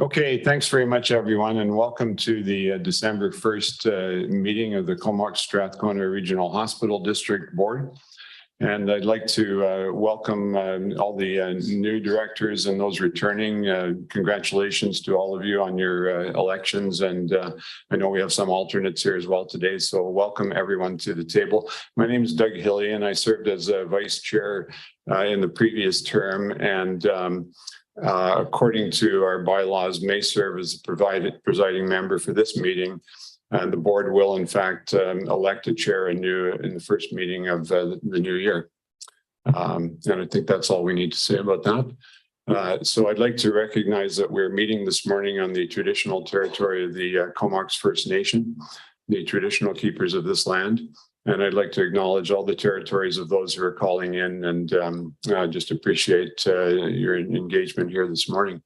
Okay, thanks very much, everyone, and welcome to the December 1st meeting of the Comox Strathcona Regional Hospital District Board. And I'd like to welcome all the new directors and those returning. Congratulations to all of you on your elections. And I know we have some alternates here as well today, so welcome everyone to the table. My name is Doug Hilly, and I served as vice chair in the previous term. And according to our bylaws, may serve as the presiding member for this meeting. And the board will, in fact, elect a chair anew in the first meeting of the new year. And I think that's all we need to say about that. So I'd like to recognize that we're meeting this morning on the traditional territory of the Comox First Nation, the traditional keepers of this land. And I'd like to acknowledge all the territories of those who are calling in and just appreciate your engagement here this morning.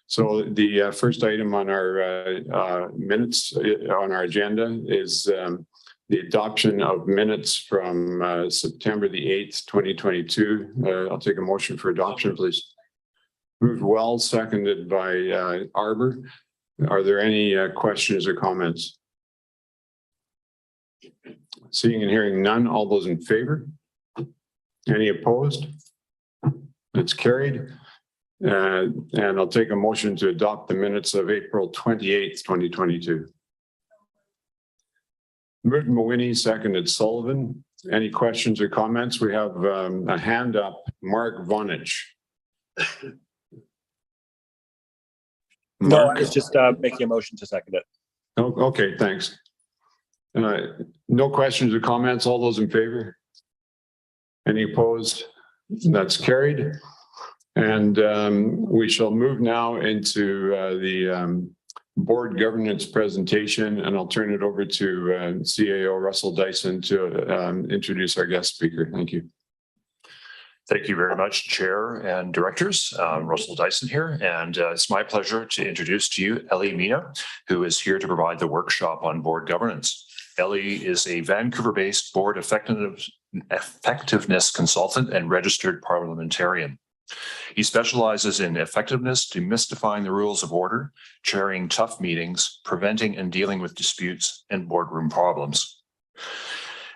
So the first item on our minutes on our agenda is the adoption of minutes from September the 8th, 2022. I'll take a motion for adoption, please. Moved well, seconded by Arbor. Are there any questions or comments? Seeing and hearing none, all those in favor? Any opposed? It's carried. And I'll take a motion to adopt the minutes of April 28th, 2022. Moved Mawhinney, seconded Sullivan. Any questions or comments? We have a hand up, Mark Vonich. No, I was just making a motion to second it. Oh, okay, thanks. No questions or comments? All those in favor? Any opposed? That's carried. And we shall move now into the board governance presentation, and I'll turn it over to CAO Russell Dyson to introduce our guest speaker. Thank you. Thank you very much, Chair and Directors. Russell Dyson here, and it's my pleasure to introduce to you Ellie Mina, who is here to provide the workshop on board governance. Ellie is a Vancouver-based board effectiveness consultant and registered parliamentarian. He specializes in effectiveness, demystifying the rules of order, chairing tough meetings, preventing and dealing with disputes and boardroom problems.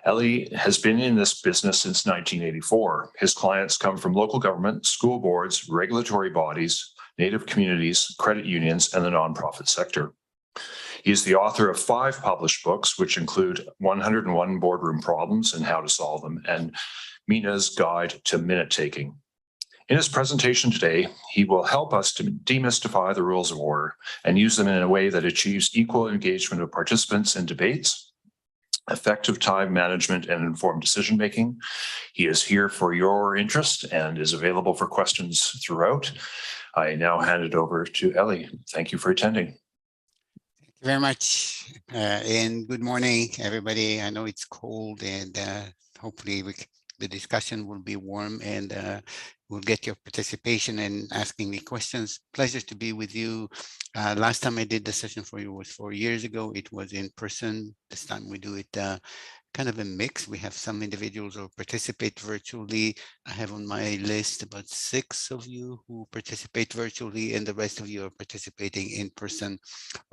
Ellie has been in this business since 1984. His clients come from local government, school boards, regulatory bodies, Native communities, credit unions, and the nonprofit sector. He is the author of 5 published books, which include 101 Boardroom Problems and How to Solve Them, and Mina's Guide to Minute Taking. In his presentation today, he will help us to demystify the rules of order and use them in a way that achieves equal engagement of participants in debates, effective time management, and informed decision-making. He is here for your interest and is available for questions throughout. I now hand it over to Ellie. Thank you for attending. Thank you very much. And good morning, everybody. I know it's cold, and hopefully the discussion will be warm, and we'll get your participation and asking me questions. Pleasure to be with you. Last time I did the session for you was 4 years ago. It was in person. This time we do it kind of a mix. We have some individuals who participate virtually. I have on my list about 6 of you who participate virtually, and the rest of you are participating in person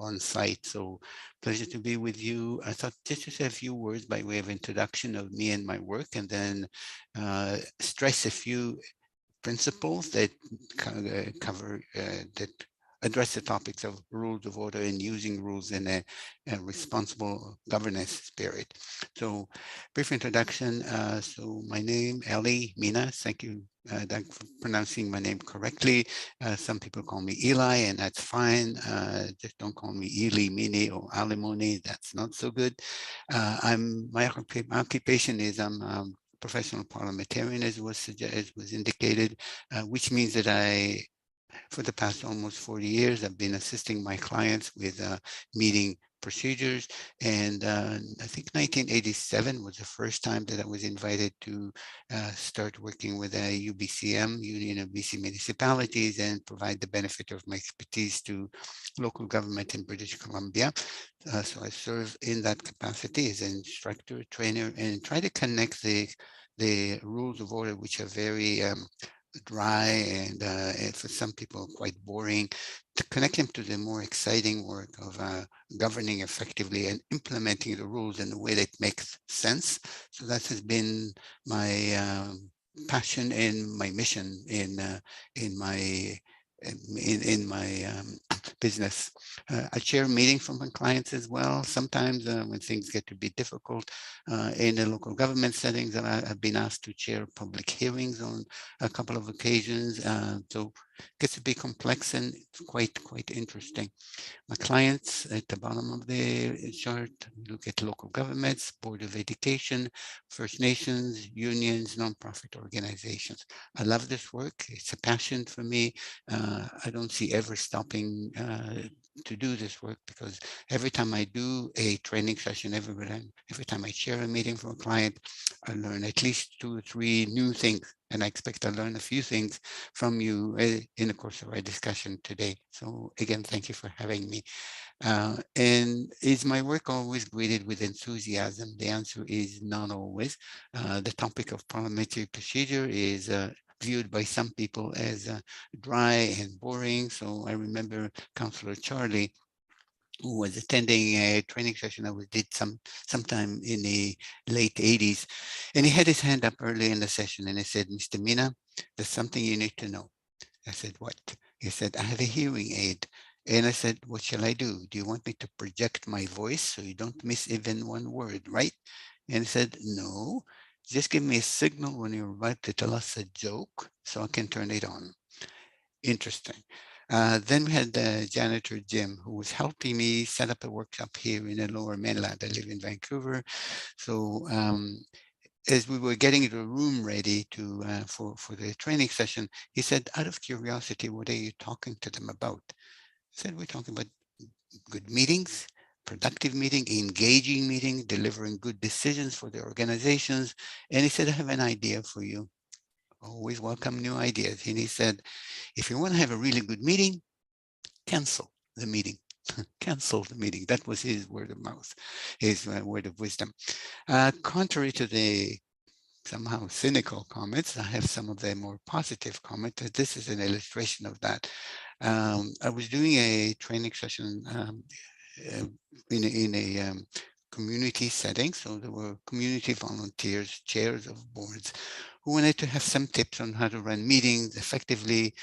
on site. So pleasure to be with you. I thought just to say a few words by way of introduction of me and my work, and then stress a few principles that cover that address the topics of rules of order and using rules in a responsible governance spirit. So brief introduction. So my name, Ellie Mina. Thank you, Doug, for pronouncing my name correctly. Some people call me Eli, and that's fine. Just don't call me Eli, Mini, or Alimony. That's not so good. My occupation is I'm professional parliamentarian, as was indicated, which means that for the past almost 40 years, I've been assisting my clients with meeting procedures. And I think 1987 was the first time that I was invited to start working with a UBCM, Union of BC Municipalities, and provide the benefit of my expertise to local government in British Columbia. So I serve in that capacity as an instructor, trainer, and try to connect the rules of order, which are very dry and for some people quite boring, to connect them to the more exciting work of governing effectively and implementing the rules in a way that makes sense. So that has been my passion and my mission in my business. I chair meetings for my clients as well. Sometimes when things get to be difficult in the local government settings, I've been asked to chair public hearings on a couple of occasions. So it gets to be complex and it's quite interesting. My clients at the bottom of the chart look at local governments, Board of Education, First Nations, unions, nonprofit organizations. I love this work. It's a passion for me. I don't see ever stopping to do this work because every time I do a training session, every time I share a meeting for a client, I learn at least 2 or 3 new things. And I expect to learn a few things from you in the course of our discussion today. So again, thank you for having me. And is my work always greeted with enthusiasm? The answer is not always. The topic of parliamentary procedure is viewed by some people as dry and boring. So I remember Councillor Charlie, who was attending a training session I did sometime in the late 80s. And he had his hand up early in the session and he said, Mr. Mina, there's something you need to know. I said, what? He said, I have a hearing aid. And I said, what shall I do? Do you want me to project my voice so you don't miss even one word, right? And he said, no, just give me a signal when you're about to tell us a joke so I can turn it on. Interesting. Then we had janitor Jim, who was helping me set up a workshop here in the Lower Mainland. I live in Vancouver. So as we were getting the room ready to for the training session, he said, out of curiosity, what are you talking to them about? I said, we're talking about good meetings, productive meeting, engaging meeting, delivering good decisions for the organizations. And he said, I have an idea for you. Always welcome new ideas. And he said, if you want to have a really good meeting, cancel the meeting. Cancel the meeting. That was his word of mouth, his word of wisdom. Contrary to the somehow cynical comments, I have some of the more positive comments. This is an illustration of that. I was doing a training session in a community setting. So there were community volunteers, chairs of boards, who wanted to have some tips on how to run meetings effectively.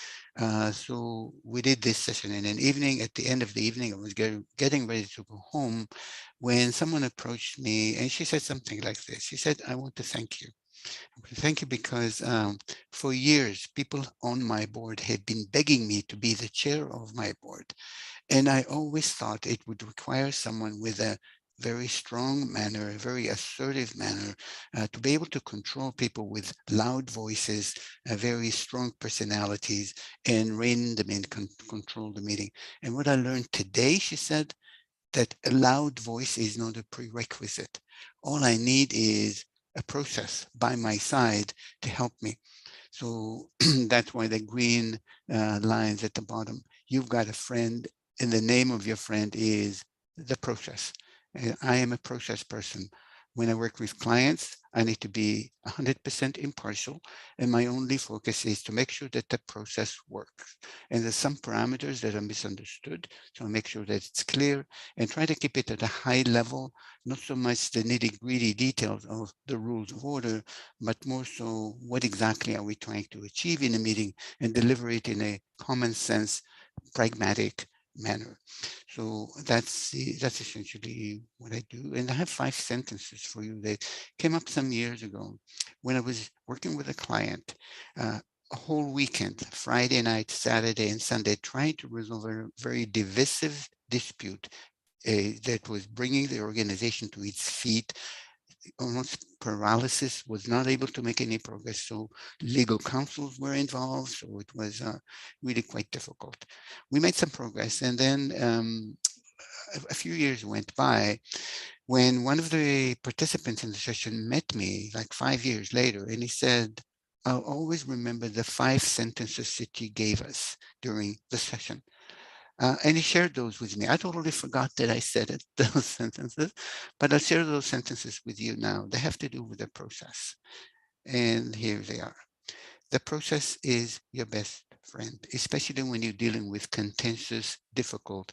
So we did this session in an evening. At the end of the evening, I was getting ready to go home when someone approached me and she said something like this. She said, I want to thank you. Thank you because for years, people on my board had been begging me to be the chair of my board. And I always thought it would require someone with a very strong manner, a very assertive manner, to be able to control people with loud voices, very strong personalities, and rein them in, control the meeting. And what I learned today, she said, that a loud voice is not a prerequisite. All I need is a process by my side to help me. So that's why the green lines at the bottom, you've got a friend and the name of your friend is the process. I am a process person. When I work with clients, I need to be 100% impartial, and my only focus is to make sure that the process works. And there's some parameters that are misunderstood, so I make sure that it's clear and try to keep it at a high level, not so much the nitty-gritty details of the rules of order, but more so what exactly are we trying to achieve in a meeting and deliver it in a common sense, pragmatic manner. So that's essentially what I do. And I have 5 sentences for you that came up some years ago when I was working with a client. A whole weekend, Friday night, Saturday, and Sunday, trying to resolve a very divisive dispute that was bringing the organization to its feet. Almost paralysis, was not able to make any progress. So legal counsels were involved. So it was really quite difficult. We made some progress. And then a few years went by when one of the participants in the session met me like 5 years later, and he said, I'll always remember the 5 sentences that you gave us during the session. And he shared those with me. I totally forgot that I said it, those sentences, but I'll share those sentences with you now. They have to do with the process. And here they are. The process is your best friend, especially when you're dealing with contentious, difficult,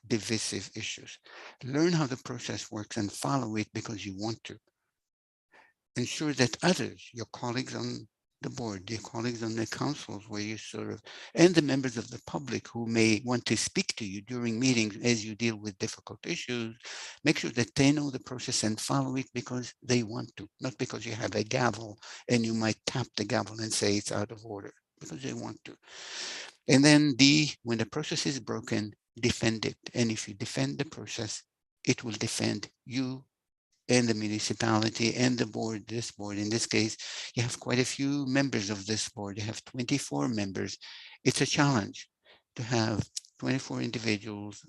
divisive issues. Learn how the process works and follow it because you want to. Ensure that others, your colleagues on the board, your colleagues on the councils where you serve, and the members of the public who may want to speak to you during meetings as you deal with difficult issues, make sure that they know the process and follow it because they want to, not because you have a gavel and you might tap the gavel and say it's out of order, because they want to. And then D, when the process is broken, defend it. And if you defend the process, it will defend you and the municipality and the board, this board. In this case, you have quite a few members of this board. You have 24 members. It's a challenge to have 24 individuals,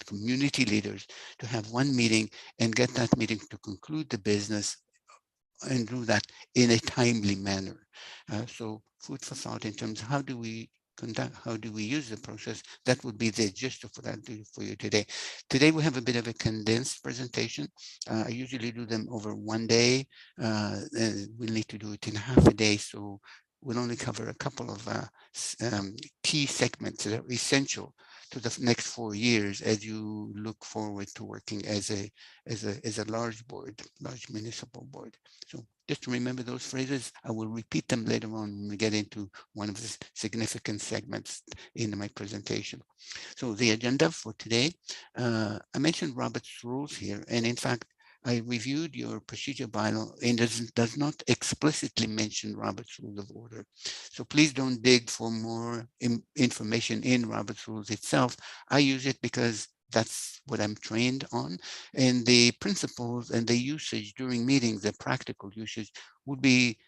community leaders, to have one meeting and get that meeting to conclude the business and do that in a timely manner. So food for thought in terms of how do we conduct, how do we use the process? That would be the gist of what I'll do for you today. Today we have a bit of a condensed presentation. I usually do them over one day. We'll need to do it in half a day, so we'll only cover a couple of key segments that are essential to the next 4 years as you look forward to working as a large board, large municipal board. So just to remember those phrases, I will repeat them later on when we get into one of the significant segments in my presentation. So the agenda for today, I mentioned Robert's rules here, and in fact, I reviewed your procedure bylaw and does not explicitly mention Robert's Rules of Order. So please don't dig for more information in Robert's Rules itself. I use it because that's what I'm trained on. And the principles and the usage during meetings, the practical usage would be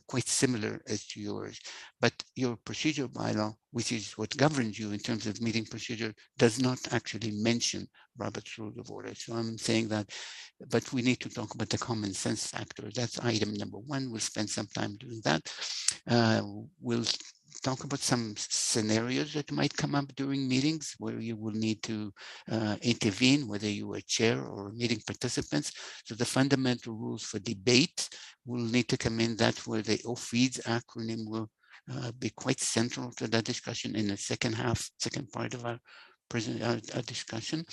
quite similar as to yours. But your procedure bylaw, which is what governs you in terms of meeting procedure, does not actually mention Robert's Rules of Order. So I'm saying that, but we need to talk about the common sense factor. That's item number one. We'll spend some time doing that. We'll talk about some scenarios that might come up during meetings where you will need to intervene, whether you are chair or meeting participants. So the fundamental rules for debate will need to come in. That's where the OFEEDS acronym will be quite central to that discussion in the second part of our discussion.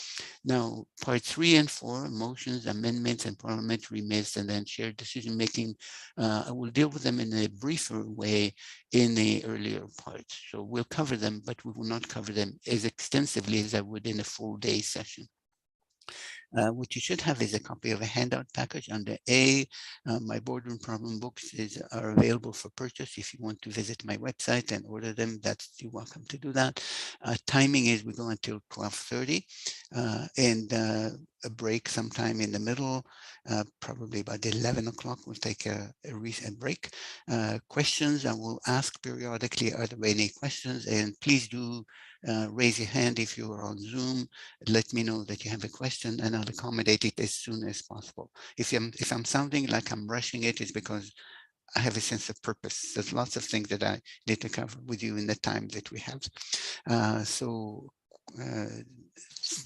Now, part 3 and 4, motions, amendments, and parliamentary myths, and then shared decision making, I will deal with them in a briefer way in the earlier parts. So we'll cover them, but we will not cover them as extensively as I would in a full day session. What you should have is a copy of a handout package under A. My boardroom problem books are available for purchase. If you want to visit my website and order them, you're welcome to do that. Timing is we go until 12:30 and a break sometime in the middle, probably about 11 o'clock. We'll take a recent break. Questions I will ask periodically. Are there any questions? And please do raise your hand if you are on Zoom. Let me know that you have a question and I'll accommodate it as soon as possible. If I'm sounding like I'm rushing it, it's because I have a sense of purpose. There's lots of things that I need to cover with you in the time that we have.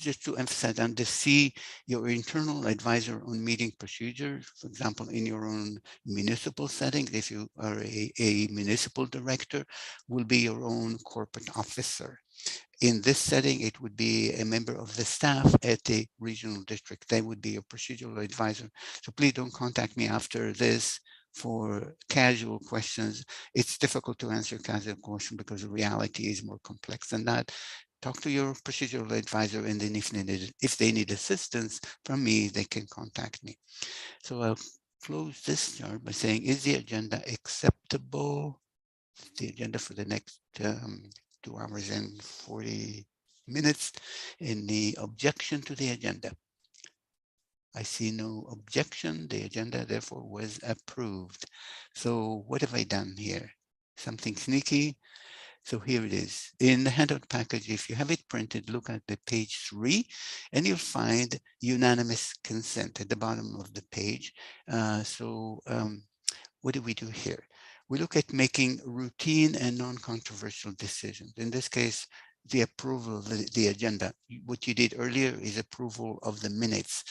Just to emphasize, under C, your internal advisor on meeting procedure, for example, in your own municipal setting, if you are a municipal director, will be your own corporate officer. In this setting, it would be a member of the staff at the regional district. They would be your procedural advisor. So please don't contact me after this for casual questions. It's difficult to answer casual questions because the reality is more complex than that. Talk to your procedural advisor, and then if they need assistance from me, they can contact me. So I'll close this chart by saying, is the agenda acceptable? The agenda for the next 2 hours and 40 minutes. Any objection to the agenda? I see no objection. The agenda therefore was approved. So what have I done here? Something sneaky. So here it is. In the handout package, if you have it printed, look at the page 3, and you'll find unanimous consent at the bottom of the page. What do we do here? We look at making routine and non-controversial decisions. In this case, the approval of the agenda. What you did earlier is approval of the minutes.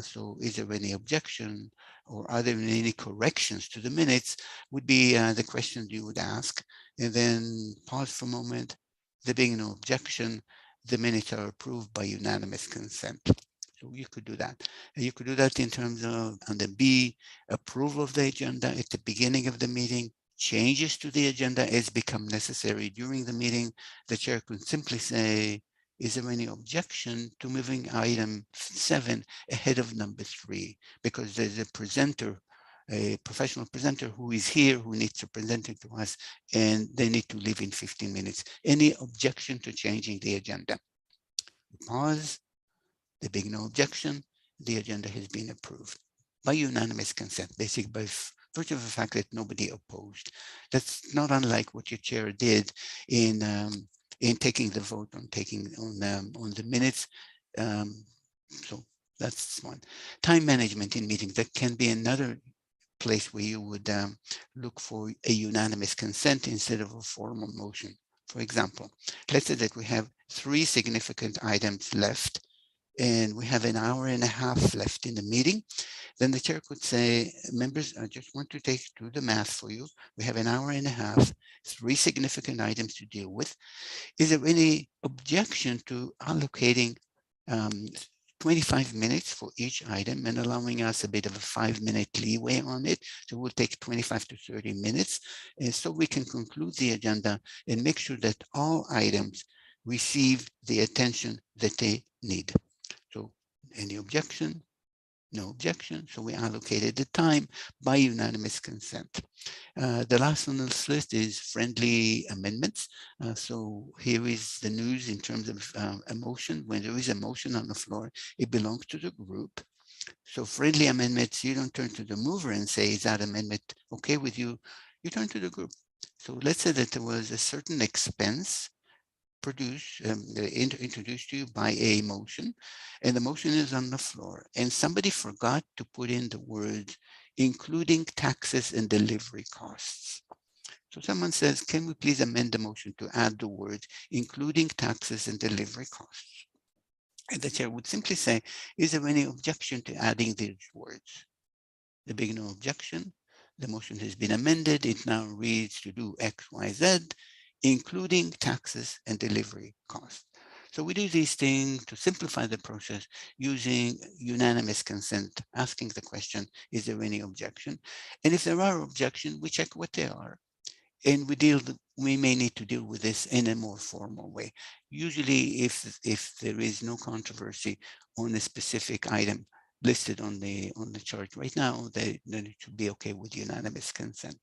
So is there any objection or are there any corrections to the minutes would be the questions you would ask, and then pause for a moment. There being no objection, the minutes are approved by unanimous consent. So you could do that. And you could do that in terms of under B, approval of the agenda at the beginning of the meeting. Changes to the agenda as become necessary during the meeting. The chair could simply say, is there any objection to moving item 7 ahead of number 3? Because there's a presenter, a professional presenter who is here, who needs to present it to us, and they need to leave in 15 minutes. Any objection to changing the agenda? Pause. There being no objection, the agenda has been approved by unanimous consent, basically by virtue of the fact that nobody opposed. That's not unlike what your chair did in taking the vote on the minutes. So that's one. Time management in meetings, that can be another place where you would look for a unanimous consent instead of a formal motion. For example, let's say that we have 3 significant items left and we have an hour and a half left in the meeting. Then the chair could say, members, I just want to do the math for you. We have an hour and a half, 3 significant items to deal with. Is there any objection to allocating 25 minutes for each item and allowing us a bit of a 5-minute leeway on it? So we'll take 25 to 30 minutes. And so we can conclude the agenda and make sure that all items receive the attention that they need. So any objection? No objection. So we allocated the time by unanimous consent. The last on this list is friendly amendments. So here is the news in terms of a motion. When there is a motion on the floor, it belongs to the group. So friendly amendments, you don't turn to the mover and say, is that amendment okay with you? You turn to the group. So let's say that there was a certain expense introduced to you by a motion, and the motion is on the floor, and somebody forgot to put in the words, including taxes and delivery costs. So someone says, can we please amend the motion to add the words, including taxes and delivery costs? And the chair would simply say, is there any objection to adding these words? There being no objection, the motion has been amended. It now reads to do X, Y, Z, including taxes and delivery costs. So we do these things to simplify the process using unanimous consent, asking the question, is there any objection? And if there are objections, we check what they are. And we may need to deal with this in a more formal way. Usually if there is no controversy on a specific item listed on the chart right now, then it should be okay with unanimous consent.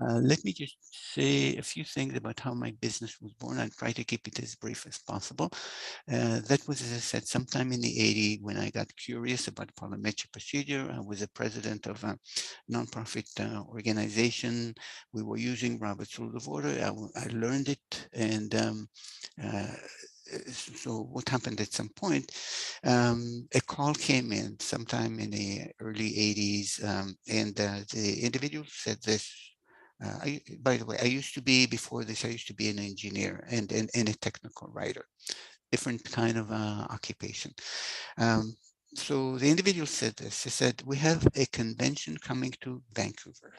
Let me just say a few things about how my business was born. I'll try to keep it as brief as possible. That was, as I said, sometime in the 80s when I got curious about parliamentary procedure. I was a president of a nonprofit organization. We were using Robert's Rule of Order. I learned it, and so what happened at some point, a call came in sometime in the early 80s, and the individual said this. By the way, before this, I used to be an engineer and a technical writer, different kind of occupation. So the individual said this. He said, we have a convention coming to Vancouver.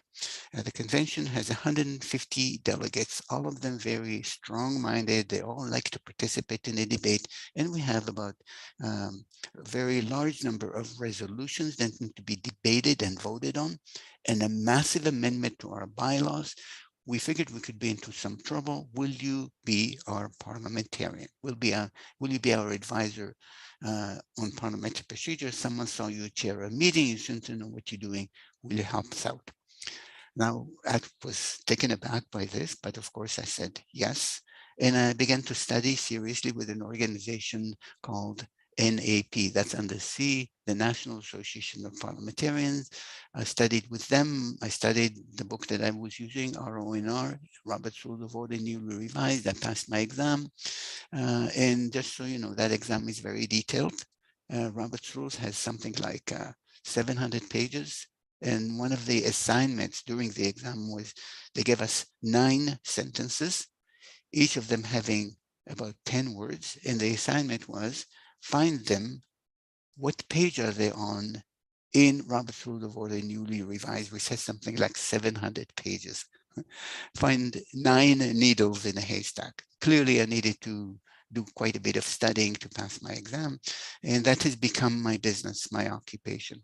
The convention has 150 delegates, all of them very strong-minded. They all like to participate in the debate. And we have about a very large number of resolutions that need to be debated and voted on, and a massive amendment to our bylaws. We figured we could be into some trouble. Will you be our parliamentarian? Will you be our advisor on parliamentary procedure? Someone saw you chair a meeting. You seem to know what you're doing. Will you help us out? Now, I was taken aback by this, but of course I said yes. And I began to study seriously with an organization called NAP, that's under C, the National Association of Parliamentarians. I studied with them. I studied the book that I was using, RONR, Robert's Rule of Order, newly revised. I passed my exam. And just so you know, that exam is very detailed. Robert's Rules has something like 700 pages. And one of the assignments during the exam was they gave us 9 sentences, each of them having about 10 words. And the assignment was find them. What page are they on in Robert's Rule of Order newly revised, which has something like 700 pages. Find 9 needles in a haystack. Clearly, I needed to do quite a bit of studying to pass my exam, and that has become my business, my occupation.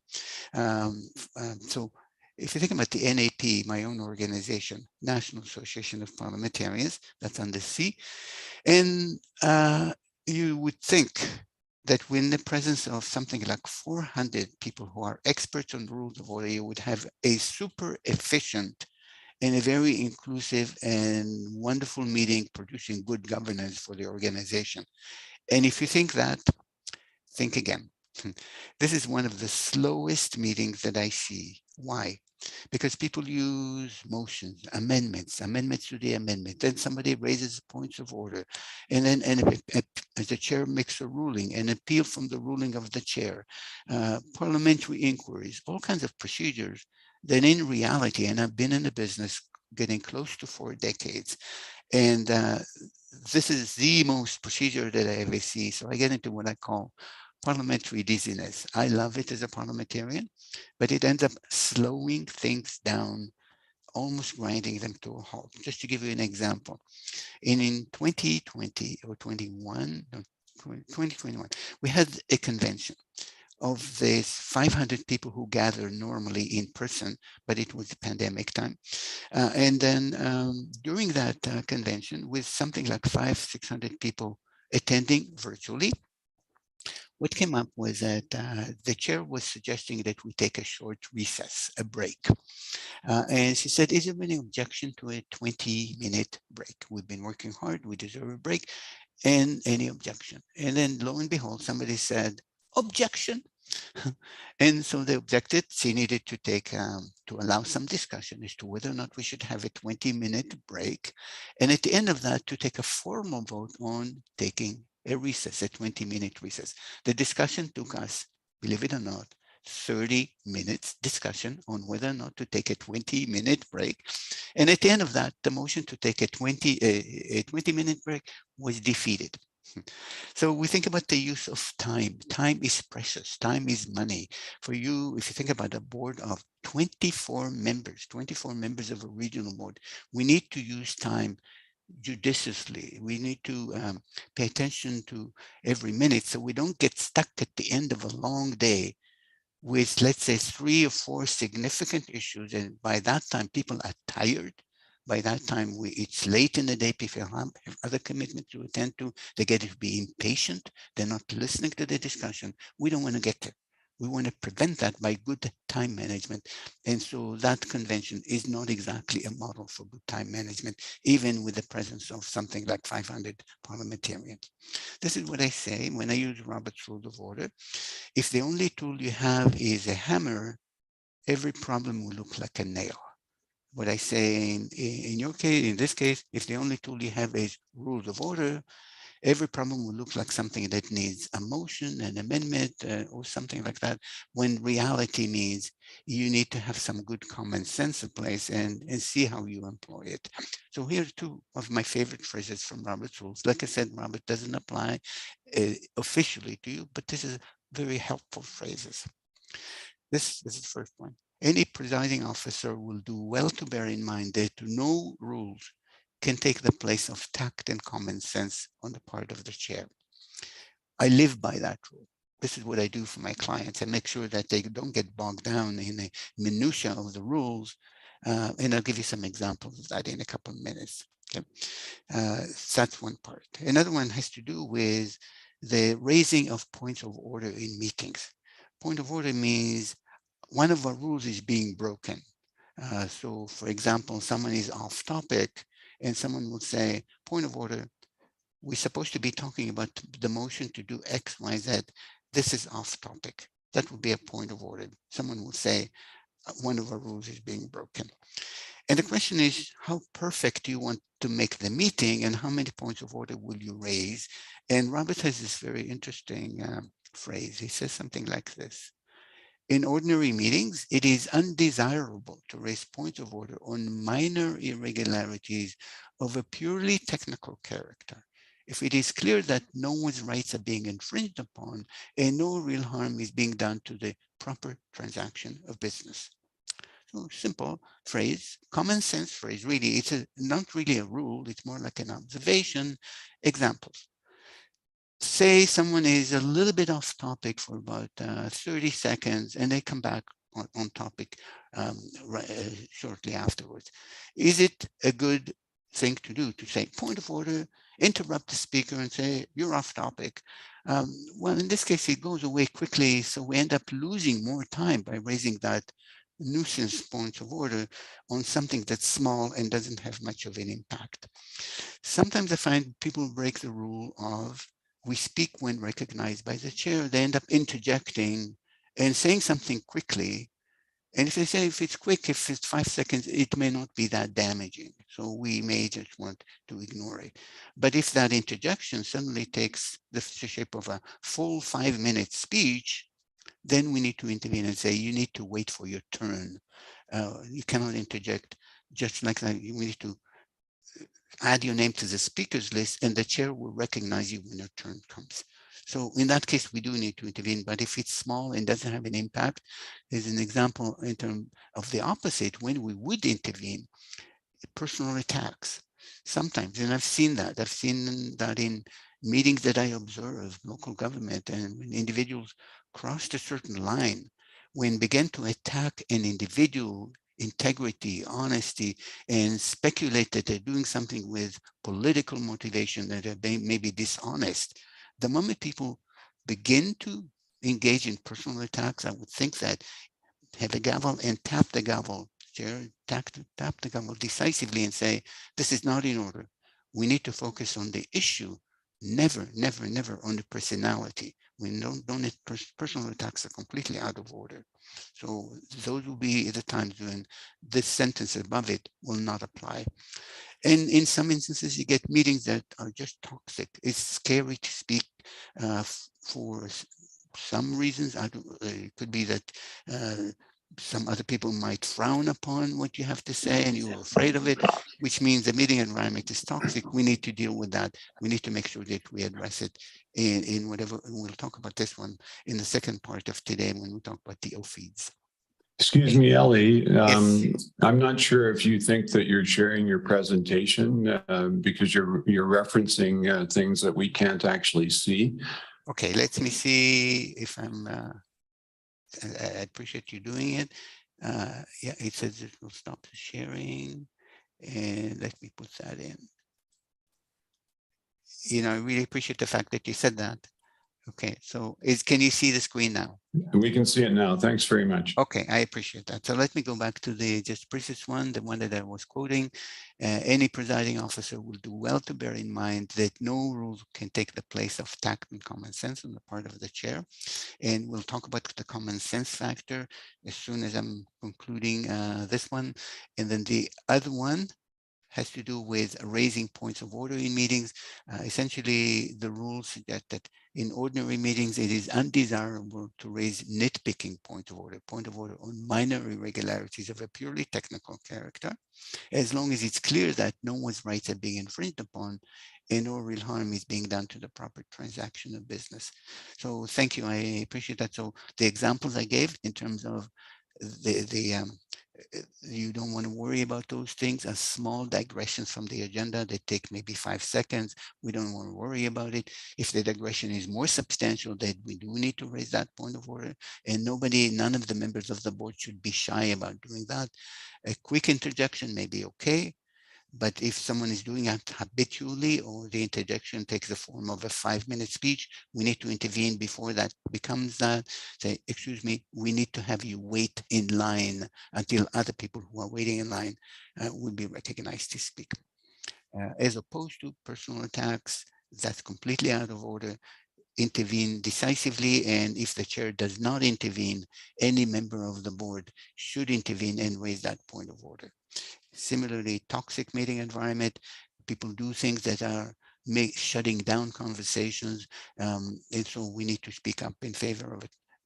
So if you think about the NAP, my own organization, National Association of Parliamentarians, that's on the C, and you would think that in the presence of something like 400 people who are experts on rules of order, you would have a super efficient and a very inclusive and wonderful meeting producing good governance for the organization. And if you think that, think again. This is one of the slowest meetings that I see. Why? Because people use motions, amendments to the amendment. Then somebody raises points of order. And then as the chair makes a ruling, an appeal from the ruling of the chair, parliamentary inquiries, all kinds of procedures that in reality, and I've been in the business getting close to 4 decades, and this is the most procedure that I ever see. So I get into what I call parliamentary dizziness. I love it as a parliamentarian, but it ends up slowing things down, almost grinding them to a halt. Just to give you an example, in 2020 or 2021, we had a convention of these 500 people who gather normally in person, but it was the pandemic time. And then during that convention, with something like 500-600 people attending virtually, what came up was that the chair was suggesting that we take a short recess, a break. And she said, is there any objection to a 20-minute break? We've been working hard, we deserve a break. And any objection? And then lo and behold, somebody said, objection. And so they objected. She needed to take to allow some discussion as to whether or not we should have a 20-minute break. And at the end of that, to take a formal vote on taking a recess, a 20-minute recess. The discussion took us, believe it or not, 30 minutes discussion on whether or not to take a 20-minute break. And at the end of that, the motion to take a 20-minute break was defeated. So we think about the use of time. Time is precious. Time is money. For you, if you think about a board of 24 members of a regional board, we need to use time judiciously. We need to pay attention to every minute so we don't get stuck at the end of a long day with, let's say, 3 or 4 significant issues. And by that time, people are tired. By that time, it's late in the day, people have other commitments to attend to. They get to be impatient. They're not listening to the discussion. We don't want to get there. We want to prevent that by good time management. And so that convention is not exactly a model for good time management, even with the presence of something like 500 parliamentarians. This is what I say when I use Robert's Rule of Order. If the only tool you have is a hammer, every problem will look like a nail. What I say in your case, in this case, if the only tool you have is rules of order, every problem will look like something that needs a motion, an amendment, or something like that, when reality means you need to have some good common sense in place and see how you employ it. So here are 2 of my favorite phrases from Robert's Rules. Like I said, Robert doesn't apply officially to you, but this is very helpful phrases. This is the first one. Any presiding officer will do well to bear in mind that no rules can take the place of tact and common sense on the part of the chair. I live by that rule. This is what I do for my clients. I make sure that they don't get bogged down in the minutiae of the rules. And I'll give you some examples of that in a couple of minutes. Okay? That's one part. Another one has to do with the raising of points of order in meetings. Point of order means one of our rules is being broken. So for example, someone is off topic and someone will say, point of order, we're supposed to be talking about the motion to do X, Y, Z. This is off topic. That would be a point of order. Someone will say, one of our rules is being broken. And the question is, how perfect do you want to make the meeting and how many points of order will you raise? And Robert has this very interesting phrase. He says something like this. In ordinary meetings, it is undesirable to raise points of order on minor irregularities of a purely technical character. if it is clear that no one's rights are being infringed upon and no real harm is being done to the proper transaction of business. So simple phrase, common sense phrase, really, it's not really a rule, it's more like an observation. Examples. Say someone is a little bit off topic for about 30 seconds and they come back on topic shortly afterwards. Is it a good thing to do to say point of order, interrupt the speaker and say you're off topic? Well, in this case, it goes away quickly, so we end up losing more time by raising that nuisance point of order on something that's small and doesn't have much of an impact. Sometimes I find people break the rule of we speak when recognized by the chair. They end up interjecting and saying something quickly. And if they say if it's quick, if it's 5 seconds, it may not be that damaging. So we may just want to ignore it. But if that interjection suddenly takes the shape of a full 5-minute speech, then we need to intervene and say, you need to wait for your turn. You cannot interject just like that. We need to add your name to the speakers list and the chair will recognize you when your turn comes. So in that case, we do need to intervene, but if it's small and doesn't have an impact, there's an example in terms of the opposite when we would intervene, personal attacks. Sometimes, and I've seen that in meetings that I observe, local government, and when individuals crossed a certain line, when begin to attack an individual integrity, honesty, and speculate that they're doing something with political motivation, that they may be dishonest. The moment people begin to engage in personal attacks, I would think that have a gavel and tap the gavel, chair, tap the gavel decisively and say, this is not in order. We need to focus on the issue, never, never, never on the personality. We don't personal attacks are completely out of order. So those will be the times when this sentence above it will not apply. And in some instances, you get meetings that are just toxic. It's scary to speak for some reasons. It could be that some other people might frown upon what you have to say and you're afraid of it, which means the meeting environment is toxic. We need to deal with that. We need to make sure that we address it in whatever, and we'll talk about this one in the second part of today when we talk about the feeds. Excuse me, Ellie. Yes. I'm not sure if you think that you're sharing your presentation because you're referencing things that we can't actually see. Okay, let me see if I'm, I appreciate you doing it. Yeah, it says it will stop the sharing. And let me put that in. You know, I really appreciate the fact that you said that. Okay, so can you see the screen now? We can see it now. Thanks very much. Okay, I appreciate that. So let me go back to the just previous one, the one that I was quoting. Any presiding officer will do well to bear in mind that no rules can take the place of tact and common sense on the part of the chair. And we'll talk about the common sense factor as soon as I'm concluding this one. And then the other one has to do with raising points of order in meetings. Essentially, the rules suggest that in ordinary meetings, it is undesirable to raise nitpicking point of order on minor irregularities of a purely technical character, as long as it's clear that no one's rights are being infringed upon and no real harm is being done to the proper transaction of business. So thank you, I appreciate that. So the examples I gave in terms of you don't want to worry about those things as small digressions from the agenda that take maybe 5 seconds. We don't want to worry about it. If the digression is more substantial, then we do need to raise that point of order. And none of the members of the board should be shy about doing that. A quick interjection may be okay. But if someone is doing it habitually or the interjection takes the form of a 5-minute speech, we need to intervene before that becomes that. Say, excuse me, we need to have you wait in line until other people who are waiting in line will be recognized to speak. As opposed to personal attacks, that's completely out of order. Intervene decisively, and if the chair does not intervene, any member of the board should intervene and raise that point of order. Similarly, toxic meeting environment, people do things that are shutting down conversations, and so we need to speak up in favor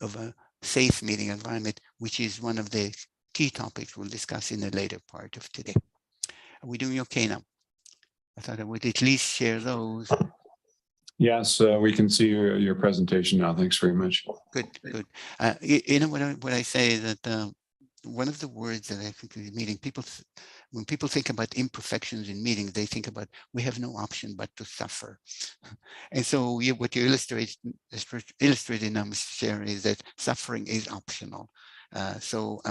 of a safe meeting environment, which is one of the key topics we'll discuss in the later part of today. Are we doing okay now? I thought I would at least share those. Yes, we can see your presentation now. Thanks very much. Good, good. You know what I say that one of the words that I think in meeting people, when people think about imperfections in meetings, they think about we have no option but to suffer. And so what you illustrate now, Mr. Chair, is that suffering is optional. So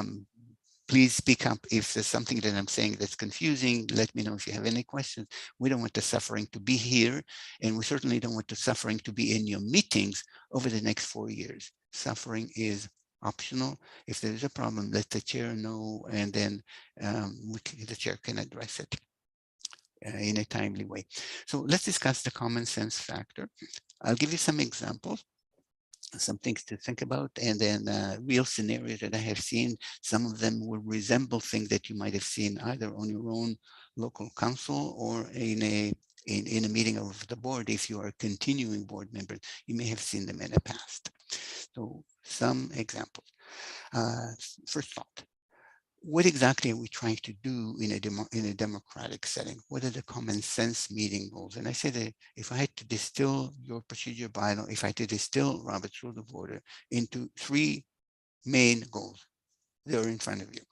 please speak up if there's something that I'm saying that's confusing. Let me know if you have any questions. We don't want the suffering to be here, and we certainly don't want the suffering to be in your meetings over the next 4 years. Suffering is optional. If there is a problem, let the chair know, and then the chair can address it in a timely way. So let's discuss the common sense factor. I'll give you some examples, some things to think about, and then real scenarios that I have seen. Some of them will resemble things that you might have seen either on your own local council or in a meeting of the board. If you are a continuing board member, you may have seen them in the past. So some examples. First thought. What exactly are we trying to do in a democratic setting? What are the common sense meeting goals? And I say that if I had to distill your procedure bylaw, if I had to distill Robert's Rule of Order into 3 main goals, they're in front of you.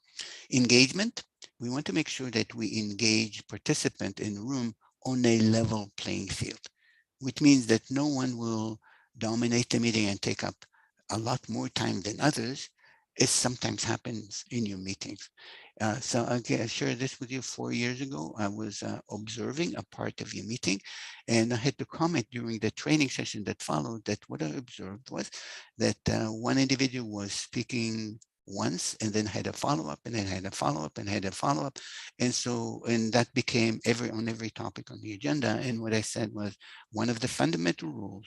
Engagement, we want to make sure that we engage participant in the room on a level playing field, which means that no one will dominate the meeting and take up a lot more time than others. It sometimes happens in your meetings. So I shared this with you 4 years ago. I was observing a part of your meeting, and I had to comment during the training session that followed that what I observed was that one individual was speaking once and then had a follow-up and then had a follow-up and had a follow-up. And so, and that became on every topic on the agenda. And what I said was one of the fundamental rules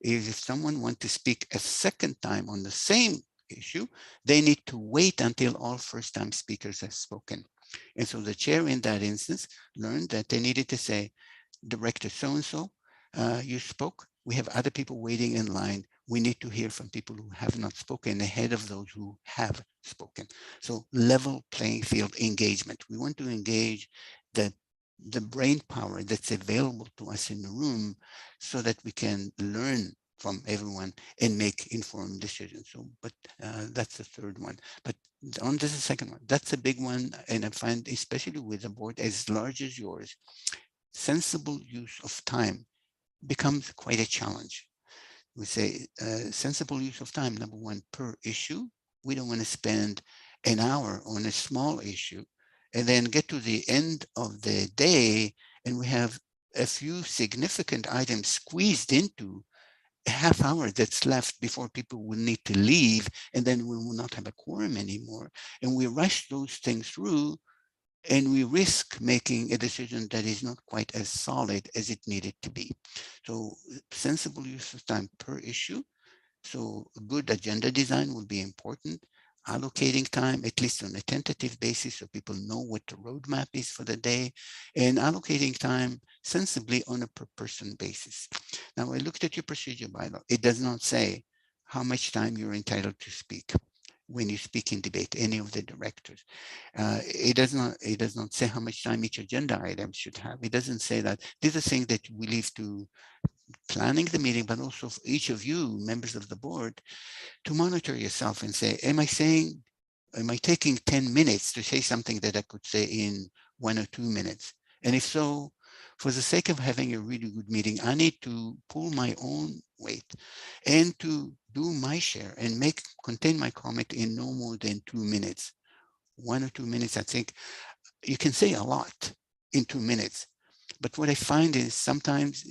is if someone wants to speak a second time on the same issue, they need to wait until all first-time speakers have spoken. And so the chair in that instance learned that they needed to say, Director so-and-so, you spoke. We have other people waiting in line. We need to hear from people who have not spoken ahead of those who have spoken. So level playing field engagement. We want to engage the brain power that's available to us in the room so that we can learn from everyone and make informed decisions. So, but that's the third one. But on this is the second one. That's a big one. And I find, especially with a board as large as yours, sensible use of time becomes quite a challenge. We say sensible use of time, number one, per issue. We don't want to spend an hour on a small issue and then get to the end of the day and we have a few significant items squeezed into a half hour that's left before people will need to leave, and then we will not have a quorum anymore. And we rush those things through and we risk making a decision that is not quite as solid as it needed to be. So sensible use of time per issue. So good agenda design will be important. Allocating time, at least on a tentative basis, so people know what the roadmap is for the day, and allocating time sensibly on a per person basis. Now, I looked at your procedure bylaw. It does not say how much time you're entitled to speak when you speak in debate, any of the directors. It does not say how much time each agenda item should have. It doesn't say that. These are things that we leave to planning the meeting, but also for each of you, members of the board, to monitor yourself and say, am I taking 10 minutes to say something that I could say in 1 or 2 minutes? And if so, for the sake of having a really good meeting, I need to pull my own weight and to do my share and contain my comment in no more than 2 minutes. 1 or 2 minutes, I think you can say a lot in 2 minutes. But what I find is sometimes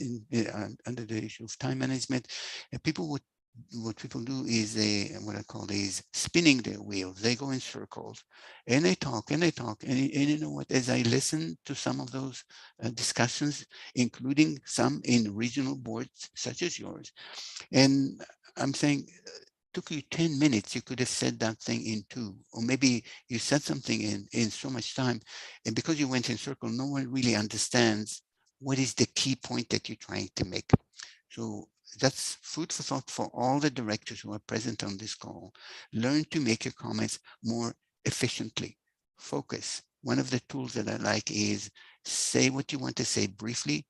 under the issue of time management, what people do is what I call is spinning their wheels. They go in circles and they talk and they talk. And you know what, as I listen to some of those discussions, including some in regional boards such as yours, and I'm saying, took you 10 minutes, you could have said that thing in 2, or maybe you said something in so much time, and because you went in circle, no one really understands what is the key point that you're trying to make. So that's food for thought for all the directors who are present on this call. Learn to make your comments more efficiently. Focus. One of the tools that I like is say what you want to say briefly,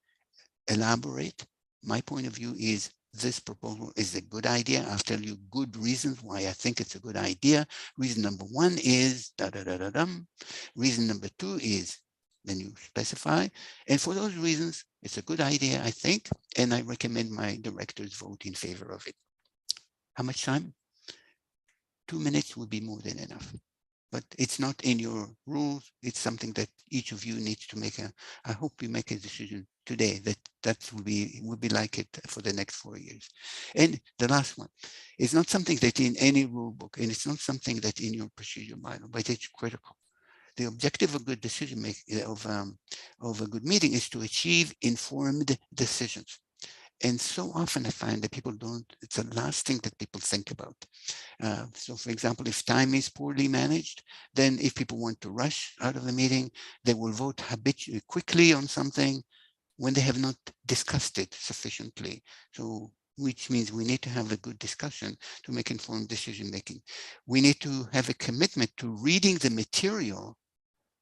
elaborate, My point of view is this proposal is a good idea. I'll tell you good reasons why I think it's a good idea. Reason number one is da da da da dum. Reason number two is, then you specify. And for those reasons, it's a good idea, I think, and I recommend my directors vote in favor of it. How much time? 2 minutes would be more than enough. But it's not in your rules. It's something that each of you needs to make I hope you make a decision today that will be like it for the next 4 years. And the last one, it's not something that in any rule book, and it's not something that in your procedure bylaw, but it's critical. The objective of good decision making of a good meeting is to achieve informed decisions. And so often I find that people don't, it's the last thing that people think about. So for example, if time is poorly managed, then if people want to rush out of the meeting, they will vote habitually quickly on something when they have not discussed it sufficiently. So which means we need to have a good discussion to make informed decision making. We need to have a commitment to reading the material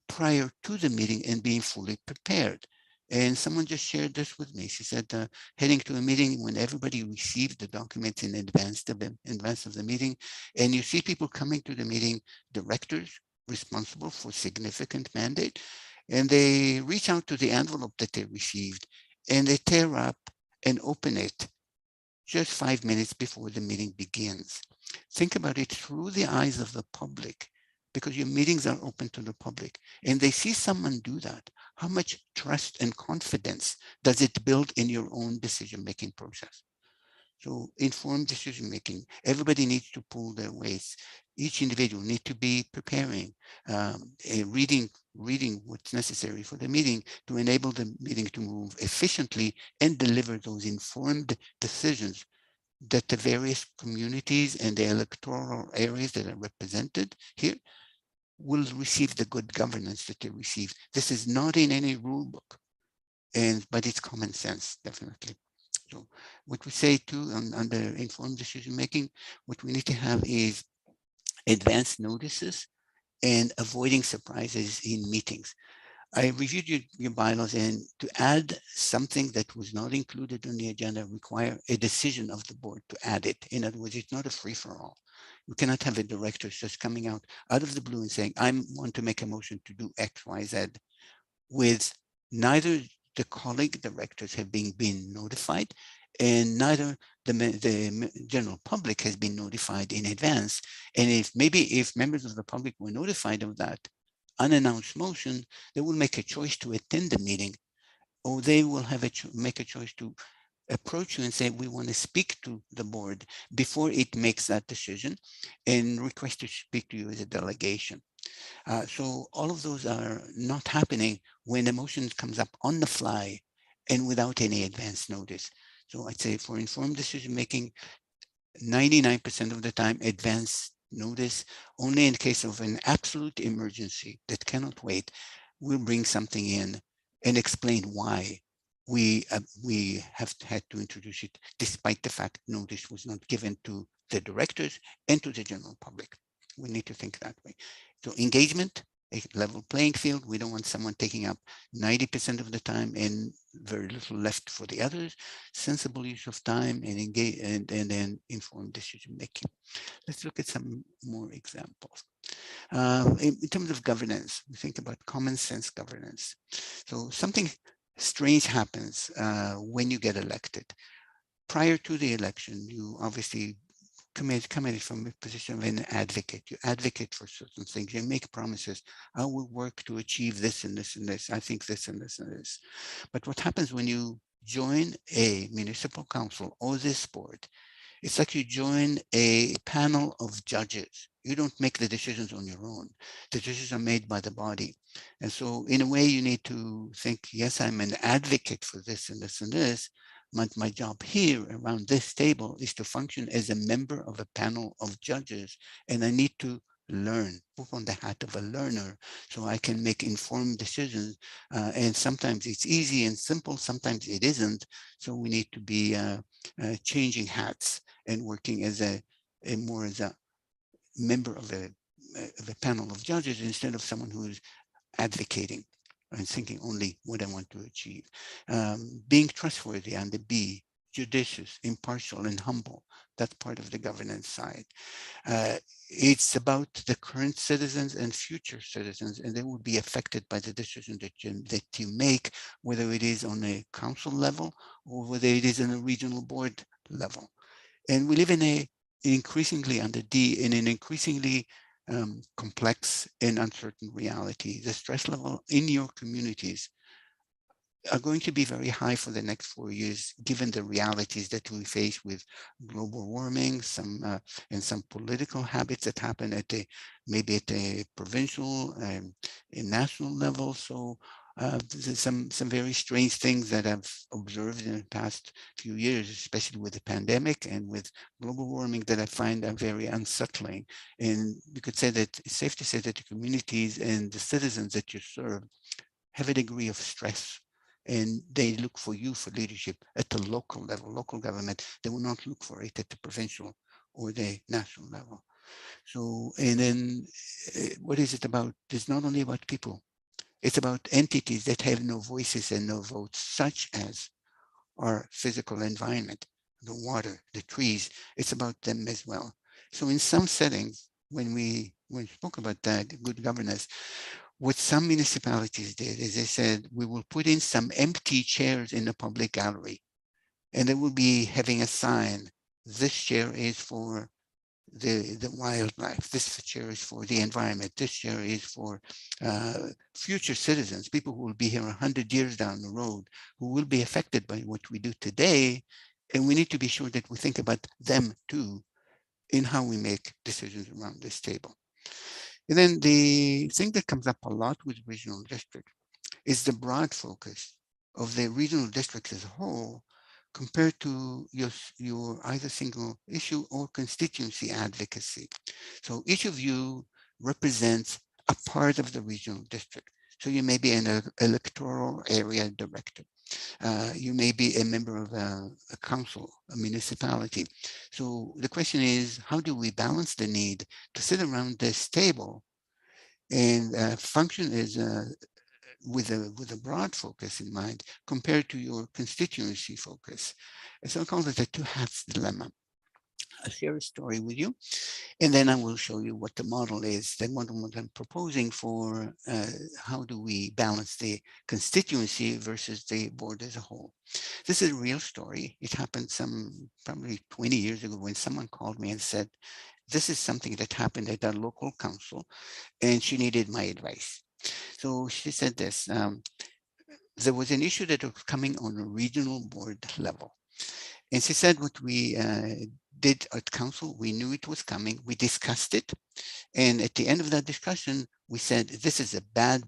prior to the meeting and being fully prepared. And someone just shared this with me. She said, heading to a meeting when everybody received the documents in advance of the meeting, and you see people coming to the meeting, directors responsible for significant mandate, and they reach out to the envelope that they received, and they tear up and open it just 5 minutes before the meeting begins. Think about it through the eyes of the public, because your meetings are open to the public, and they see someone do that. How much trust and confidence does it build in your own decision-making process? So informed decision-making, everybody needs to pull their weights. Each individual needs to be preparing, reading what's necessary for the meeting to enable the meeting to move efficiently and deliver those informed decisions that the various communities and the electoral areas that are represented here will receive the good governance that they receive. This is not in any rule book, but it's common sense, definitely. So what we say too under informed decision making, what we need to have is advanced notices and avoiding surprises in meetings. I reviewed your bylaws, and to add something that was not included on the agenda require a decision of the board to add it. In other words, it's not a free-for-all. You cannot have a director just coming out of the blue and saying, I want to make a motion to do X, Y, Z, with neither the colleague directors have been notified, and neither the general public has been notified in advance. And if members of the public were notified of that unannounced motion, they will make a choice to attend the meeting, or they will have make a choice to approach you and say, we want to speak to the board before it makes that decision, and request to speak to you as a delegation. So all of those are not happening when a motion comes up on the fly and without any advance notice. So I'd say for informed decision making, 99% of the time advance notice. Only in case of an absolute emergency that cannot wait, we'll bring something in and explain why we have had to introduce it, despite the fact notice was not given to the directors and to the general public. We need to think that way. So engagement, a level playing field. We don't want someone taking up 90% of the time and very little left for the others. Sensible use of time and engage, and then informed decision making. Let's look at some more examples. In terms of governance, we think about common sense governance. So something strange happens when you get elected. Prior to the election, you obviously committed from a position of an advocate. You advocate for certain things. You make promises. I will work to achieve this and this and this. I think this and this and this. But what happens when you join a municipal council or this board? It's like you join a panel of judges. You don't make the decisions on your own. The decisions are made by the body. And so in a way, you need to think, yes, I'm an advocate for this and this and this. My job here around this table is to function as a member of a panel of judges, and I need to learn, put on the hat of a learner, so I can make informed decisions. And sometimes it's easy and simple, sometimes it isn't. So we need to be changing hats and working as more as a member of a panel of judges instead of someone who's advocating and thinking only what I want to achieve. Being trustworthy on the B, judicious, impartial, and humble. That's part of the governance side. It's about the current citizens and future citizens, and they will be affected by the decision that you make, whether it is on a council level or whether it is on a regional board level. And we live in an increasingly complex and uncertain reality. The stress level in your communities are going to be very high for the next 4 years, given the realities that we face with global warming, and some political habits that happen at maybe at the provincial and national level. So there's some very strange things that I've observed in the past few years, especially with the pandemic and with global warming, that I find are very unsettling. And you could say that it's safe to say that the communities and the citizens that you serve have a degree of stress, and they look for you for leadership at the local level, local government. They will not look for it at the provincial or the national level. So, and then what is it about? It's not only about people. It's about entities that have no voices and no votes, such as our physical environment, the water, the trees. It's about them as well. So in some settings, when we spoke about that, good governance, what some municipalities did is they said, we will put in some empty chairs in the public gallery, and they will be having a sign. This chair is for the wildlife. This chair is for the environment. This chair is for future citizens, people who will be here 100 years down the road, who will be affected by what we do today. And we need to be sure that we think about them too in how we make decisions around this table. And then the thing that comes up a lot with regional districts is the broad focus of the regional districts as a whole compared to your either single issue or constituency advocacy. So each of you represents a part of the regional district. So you may be an electoral area director. You may be a member of a council, a municipality. So the question is, how do we balance the need to sit around this table and function as with a broad focus in mind compared to your constituency focus? And so I call it the two hats dilemma. I'll share a story with you, and then I will show you what the model is, the model that I'm proposing for how do we balance the constituency versus the board as a whole. This is a real story. It happened probably 20 years ago when someone called me and said, this is something that happened at our local council, and she needed my advice. So she said this, there was an issue that was coming on a regional board level. And she said what we did at council, we knew it was coming, we discussed it. And at the end of that discussion, we said, this is a bad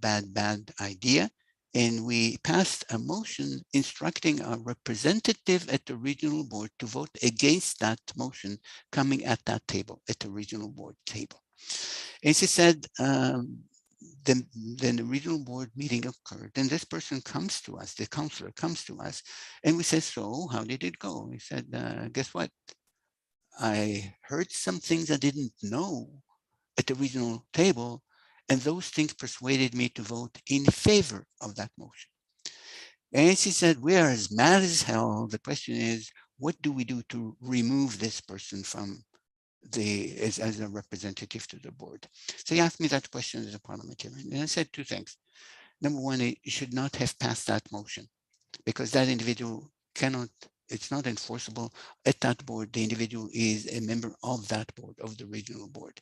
idea. And we passed a motion instructing our representative at the regional board to vote against that motion coming at that table, at the regional board table. And she said, then the regional board meeting occurred, and this person comes to us, the counselor comes to us, and we said, so how did it go? He said, guess what? I heard some things I didn't know at the regional table, and those things persuaded me to vote in favor of that motion. And she said, we are as mad as hell. The question is, what do we do to remove this person from as a representative to the board? So he asked me that question as a parliamentarian, and I said two things. Number one, it should not have passed that motion because that individual cannot, it's not enforceable at that board. The individual is a member of that board, of the regional board.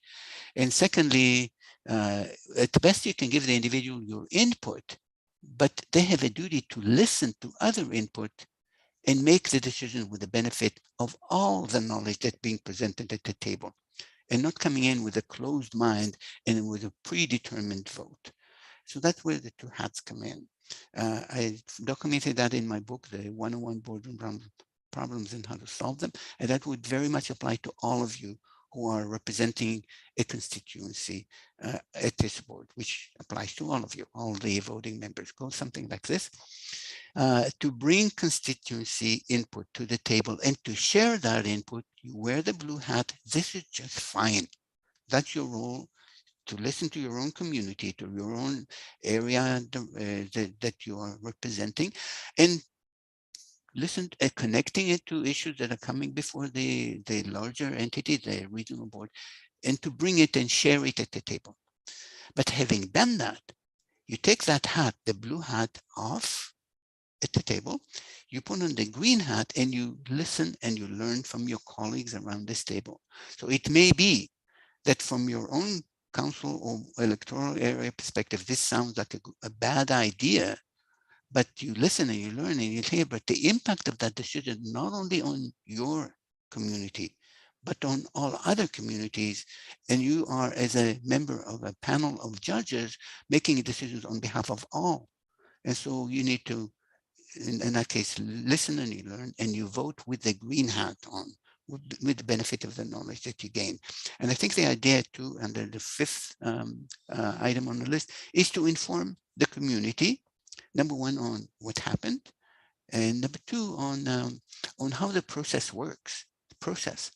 And secondly, at the best you can give the individual your input, but they have a duty to listen to other input and make the decision with the benefit of all the knowledge that's being presented at the table, and not coming in with a closed mind and with a predetermined vote. So that's where the two hats come in. I documented that in my book, the 101 Boardroom Problems and How to Solve Them, and that would very much apply to all of you who are representing a constituency at this board, which applies to all of you, all the voting members. Go something like this. To bring constituency input to the table and to share that input, you wear the blue hat. This is just fine. That's your role, to listen to your own community, to your own area that you are representing, and listen, connecting it to issues that are coming before the larger entity, the regional board, and to bring it and share it at the table. But having done that, you take that hat, the blue hat, off at the table, you put on the green hat, and you listen and you learn from your colleagues around this table. So it may be that from your own council or electoral area perspective, this sounds like a bad idea, but you listen and you learn and you hear, but the impact of that decision, not only on your community, but on all other communities, and you are, as a member of a panel of judges, making decisions on behalf of all. And so you need to, in that case, listen and you learn, and you vote with the green hat on, with the benefit of the knowledge that you gain. And I think the idea too, under the fifth item on the list, is to inform the community, number one, on what happened, and number two, on how the process works. The process.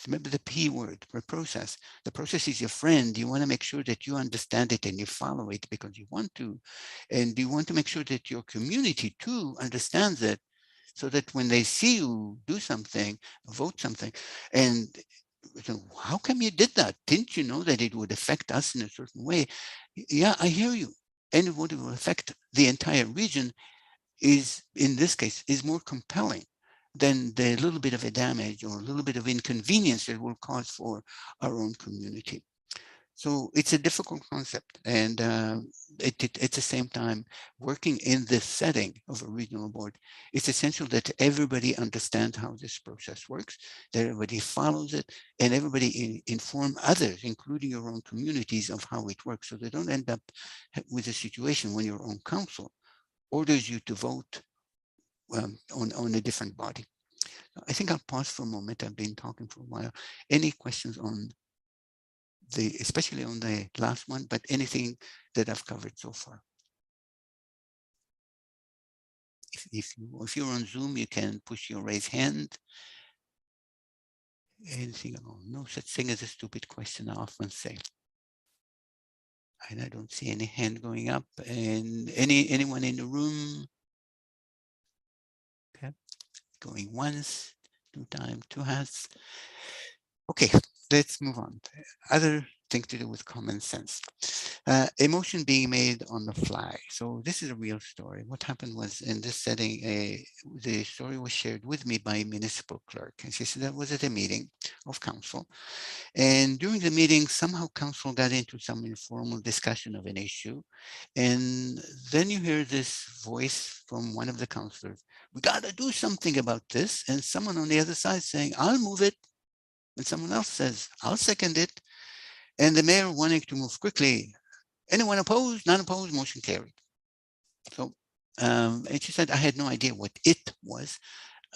Remember the P word, the process. The process is your friend. You want to make sure that you understand it and you follow it because you want to. And you want to make sure that your community too understands it, so that when they see you do something, vote something, and how come you did that? Didn't you know that it would affect us in a certain way? Yeah, I hear you. And it would affect the entire region is, in this case, is more compelling than the little bit of a damage or a little bit of inconvenience it will cause for our own community. So it's a difficult concept, and at the same time, working in this setting of a regional board, it's essential that everybody understands how this process works, that everybody follows it, and everybody inform others, including your own communities, of how it works, so they don't end up with a situation when your own council orders you to vote on a different body. I think I'll pause for a moment. I've been talking for a while. Any questions on especially on the last one, but anything that I've covered so far? If you're on Zoom, you can push your raise hand. Anything? Oh, no such thing as a stupid question, I often say. And I don't see any hand going up. And anyone in the room? Okay, going once, two hands. Okay, let's move on. Other thing to do with common sense. A motion being made on the fly. So this is a real story. What happened was, in this setting, the story was shared with me by a municipal clerk. And she said that was at a meeting of council. And during the meeting, somehow council got into some informal discussion of an issue. And then you hear this voice from one of the councilors, we got to do something about this. And someone on the other side saying, I'll move it. And someone else says, I'll second it. And the mayor wanting to move quickly. Anyone opposed? Not opposed, motion carried. So, and she said, I had no idea what it was.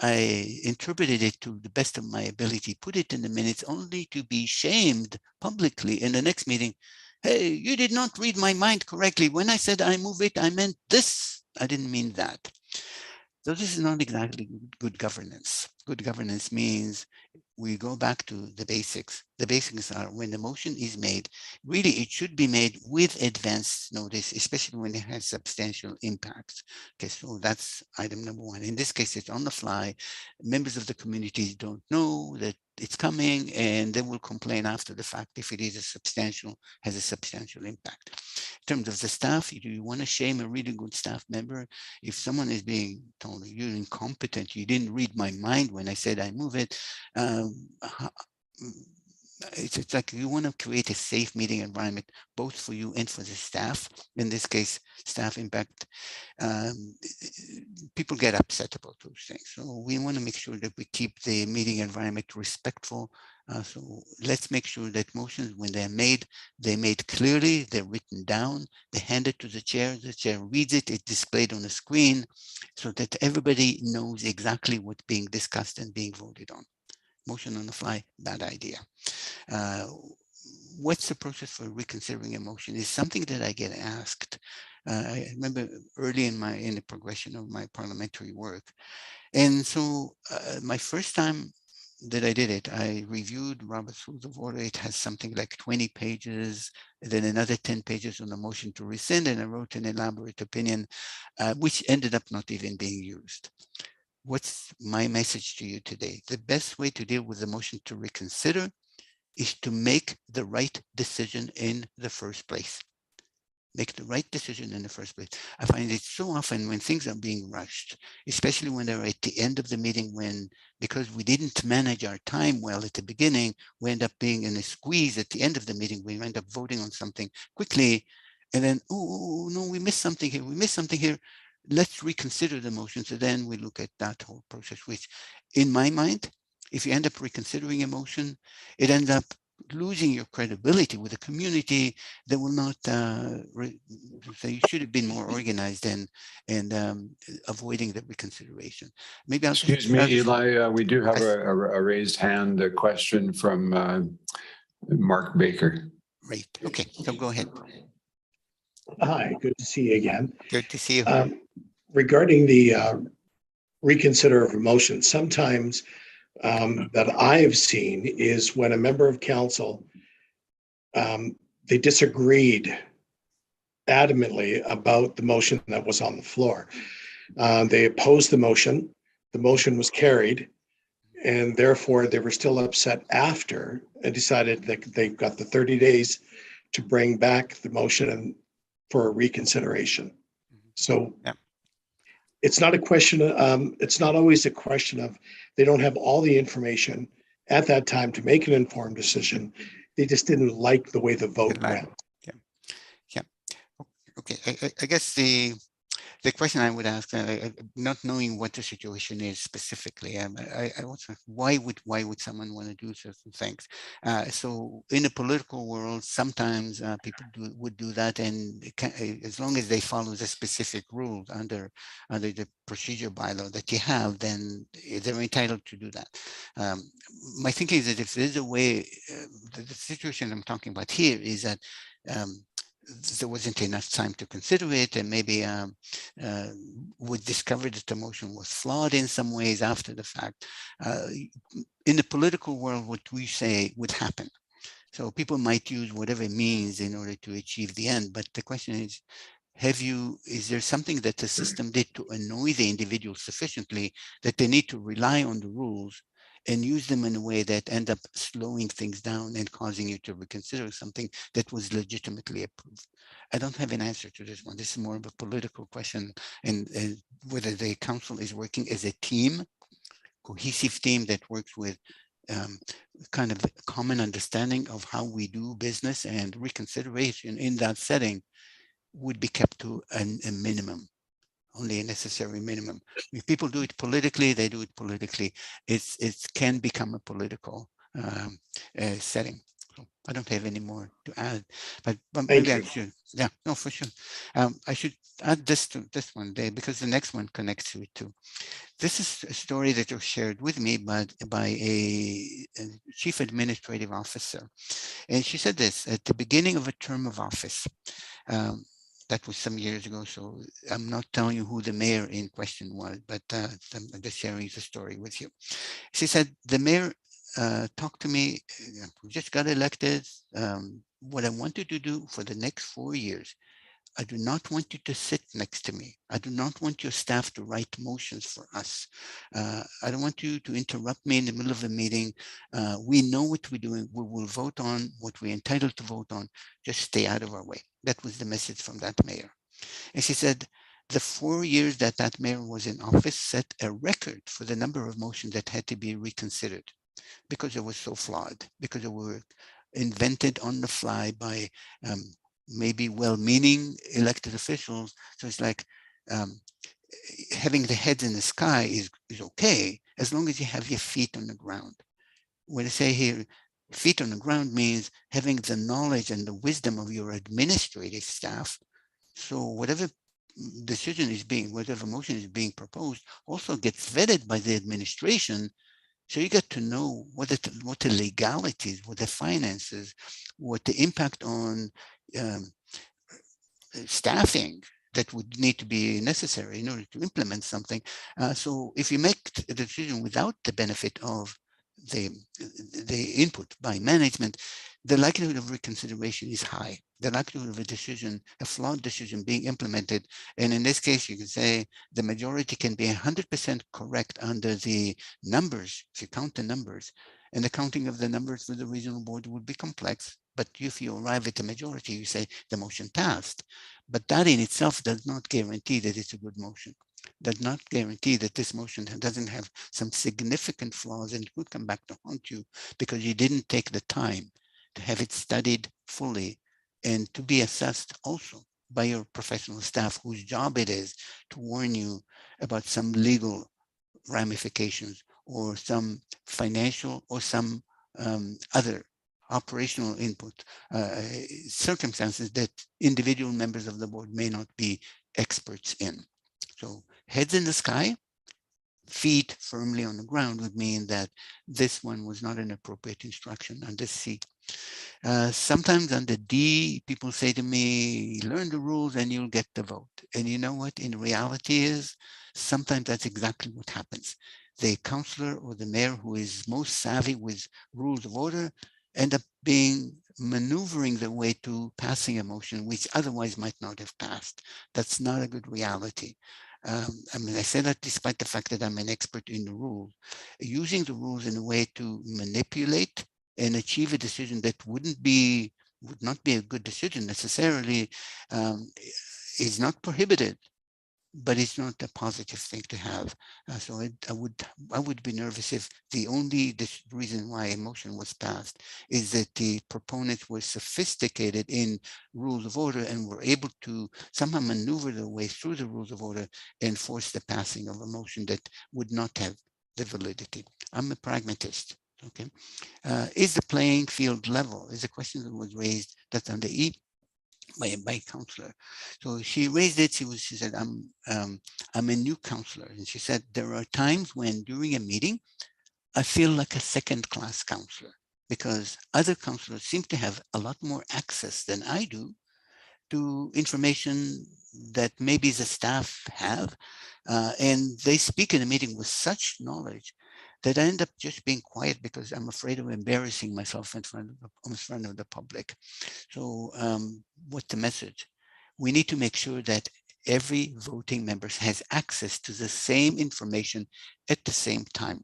I interpreted it to the best of my ability, put it in the minutes only to be shamed publicly in the next meeting. Hey, you did not read my mind correctly. When I said I move it, I meant this. I didn't mean that. So this is not exactly good governance. Good governance means we go back to the basics. The basics are, when the motion is made, really it should be made with advance notice, especially when it has substantial impacts. Okay, so that's item number one. In this case, it's on the fly. Members of the community don't know that it's coming, and they will complain after the fact if it is has a substantial impact. In terms of the staff, do you want to shame a really good staff member? If someone is being told you're incompetent, you didn't read my mind when I said I move it, it's like you want to create a safe meeting environment, both for you and for the staff. In this case, staff impact. People get upset about those things. So we want to make sure that we keep the meeting environment respectful. So let's make sure that motions, when they're made clearly, they're written down, they hand it to the chair reads it, it's displayed on the screen, so that everybody knows exactly what's being discussed and being voted on. Motion on the fly, bad idea. What's the process for reconsidering a motion is something that I get asked. I remember early in the progression of my parliamentary work. And so my first time that I did it, I reviewed Robert's Rules of Order. It has something like 20 pages, then another 10 pages on the motion to rescind, and I wrote an elaborate opinion, which ended up not even being used. what's my message to you today? The best way to deal with the motion to reconsider is to make the right decision in the first place. Make the right decision in the first place. I find it so often when things are being rushed, especially when they're at the end of the meeting, when, because we didn't manage our time well at the beginning, we end up being in a squeeze at the end of the meeting. We end up voting on something quickly, and then, oh no, we missed something here. We missed something here. Let's reconsider the motion. So then we look at that whole process, which in my mind, if you end up reconsidering a motion, it ends up losing your credibility with the community. That will not say you should have been more organized and avoiding the reconsideration. Maybe I'll Excuse me, Eli, we do have a raised hand, a question from Mark Baker. Right. Okay, so go ahead. Hi, good to see you again. Good to see you. Regarding the reconsider of a motion, sometimes that I've seen is when a member of council, they disagreed adamantly about the motion that was on the floor. They opposed the motion was carried, and therefore they were still upset after and decided that they've got the 30 days to bring back the motion for a reconsideration. So yeah. It's not a question, it's not always a question of they don't have all the information at that time to make an informed decision. They just didn't like the way the vote went. Yeah. Yeah. Okay. I guess the question I would ask, not knowing what the situation is specifically, I also, why would someone want to do certain things? So in the political world, sometimes people would do that, and as long as they follow the specific rules under the procedure bylaw that you have, then they're entitled to do that. My thinking is that if there's a way, the situation I'm talking about here is that there wasn't enough time to consider it, and maybe we discovered that the motion was flawed in some ways after the fact. In the political world, what we say would happen. So people might use whatever means in order to achieve the end. But the question is, is there something that the system did to annoy the individual sufficiently that they need to rely on the rules and use them in a way that end up slowing things down and causing you to reconsider something that was legitimately approved? I don't have an answer to this one. This is more of a political question, and whether the council is working as a team, cohesive team that works with kind of a common understanding of how we do business, and reconsideration in that setting would be kept to a minimum. Only a necessary minimum. If people do it politically, they do it politically. It can become a political setting. So I don't have any more to add, but maybe I should. Yeah, no, for sure. I should add this to this one day, because the next one connects to it too. This is a story that was shared with me by a chief administrative officer, and she said this at the beginning of a term of office. That was some years ago, so I'm not telling you who the mayor in question was, but I'm just sharing the story with you. She said, the mayor talked to me, we just got elected. What I want you to do for the next 4 years, I do not want you to sit next to me. I do not want your staff to write motions for us. I don't want you to interrupt me in the middle of a meeting. We know what we're doing. We will vote on what we're entitled to vote on. Just stay out of our way. That was the message from that mayor. And she said, the 4 years that that mayor was in office set a record for the number of motions that had to be reconsidered, because it was so flawed, because they were invented on the fly by maybe well-meaning elected officials. So it's like having the heads in the sky is okay, as long as you have your feet on the ground. When I say here, feet on the ground means having the knowledge and the wisdom of your administrative staff. So whatever decision is whatever motion is being proposed also gets vetted by the administration. So you get to know what the legalities, what the finances, what the impact on staffing that would need to be necessary in order to implement something. So if you make a decision without the benefit of the input by management, the likelihood of reconsideration is high. The likelihood of a flawed decision being implemented, and in this case, you can say the majority can be 100% correct under the numbers, if you count the numbers, and the counting of the numbers for the regional board would be complex. But if you arrive at the majority, you say the motion passed. But that in itself does not guarantee that it's a good motion. Does not guarantee that this motion doesn't have some significant flaws and could come back to haunt you because you didn't take the time to have it studied fully and to be assessed also by your professional staff whose job it is to warn you about some legal ramifications or some financial or some other operational input circumstances that individual members of the board may not be experts in. So heads in the sky, feet firmly on the ground would mean that this one was not an appropriate instruction. On this C, sometimes on the D, people say to me, learn the rules and you'll get the vote. And you know what in reality is, sometimes that's exactly what happens. The councillor or the mayor who is most savvy with rules of order end up maneuvering their way to passing a motion which otherwise might not have passed. That's not a good reality. I mean, I say that despite the fact that I'm an expert in the rules, using the rules in a way to manipulate and achieve a decision that would not be a good decision necessarily is not prohibited, but it's not a positive thing to have. So I would be nervous if the only reason why a motion was passed is that the proponents were sophisticated in rules of order and were able to somehow maneuver their way through the rules of order and force the passing of a motion that would not have the validity. I'm a pragmatist. Okay, is the playing field level? Is a question that was raised that's under E by counselor. So she raised it. She said, I'm a new counselor, and she said there are times when during a meeting, I feel like a second-class counselor because other counselors seem to have a lot more access than I do to information that maybe the staff have, and they speak in a meeting with such knowledge that I end up just being quiet because I'm afraid of embarrassing myself in front of the public. So what's the message? We need to make sure that every voting member has access to the same information at the same time.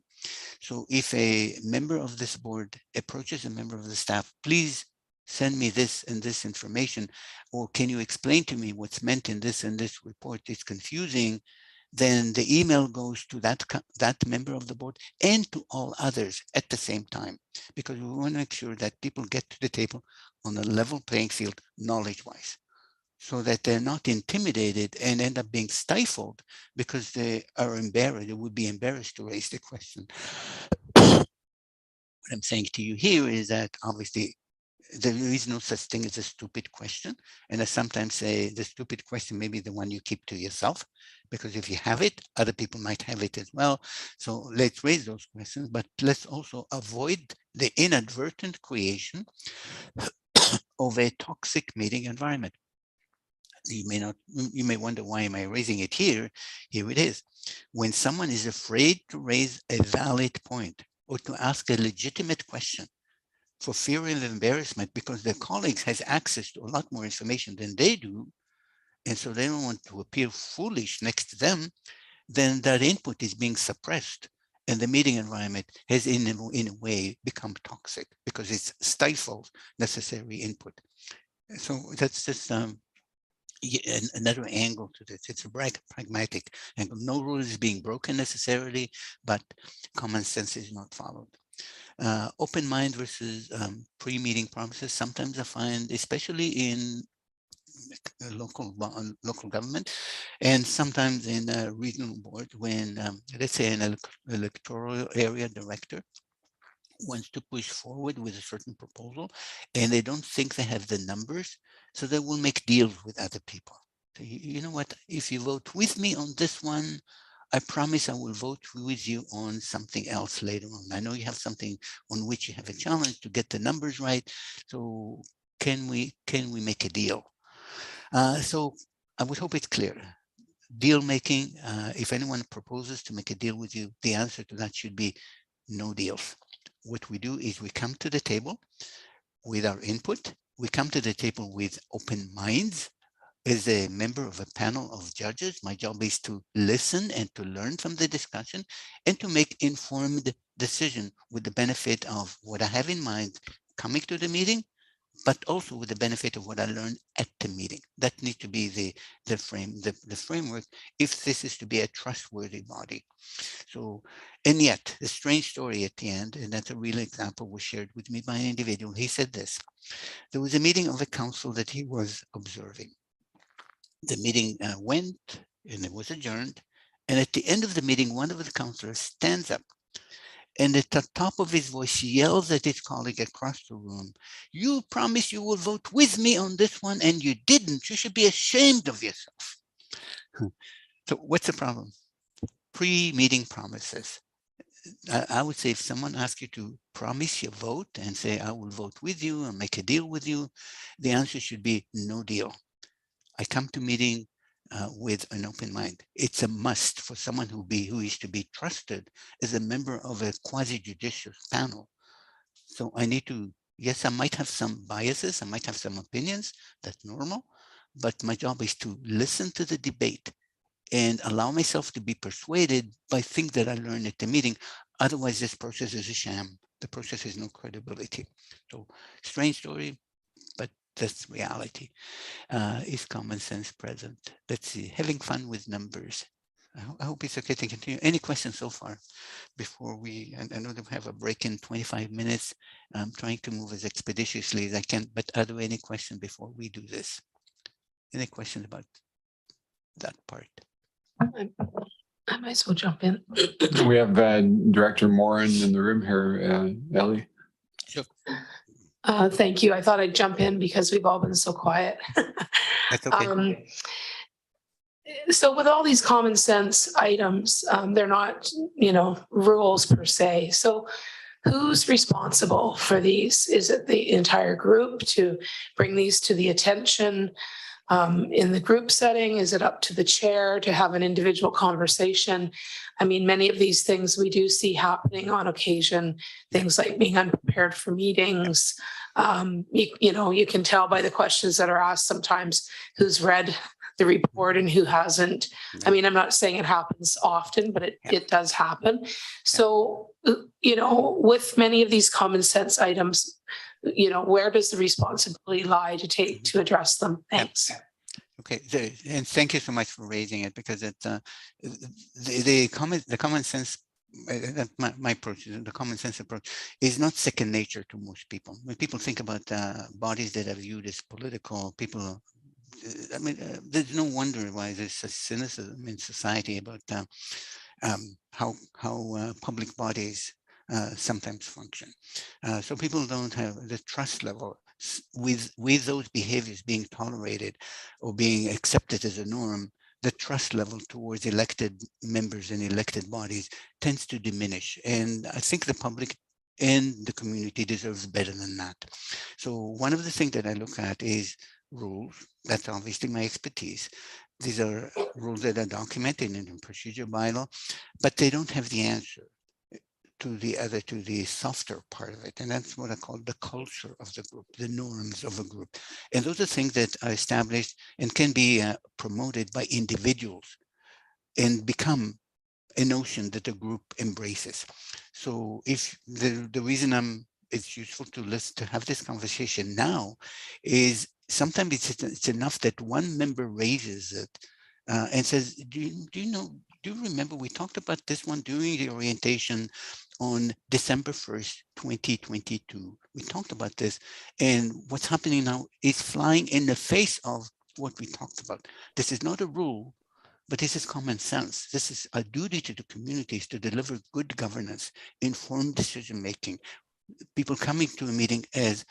So if a member of this board approaches a member of the staff, please send me this and this information, or can you explain to me what's meant in this and this report? It's confusing. Then the email goes to that member of the board and to all others at the same time, because we want to make sure that people get to the table on a level playing field knowledge-wise, so that they're not intimidated and end up being stifled because they are embarrassed. They would be embarrassed to raise the question. What I'm saying to you here is that obviously there is no such thing as a stupid question. And I sometimes say the stupid question may be the one you keep to yourself, because if you have it, other people might have it as well. So let's raise those questions, but let's also avoid the inadvertent creation of a toxic meeting environment. You may wonder, why am I raising it here? Here it is. When someone is afraid to raise a valid point or to ask a legitimate question for fear of embarrassment because their colleagues has access to a lot more information than they do, and so they don't want to appear foolish next to them, then that input is being suppressed. And the meeting environment has in a way become toxic because it's stifled necessary input. So that's just another angle to this. It's a pragmatic angle. No rule is being broken necessarily, but common sense is not followed. Open mind versus pre-meeting promises. Sometimes I find, especially in local government, and sometimes in a regional board, when let's say an electoral area director wants to push forward with a certain proposal, and they don't think they have the numbers, so they will make deals with other people. So you know what? If you vote with me on this one, I promise I will vote with you on something else later on. I know you have something on which you have a challenge to get the numbers right. So can we make a deal? So I would hope it's clear. Deal making, if anyone proposes to make a deal with you, the answer to that should be no deals. What we do is we come to the table, with our input. We come to the table with open minds. As a member of a panel of judges, my job is to listen and to learn from the discussion and to make informed decision with the benefit of what I have in mind coming to the meeting, but also with the benefit of what I learned at the meeting. That needs to be the framework if this is to be a trustworthy body. So, and yet, a strange story at the end, and that's a real example was shared with me by an individual. He said this: there was a meeting of the council that he was observing. The meeting went and it was adjourned. And at the end of the meeting, one of the councillors stands up and at the top of his voice yells at his colleague across the room, "You promised you will vote with me on this one and you didn't. You should be ashamed of yourself." So what's the problem? Pre-meeting promises. I would say if someone asks you to promise your vote and say, "I will vote with you and make a deal with you," the answer should be no deal. I come to meeting with an open mind. It's a must for someone who is to be trusted as a member of a quasi-judicial panel. So I need to, yes, I might have some biases, I might have some opinions, that's normal, but my job is to listen to the debate and allow myself to be persuaded by things that I learned at the meeting. Otherwise, this process is a sham. The process has no credibility. So strange story, but that's reality. Is common sense present? Let's see, having fun with numbers. I hope it's okay to continue. Any questions so far before we, and I know that we have a break in 25 minutes. I'm trying to move as expeditiously as I can, but are there any questions before we do this? Any questions about that part? I might as well jump in. We have Director Moran in the room here, Ellie. Sure. Thank you. I thought I'd jump in because we've all been so quiet. That's okay. So with all these common sense items, they're not, rules per se. So who's responsible for these? Is it the entire group to bring these to the attention? In the group setting, is it up to the chair to have an individual conversation? I mean, many of these things we do see happening on occasion, things like being unprepared for meetings. You can tell by the questions that are asked sometimes who's read the report and who hasn't. I mean, I'm not saying it happens often, but it does happen. So, with many of these common sense items, where does the responsibility lie to address them? Thanks. Okay, and thank you so much for raising it, because it's the common sense. My approach, the common sense approach, is not second nature to most people. When people think about bodies that are viewed as political, people, I mean, there's no wonder why there's such cynicism in society about how public bodies sometimes function. So people don't have the trust level with those behaviors being tolerated or being accepted as a norm. The trust level towards elected members and elected bodies tends to diminish. And I think the public and the community deserves better than that. So one of the things that I look at is rules. That's obviously my expertise. These are rules that are documented in the procedure bylaw, but they don't have the answer to the softer part of it. And that's what I call the culture of the group, the norms of a group. And those are things that are established and can be promoted by individuals and become a notion that the group embraces. So if the reason it's useful to have this conversation now is sometimes it's enough that one member raises it and says, do you remember we talked about this one during the orientation on December 1st, 2022. We talked about this, and what's happening now is flying in the face of what we talked about. This is not a rule, but this is common sense. This is a duty to the communities to deliver good governance, informed decision-making, people coming to a meeting as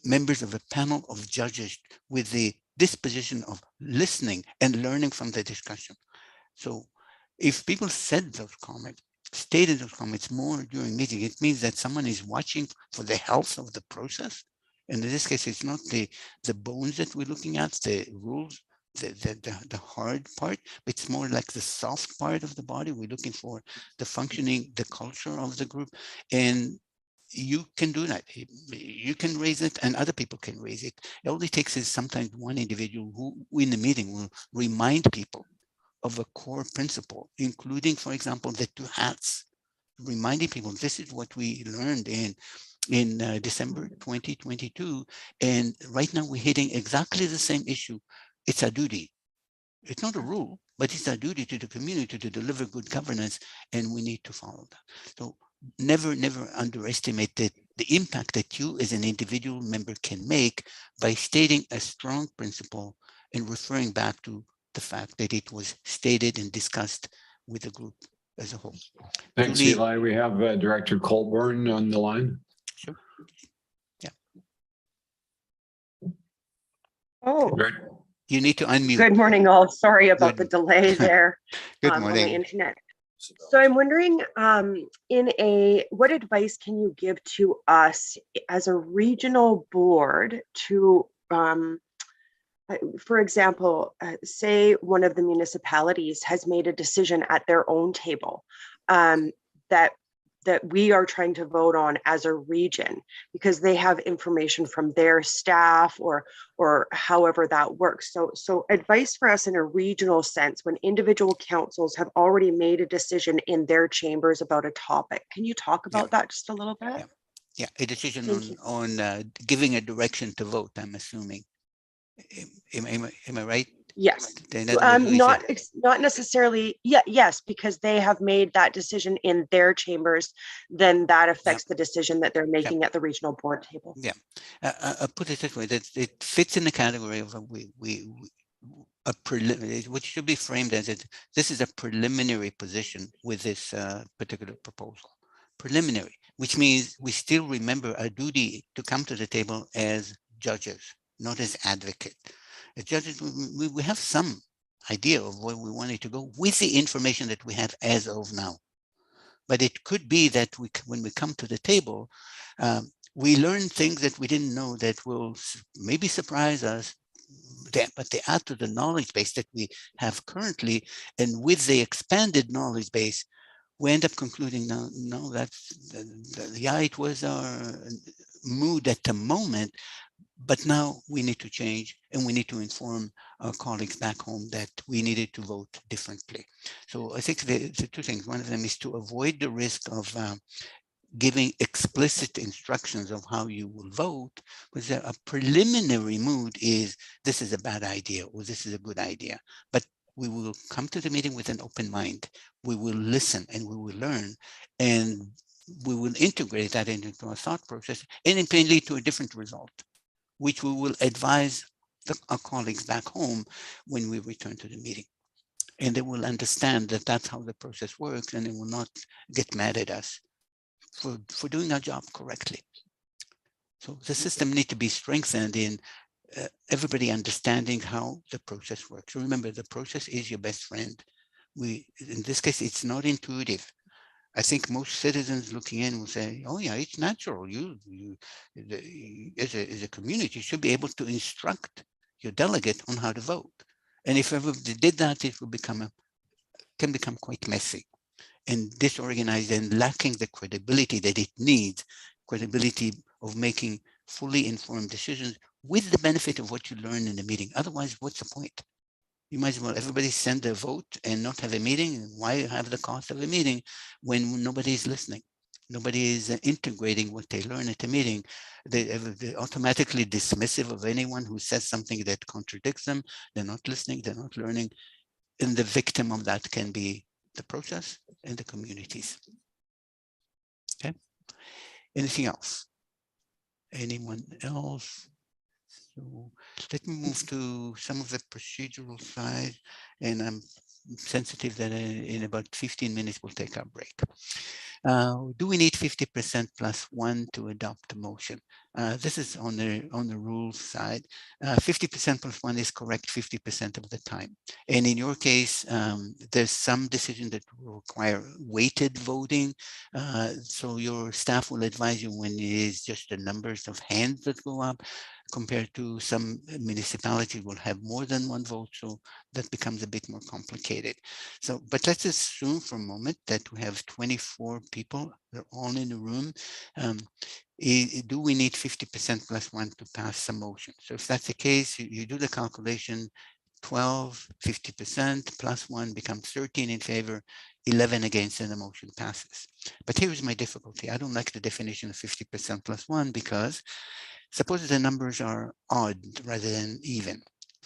members of a panel of judges with the disposition of listening and learning from the discussion. So if people said those comments, stated those comments more during meeting, it means that someone is watching for the health of the process. And in this case, it's not the bones that we're looking at, the rules, the hard part, but it's more like the soft part of the body. We're looking for the functioning, the culture of the group. And you can do that. You can raise it and other people can raise it. All it takes is sometimes one individual who in the meeting will remind people of a core principle, including, for example, the two hats, reminding people this is what we learned in December 2022. And right now we're hitting exactly the same issue. It's a duty. It's not a rule, but it's our duty to the community to deliver good governance, and we need to follow that. So never underestimate the impact that you as an individual member can make by stating a strong principle and referring back to the fact that it was stated and discussed with the group as a whole. Thanks, Julie. Eli. We have Director Colborn on the line. Sure. Yeah. Oh, You need to unmute. good morning, all. Sorry about the Good. delay there. Good On the morning. internet. So I'm wondering, what advice can you give to us as a regional board to, for example, say one of the municipalities has made a decision at their own table that we are trying to vote on as a region because they have information from their staff or however that works. So advice for us in a regional sense when individual councils have already made a decision in their chambers about a topic. Can you talk about that just a little bit? Yeah, a decision Thank on giving a direction to vote, I'm assuming. Am I right? Yes. In other words, Not necessarily. Yes, because they have made that decision in their chambers, then that affects the decision that they're making at the regional board table. Yeah, I'll put it this way: that it fits in the category of which should be framed as this is a preliminary position with this particular proposal. Preliminary, which means we still remember our duty to come to the table as judges, not as advocate. As judges, we have some idea of where we wanted to go with the information that we have as of now. But it could be that when we come to the table, we learn things that we didn't know that will maybe surprise us, but they add to the knowledge base that we have currently. And with the expanded knowledge base, we end up concluding, no, that's, yeah, it was our mood at the moment, but now we need to change and we need to inform our colleagues back home that we needed to vote differently. So I think the two things, one of them is to avoid the risk of giving explicit instructions of how you will vote, because a preliminary mood is this is a bad idea or this is a good idea. But we will come to the meeting with an open mind. We will listen and we will learn, and we will integrate that into our thought process, and it may lead to a different result, which we will advise our colleagues back home when we return to the meeting. And they will understand that that's how the process works, and they will not get mad at us for doing our job correctly. So the system needs to be strengthened in everybody understanding how the process works. Remember, the process is your best friend. In this case, it's not intuitive. I think most citizens looking in will say, oh yeah, it's natural. You as a community should be able to instruct your delegate on how to vote. And if ever they did that, it will can become quite messy and disorganized and lacking the credibility that it needs, credibility of making fully informed decisions with the benefit of what you learn in the meeting. Otherwise, what's the point? You might as well everybody send their vote and not have a meeting. Why have the cost of a meeting when nobody is listening? Nobody is integrating what they learn at the meeting. They're automatically dismissive of anyone who says something that contradicts them. They're not listening, they're not learning. And the victim of that can be the process and the communities. Okay. Anything else? Anyone else? So let me move to some of the procedural side, and I'm sensitive that in about 15 minutes we'll take our break. Do we need 50% plus one to adopt a motion? This is on the rules side. 50% plus one is correct 50% of the time. And in your case, there's some decision that will require weighted voting. So your staff will advise you when it is just the numbers of hands that go up, compared to some municipality will have more than one vote. So that becomes a bit more complicated. So, but let's assume for a moment that we have 24 people. They're all in the room. Do we need 50% plus 1 to pass the motion? So if that's the case, you do the calculation. 12, 50% plus 1 becomes 13 in favor, 11 against, and the motion passes. But here's my difficulty. I don't like the definition of 50% plus 1 because suppose the numbers are odd rather than even.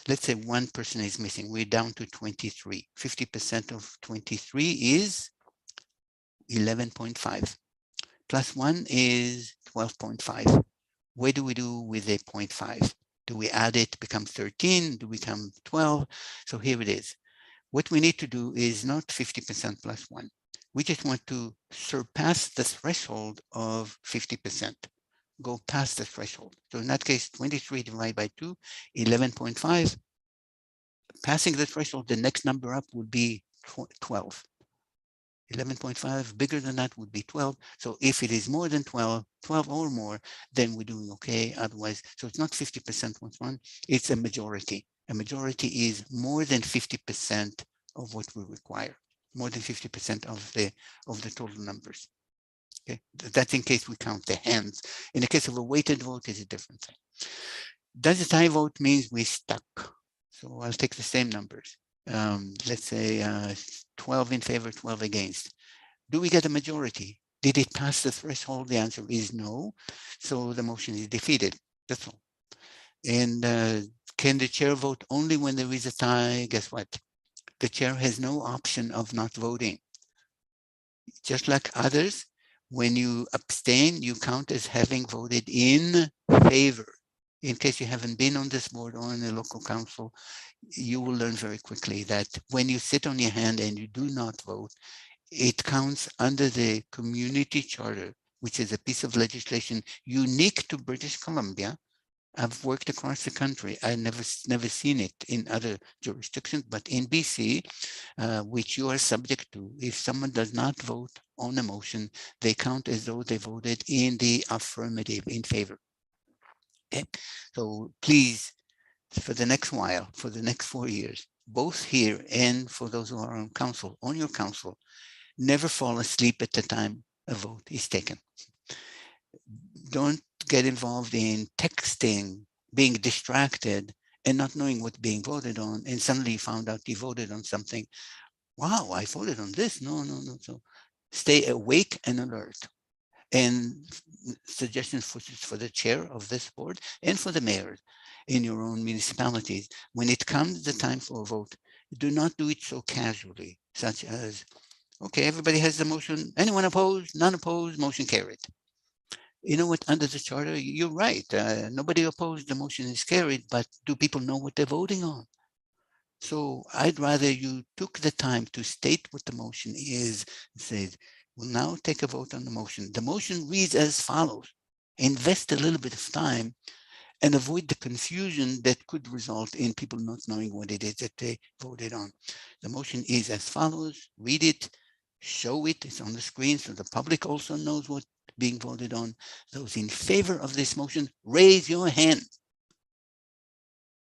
Let's say one person is missing. We're down to 23. 50% of 23 is 11.5. Plus 1 is 12.5. What do we do with a 0.5? Do we add it, become 13? Do we become 12? So here it is. What we need to do is not 50% plus 1. We just want to surpass the threshold of 50%. Go past the threshold. So in that case, 23 divided by 2, 11.5. Passing the threshold, the next number up would be 12. 11.5, bigger than that would be 12. So if it is more than 12 or more, then we're doing okay. Otherwise, so it's not 50% plus 1, it's a majority. A majority is more than 50% of what we require, more than 50% of the total numbers. Okay, that's in case we count the hands. In the case of a weighted vote, is a different thing. Does a tie vote means we stuck? So I'll take the same numbers. Let's say 12 in favor, 12 against. Do we get a majority? Did it pass the threshold? The answer is no. So the motion is defeated. That's all. And can the chair vote only when there is a tie? Guess what? The chair has no option of not voting. Just like others, when you abstain, you count as having voted in favor. In case you haven't been on this board or in a local council, you will learn very quickly that when you sit on your hand and you do not vote, it counts under the community charter, which is a piece of legislation unique to British Columbia. I've worked across the country. I've never seen it in other jurisdictions, but in BC, which you are subject to, if someone does not vote on a motion, they count as though they voted in the affirmative, in favor. Okay, so please, for the next while, for the next 4 years, both here and for those who are on council, on your council, never fall asleep at the time a vote is taken. Don't get involved in texting, being distracted, and not knowing what's being voted on, and suddenly you found out you voted on something. Wow, I voted on this. No. So stay awake and alert. And suggestions for the chair of this board and for the mayor in your own municipalities. When it comes the time for a vote, do not do it so casually, such as, okay, everybody has the motion. Anyone opposed? None opposed, motion carried. You know what, under the charter, you're right. Nobody opposed, the motion is carried, but do people know what they're voting on? So I'd rather you took the time to state what the motion is and said, we'll now take a vote on the motion. The motion reads as follows. Invest a little bit of time and avoid the confusion that could result in people not knowing what it is that they voted on. The motion is as follows. Read it, show it. It's on the screen so the public also knows what's being voted on. Those in favor of this motion, raise your hand.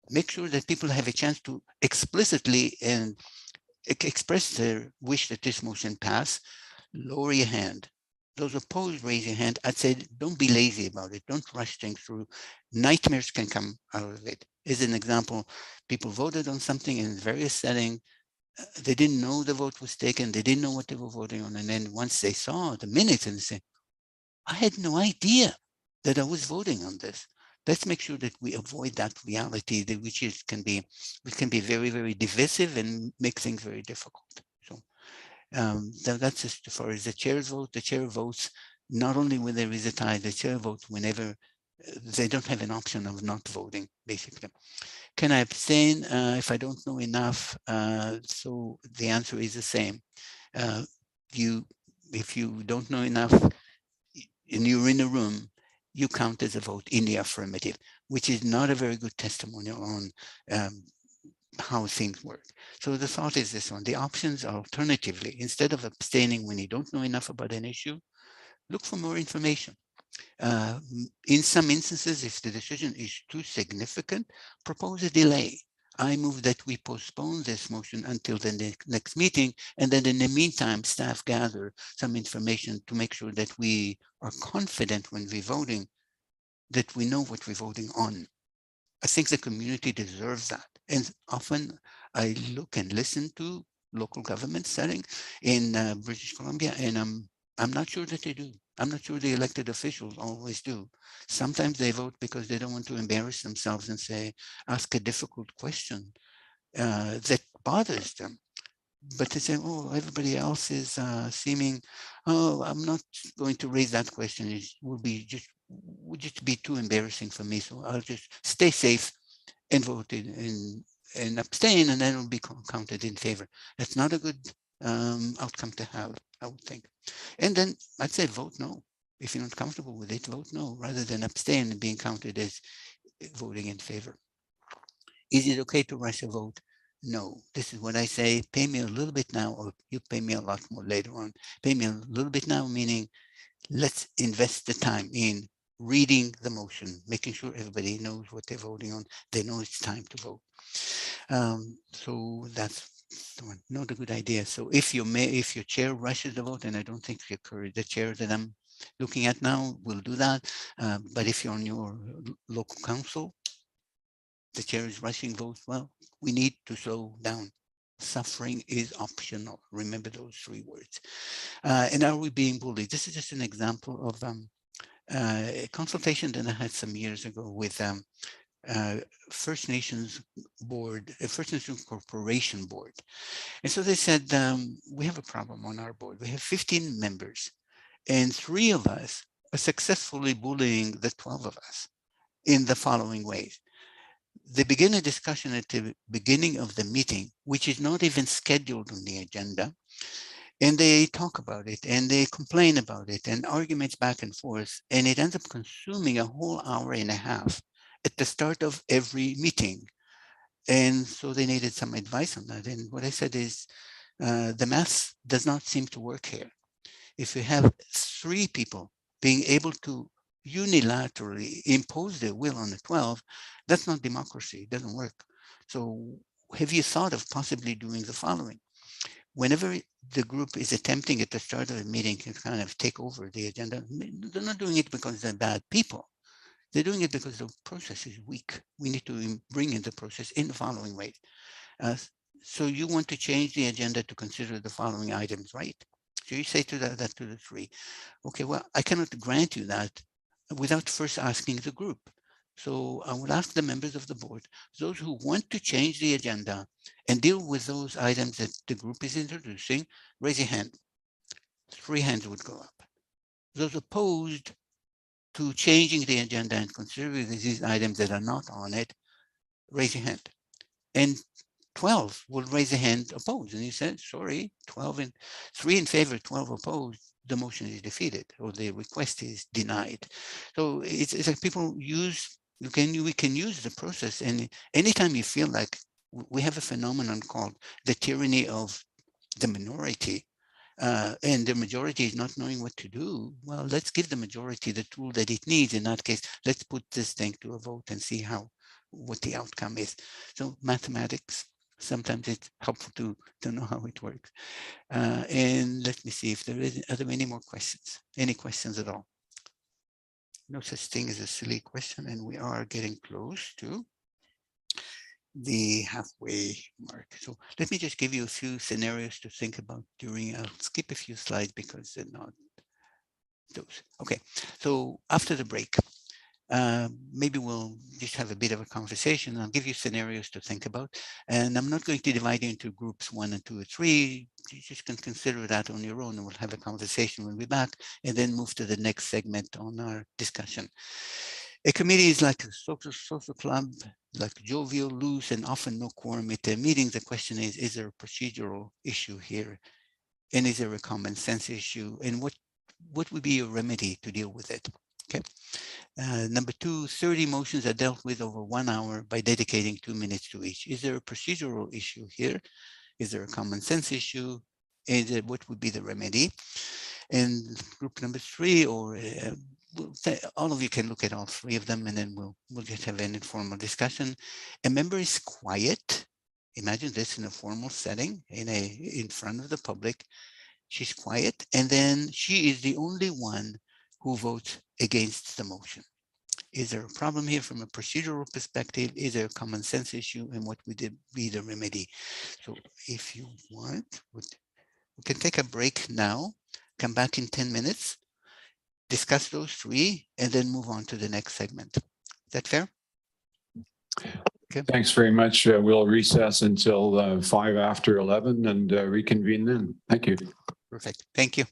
Make sure that people have a chance to explicitly and express their wish that this motion pass. Lower your hand. Those opposed, raise your hand. I'd say don't be lazy about it. Don't rush things through. Nightmares can come out of it. As an example, people voted on something in various settings. They didn't know the vote was taken. They didn't know what they were voting on. And then once they saw the minutes and they say, I had no idea that I was voting on this. Let's make sure that we avoid that reality, which can be very, very divisive and make things very difficult. So that's just as far as the chair's vote. The chair votes not only when there is a tie, the chair votes whenever they don't have an option of not voting, basically. Can I abstain if I don't know enough? So the answer is the same. If you don't know enough and you're in a room, you count as a vote in the affirmative, which is not a very good testimonial on how things work. So the thought is this one. The options are alternatively, instead of abstaining when you don't know enough about an issue, look for more information. In some instances, if the decision is too significant, propose a delay. I move that we postpone this motion until the next meeting. And then in the meantime, staff gather some information to make sure that we are confident when we're voting, that we know what we're voting on. I think the community deserves that. And often I look and listen to local government setting in British Columbia, and I'm not sure that they do. I'm not sure the elected officials always do. Sometimes they vote because they don't want to embarrass themselves and say, ask a difficult question that bothers them. But they say, oh, everybody else is seeming, oh, I'm not going to raise that question. It would just be too embarrassing for me. So I'll just stay safe and vote and abstain, and then it'll be counted in favor. That's not a good outcome to have, I would think. And then I'd say vote no. If you're not comfortable with it, vote no, rather than abstain and being counted as voting in favor. Is it okay to rush a vote? No. This is what I say, pay me a little bit now, or you pay me a lot more later on. Pay me a little bit now, meaning let's invest the time in reading the motion, making sure everybody knows what they're voting on. They know it's time to vote. So that's not a good idea. So if your chair rushes the vote, and I don't think the chair that I'm looking at now will do that, but if you're on your local council, the chair is rushing votes, well, we need to slow down. Suffering is optional. Remember those 3 words. And are we being bullied? This is just an example of a consultation that I had some years ago with First Nations board, First Nations Corporation board. And so they said, we have a problem on our board. We have 15 members, and 3 of us are successfully bullying the 12 of us in the following ways. They begin a discussion at the beginning of the meeting, which is not even scheduled on the agenda. And they talk about it and they complain about it and arguments back and forth. And it ends up consuming a whole hour and a half at the start of every meeting. And so they needed some advice on that. And what I said is, the math does not seem to work here. If you have 3 people being able to unilaterally impose their will on the 12, that's not democracy. It doesn't work. So have you thought of possibly doing the following? Whenever the group is attempting at the start of a meeting to kind of take over the agenda, they're not doing it because they're bad people. They're doing it because the process is weak. We need to bring in the process in the following way. So you want to change the agenda to consider the following items, right? So you say to that to the 3, okay, well, I cannot grant you that without first asking the group. So I will ask the members of the board, those who want to change the agenda and deal with those items that the group is introducing, raise your hand. 3 hands would go up. Those opposed to changing the agenda and considering these items that are not on it, raise your hand. And 12 will raise a hand opposed. And he said, sorry, 12 and 3 in favor, 12 opposed, the motion is defeated or the request is denied. So it's like people we can use the process. And anytime you feel like we have a phenomenon called the tyranny of the minority, and the majority is not knowing what to do, well, let's give the majority the tool that it needs. In that case, let's put this thing to a vote and see what the outcome is. So mathematics, sometimes it's helpful to know how it works. And let me see if are there any more questions? Any questions at all? No such thing as a silly question, and we are getting close to the halfway mark. So let me just give you a few scenarios to think about during, I'll skip a few slides because they're not those. Okay, so after the break, maybe we'll just have a bit of a conversation. I'll give you scenarios to think about, and I'm not going to divide you into groups 1 and 2 or 3. You just can consider that on your own, and we'll have a conversation when we're back, and then move to the next segment on our discussion. A committee is like a social club, like jovial, loose, and often no quorum at their meetings. The question is there a procedural issue here? And is there a common sense issue? And what would be your remedy to deal with it? Okay. Number 2, 30 motions are dealt with over 1 hour by dedicating 2 minutes to each. Is there a procedural issue here? Is there a common sense issue? And what would be the remedy? And group number 3, or all of you can look at all three of them, and then we'll just have an informal discussion. A member is quiet. Imagine this in a formal setting, in front of the public. She's quiet, and then she is the only one who votes against the motion. Is there a problem here from a procedural perspective? Is there a common sense issue? And what would be the remedy? So if you want, we can take a break now, come back in 10 minutes, discuss those three, and then move on to the next segment. Is that fair? Okay. Thanks very much. We'll recess until 5 after 11 and reconvene then. Thank you. Perfect. Thank you.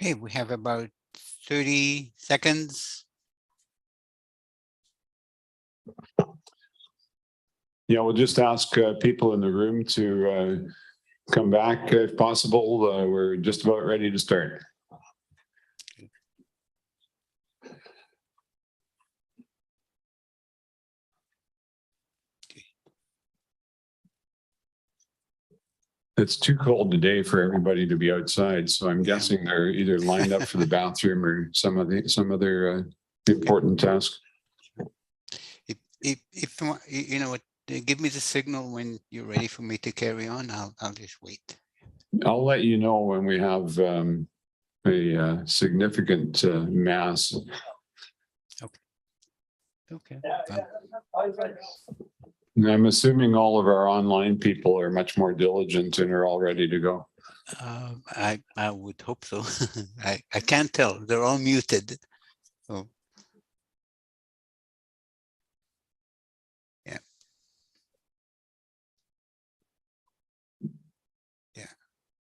Okay, we have about 30 seconds. Yeah, we'll just ask people in the room to come back if possible. We're just about ready to start. It's too cold today for everybody to be outside, so I'm guessing they're either lined up for the bathroom or some other important task. If you know what, give me the signal when you're ready for me to carry on. I'll just wait. I'll let you know when we have a significant mass. Okay. And I'm assuming all of our online people are much more diligent and are all ready to go. I would hope so. I can't tell. They're all muted. So yeah. Yeah.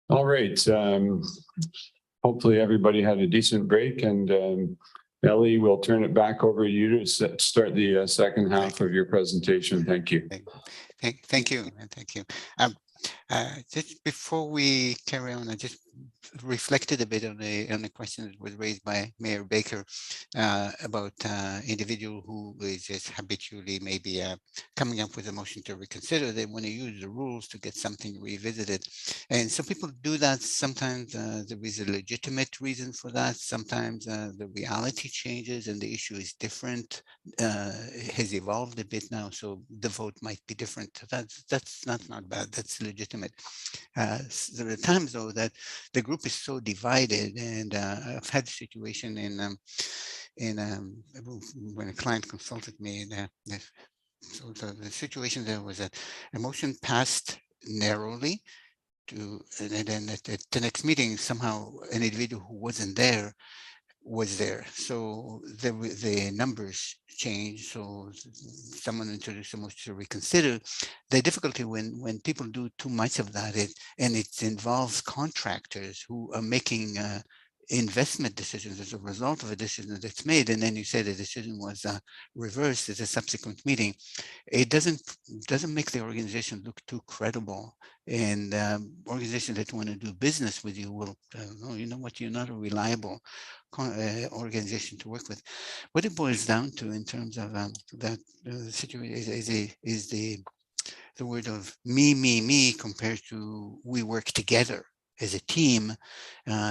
All right. Hopefully everybody had a decent break, and Ellie, we'll turn it back over to you to start the second half of your presentation. Thank you. Thank you, and thank you. Just before we carry on, I just reflected a bit on the question that was raised by Mayor Baker about individual who is just habitually maybe coming up with a motion to reconsider. They want to use the rules to get something revisited, and some people do that. Sometimes there is a legitimate reason for that. Sometimes the reality changes and the issue is different, has evolved a bit now, so the vote might be different. That's not bad. That's legitimate. There are times though that the group is so divided, and I've had a situation when a client consulted me, so the situation there was that a motion passed narrowly and then at the next meeting, somehow an individual who wasn't there was there. So the numbers changed. So someone introduced a motion to reconsider. The difficulty when people do too much of that, and it involves contractors who are making investment decisions as a result of a decision that's made, and then you say the decision was reversed at a subsequent meeting, it doesn't make the organization look too credible. And organizations that want to do business with you will, oh, you know what, you're not a reliable organization to work with. What it boils down to in terms of that situation is the word of me compared to we work together as a team.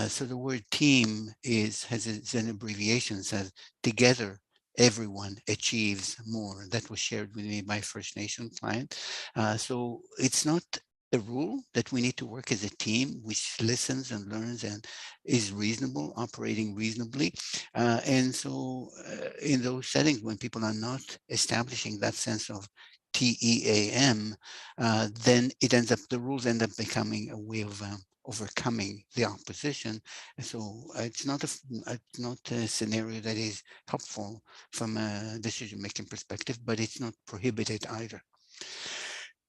So the word team has an abbreviation, says together everyone achieves more. That was shared with me by First Nation client. So it's not a rule that we need to work as a team which listens and learns and is reasonable, operating reasonably. And so in those settings, when people are not establishing that sense of TEAM, then the rules end up becoming a way of overcoming the opposition. And so it's not a scenario that is helpful from a decision-making perspective, but it's not prohibited either.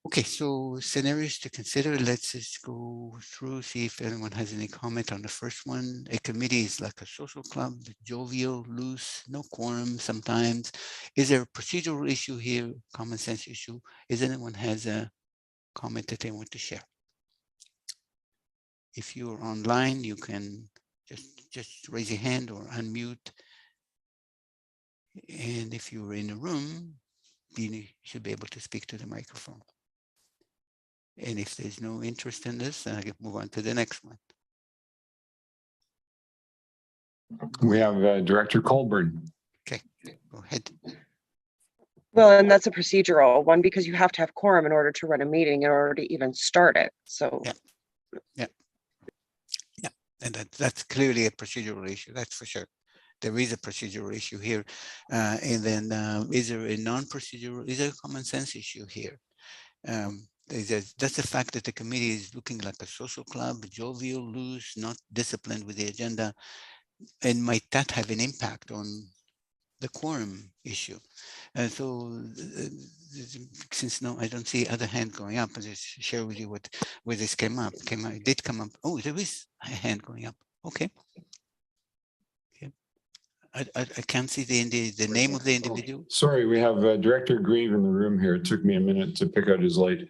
Okay, so scenarios to consider. Let's just go through, see if anyone has any comment on the first one. A committee is like a social club, jovial, loose, no quorum sometimes. Is there a procedural issue here, common sense issue? Is anyone has a comment that they want to share? If you're online, you can just raise your hand or unmute. And if you're in the room, you should be able to speak to the microphone. And if there's no interest in this, then I can move on to the next one. We have Director Colburn. Okay, go ahead. Well, and that's a procedural one because you have to have quorum in order to run a meeting in order to even start it. So yeah. And that's clearly a procedural issue, that's for sure. There is a procedural issue here. And then is there a non-procedural, is there a common sense issue here? That's the fact that the committee is looking like a social club, jovial, loose, not disciplined with the agenda. And might that have an impact on the quorum issue? And so since I don't see other hand going up, I'll just share with you where this came up. It did come up. Oh, there is a hand going up. Okay. I can't see the name of the individual. Sorry, we have Director Grieve in the room here. It took me a minute to pick out his light.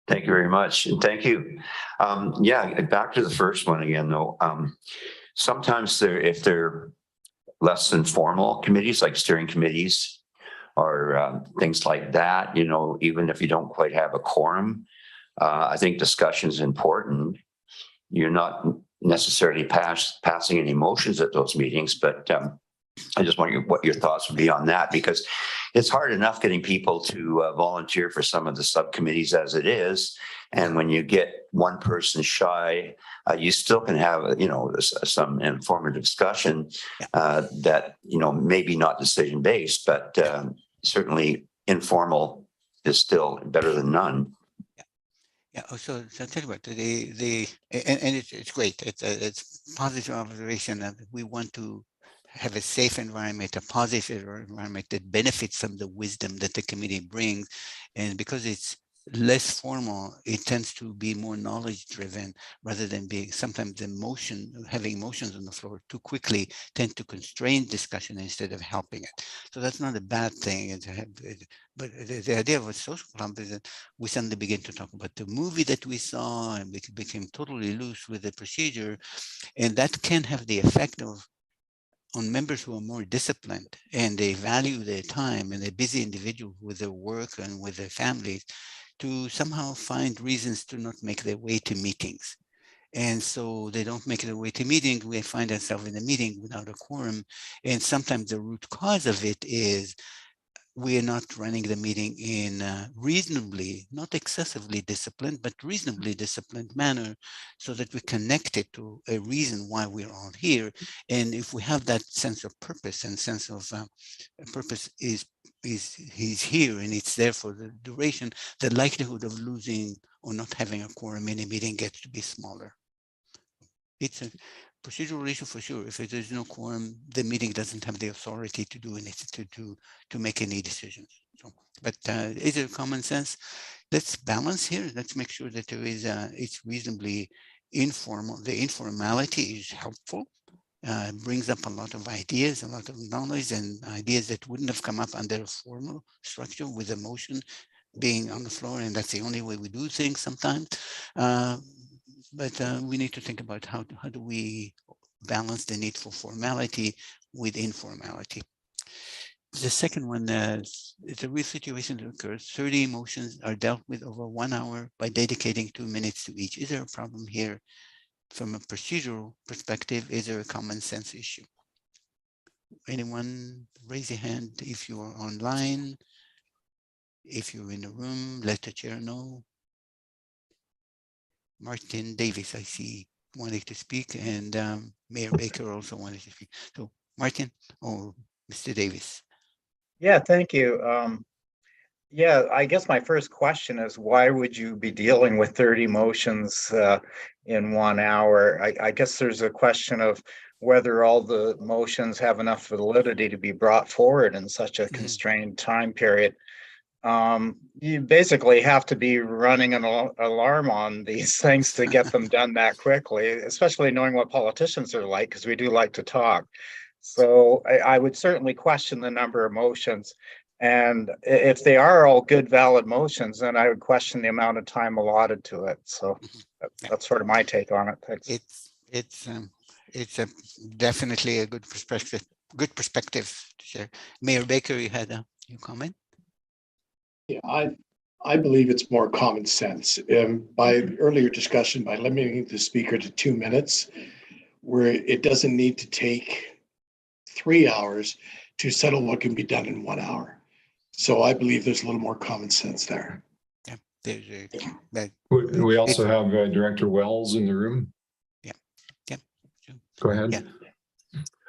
Thank you very much. And thank you. Yeah, back to the first one again, though. Sometimes if they're less than formal committees, like steering committees or things like that, you know, even if you don't quite have a quorum, I think discussion is important. You're not necessarily passing any motions at those meetings, but I just wonder what your thoughts would be on that, because it's hard enough getting people to volunteer for some of the subcommittees as it is. And when you get one person shy, you still can have, you know, some informative discussion that, you know, maybe not decision based, but certainly informal is still better than none. Yeah, so I'll tell you what, and it's great. It's positive observation that we want to have a safe environment, a positive environment that benefits from the wisdom that the committee brings. And because it's less formal, it tends to be more knowledge driven rather than being sometimes having emotions on the floor too quickly tend to constrain discussion instead of helping it. So that's not a bad thing. But the idea of a social club is that we suddenly begin to talk about the movie that we saw and we became totally loose with the procedure. And that can have the effect of on members who are more disciplined and they value their time and they're busy individuals with their work and with their families to somehow find reasons to not make their way to meetings. And so they don't make their way to meetings. We find ourselves in a meeting without a quorum. And sometimes the root cause of it is we are not running the meeting in reasonably, not excessively disciplined, but reasonably disciplined manner so that we connect it to a reason why we're all here. And if we have that sense of purpose and sense of purpose is he's here and it's there for the duration, the likelihood of losing or not having a quorum in a meeting gets to be smaller. It's a procedural issue for sure. If there's no quorum, the meeting doesn't have the authority to do anything to make any decisions. So, but is it common sense? Let's balance here. Let's make sure that there is it's reasonably informal. The informality is helpful. Brings up a lot of ideas, a lot of knowledge, and ideas that wouldn't have come up under a formal structure with a motion being on the floor, and that's the only way we do things sometimes. But we need to think about how do we balance the need for formality with informality. The second one is it's a real situation that occurs. 30 motions are dealt with over 1 hour by dedicating 2 minutes to each. Is there a problem here? From a procedural perspective, is there a common sense issue? Anyone raise your hand if you are online? If you're in the room, let the chair know. Martin Davis, I see, wanted to speak, and Mayor Baker also wanted to speak. So Martin or Mr. Davis. Yeah, thank you. Yeah, I guess my first question is why would you be dealing with 30 motions in 1 hour? I guess there's a question of whether all the motions have enough validity to be brought forward in such a constrained time period. You basically have to be running an alarm on these things to get them done that quickly, especially knowing what politicians are like, because we do like to talk. So I would certainly question the number of motions. And if they are all good, valid motions, then I would question the amount of time allotted to it. So that's sort of my take on it. Thanks. It's definitely a good perspective. Good perspective to share. Mayor Baker, you had a comment? Yeah, I believe it's more common sense. By earlier discussion, by limiting the speaker to 2 minutes, where it doesn't need to take 3 hours to settle what can be done in 1 hour. So I believe there's a little more common sense there. Yeah, We also have Director Wells in the room. Yeah. Go ahead.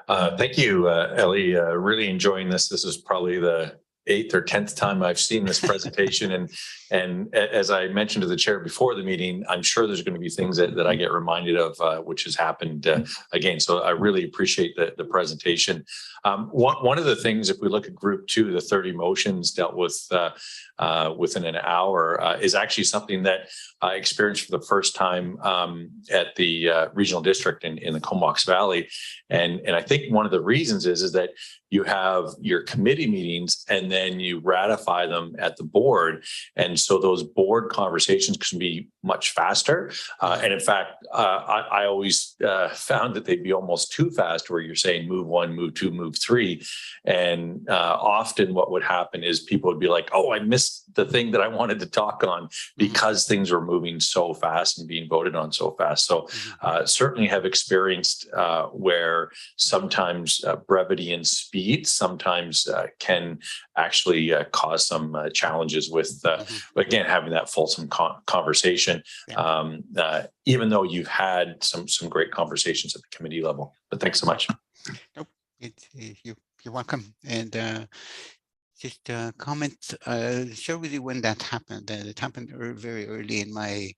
Yeah. Thank you, Ellie. Really enjoying this. This is probably the 8th or 10th time I've seen this presentation. And as I mentioned to the chair before the meeting, I'm sure there's going to be things that I get reminded of, which has happened again. So I really appreciate the presentation. One of the things, if we look at group 2, the 30 motions dealt with within an hour, is actually something that I experienced for the first time at the regional district in the Comox Valley. And I think one of the reasons is that you have your committee meetings and then you ratify them at the board. And so those board conversations can be much faster. And in fact, I always found that they'd be almost too fast, where you're saying move 1, move 2, move 3. And often what would happen is people would be like, oh, I missed the thing that I wanted to talk on, because things were moving so fast and being voted on so fast. So certainly have experienced where sometimes brevity and speed sometimes can actually cause some challenges with, again, having that fulsome conversation, even though you've had some great conversations at the committee level. But thanks so much. Nope. You're welcome. And just comment, share with you when that happened. It happened very early in my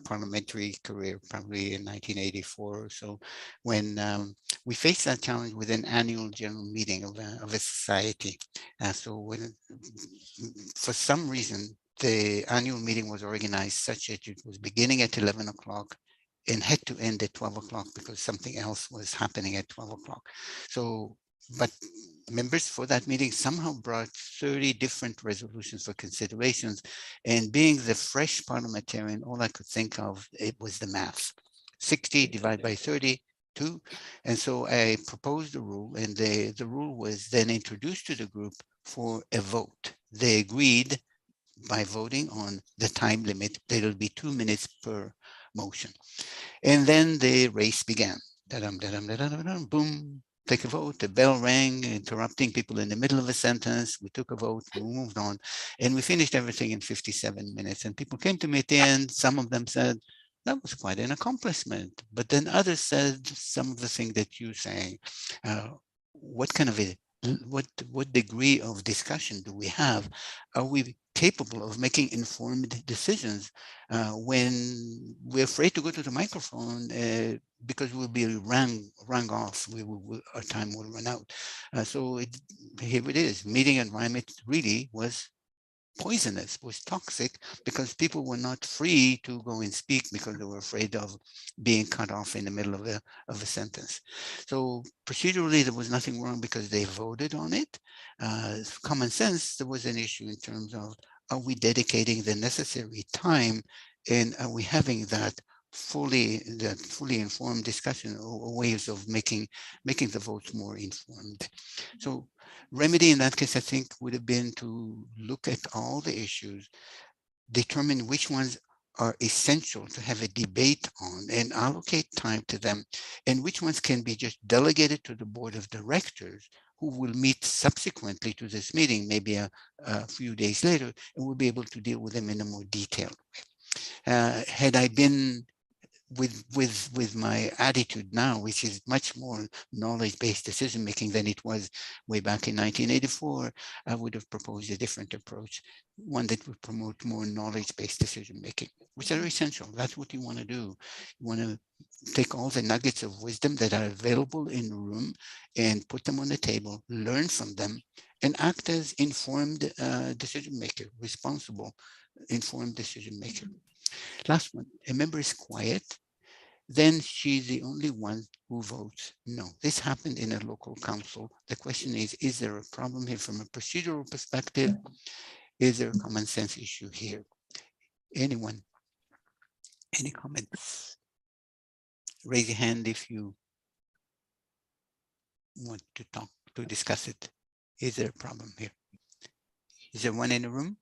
parliamentary career, probably in 1984 or so, when we faced that challenge with an annual general meeting of a society. So when, for some reason, the annual meeting was organized such that it was beginning at 11 o'clock and had to end at 12 o'clock because something else was happening at 12 o'clock. So, but members for that meeting somehow brought 30 different resolutions for considerations. And being the fresh parliamentarian, all I could think of, it was the math. 60 divided by 32. And so I proposed a rule, and the rule was then introduced to the group for a vote. They agreed by voting on the time limit. There will be 2 minutes per motion. And then the race began. Da-dum, da-dum, da-dum, da-dum, boom. Take a vote, the bell rang, interrupting people in the middle of a sentence. We took a vote, we moved on, and we finished everything in 57 minutes. And people came to me at the end. Some of them said, that was quite an accomplishment. But then others said some of the things that you're saying. What kind of what degree of discussion do we have? Are we capable of making informed decisions when we're afraid to go to the microphone because we'll be rang off, our time will run out. So here it is, meeting environment really was poisonous, was toxic, because people were not free to go and speak because they were afraid of being cut off in the middle of a sentence. So procedurally, there was nothing wrong because they voted on it. Common sense, there was an issue in terms of, are we dedicating the necessary time, and are we having that fully informed discussion or ways of making the votes more informed. So remedy in that case, I think, would have been to look at all the issues, determine which ones are essential to have a debate on and allocate time to them, and which ones can be just delegated to the board of directors, who will meet subsequently to this meeting, maybe a few days later, and we'll be able to deal with them in a more detailed way. Had I been with my attitude now, which is much more knowledge-based decision-making than it was way back in 1984, I would have proposed a different approach, one that would promote more knowledge-based decision-making, which are essential. That's what you want to do. You want to take all the nuggets of wisdom that are available in the room and put them on the table, learn from them, and act as informed decision-maker, responsible, informed decision-maker. Last one, a member is quiet, then she's the only one who votes no. This happened in a local council. The question is there a problem here from a procedural perspective? Is there a common sense issue here? Anyone? Any comments? Raise your hand if you want to discuss it. Is there a problem here? Is there one in the room?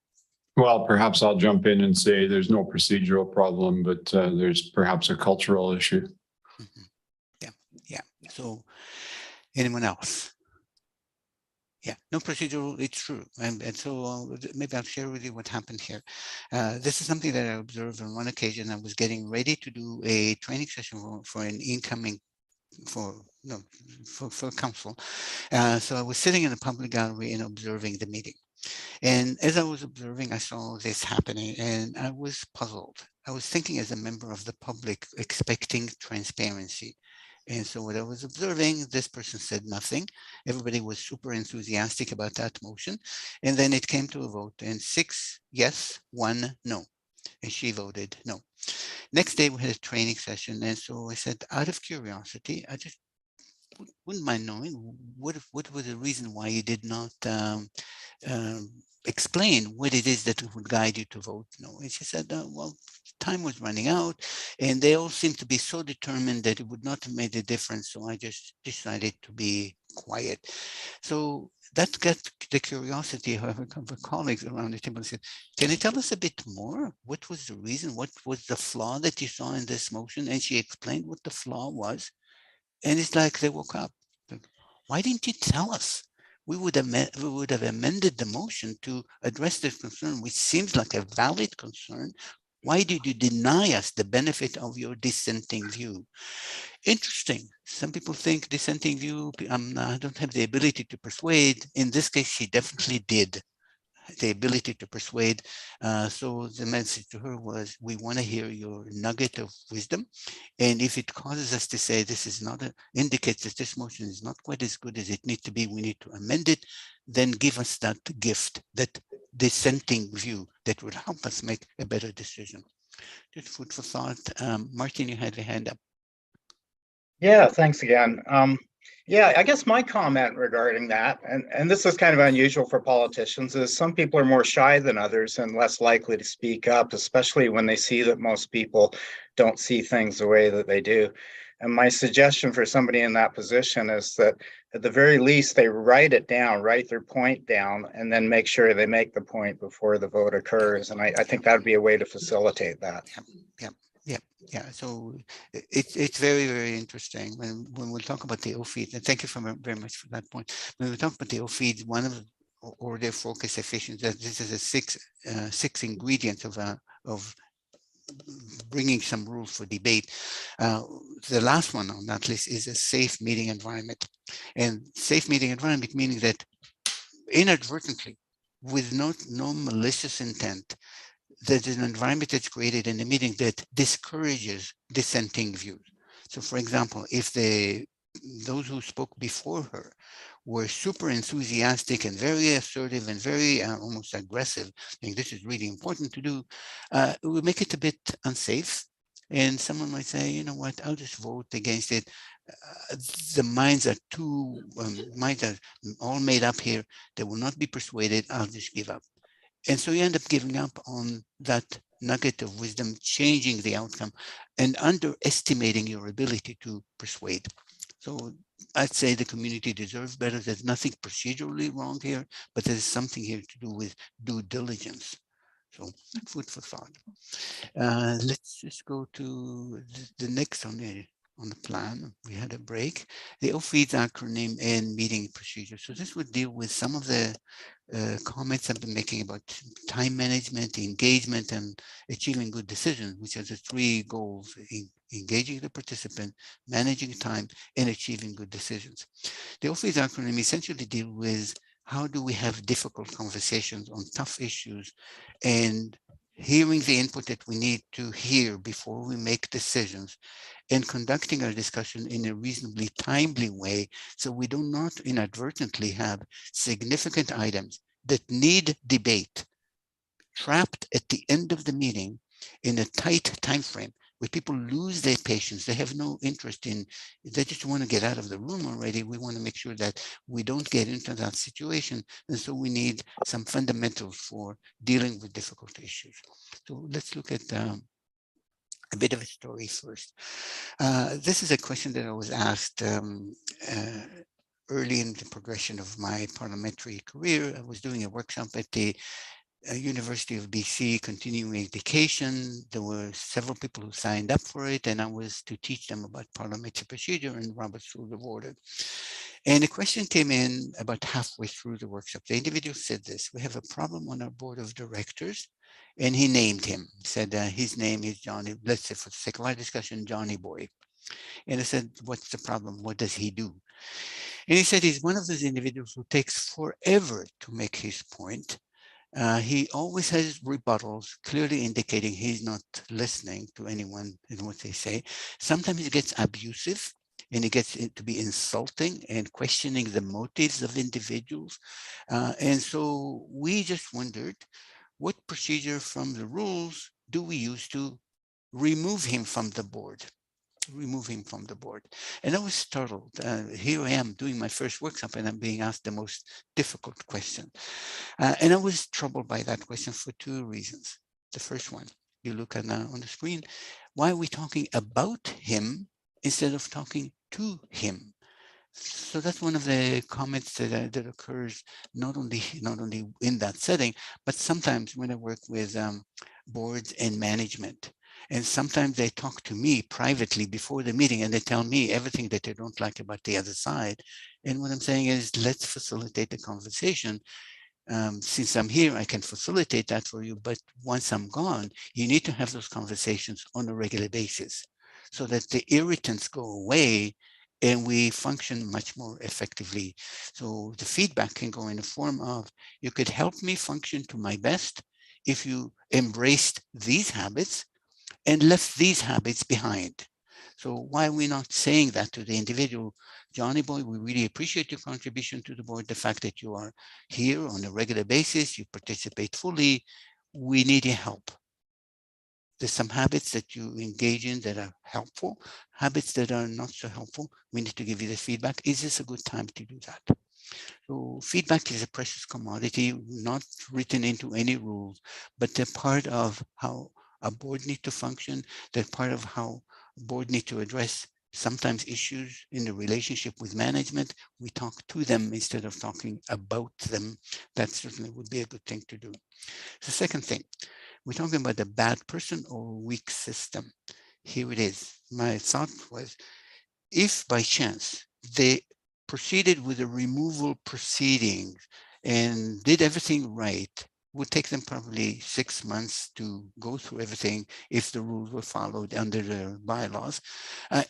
Well, perhaps I'll jump in and say there's no procedural problem, but there's perhaps a cultural issue. Yeah. So anyone else? Yeah, no procedural, it's true. And so maybe I'll share with you what happened here. This is something that I observed on one occasion. I was getting ready to do a training session for an incoming, for council. So I was sitting in the public gallery and observing the meeting. And as I was observing, I saw this happening and I was puzzled. I was thinking as a member of the public expecting transparency. And so what I was observing, this person said nothing. Everybody was super enthusiastic about that motion. And then it came to a vote and 6 yes, 1 no. And she voted no. Next day we had a training session. And so I said, out of curiosity, I just wouldn't mind knowing what was the reason why you did not explain what it is that would guide you to vote no. And she said, well, time was running out and they all seemed to be so determined that it would not have made a difference. So I just decided to be quiet. So that got the curiosity, however, of our colleagues around the table and said, can you tell us a bit more? What was the reason? What was the flaw that you saw in this motion? And she explained what the flaw was. And it's like they woke up. Like, why didn't you tell us? We would have amended the motion to address this concern, which seems like a valid concern. Why did you deny us the benefit of your dissenting view? Interesting. Some people think dissenting view, I don't have the ability to persuade. In this case, she definitely did. The ability to persuade. So the message to her was, we want to hear your nugget of wisdom. And if it causes us to say this is not indicates that this motion is not quite as good as it needs to be, we need to amend it, then give us that gift, that dissenting view that would help us make a better decision. Just food for thought. Martin, you had your hand up. Yeah, thanks again. Yeah, I guess my comment regarding that, and this is kind of unusual for politicians, is some people are more shy than others and less likely to speak up, especially when they see that most people don't see things the way that they do. And my suggestion for somebody in that position is that at the very least, they write it down, write their point down, and then make sure they make the point before the vote occurs. And I think that would be a way to facilitate that. Yeah, so it's very, very interesting when we talk about the OFEED, and thank you very much for that point. When we talk about the OFEED, one of order, focus, efficiency, that this is a six ingredients of bringing some rules for debate. The last one on that list is a safe meeting environment. And safe meeting environment meaning that inadvertently, with no malicious intent, there's an environment that's created in the meeting that discourages dissenting views. So for example, if those who spoke before her were super enthusiastic and very assertive and very almost aggressive, saying this is really important to do, it would make it a bit unsafe. And someone might say, you know what, I'll just vote against it. The minds are all made up here. They will not be persuaded. I'll just give up. And so you end up giving up on that nugget of wisdom, changing the outcome and underestimating your ability to persuade. So I'd say the community deserves better. There's nothing procedurally wrong here, but there's something here to do with due diligence. So food for thought. Let's just go to the next on the plan. We had a break. The OFEED acronym and meeting procedure. So this would deal with some of the comments I've been making about time management, engagement, and achieving good decisions, which are the three goals: engaging the participant, managing time, and achieving good decisions. The OFEED acronym essentially deal with how do we have difficult conversations on tough issues and hearing the input that we need to hear before we make decisions, and conducting our discussion in a reasonably timely way so we do not inadvertently have significant items that need debate trapped at the end of the meeting in a tight time frame where people lose their patience. They have no interest in, they just want to get out of the room already. We want to make sure that we don't get into that situation. And so we need some fundamentals for dealing with difficult issues. So let's look at a bit of a story first. This is a question that I was asked early in the progression of my parliamentary career. I was doing a workshop at the University of BC continuing education. There were several people who signed up for it, and I was to teach them about parliamentary procedure and Robert's Rule of Order. And a question came in about halfway through the workshop. The individual said this: we have a problem on our board of directors, and he named him, said his name is Johnny, let's say for the sake of our discussion, Johnny Boy. And I said, what's the problem? What does he do? And he said he's one of those individuals who takes forever to make his point. He always has rebuttals, clearly indicating he's not listening to anyone in what they say. Sometimes he gets abusive and it gets to be insulting and questioning the motives of individuals. And so we just wondered, what procedure from the rules do we use to remove him from the board? And I was startled. Here I am doing my first workshop and I'm being asked the most difficult question. And I was troubled by that question for two reasons. The first one, you look at on the screen, why are we talking about him instead of talking to him? So that's one of the comments that occurs not only in that setting, but sometimes when I work with boards and management. And sometimes they talk to me privately before the meeting and they tell me everything that they don't like about the other side. And what I'm saying is, let's facilitate the conversation. Since I'm here, I can facilitate that for you. But once I'm gone, you need to have those conversations on a regular basis so that the irritants go away and we function much more effectively. So the feedback can go in the form of, you could help me function to my best if you embraced these habits and left these habits behind. So why are we not saying that to the individual? Johnny boy, we really appreciate your contribution to the board, the fact that you are here on a regular basis, you participate fully, we need your help. There's some habits that you engage in that are helpful, habits that are not so helpful. We need to give you the feedback. Is this a good time to do that? So feedback is a precious commodity, not written into any rules, but they're part of how a board needs to function. They're part of how a board needs to address sometimes issues in the relationship with management. We talk to them instead of talking about them. That certainly would be a good thing to do. The second thing, we're talking about a bad person or weak system. Here it is. My thought was, if by chance they proceeded with the removal proceedings and did everything right, would take them probably 6 months to go through everything if the rules were followed under the bylaws,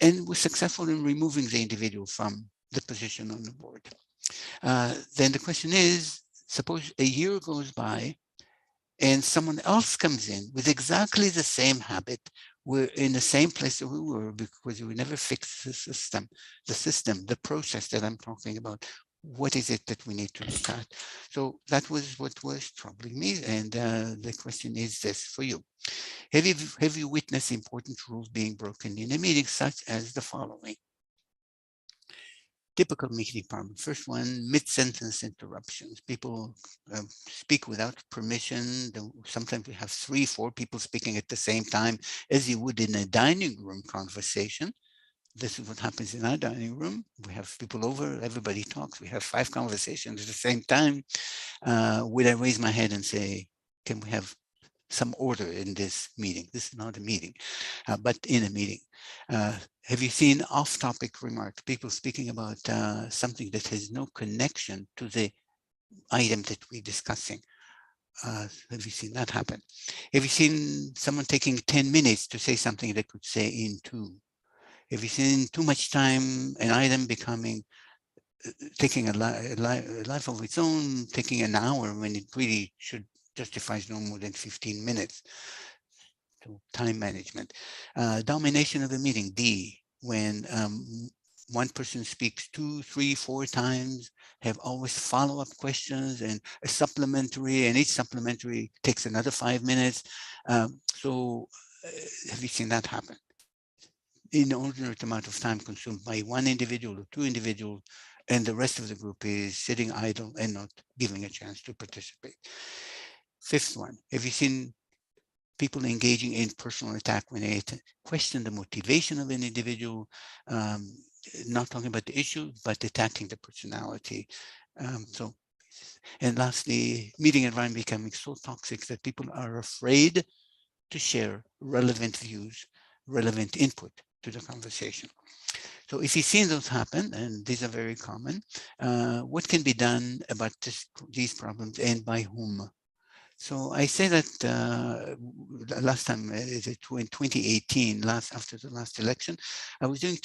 and was successful in removing the individual from the position on the board. Then the question is, suppose a year goes by and someone else comes in with exactly the same habit. We're in the same place that we were because we never fixed the system, the process that I'm talking about. What is it that we need to look at? So that was what was troubling me. And the question is this for you. Have you witnessed important rules being broken in a meeting, such as the following? Typical meeting problem. First one, mid-sentence interruptions. People speak without permission. Sometimes we have 3, 4 people speaking at the same time, as you would in a dining room conversation. This is what happens in our dining room. We have people over, everybody talks. We have 5 conversations at the same time. Would I raise my hand and say, can we have some order in this meeting? This is not a meeting, but in a meeting. Have you seen off-topic remarks, people speaking about something that has no connection to the item that we're discussing? Have you seen that happen? Have you seen someone taking 10 minutes to say something they could say in 2? Have you seen too much time, an item becoming, taking a life of its own, taking an hour when it really should justifies no more than 15 minutes? So time management. Domination of the meeting, D, when one person speaks 2, 3, 4 times, have always follow-up questions and a supplementary, and each supplementary takes another 5 minutes. So have you seen that happen? Inordinate amount of time consumed by one individual or 2 individuals, and the rest of the group is sitting idle and not giving a chance to participate. Fifth one, have you seen people engaging in personal attack when they question the motivation of an individual, not talking about the issue, but attacking the personality? And lastly, meeting environment becoming so toxic that people are afraid to share relevant views, relevant input to the conversation. So if you've seen those happen, and these are very common, what can be done about these problems and by whom? So I say that last time, is it in 2018, after the last election, I was doing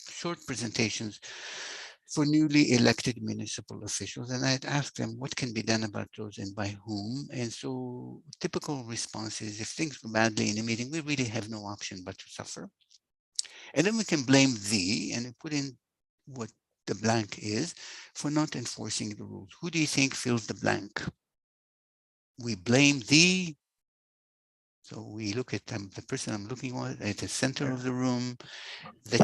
short presentations for newly elected municipal officials, and I'd ask them what can be done about those and by whom. And so typical response is, if things go badly in a meeting, we really have no option but to suffer. And then we can blame thee and put in what the blank is for not enforcing the rules. Who do you think fills the blank? We blame thee. So we look at the person I'm looking at the center of the room, the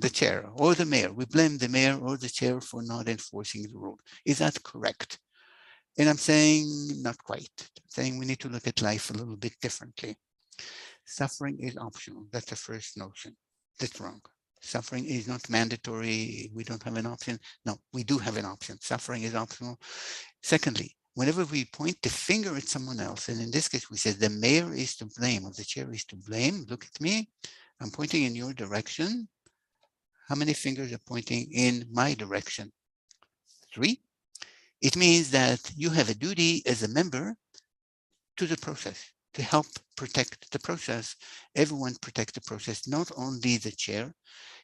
chair or the mayor. We blame the mayor or the chair for not enforcing the rule. Is that correct? And I'm saying not quite. I'm saying we need to look at life a little bit differently. Suffering is optional. That's the first notion. That's wrong. Suffering is not mandatory. We don't have an option. No, we do have an option. Suffering is optional. Secondly, whenever we point the finger at someone else, and in this case, we said the mayor is to blame or the chair is to blame, look at me, I'm pointing in your direction. How many fingers are pointing in my direction? 3. It means that you have a duty as a member to the process, to help protect the process. Everyone protect the process, not only the chair.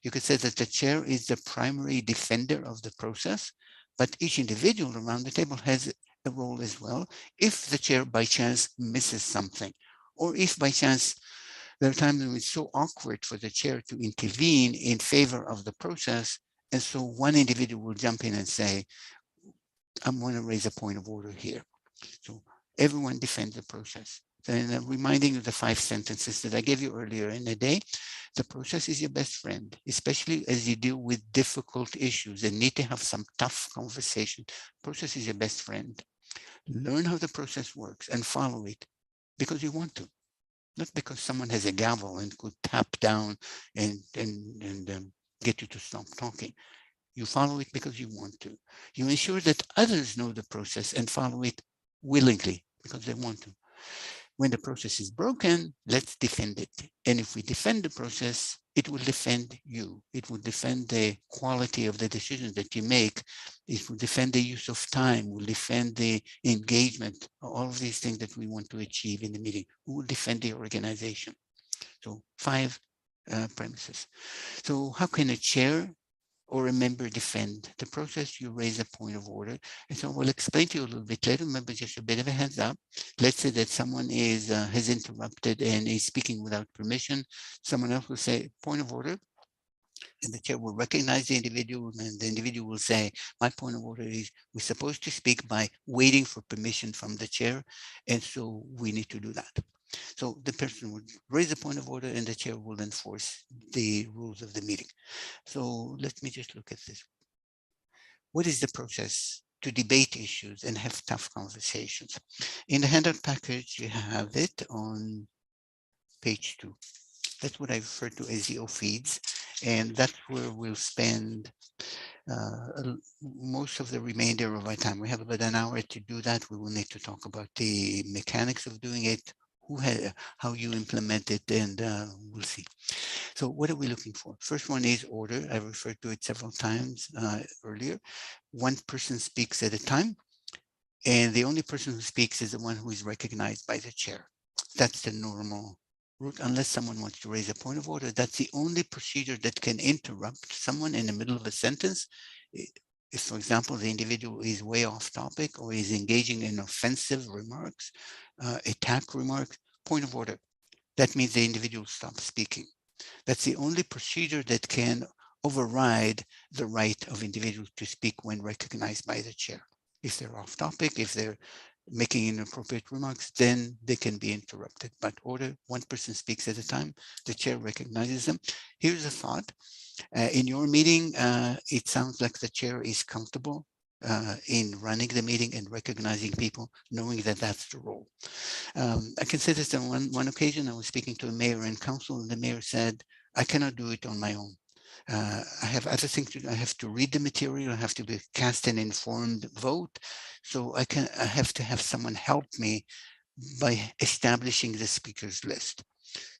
You could say that the chair is the primary defender of the process, but each individual around the table has a role as well. If the chair by chance misses something, or if by chance there are times when it's so awkward for the chair to intervene in favor of the process, and so one individual will jump in and say, I'm going to raise a point of order here. So everyone defends the process. And reminding you the 5 sentences that I gave you earlier in the day, the process is your best friend, especially as you deal with difficult issues and need to have some tough conversation. Process is your best friend. Learn how the process works and follow it because you want to, not because someone has a gavel and could tap down and get you to stop talking. You follow it because you want to. You ensure that others know the process and follow it willingly because they want to. When the process is broken, let's defend it. And if we defend the process, it will defend you. It will defend the quality of the decisions that you make. It will defend the use of time, will defend the engagement, all of these things that we want to achieve in the meeting. We will defend the organization. So 5 premises. So how can a chair or a member defend the process? You raise a point of order. And so we'll explain to you a little bit later. Remember, just a bit of a heads up. Let's say that someone has interrupted and is speaking without permission. Someone else will say, point of order. And the chair will recognize the individual, and the individual will say, my point of order is we're supposed to speak by waiting for permission from the chair. And so we need to do that. So the person would raise a point of order and the chair will enforce the rules of the meeting. So let me just look at this. What is the process to debate issues and have tough conversations? In the handout package, you have it on page 2. That's what I refer to as the feeds, and that's where we'll spend most of the remainder of our time. We have about an hour to do that. We will need to talk about the mechanics of doing it, how you implement it, and we'll see. So what are we looking for? First one is order. I referred to it several times earlier. One person speaks at a time, and the only person who speaks is the one who is recognized by the chair. That's the normal route, unless someone wants to raise a point of order. That's the only procedure that can interrupt someone in the middle of a sentence. If, for example, the individual is way off topic or is engaging in offensive remarks, attack remarks, point of order. That means the individual stops speaking. That's the only procedure that can override the right of individuals to speak when recognized by the chair. If they're off topic, if they're making inappropriate remarks, then they can be interrupted. But order, one person speaks at a time, the chair recognizes them. Here's a thought. In your meeting, it sounds like the chair is comfortable in running the meeting and recognizing people, knowing that that's the role. I can say this on one occasion. I was speaking to a mayor and council, and the mayor said, I cannot do it on my own. I have other things to do. I have to read the material. I have to cast an informed vote. So I have to have someone help me by establishing the speakers list.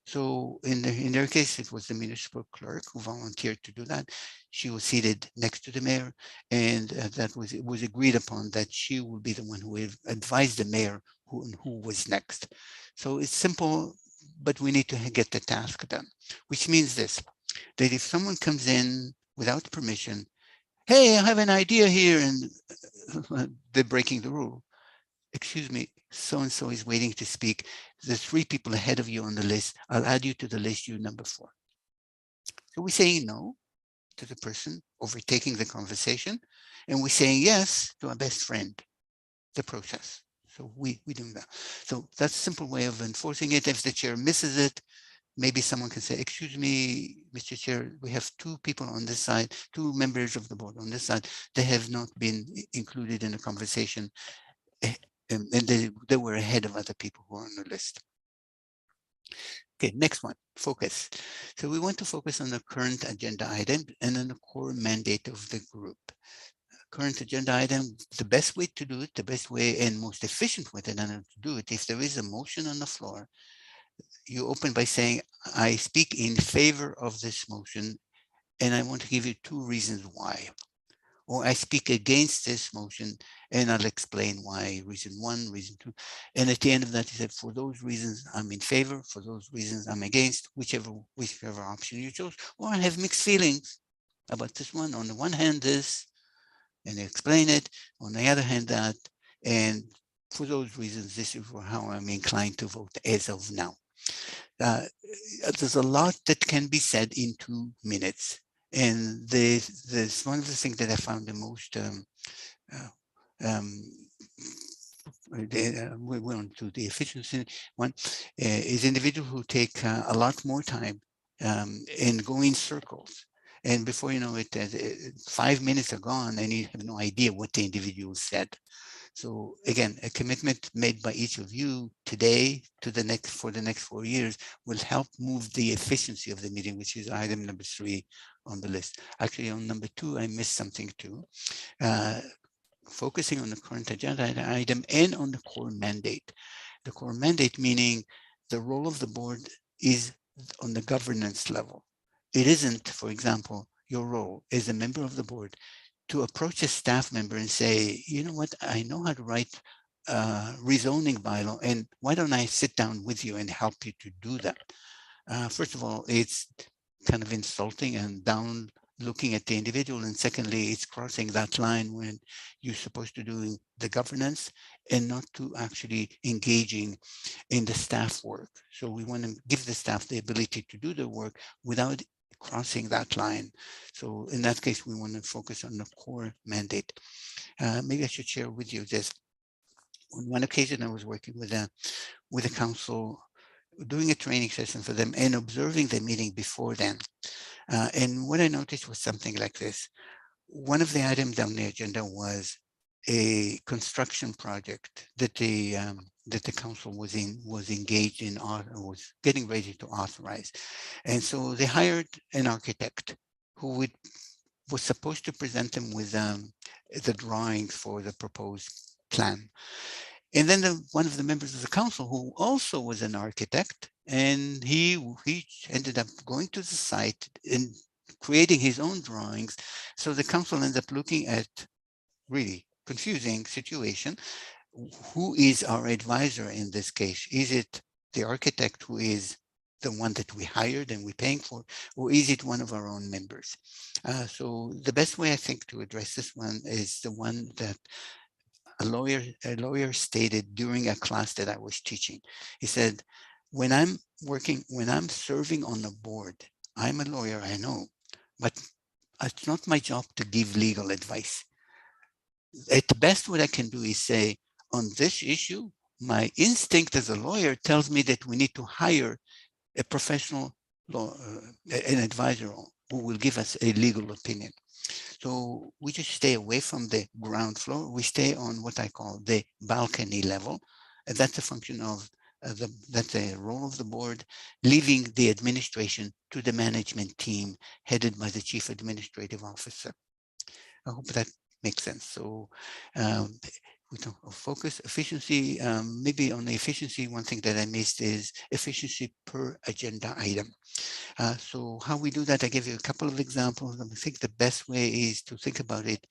So in their case, it was the municipal clerk who volunteered to do that. She was seated next to the mayor, and it was agreed upon that she would be the one who would advise the mayor who was next. So it's simple, but we need to get the task done, which means this, that if someone comes in without permission, hey, I have an idea here, and they're breaking the rule. Excuse me, so-and-so is waiting to speak. The 3 people ahead of you on the list, I'll add you to the list, you're number 4. So we're saying no to the person overtaking the conversation, and we're saying yes to our best friend, the process. So we do that. So that's a simple way of enforcing it. If the chair misses it, maybe someone can say, excuse me, Mr. Chair, we have 2 people on this side, 2 members of the board on this side. They have not been included in the conversation, and they were ahead of other people who are on the list. Okay, next one, focus. So we want to focus on the current agenda item and on the core mandate of the group. Current agenda item, the best way to do it, the best way and most efficient way to do it, if there is a motion on the floor, you open by saying, I speak in favor of this motion, and I want to give you 2 reasons why. Or I speak against this motion, and I'll explain why, reason 1, reason 2. And at the end of that, he said, for those reasons, I'm in favor. For those reasons, I'm against, whichever option you chose. Or I have mixed feelings about this one. On the one hand, this, and explain it. On the other hand, that. And for those reasons, this is how I'm inclined to vote as of now. There's a lot that can be said in 2 minutes. And there's one of the things that I found the most, we went to the efficiency one, is individuals who take a lot more time and go in circles. And before you know it, 5 minutes are gone and you have no idea what the individual said. So again, a commitment made by each of you today for the next 4 years will help move the efficiency of the meeting, which is item number 3 on the list. Actually, on number 2, I missed something too. Focusing on the current agenda item and on the core mandate. The core mandate meaning the role of the board is on the governance level. It isn't, for example, your role as a member of the board to approach a staff member and say, you know what, I know how to write rezoning bylaw, and why don't I sit down with you and help you to do that? First of all, it's kind of insulting and down looking at the individual. And secondly, it's crossing that line when you're supposed to do the governance and not to actually engaging in the staff work. So we want to give the staff the ability to do the work without crossing that line. So in that case, we want to focus on the core mandate. Maybe I should share with you this. On one occasion, I was working with a council, doing a training session for them and observing the meeting before then. And what I noticed was something like this. One of the items on the agenda was a construction project that the council was engaged in, or was getting ready to authorize. And so they hired an architect who was supposed to present them with the drawings for the proposed plan. And then one of the members of the council, who also was an architect, and he ended up going to the site and creating his own drawings. So the council ends up looking at really confusing situation. Who is our advisor in this case? Is it the architect who is the one that we hired and we're paying for, or is it one of our own members? So the best way I think to address this one is the one that a lawyer stated during a class that I was teaching. He said, when I'm serving on a board, I'm a lawyer, I know, but it's not my job to give legal advice. At best, what I can do is say, on this issue, my instinct as a lawyer tells me that we need to hire a professional law, an advisor who will give us a legal opinion. So we just stay away from the ground floor. We stay on what I call the balcony level. And that's a function of that's the role of the board, leaving the administration to the management team headed by the chief administrative officer. I hope that makes sense. So we talk of focus, efficiency. Maybe on the efficiency, one thing that I missed is efficiency per agenda item. So how we do that, I give you a couple of examples. I think the best way is to think about it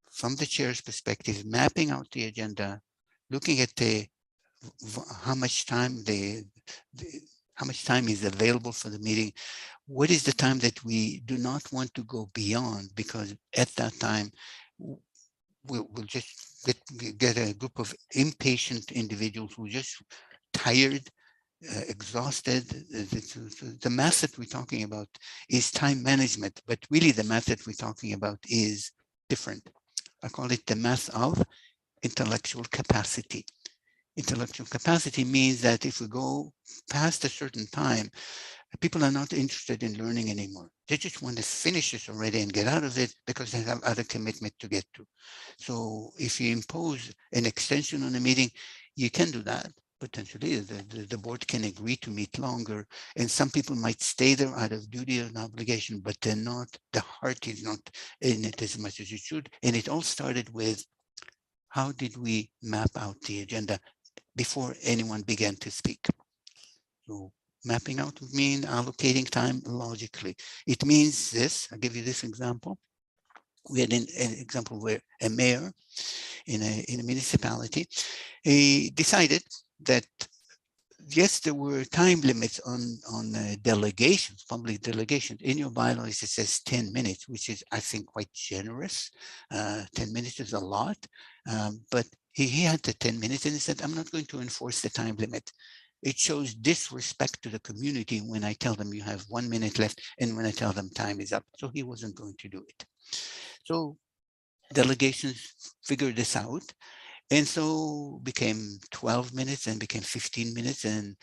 from the chair's perspective, mapping out the agenda, looking at how much time how much time is available for the meeting. What is the time that we do not want to go beyond, because at that time we'll just get a group of impatient individuals who are just tired, exhausted. The math that we're talking about is time management, but really the math that we're talking about is different. I call it the math of intellectual capacity. Intellectual capacity means that if we go past a certain time, people are not interested in learning anymore. They just want to finish this already and get out of it because they have other commitment to get to. So if you impose an extension on a meeting, you can do that. Potentially, the board can agree to meet longer, and some people might stay there out of duty or obligation, but they're not, the heart is not in it as much as it should. And it all started with, how did we map out the agenda before anyone began to speak? So mapping out would mean allocating time logically. It means this, I'll give you this example. We had an example where a mayor in a municipality, he decided that yes, there were time limits on delegations, public delegations. In your bylaws, it says 10 minutes, which is, I think, quite generous. 10 minutes is a lot, but he had the 10 minutes and he said, I'm not going to enforce the time limit. It shows disrespect to the community when I tell them you have 1 minute left and when I tell them time is up. So he wasn't going to do it. So delegations figured this out. And so became 12 minutes and became 15 minutes and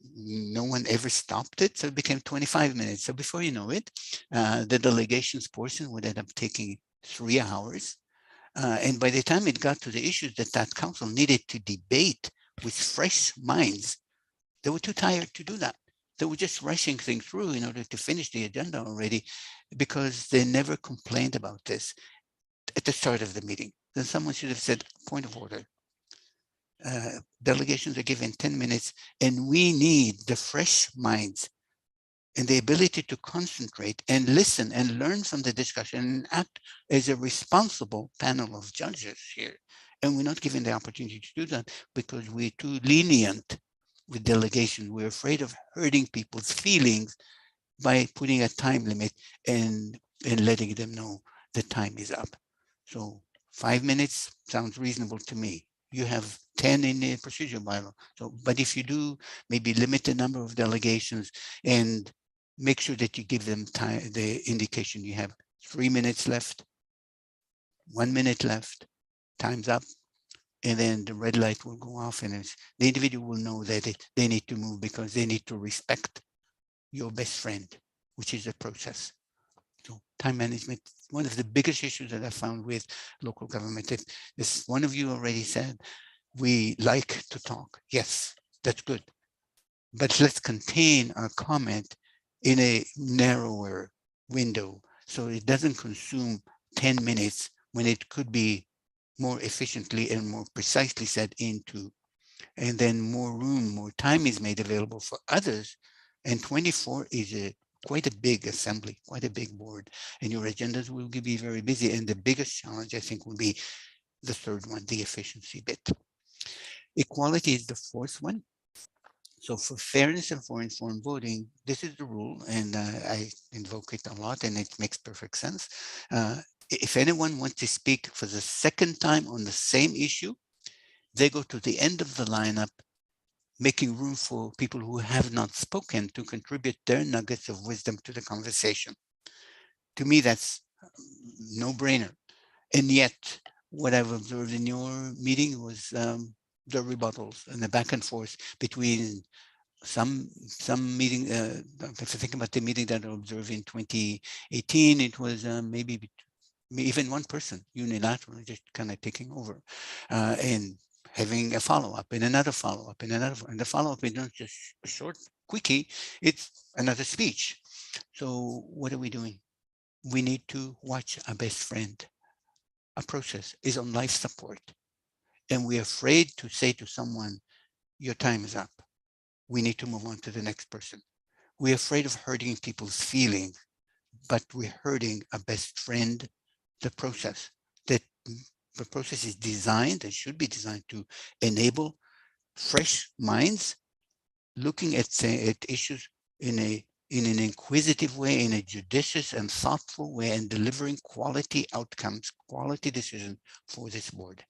no one ever stopped it. So it became 25 minutes. So before you know it, the delegations portion would end up taking 3 hours. And by the time it got to the issues that council needed to debate with fresh minds, they were too tired to do that. They were just rushing things through in order to finish the agenda already, because they never complained about this at the start of the meeting. Then someone should have said, point of order. Delegations are given 10 minutes and we need the fresh minds and the ability to concentrate and listen and learn from the discussion and act as a responsible panel of judges here. And we're not given the opportunity to do that because we're too lenient with delegation. We're afraid of hurting people's feelings by putting a time limit and letting them know the time is up. So 5 minutes sounds reasonable to me. You have 10 in the procedure bylaw. So, but if you do, maybe limit the number of delegations and make sure that you give them time, the indication you have 3 minutes left, 1 minute left, time's up. And then the red light will go off and the individual will know that they need to move because they need to respect your best friend, which is a process. So time management, one of the biggest issues that I found with local government. This one of you already said, we like to talk. Yes, that's good. But let's contain our comment in a narrower window so it doesn't consume 10 minutes when it could be more efficiently and more precisely set into, and then more room, more time is made available for others. And 24 is quite a big assembly, quite a big board, and your agendas will be very busy. And the biggest challenge, I think, will be the third one, the efficiency bit. Equality is the fourth one. So for fairness and for informed voting, this is the rule, and I invoke it a lot, and it makes perfect sense. If anyone wants to speak for the second time on the same issue, they go to the end of the lineup, making room for people who have not spoken to contribute their nuggets of wisdom to the conversation. To me, that's no brainer. And yet, what I've observed in your meeting was the rebuttals and the back and forth between some meeting. If I think about the meeting that I observed in 2018, it was maybe even one person unilaterally just kind of taking over and having a follow-up and another follow-up and another, and the follow-up is not just a short quickie, it's another speech. So what are we doing? We need to watch our best friend. a process is on life support, and we're afraid to say to someone, your time is up, we need to move on to the next person. We're afraid of hurting people's feelings, but we're hurting a best friend, the process. That the process is designed and should be designed to enable fresh minds looking at issues in an inquisitive way, in a judicious and thoughtful way, and delivering quality outcomes, quality decisions for this board.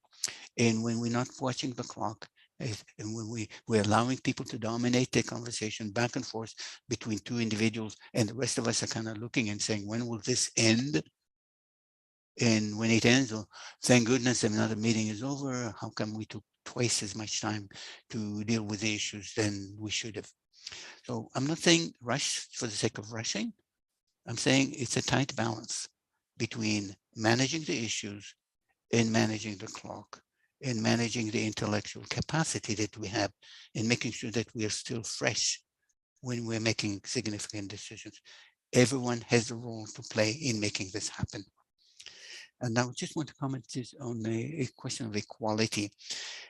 And when we're not watching the clock, and when we're allowing people to dominate the conversation back and forth between two individuals, and the rest of us are kind of looking and saying, when will this end? And when it ends, oh, thank goodness another meeting is over. How come we took twice as much time to deal with the issues than we should have? So I'm not saying rush for the sake of rushing. I'm saying it's a tight balance between managing the issues and managing the clock and managing the intellectual capacity that we have and making sure that we are still fresh when we're making significant decisions. Everyone has a role to play in making this happen. And now I just want to comment on a question of equality.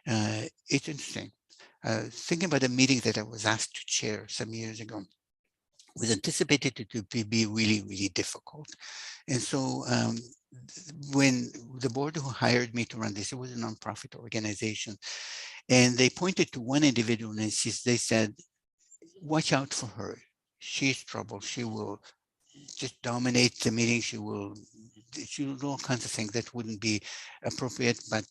It's interesting. Thinking about a meeting that I was asked to chair some years ago, was anticipated to be really, really difficult. And so when the board who hired me to run this, it was a nonprofit organization, and they pointed to one individual and they said, watch out for her. She's trouble. She will just dominate the meeting. She will do all kinds of things that wouldn't be appropriate, but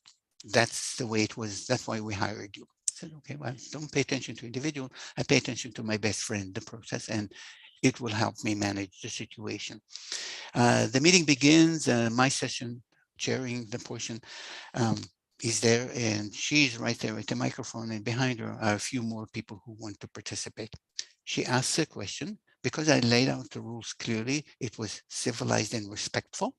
that's the way it was. That's why we hired you. I said, okay, well, don't pay attention to individual. I pay attention to my best friend, the process, and it will help me manage the situation. The meeting begins, my session, chairing the portion, is there, and she's right there at the microphone, and behind her are a few more people who want to participate. She asks a question. Because I laid out the rules clearly, it was civilized and respectful.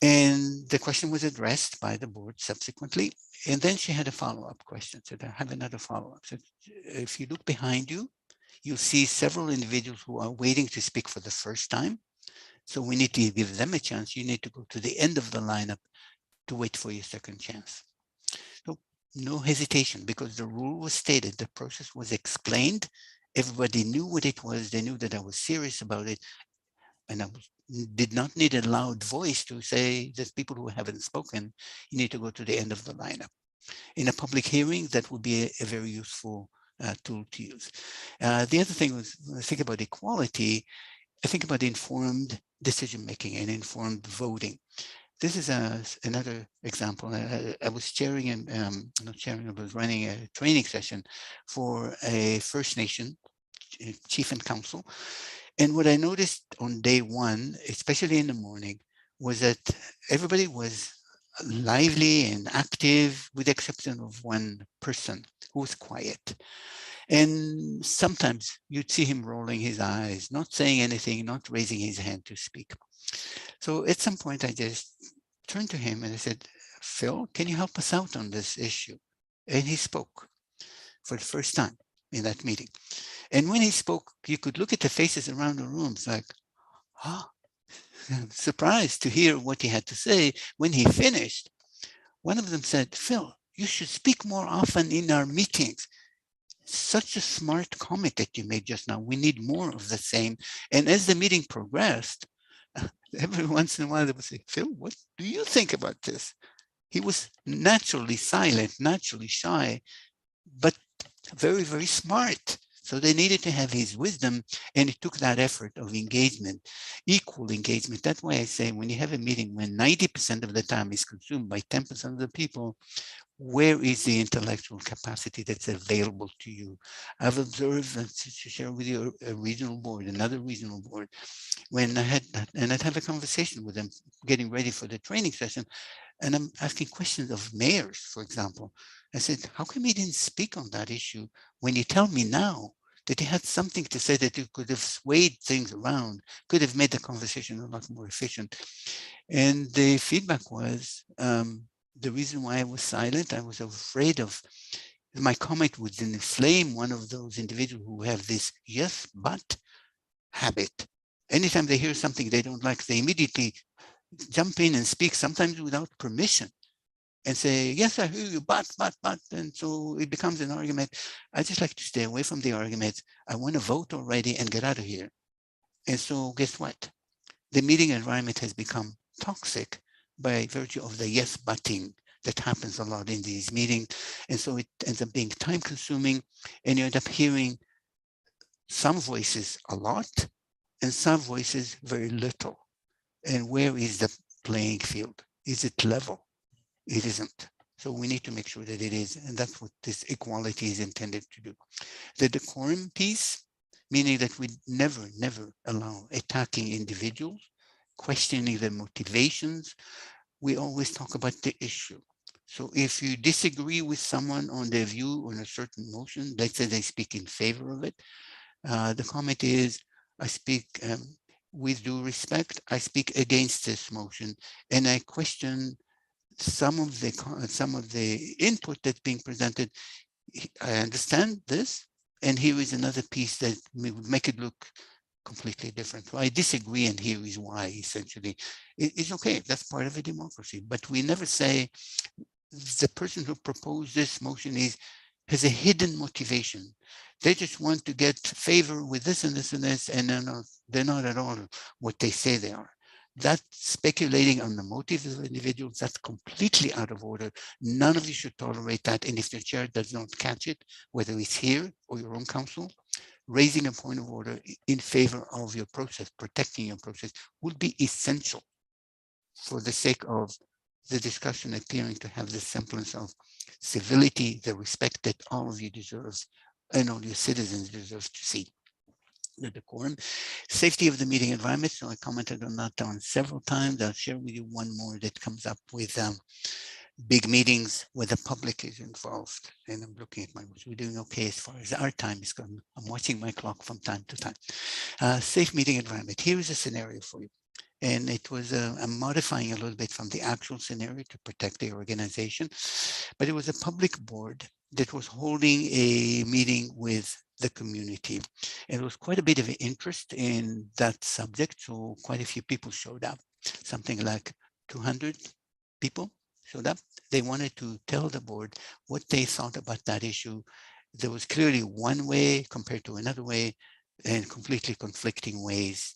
And the question was addressed by the board subsequently. And then she had a follow-up question. So I have another follow-up. So if you look behind you, you'll see several individuals who are waiting to speak for the first time. So we need to give them a chance. You need to go to the end of the lineup to wait for your second chance. So no hesitation, because the rule was stated, the process was explained. Everybody knew what it was. They knew that I was serious about it. And I did not need a loud voice to say that people who haven't spoken, you need to go to the end of the lineup. In a public hearing, that would be a very useful tool to use. The other thing was, when I think about equality, I think about informed decision-making and informed voting. This is another example. I was chairing, not chairing, I was running a training session for a First Nation chief and council. And what I noticed on day one, especially in the morning, was that everybody was lively and active, with the exception of one person who was quiet. And sometimes you'd see him rolling his eyes, not saying anything, not raising his hand to speak. So at some point, I just turned to him and I said, Phil, can you help us out on this issue? And he spoke for the first time in that meeting. And when he spoke, you could look at the faces around the room. It's like, oh, I'm surprised to hear what he had to say. When he finished, one of them said, Phil, you should speak more often in our meetings. Such a smart comment that you made just now. We need more of the same. And as the meeting progressed, every once in a while they would say, Phil, what do you think about this? He was naturally silent, naturally shy, but very, very smart. So they needed to have his wisdom, and it took that effort of engagement, equal engagement. That's why I say when you have a meeting when 90% of the time is consumed by 10% of the people, where is the intellectual capacity that's available to you? I've observed, to share with you, a regional board, another regional board, when I'd have a conversation with them, getting ready for the training session, and I'm asking questions of mayors, for example. I said, how come he didn't speak on that issue when you tell me now that he had something to say that you could have swayed things around, could have made the conversation a lot more efficient? And the feedback was, the reason why I was silent, I was afraid of my comment would inflame one of those individuals who have this yes, but habit. Anytime they hear something they don't like, they immediately jump in and speak, sometimes without permission, and say, yes, I hear you, but, and so it becomes an argument. I just like to stay away from the argument. I want to vote already and get out of here. And so guess what? The meeting environment has become toxic by virtue of the yes butting that happens a lot in these meetings. And so it ends up being time consuming, and you end up hearing some voices a lot and some voices very little. And where is the playing field? Is it level? It isn't. So we need to make sure that it is, and that's what this equality is intended to do. The decorum piece, meaning that we never allow attacking individuals, questioning their motivations. We always talk about the issue. So if you disagree with someone on their view on a certain motion, let's say they speak in favor of it, the comment is, I speak with due respect, I speak against this motion, and I question some of the input that's being presented. I understand this, and here is another piece that would make it look completely different. So I disagree, and here is why. Essentially, it's okay. That's part of a democracy. But we never say the person who proposed this motion has a hidden motivation. They just want to get favor with this and this and this, and they're not at all what they say they are. That speculating on the motives of individuals, that's completely out of order. None of you should tolerate that. And if the chair does not catch it, whether it's here or your own council, raising a point of order in favor of your process, protecting your process, would be essential for the sake of the discussion appearing to have the semblance of civility, the respect that all of you deserve and all your citizens deserve to see. The decorum, safety of the meeting environment. So I commented on that on several times. I'll share with you one more that comes up with big meetings where the public is involved. And I'm looking at my watch. We're doing okay as far as our time is gone. I'm watching my clock from time to time. Safe meeting environment. Here is a scenario for you. And it was, I'm modifying a little bit from the actual scenario to protect the organization, but it was a public board that was holding a meeting with the community. And there was quite a bit of interest in that subject. So quite a few people showed up, something like 200 people showed up. They wanted to tell the board what they thought about that issue. There was clearly one way compared to another way, and completely conflicting ways,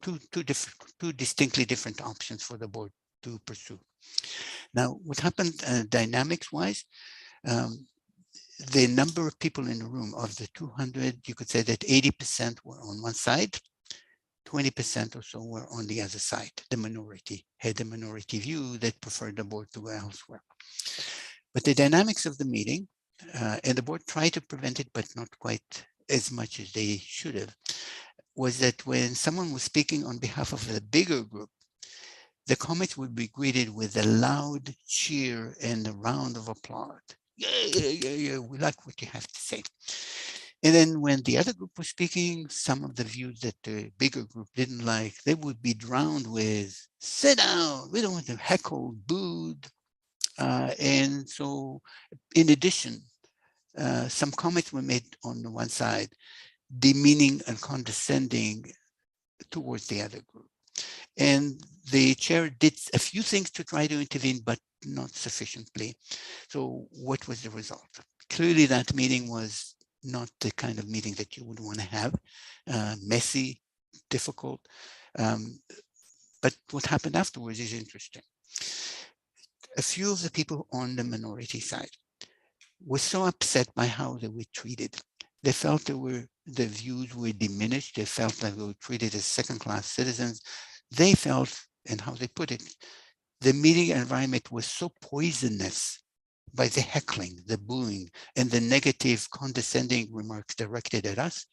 two distinctly different options for the board to pursue. Now, what happened dynamics wise, the number of people in the room, of the 200, you could say that 80% were on one side, 20% or so were on the other side. The minority had a minority view that preferred the board to go elsewhere. But the dynamics of the meeting, and the board tried to prevent it, but not quite as much as they should have, was that when someone was speaking on behalf of the bigger group, the comments would be greeted with a loud cheer and a round of applause. Yeah, we like what you have to say. And then when the other group was speaking, some of the views that the bigger group didn't like, they would be drowned with, sit down, we don't want to heckle, booed. And so in addition, some comments were made on the one side, demeaning and condescending towards the other group. And the chair did a few things to try to intervene, but not sufficiently. So what was the result? Clearly that meeting was not the kind of meeting that you would want to have, messy, difficult. But what happened afterwards is interesting. A few of the people on the minority side were so upset by how they were treated. They felt their views were diminished. They felt like they were treated as second-class citizens. They felt, and how they put it, the meeting environment was so poisonous by the heckling, the booing, and the negative condescending remarks directed at us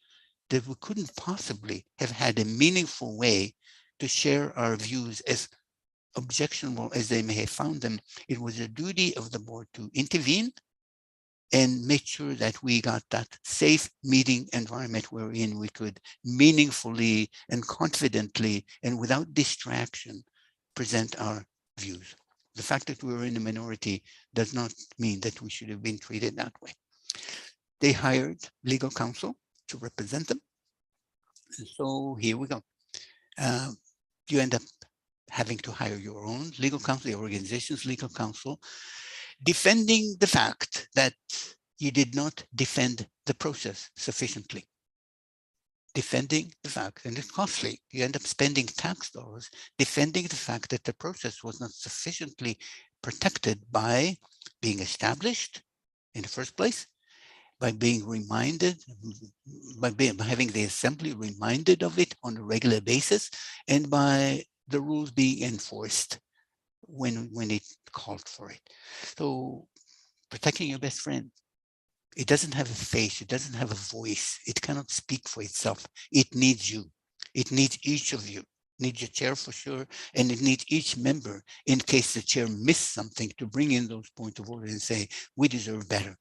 that we couldn't possibly have had a meaningful way to share our views, as objectionable as they may have found them. It was a duty of the board to intervene and make sure that we got that safe meeting environment wherein we could meaningfully and confidently and without distraction present our views. The fact that we were in a minority does not mean that we should have been treated that way. They hired legal counsel to represent them. And so here we go. You end up having to hire your own legal counsel, your organization's legal counsel, defending the fact that you did not defend the process sufficiently. Defending the fact, and it's costly. You end up spending tax dollars defending the fact that the process was not sufficiently protected by being established in the first place, by being reminded, by having the assembly reminded of it on a regular basis, and by the rules being enforced when it called for it. So protecting your best friend. It doesn't have a face, it doesn't have a voice, it cannot speak for itself. It needs you. It needs each of you. It needs your chair for sure, and it needs each member in case the chair missed something to bring in those points of order and say, we deserve better.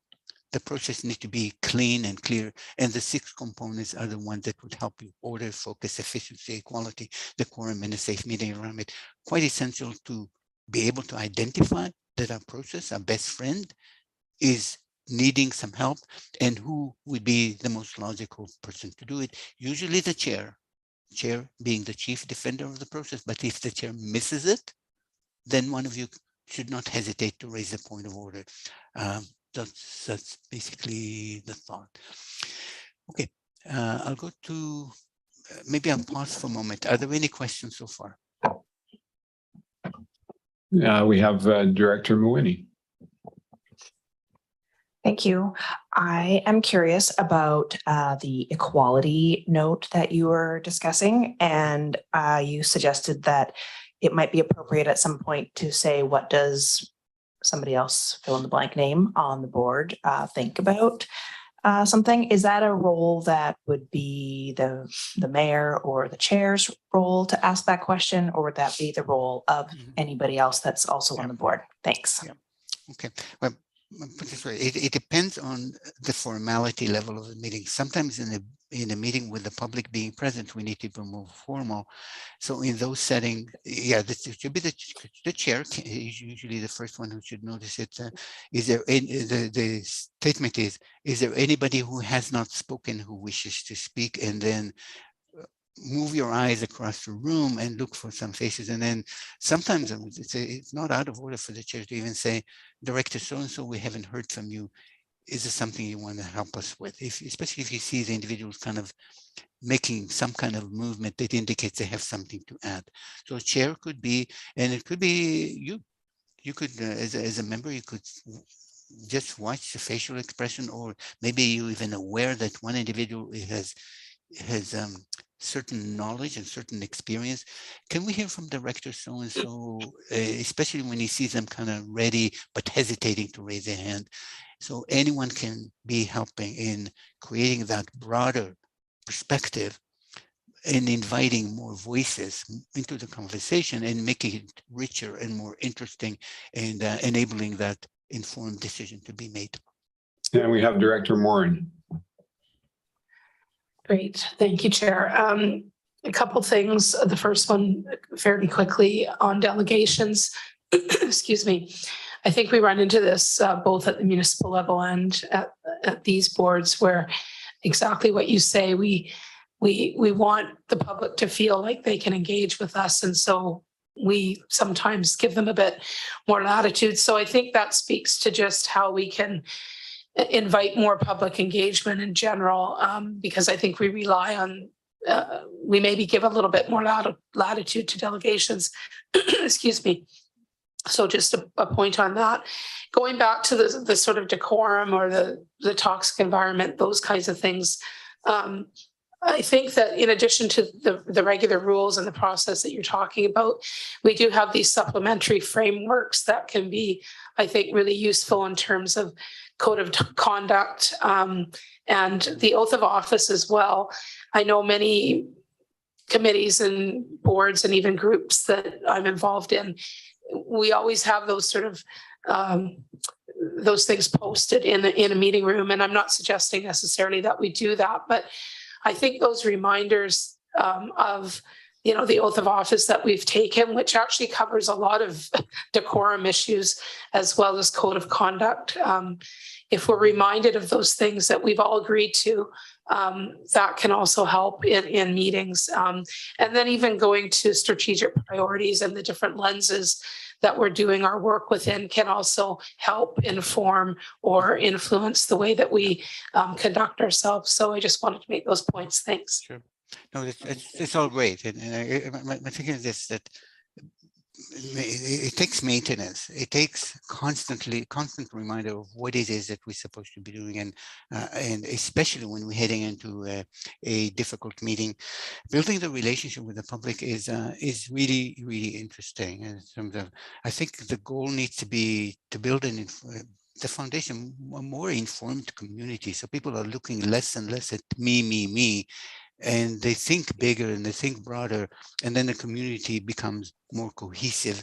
The process needs to be clean and clear, and the 6 components are the ones that would help you: order, focus, efficiency, equality, the quorum, and a safe meeting environment. Quite essential to be able to identify that our process, our best friend, is needing some help, and who would be the most logical person to do it. Usually the chair being the chief defender of the process, but if the chair misses it, then one of you should not hesitate to raise a point of order. That's basically the thought. Okay, I'll go to, maybe I'll pause for a moment. Are there any questions so far? We have Director Mawhinney. Thank you. I am curious about the equality note that you were discussing, and you suggested that it might be appropriate at some point to say, what does somebody else, fill in the blank name on the board, think about something? Is that a role that would be the mayor or the chair's role to ask that question, or would that be the role of anybody else that's also on the board? Thanks. Yeah. Okay. Well, put this way, it depends on the formality level of the meeting. Sometimes in a meeting with the public being present, we need to be more formal. So in those settings, yeah, this should be the chair is usually the first one who should notice it. Is there any, the statement is there anybody who has not spoken who wishes to speak? And then move your eyes across the room and look for some faces. And then sometimes it's not out of order for the chair to even say, Director so-and-so, we haven't heard from you. Is there something you want to help us with? Especially if you see the individuals kind of making some kind of movement that indicates they have something to add. So a chair could be, and it could be you. You could, as a member, you could just watch the facial expression, or maybe you're even aware that one individual has certain knowledge and certain experience. Can we hear from Director so-and-so, especially when he sees them kind of ready, but hesitating to raise their hand? So anyone can be helping in creating that broader perspective and inviting more voices into the conversation and making it richer and more interesting, and enabling that informed decision to be made. And we have Director Morin. Great, thank you, Chair. A couple things. The first one, fairly quickly, on delegations. Excuse me. I think we run into this both at the municipal level and at these boards, where exactly what you say, we want the public to feel like they can engage with us, and so we sometimes give them a bit more latitude. So I think that speaks to just how we can invite more public engagement in general, because I think we rely on, we maybe give a little bit more latitude to delegations. Excuse me. So just a point on that. Going back to the sort of decorum or the toxic environment, those kinds of things. I think that in addition to the regular rules and the process that you're talking about, we do have these supplementary frameworks that can be, I think, really useful in terms of code of conduct and the oath of office as well. I know many committees and boards and even groups that I'm involved in, we always have those sort of those things posted in a meeting room. And I'm not suggesting necessarily that we do that, but I think those reminders of the oath of office that we've taken, which actually covers a lot of decorum issues as well as code of conduct. If we're reminded of those things that we've all agreed to, that can also help in meetings. And then even going to strategic priorities and the different lenses that we're doing our work within can also help inform or influence the way that we conduct ourselves. So I just wanted to make those points. Thanks. Sure. No, it's all great. And my thinking is this, that it takes maintenance. It takes constant reminder of what it is that we're supposed to be doing, and especially when we're heading into a difficult meeting, building the relationship with the public is really interesting. In terms of, I think the goal needs to be to build the foundation, a more informed community, so people are looking less and less at me, and they think bigger and they think broader, and then the community becomes more cohesive.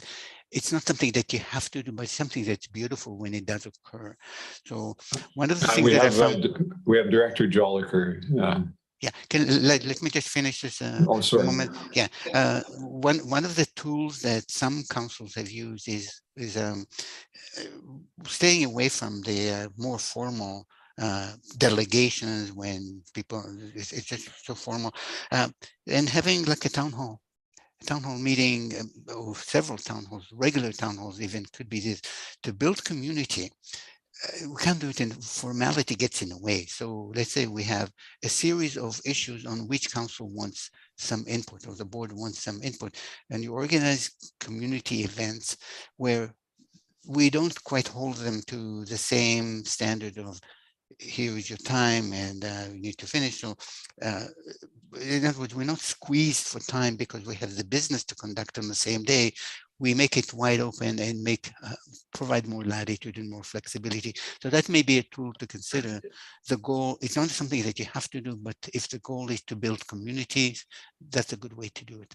It's not something that you have to do, but something that's beautiful when it does occur. So one of the things that I found, we have Director Joliker. yeah, let me just finish this a moment. Yeah, one of the tools that some councils have used is staying away from the more formal delegations when people, it's just so formal, and having like a town hall meeting, or several town halls, regular town halls even could be this, to build community. We can't do it, in formality gets in the way. So let's say we have a series of issues on which council wants some input, or the board wants some input, and you organize community events where we don't quite hold them to the same standard of here is your time and you need to finish. So in other words, we're not squeezed for time because we have the business to conduct on the same day. We make it wide open and provide more latitude and more flexibility. So that may be a tool to consider. The goal, it's not something that you have to do, but if the goal is to build communities, that's a good way to do it.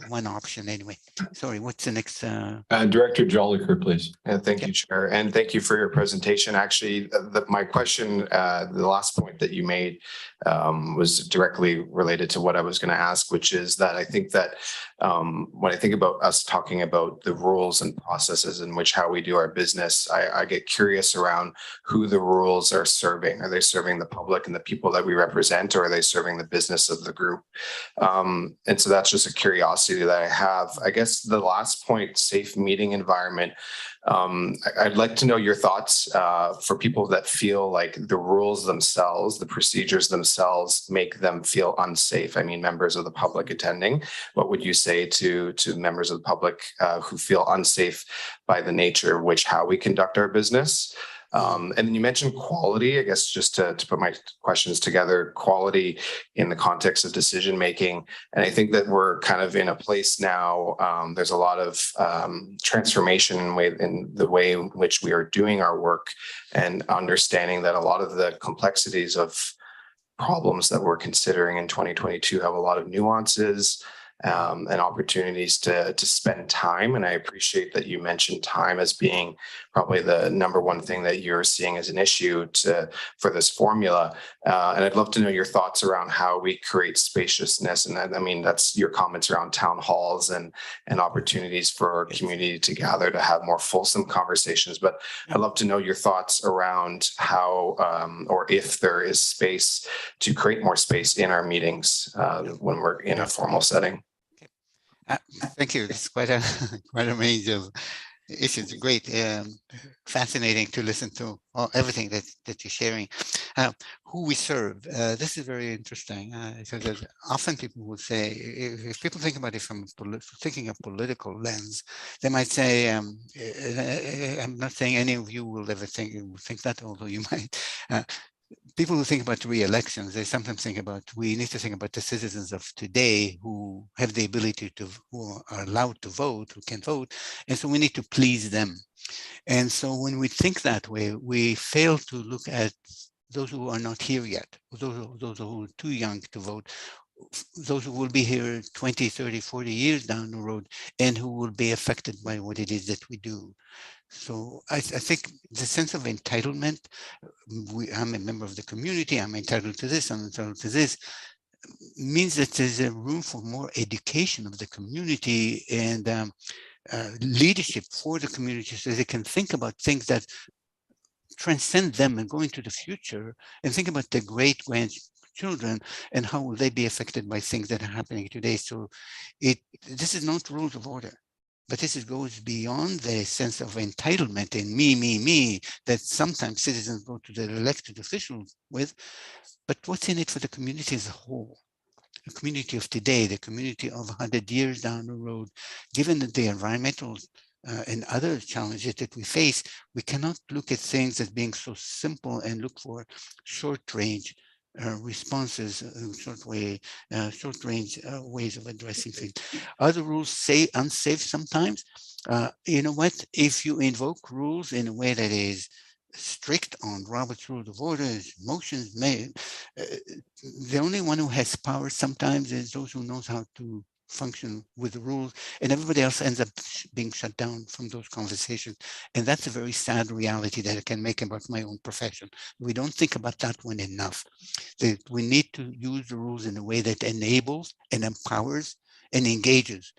One option anyway. Sorry, what's the next? Director Joliker, please. Thank you, Chair, and thank you for your presentation. Actually, my question, the last point that you made was directly related to what I was going to ask, which is that I think that when I think about us talking about the rules and processes in which how we do our business, I get curious around who the rules are serving. Are they serving the public and the people that we represent, or are they serving the business of the group? And so that's just a curiosity that I have. I guess the last point, safe meeting environment. I'd like to know your thoughts for people that feel like the rules themselves, the procedures themselves make them feel unsafe. I mean, members of the public attending, what would you say to members of the public who feel unsafe by the nature of which how we conduct our business? And then you mentioned quality, I guess, just to put my questions together, quality in the context of decision making. And I think that we're kind of in a place now, there's a lot of transformation in the way in which we are doing our work, and understanding that a lot of the complexities of problems that we're considering in 2022 have a lot of nuances and opportunities to spend time. And I appreciate that you mentioned time as being probably the number one thing that you're seeing as an issue for this formula. And I'd love to know your thoughts around how we create spaciousness. And I mean, that's your comments around town halls and opportunities for our community to gather to have more fulsome conversations. But I'd love to know your thoughts around how or if there is space to create more space in our meetings when we're in a formal setting. Thank you. It's quite a range of issues. Great, fascinating to listen to everything that you're sharing. Who we serve. This is very interesting because often people would say, if people think about it from thinking of political lens, they might say, I'm not saying any of you will ever think that, although you might. People who think about re-elections, they sometimes think about, we need to think about the citizens of today who have the ability to, who are allowed to vote, who can vote, and so we need to please them. And so when we think that way, we fail to look at those who are not here yet, those who are too young to vote, those who will be here 20, 30, 40 years down the road, and who will be affected by what it is that we do. So I think the sense of entitlement, I'm a member of the community, I'm entitled to this, I'm entitled to this. means that there's a room for more education of the community and leadership for the community so they can think about things that transcend them and go into the future and think about their great grandchildren and how will they be affected by things that are happening today. So this is not rules of order, but this goes beyond the sense of entitlement and me that sometimes citizens go to their elected officials with, but what's in it for the community as a whole. The community of today, the community of 100 years down the road, given that the environmental and other challenges that we face, we cannot look at things as being so simple and look for short-range responses, short-range ways of addressing things. Other rules say unsafe sometimes. You know what? If you invoke rules in a way that is strict on Robert's Rules of Order, motions made, the only one who has power sometimes is those who knows how to function with the rules, and everybody else ends up being shut down from those conversations. And that's a very sad reality that I can make about my own profession. We don't think about that one enough. That we need to use the rules in a way that enables and empowers and engages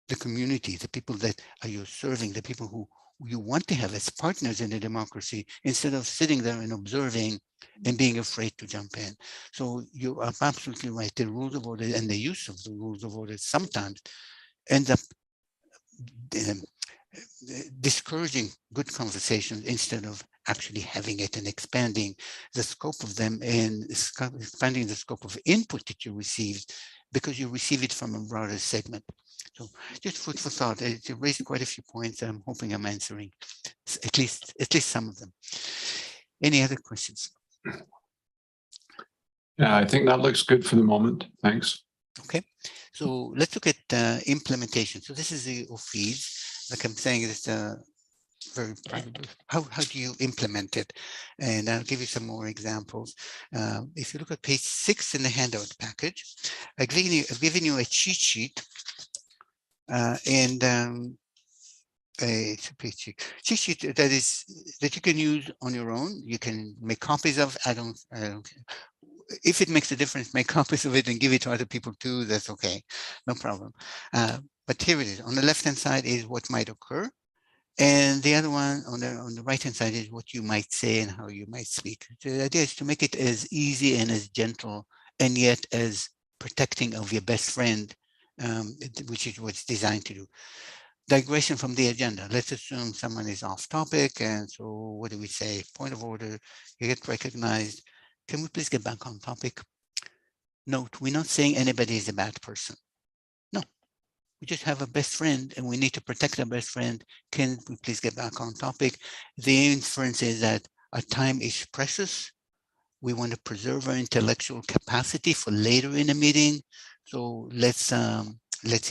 the community, the people that are you serving, the people who you want to have as partners in a democracy, instead of sitting there and observing and being afraid to jump in. So you are absolutely right. The rules of order and the use of the rules of order sometimes ends up discouraging good conversations instead of actually having it and expanding the scope of them and expanding the scope of input that you receive because you receive it from a broader segment. So just food for thought. You raised quite a few points. I'm hoping I'm answering at least some of them. Any other questions? Yeah, I think that looks good for the moment. Thanks. Okay, so let's look at implementation. So this is the OFEES. Like I'm saying, it's very how do you implement it? And I'll give you some more examples. If you look at page 6 in the handout package, I've given you a cheat sheet and a cheat sheet that you can use on your own. You can make copies of. I don't if it makes a difference, make copies of it and give it to other people too. That's okay, no problem. But here it is. On the left-hand side is what might occur. And the other one on the right-hand side is what you might say and how you might speak. The idea is to make it as easy and as gentle and yet as protecting of your best friend, which is what it's designed to do. Digression from the agenda. Let's assume someone is off topic. And so what do we say? Point of order, you get recognized. Can we please get back on topic? Note, we're not saying anybody is a bad person. No, we just have a best friend and we need to protect our best friend. Can we please get back on topic? The inference is that our time is precious. We want to preserve our intellectual capacity for later in a meeting. So let's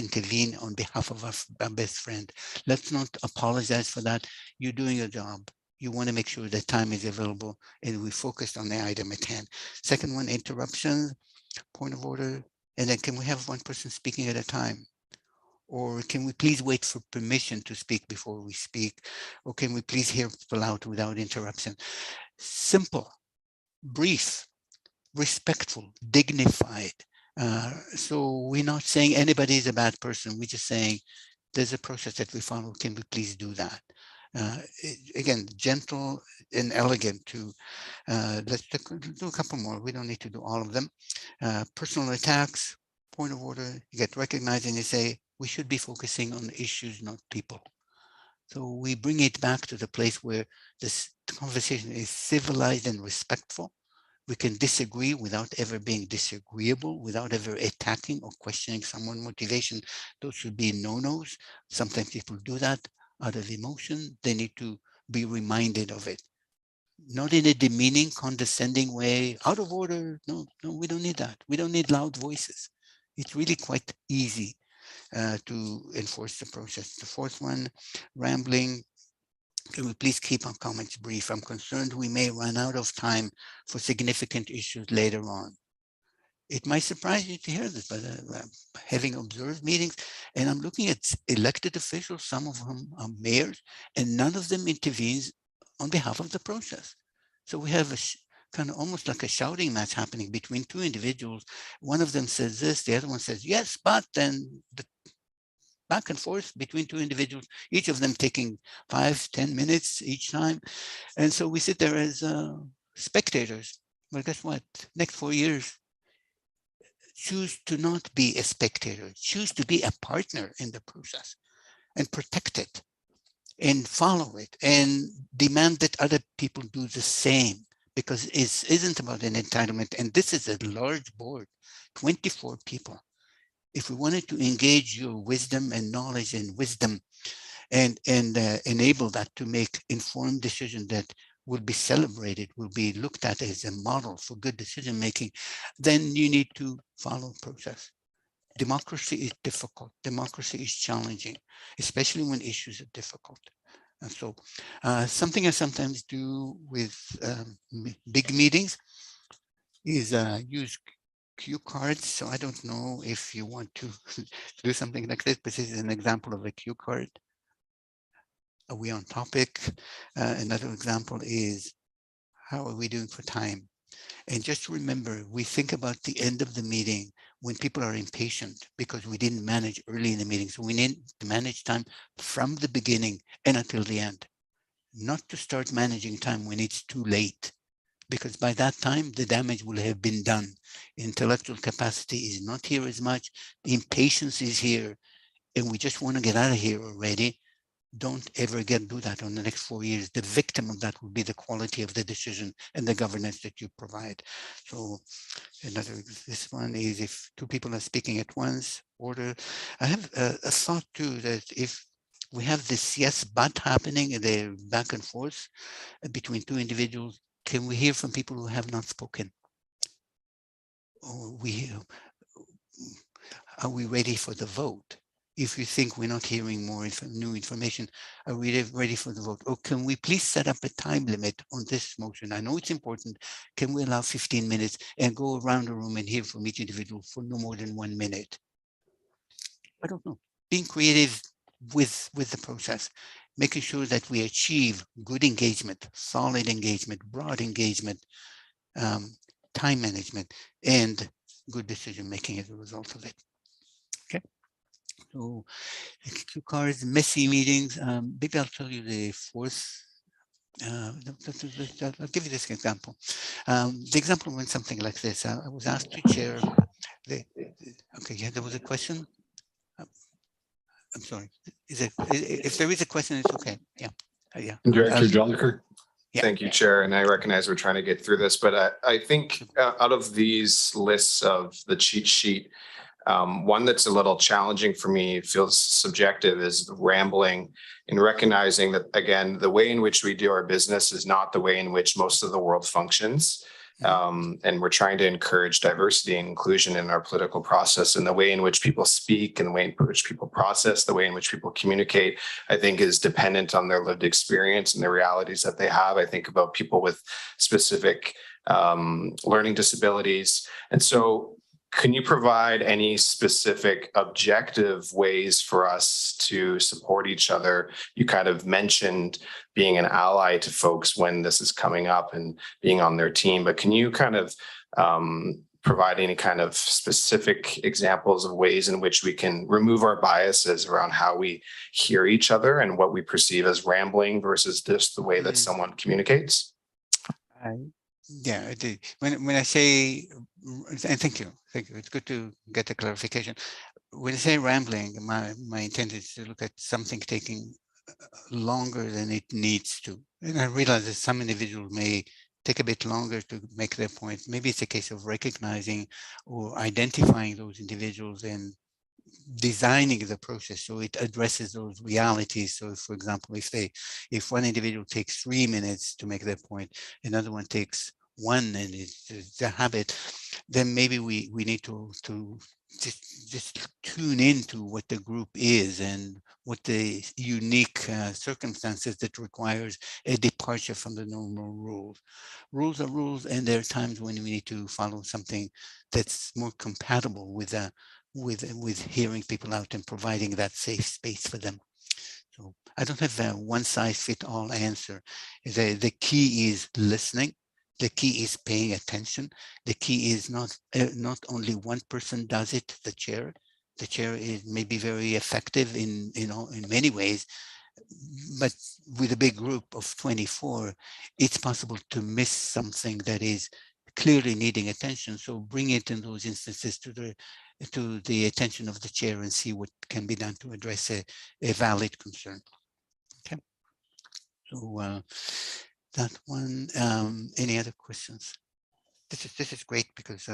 intervene on behalf of our best friend. Let's not apologize for that. You're doing your job. You want to make sure that time is available and we focused on the item at hand. Second one, interruptions, point of order. And then can we have one person speaking at a time? Or can we please wait for permission to speak before we speak? Or can we please hear people out without interruption? Simple, brief, respectful, dignified. So we're not saying anybody is a bad person. We're just saying there's a process that we follow. Can we please do that? Again, gentle and elegant to, let's do a couple more. We don't need to do all of them. Personal attacks, point of order, you get recognized and you say, we should be focusing on issues, not people. So we bring it back to the place where this conversation is civilized and respectful. We can disagree without ever being disagreeable, without ever attacking or questioning someone's motivation. Those should be no-nos. Sometimes people do that out of emotion. They need to be reminded of it. Not in a demeaning, condescending way, out of order. No, we don't need that. We don't need loud voices. It's really quite easy to enforce the process. The fourth one, rambling. Can we please keep our comments brief? I'm concerned we may run out of time for significant issues later on. It might surprise you to hear this, but having observed meetings, and I'm looking at elected officials, some of whom are mayors, and none of them intervenes on behalf of the process. So we have kind of almost like a shouting match happening between two individuals. One of them says this, the other one says yes, but then the back and forth between two individuals, each of them taking 5-10 minutes each time. And so we sit there as spectators. Well, guess what? Next 4 years, choose to not be a spectator, choose to be a partner in the process and protect it and follow it and demand that other people do the same, because it isn't about an entitlement. And this is a large board, 24 people. If we wanted to engage your wisdom and knowledge and wisdom and enable that to make informed decisions that will be celebrated, will be looked at as a model for good decision making, then you need to follow process. Democracy is difficult. Democracy is challenging, especially when issues are difficult. And so something I sometimes do with big meetings is use cue cards. So I don't know if you want to do something like this, but this is an example of a cue card. Are we on topic? Another example is, how are we doing for time? And just remember, we think about the end of the meeting when people are impatient because we didn't manage early in the meeting. So we need to manage time from the beginning and until the end, not to start managing time when it's too late, because by that time, the damage will have been done. Intellectual capacity is not here as much. Impatience is here, and we just want to get out of here already. Don't ever do that on the next 4 years. The victim of that will be the quality of the decision and the governance that you provide. So this one is, if two people are speaking at once, order. I have a thought too, that if we have this yes, but happening and they're back and forth between two individuals, can we hear from people who have not spoken? Or are we ready for the vote? If you think we're not hearing more new information, are we ready for the vote? Or can we please set up a time limit on this motion? I know it's important. Can we allow 15 minutes and go around the room and hear from each individual for no more than 1 minute? I don't know. Being creative with the process, making sure that we achieve good engagement, solid engagement, broad engagement, time management, and good decision making as a result of it. Okay. So cue cards, messy meetings. Maybe I'll tell you the fourth. I'll give you this example. The example went something like this. I was asked to chair okay, yeah, there was a question. I'm sorry. If there is a question, it's okay. Yeah. Yeah. Director Jolicoeur. Yeah. Thank you, Chair. And I recognize we're trying to get through this, but I think out of these lists of the cheat sheet, one that's a little challenging for me, feels subjective, is rambling, and recognizing that, again, the way in which we do our business is not the way in which most of the world functions. And we're trying to encourage diversity and inclusion in our political process, and the way in which people speak and the way in which people process, the way in which people communicate, I think is dependent on their lived experience and the realities that they have. I think about people with specific learning disabilities. And so can you provide any specific objective ways for us to support each other? You kind of mentioned being an ally to folks when this is coming up and being on their team, but can you kind of provide any kind of specific examples of ways in which we can remove our biases around how we hear each other and what we perceive as rambling versus just the way that someone communicates? Yeah, when I say, and thank you, it's good to get the clarification. When I say rambling, my intent is to look at something taking longer than it needs to. And I realize that some individuals may take a bit longer to make their point. Maybe it's a case of recognizing or identifying those individuals and designing the process so it addresses those realities. So for example, if one individual takes 3 minutes to make their point, another one takes 1 and it's a habit, then maybe we need to just tune into what the group is and what the unique circumstances that requires a departure from the normal rules. Rules are rules, and there are times when we need to follow something that's more compatible with hearing people out and providing that safe space for them. So I don't have a one-size-fit-all answer. The key is listening, The key is paying attention. The key is not only one person does it, the chair. The chair is maybe very effective in many ways, but with a big group of 24, it's possible to miss something that is clearly needing attention. So bring it in those instances to the attention of the chair and see what can be done to address a valid concern. Okay. So that one. Any other questions? This is great because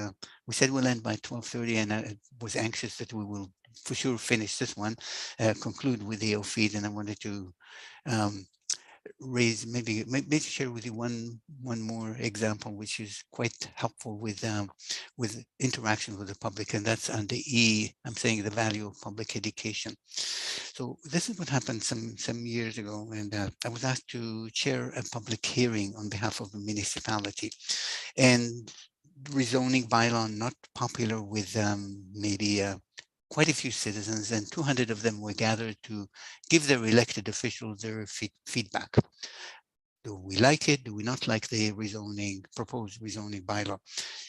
we said we'll end by 12:30, and I was anxious that we will for sure finish this one, conclude with the OFEED, and I wanted to raise maybe share with you one more example, which is quite helpful with interaction with the public, and that's under E. I'm saying the value of public education. So this is what happened some years ago, and I was asked to chair a public hearing on behalf of a municipality, and rezoning bylaw not popular with maybe quite a few citizens, and 200 of them were gathered to give their elected officials their feedback. Do we like it? Do we not like the proposed rezoning bylaw?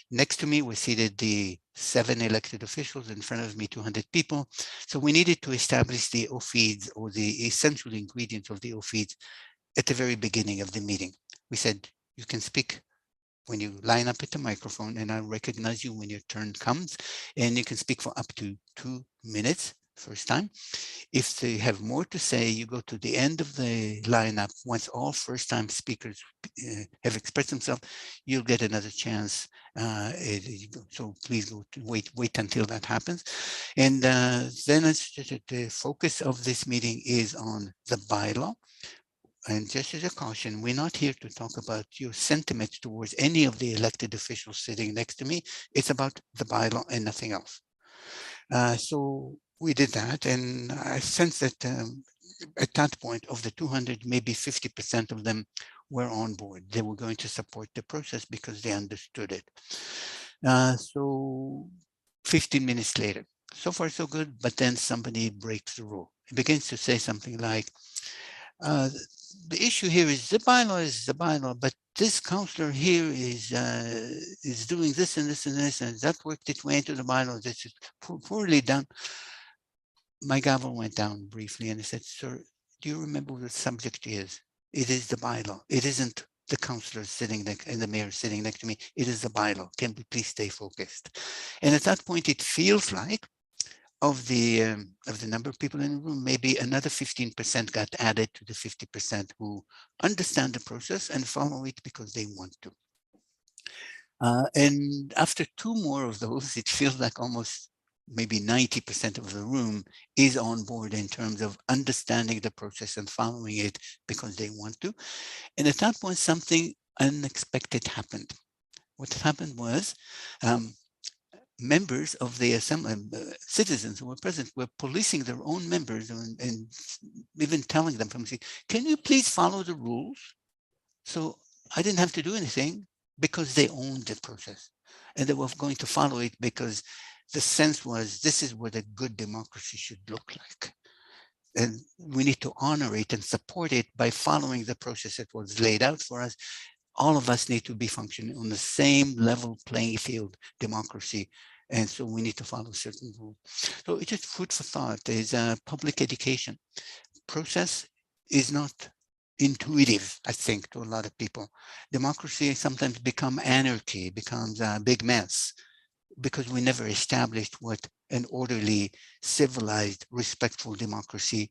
Next to me were seated the 7 elected officials, in front of me 200 people. So we needed to establish the OFEEDs, or the essential ingredients of the OFEEDs, at the very beginning of the meeting. We said, you can speak when you line up at the microphone, and I'll recognize you when your turn comes, and you can speak for up to 2 minutes first time. If they have more to say, you go to the end of the lineup. Once all first-time speakers have expressed themselves, you'll get another chance. So please wait until that happens. And then the focus of this meeting is on the bylaw. And just as a caution, we're not here to talk about your sentiments towards any of the elected officials sitting next to me. It's about the bylaw and nothing else. So we did that, and I sense that at that point, of the 200, maybe 50% of them were on board. They were going to support the process because they understood it. So 15 minutes later, so far so good, but then somebody breaks the rule. He begins to say something like, the issue here is the bylaw, but this counselor here is doing this and this and this, and that worked its way into the bylaw. This is poorly done. My gavel went down briefly, and I said, sir, do you remember what the subject is? It is the bylaw. It isn't the counselor sitting next and the mayor sitting next to me. It is the bylaw. Can we please stay focused? And at that point, it feels like of the number of people in the room, maybe another 15% got added to the 50% who understand the process and follow it because they want to. And after 2 more of those, it feels like almost maybe 90% of the room is on board in terms of understanding the process and following it because they want to. And at that point, something unexpected happened. What happened was, members of the assembly, citizens who were present, were policing their own members and even telling them, can you please follow the rules? So I didn't have to do anything because they owned the process, and they were going to follow it because the sense was this is what a good democracy should look like. And we need to honor it and support it by following the process that was laid out for us. All of us need to be functioning on the same level playing field democracy. And so we need to follow certain rules. So it's just food for thought. There's a public education process is not intuitive, I think, to a lot of people. Democracy sometimes becomes anarchy, becomes a big mess, because we never established what an orderly, civilized, respectful democracy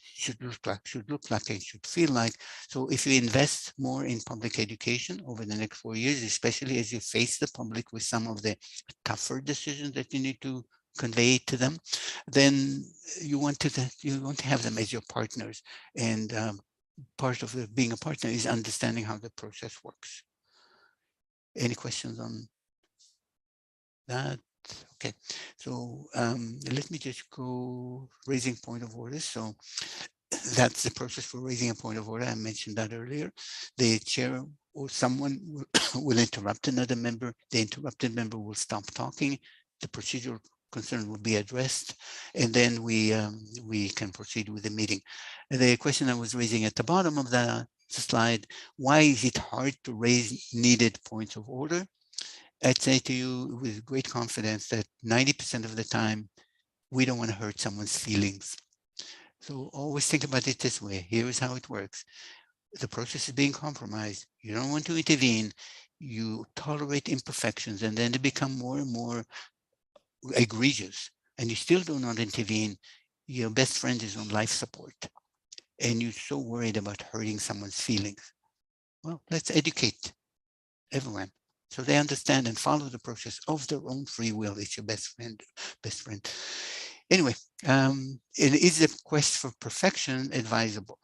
should look like and should feel like. So if you invest more in public education over the next 4 years, especially as you face the public with some of the tougher decisions that you need to convey to them, then you want to have them as your partners. And part of being a partner is understanding how the process works. Any questions on that? Okay, so let me just go raising point of order. So that's the process for raising a point of order. I mentioned that earlier. The chair or someone will interrupt another member. The interrupted member will stop talking. The procedural concern will be addressed, and then we can proceed with the meeting. The question I was raising at the bottom of the slide. Why is it hard to raise needed points of order? I'd say to you with great confidence that 90% of the time, we don't want to hurt someone's feelings. So always think about it this way. Here is how it works. The process is being compromised. You don't want to intervene. You tolerate imperfections, and then they become more and more egregious, and you still do not intervene. Your best friend is on life support, and you're so worried about hurting someone's feelings. Well, let's educate everyone so they understand and follow the process of their own free will. It's your best friend. Anyway, is the quest for perfection advisable?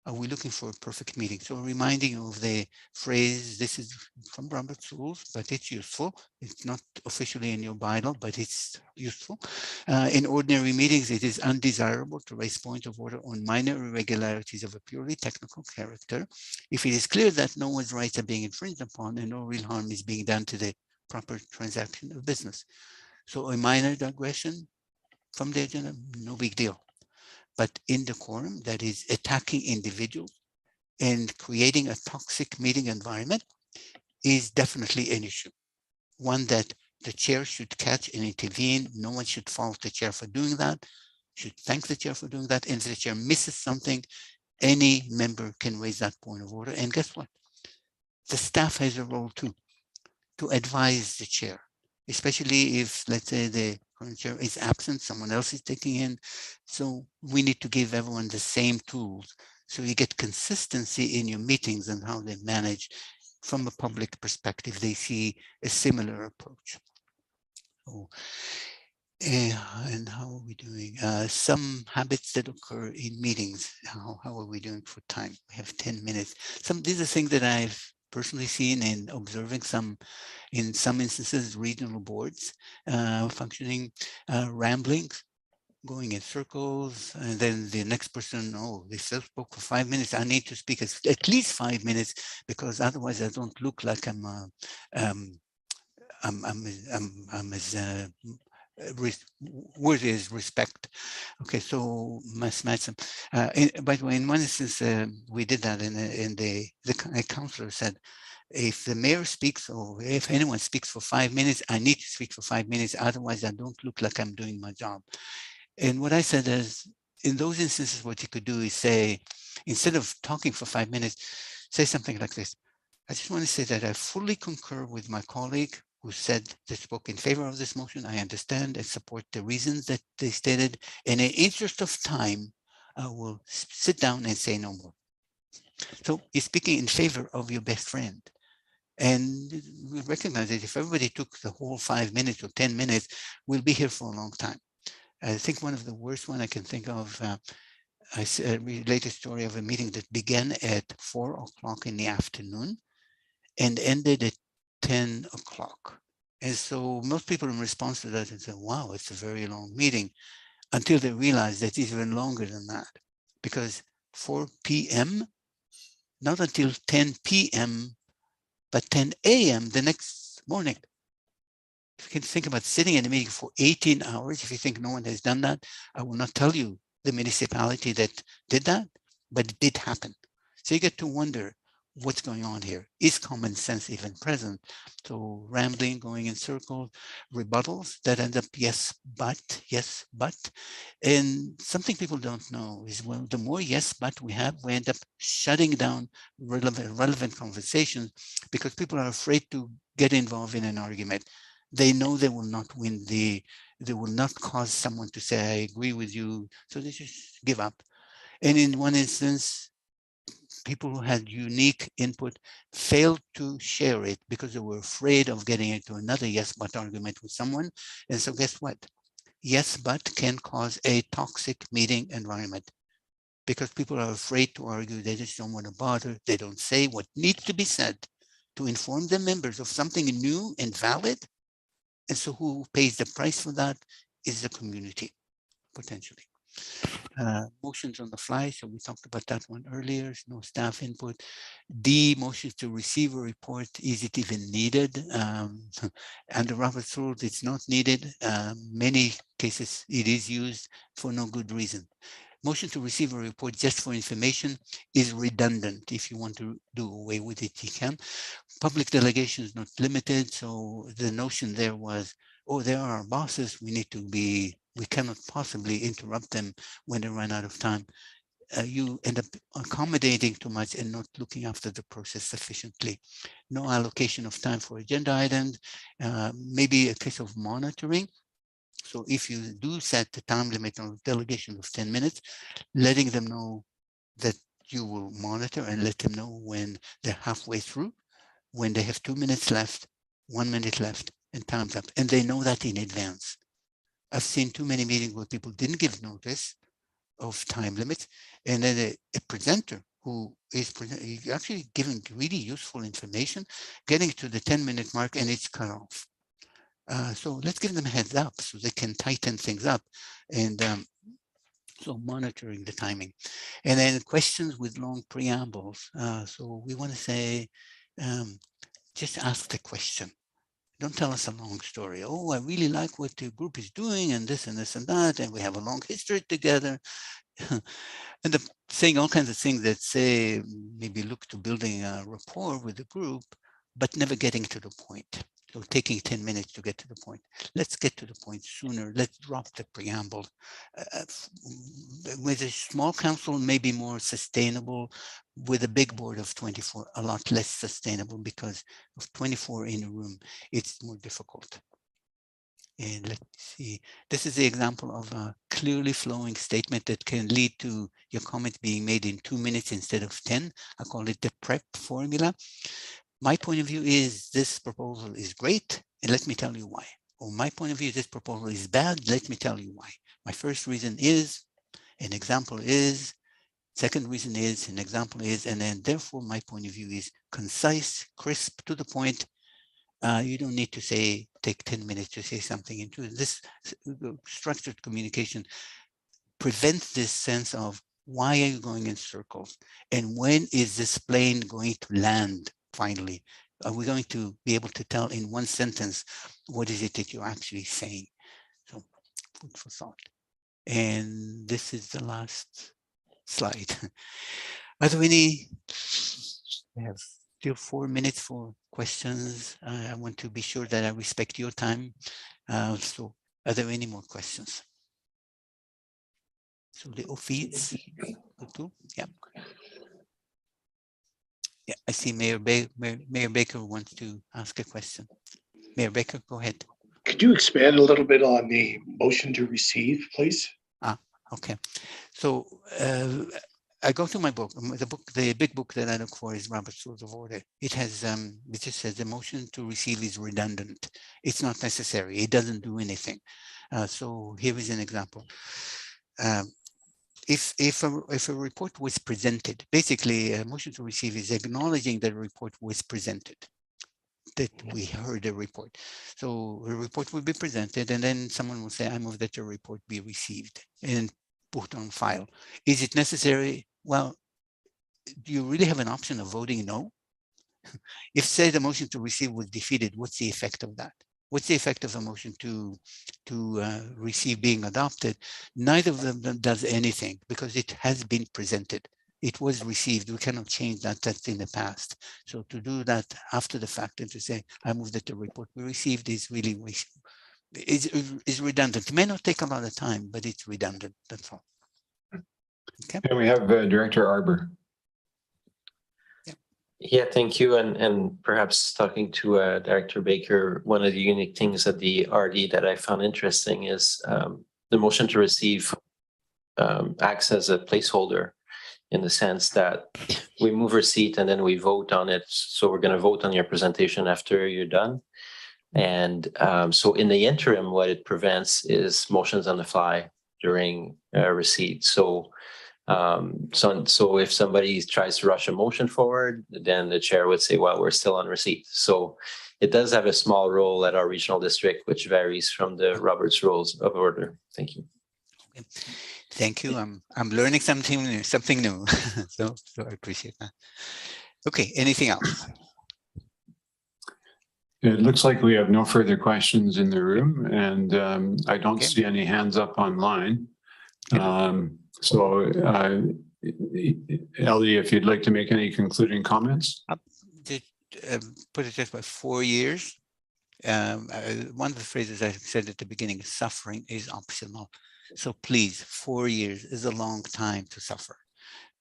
Are we looking for a perfect meeting? So reminding you of the phrase, this is from Robert's rules, but it's useful. It's not officially in your Bible, but it's useful. In ordinary meetings, it is undesirable to raise points of order on minor irregularities of a purely technical character if it is clear that no one's rights are being infringed upon and no real harm is being done to the proper transaction of business. So a minor digression from the agenda, no big deal. But in decorum, that is attacking individuals and creating a toxic meeting environment, is definitely an issue. One that the chair should catch and intervene. No one should fault the chair for doing that, should thank the chair for doing that. And if the chair misses something, any member can raise that point of order. And guess what? The staff has a role too, to advise the chair, especially if, let's say, the current chair is absent, someone else is taking in. So we need to give everyone the same tools so you get consistency in your meetings and how they manage. From a public perspective, they see a similar approach. So, and how are we doing? Some habits that occur in meetings. How are we doing for time? We have 10 minutes. These are things that I've personally seen and observing in some instances, regional boards functioning, ramblings, going in circles, and then the next person, oh, they still spoke for 5 minutes. I need to speak at least 5 minutes because otherwise I don't look like I'm as worthy as respect. Okay, so by the way, in one instance, we did that, and the counselor said, if the mayor speaks or if anyone speaks for 5 minutes, I need to speak for 5 minutes. Otherwise, I don't look like I'm doing my job. And what I said is, in those instances, what you could do is say, instead of talking for 5 minutes, say something like this. I just want to say that I fully concur with my colleague who said they spoke in favor of this motion. I understand and support the reasons that they stated. In the interest of time, I will sit down and say no more. So you're speaking in favor of your best friend. And we recognize that if everybody took the whole 5 minutes or 10 minutes, we'll be here for a long time. I think one of the worst one I can think of, I relate a story of a meeting that began at 4 o'clock in the afternoon and ended at 10 o'clock. And so most people in response to that and say, wow, it's a very long meeting, until they realize that it's even longer than that. Because 4 p.m., not until 10 p.m., but 10 a.m. the next morning. If you can think about sitting in a meeting for 18 hours, if you think no one has done that, I will not tell you the municipality that did that, but it did happen. So you get to wonder what's going on here. Is common sense even present? So rambling, going in circles, rebuttals that end up yes, but. And something people don't know is, well, the more yes, but we have, we end up shutting down relevant conversations because people are afraid to get involved in an argument. They know they will not win they will not cause someone to say, I agree with you. So they just give up. And in one instance, people who had unique input failed to share it because they were afraid of getting into another yes, but argument with someone. And so guess what? Yes, but can cause a toxic meeting environment because people are afraid to argue. They just don't want to bother. They don't say what needs to be said to inform the members of something new and valid. And so who pays the price for that is the community, potentially. Motions on the fly, so we talked about that one earlier, no staff input. D, motions to receive a report, is it even needed? Under Robert's rules, it's not needed. Many cases it is used for no good reason. Motion to receive a report just for information is redundant. If you want to do away with it, you can. Public delegation is not limited. So the notion there was, oh, there are our bosses. We cannot possibly interrupt them when they run out of time. You end up accommodating too much and not looking after the process sufficiently. No allocation of time for agenda items, maybe a case of monitoring. So if you do set the time limit on delegation of 10 minutes, letting them know that you will monitor and let them know when they're halfway through, when they have 2 minutes left, 1 minute left, and time's up. And they know that in advance. I've seen too many meetings where people didn't give notice of time limits, and then a presenter who is actually giving really useful information, getting to the 10-minute mark and it's cut off. So let's give them a heads up so they can tighten things up, and so monitoring the timing. And then questions with long preambles. So we want to say, just ask the question. Don't tell us a long story. Oh, I really like what the group is doing and this and this and that, and we have a long history together. And saying all kinds of things that say, maybe look to building a rapport with the group, but never getting to the point. So taking 10 minutes to get to the point. Let's get to the point sooner. Let's drop the preamble. With a small council, maybe more sustainable. With a big board of 24, a lot less sustainable because of 24 in a room, it's more difficult. And let's see, this is the example of a clearly flowing statement that can lead to your comment being made in 2 minutes instead of 10. I call it the PREP formula. My point of view is this proposal is great, and let me tell you why. Or my point of view, this proposal is bad, let me tell you why. My first reason is, an example is, second reason is, an example is, and then therefore my point of view is concise, crisp, to the point. You don't need to say, take 10 minutes to say something into it. This structured communication prevents this sense of why are you going in circles? And when is this plane going to land finally? Are we going to be able to tell in one sentence, what is it that you're actually saying? So food for thought. And this is the last slide. Are there any, we have still 4 minutes for questions. I want to be sure that I respect your time. So are there any more questions? So the feeds, yeah. Yeah, I see Mayor Baker wants to ask a question. Mayor Baker, go ahead. Could you expand a little bit on the motion to receive, please? Okay. So I go to my book. The big book that I look for is Robert's Rules of Order. It has, it just says the motion to receive is redundant. It's not necessary. It doesn't do anything. So here is an example. If a report was presented, basically a motion to receive is acknowledging that a report was presented, that we heard a report. So a report will be presented and then someone will say, I move that your report be received and put on file. Is it necessary? Well, do you really have an option of voting no? If say the motion to receive was defeated, what's the effect of that? What's the effect of a motion to receive being adopted? Neither of them does anything because it has been presented. It was received. We cannot change that. That's in the past. So to do that after the fact and to say, I move that the report we received is really is redundant. It may not take a lot of time, but it's redundant. That's all. Okay. And we have Director Arbor. Yeah, thank you. And perhaps talking to Director Baker, one of the unique things at the RD that I found interesting is the motion to receive acts as a placeholder in the sense that we move receipt and then we vote on it. So we're going to vote on your presentation after you're done. And so in the interim, what it prevents is motions on the fly during receipt. So if somebody tries to rush a motion forward, then the chair would say, well, we're still on receipt. So it does have a small role at our regional district, which varies from the Robert's Rules of Order. Thank you. Okay. Thank you. I'm learning something new. so I appreciate that. Okay, anything else? It looks like we have no further questions in the room, and I don't see any hands up online. Ellie, if you'd like to make any concluding comments? Just, put it just by 4 years. One of the phrases I said at the beginning, suffering is optional. So please, 4 years is a long time to suffer.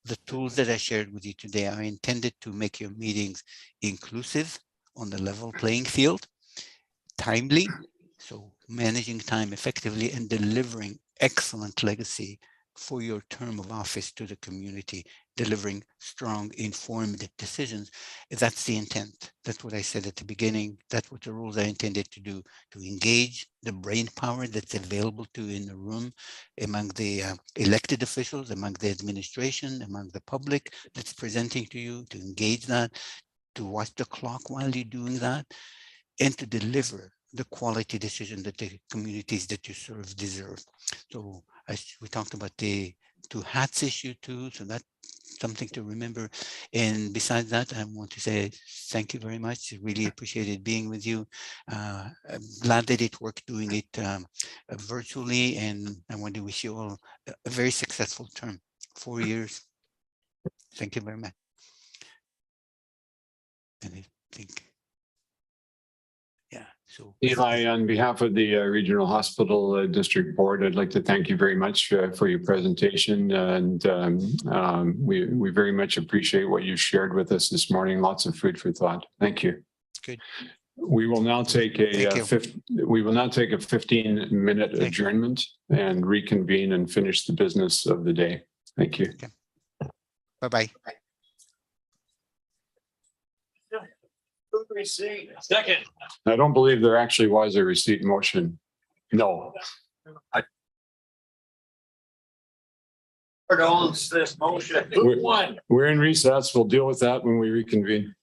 The tools that I shared with you today are intended to make your meetings inclusive on the level playing field, timely, so managing time effectively and delivering excellent legacy for your term of office to the community, delivering strong, informed decisions. That's the intent. That's what I said at the beginning. That's what the rules are intended to do, to engage the brain power that's available to you in the room among the elected officials, among the administration, among the public that's presenting to you, to engage that, to watch the clock while you're doing that, and to deliver the quality decision that the communities that you serve deserve. So as we talked about the two hats issue too, so that's something to remember. And besides that, I want to say thank you very much. Really appreciated being with you. I'm glad that it worked doing it virtually, and I want to wish you all a very successful term. 4 years. Thank you very much. And I think, yeah, so. Eli, on behalf of the Regional Hospital District Board, I'd like to thank you very much for your presentation. And we very much appreciate what you shared with us this morning. Lots of food for thought. Thank you. Good. We will now take a 15-minute adjournment and reconvene and finish the business of the day. Thank you. Okay. Bye-bye. Second. I don't believe there actually was a receipt motion. No. This motion. Who won? We're in recess. We'll deal with that when we reconvene.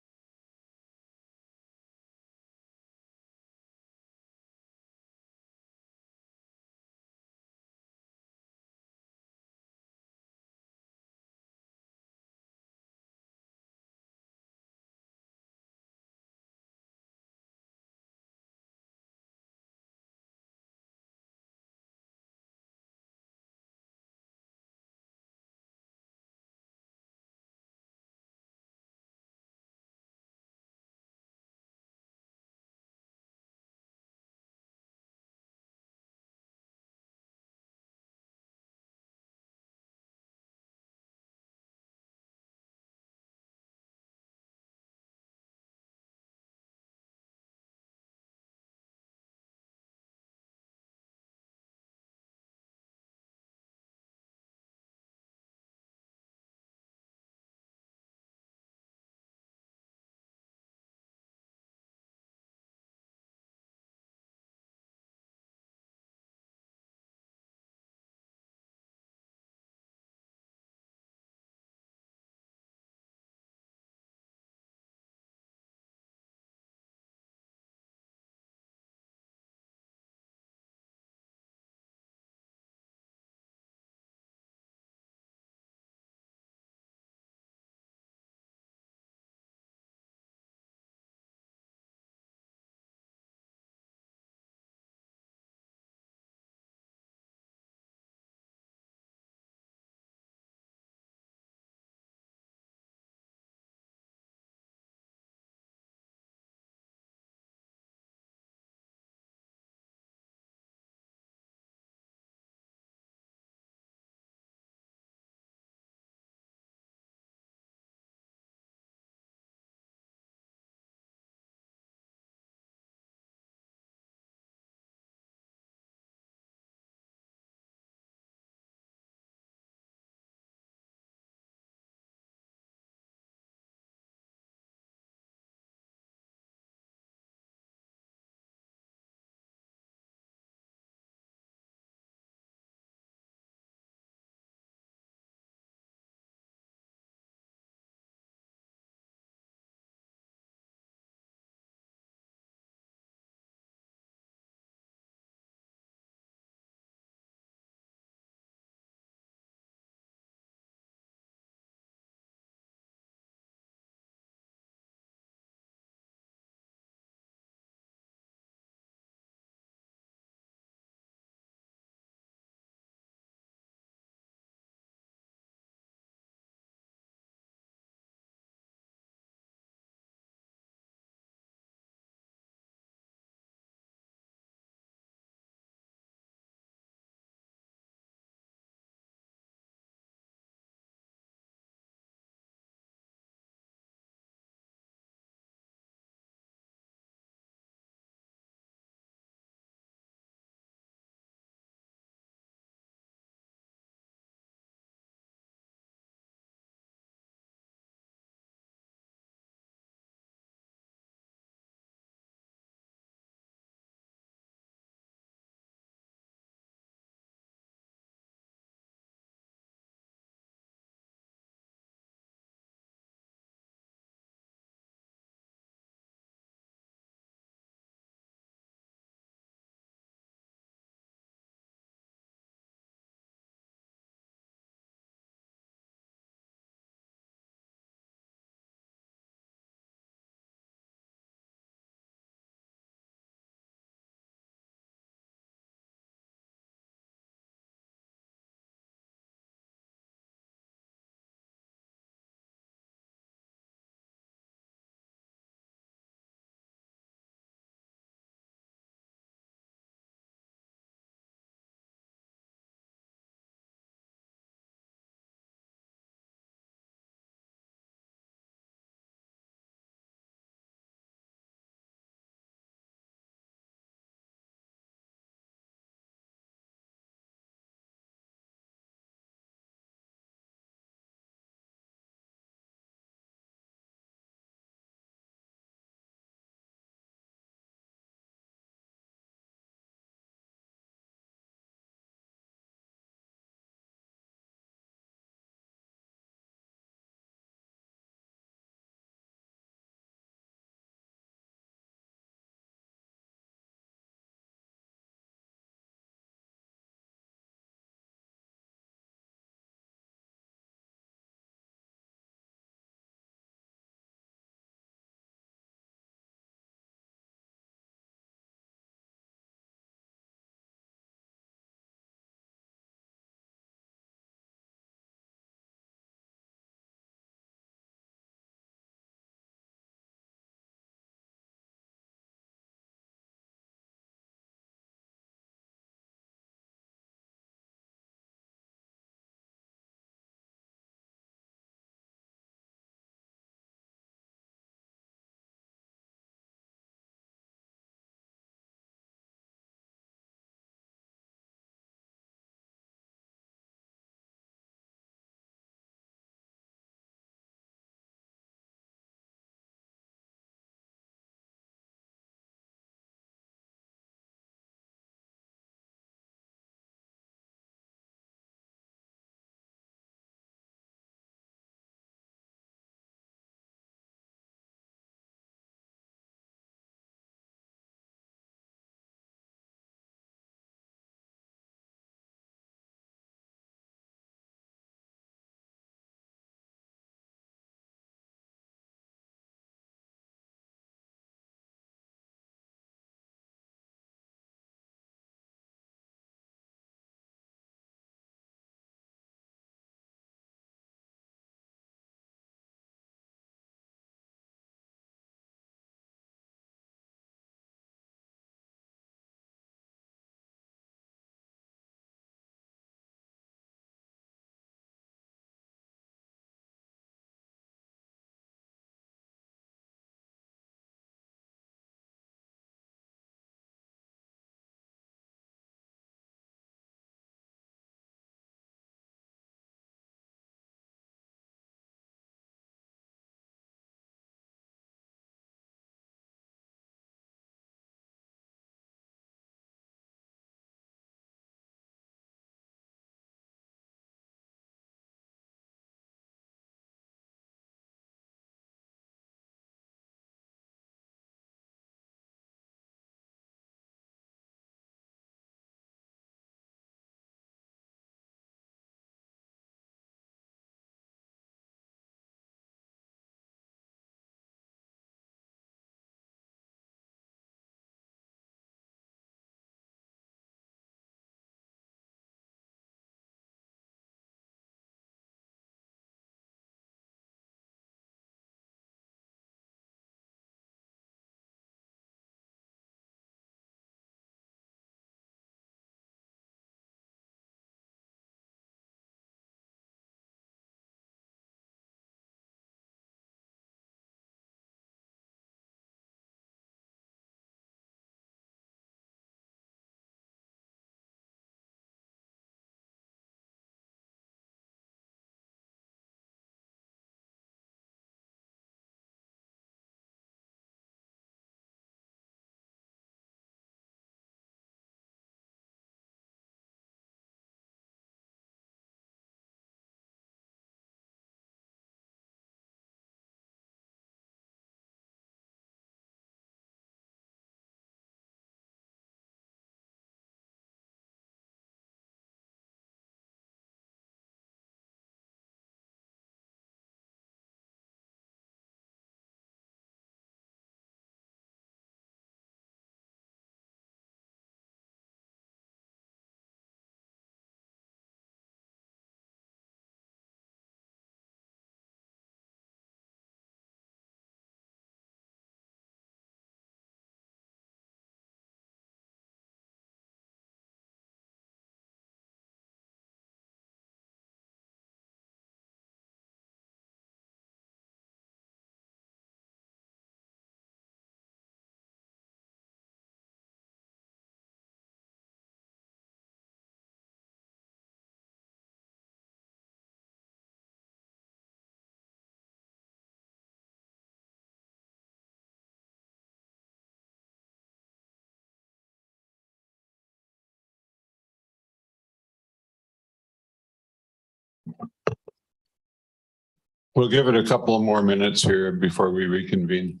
We'll give it a couple of more minutes here before we reconvene.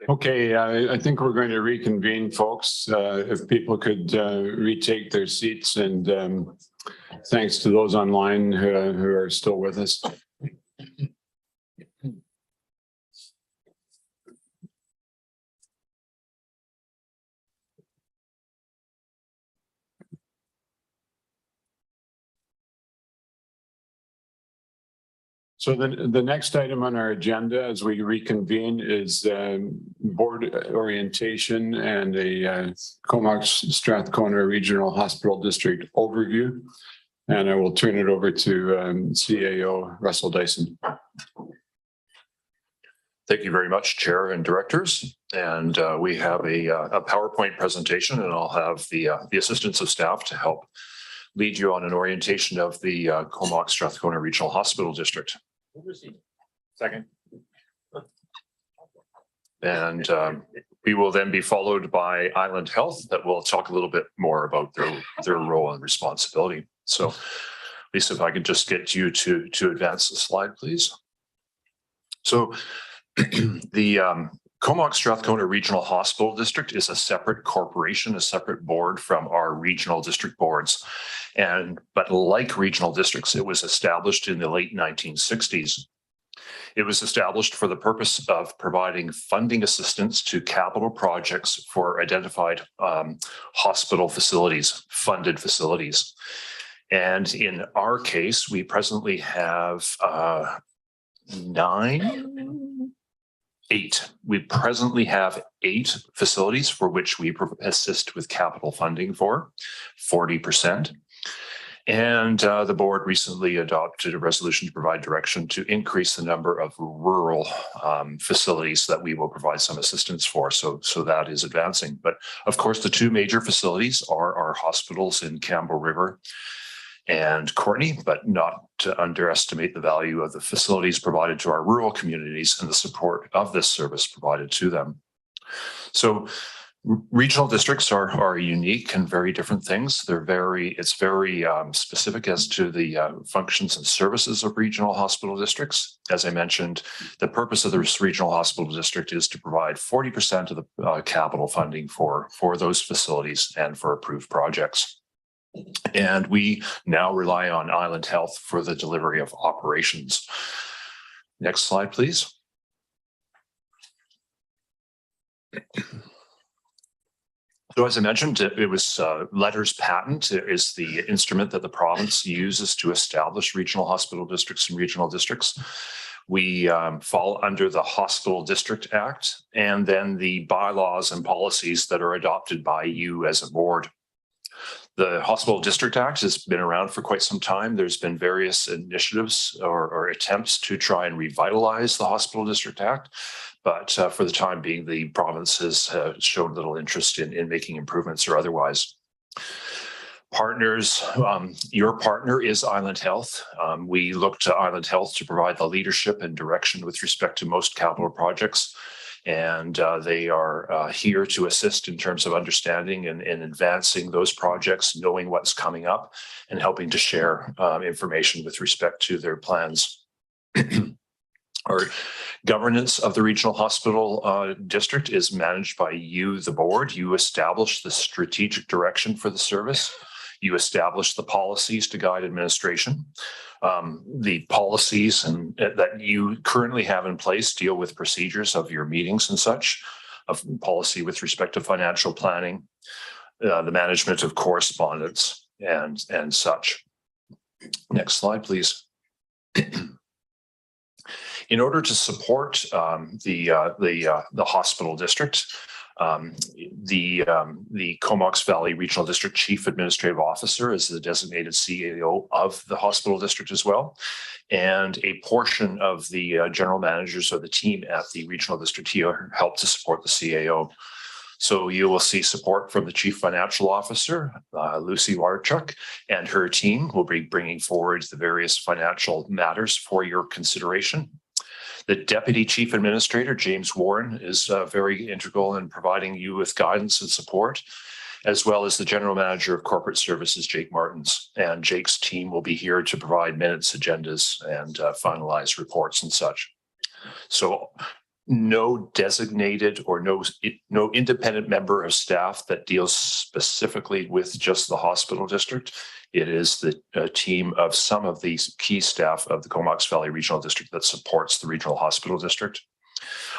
Okay, I think we're going to reconvene, folks. If people could retake their seats, and thanks to those online who are still with us. So the next item on our agenda as we reconvene is board orientation and a Comox Strathcona Regional Hospital District overview. And I will turn it over to CAO Russell Dyson. Thank you very much, Chair and Directors. And we have a PowerPoint presentation, and I'll have the assistance of staff to help lead you on an orientation of the Comox Strathcona Regional Hospital District. Second. And we will then be followed by Island Health that will talk a little bit more about their role and responsibility. So Lisa, if I could just get you to advance the slide, please. So the Comox Strathcona Regional Hospital District is a separate corporation, a separate board from our regional district boards. But like regional districts, it was established in the late 1960s. It was established for the purpose of providing funding assistance to capital projects for identified hospital facilities, funded facilities. And in our case, we presently have eight. We presently have 8 facilities for which we assist with capital funding for 40%. And the board recently adopted a resolution to provide direction to increase the number of rural facilities that we will provide some assistance for. So that is advancing. But of course, the 2 major facilities are our hospitals in Campbell River and Courtney, but not to underestimate the value of the facilities provided to our rural communities and the support of this service provided to them. So Regional districts are unique and very different things. It's very specific as to the functions and services of regional hospital districts. As I mentioned, the purpose of this regional hospital district is to provide 40% of the capital funding for those facilities and for approved projects. And we now rely on Island Health for the delivery of operations. Next slide, please. So as I mentioned, it was letters patent is the instrument that the province uses to establish regional hospital districts and regional districts. We fall under the Hospital District Act and then the bylaws and policies that are adopted by you as a board. The Hospital District Act has been around for quite some time. There's been various initiatives or attempts to try and revitalize the Hospital District Act. But for the time being, the province has shown little interest in making improvements or otherwise. Partners, your partner is Island Health. We look to Island Health to provide the leadership and direction with respect to most capital projects. And they are here to assist in terms of understanding and advancing those projects, knowing what's coming up, and helping to share information with respect to their plans. Our governance of the regional hospital district is managed by you, the board. You establish the strategic direction for the service. You establish the policies to guide administration. The policies that you currently have in place deal with procedures of your meetings and such, of policy with respect to financial planning, the management of correspondence and such. Next slide, please. In order to support the hospital district, the Comox Valley Regional District Chief Administrative Officer is the designated CAO of the hospital district as well. And a portion of the general managers or the team at the regional district here help to support the CAO. So you will see support from the Chief Financial Officer, Lucy Warchuk, and her team will be bringing forward the various financial matters for your consideration. The Deputy Chief Administrator, James Warren, is very integral in providing you with guidance and support, as well as the General Manager of Corporate Services, Jake Martins. And Jake's team will be here to provide minutes, agendas, and finalize reports and such. So no designated or no independent member of staff that deals specifically with just the hospital district. It is the team of some of these key staff of the Comox Valley Regional District that supports the regional hospital district.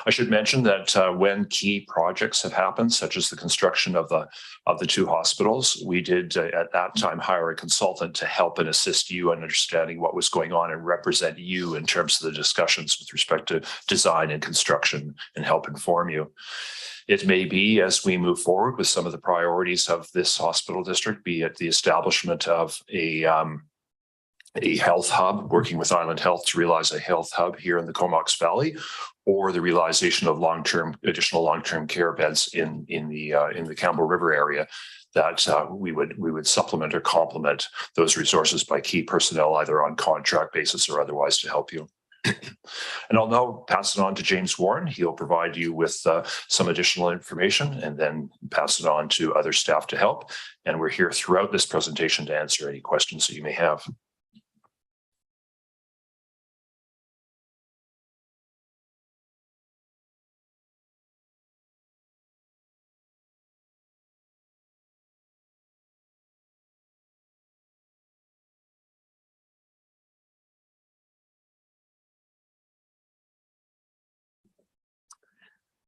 I should mention that when key projects have happened, such as the construction of the two hospitals, we did at that time hire a consultant to help and assist you in understanding what was going on and represent you in terms of the discussions with respect to design and construction and help inform you. It may be, as we move forward with some of the priorities of this hospital district, be it the establishment of a health hub, working with Island Health to realize a health hub here in the Comox Valley, or the realization of additional long-term care beds in the Campbell River area, that we would supplement or complement those resources by key personnel, either on contract basis or otherwise, to help you. And I'll now pass it on to James Warren. He'll provide you with some additional information and then pass it on to other staff to help. And we're here throughout this presentation to answer any questions that you may have.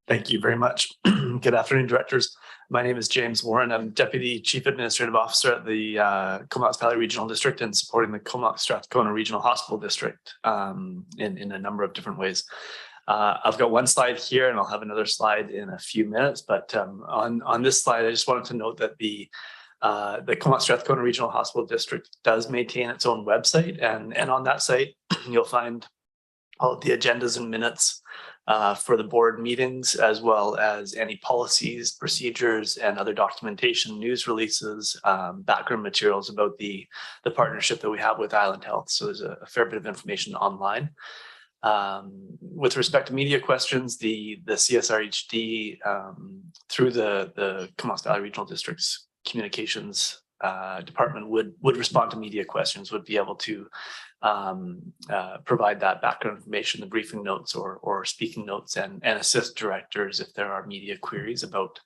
Thank you very much. Good afternoon, directors. My name is James Warren. I'm Deputy Chief Administrative Officer at the Comox Valley Regional District and supporting the Comox Strathcona Regional Hospital District in a number of different ways. I've got one slide here and I'll have another slide in a few minutes, but on this slide, I just wanted to note that the Comox Strathcona Regional Hospital District does maintain its own website, and on that site, you'll find all of the agendas and minutes for the board meetings, as well as any policies, procedures, and other documentation, news releases, background materials about the partnership that we have with Island Health. So there's a fair bit of information online. With respect to media questions, the CSRHD through the Comox Valley Regional District's communications department would respond to media questions, would be able to provide that background information, the briefing notes or speaking notes, and assist directors if there are media queries about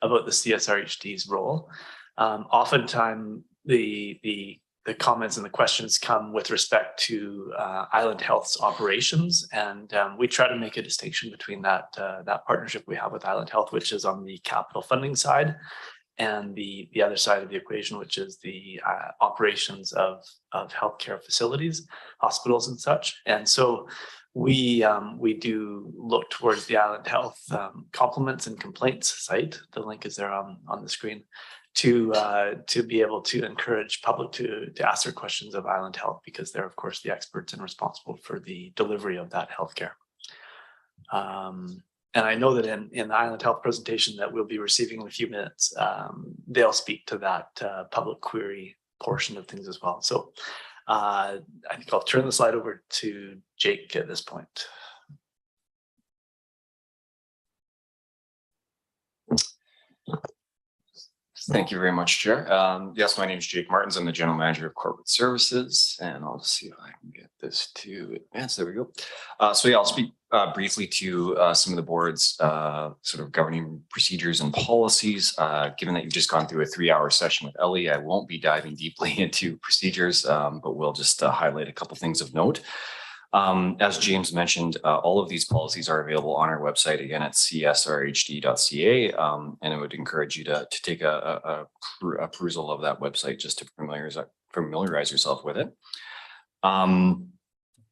the CSRHD's role. Oftentimes, the comments and the questions come with respect to Island Health's operations, and we try to make a distinction between that partnership we have with Island Health, which is on the capital funding side, and the other side of the equation, which is the operations of healthcare facilities, hospitals and such. And so we do look towards the Island Health compliments and complaints site. The link is there on the screen to be able to encourage public to ask their questions of Island Health, because they're of course the experts and responsible for the delivery of that healthcare. And I know that in the Island Health presentation that we'll be receiving in a few minutes, they'll speak to that public query portion of things as well. So I think I'll turn the slide over to Jake at this point. Thank you very much, Chair. Yes, my name is Jake Martins. I'm the General Manager of Corporate Services, and I'll just see if I can get this to advance. There we go. So yeah, I'll speak briefly to some of the board's sort of governing procedures and policies. Given that you've just gone through a 3-hour session with Ellie, I won't be diving deeply into procedures, but we'll just highlight a couple things of note. As James mentioned, all of these policies are available on our website, again, at csrhd.ca, and I would encourage you to take a perusal of that website just to familiarize yourself with it.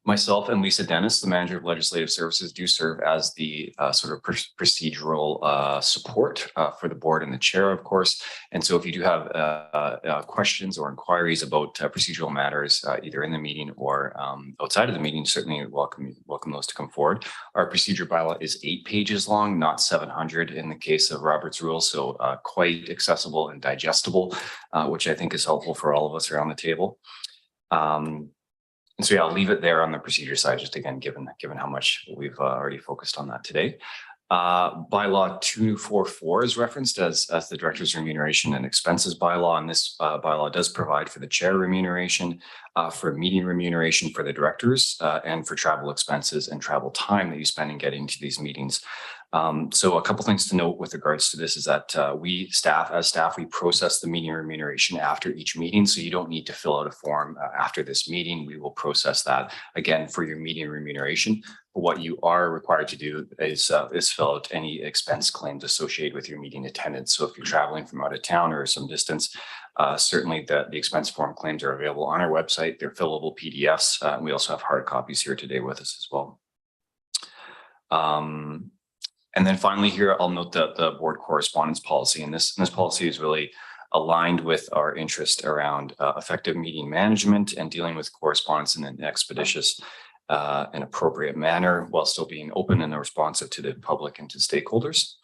Myself and Lisa Dennis, the Manager of Legislative Services, do serve as the sort of procedural support for the board and the chair, of course. And so if you do have questions or inquiries about procedural matters, either in the meeting or outside of the meeting, certainly welcome those to come forward. Our procedure bylaw is 8 pages long, not 700 in the case of Robert's Rules, so quite accessible and digestible, which I think is helpful for all of us around the table. And so yeah, I'll leave it there on the procedure side, just again, given how much we've already focused on that today. Bylaw 244 is referenced as the Director's Remuneration and Expenses bylaw, and this bylaw does provide for the chair remuneration, for meeting remuneration for the directors, and for travel expenses and travel time that you spend in getting to these meetings. So a couple things to note with regards to this is that we staff, we process the meeting remuneration after each meeting. So you don't need to fill out a form after this meeting. We will process that again for your meeting remuneration. But what you are required to do is fill out any expense claims associated with your meeting attendance. So if you're traveling from out of town or some distance, certainly the expense form claims are available on our website. They're fillable PDFs. We also have hard copies here today with us as well. And then finally here, I'll note that the board correspondence policy, and this policy is really aligned with our interest around effective meeting management and dealing with correspondence in an expeditious and appropriate manner while still being open and responsive to the public and to stakeholders.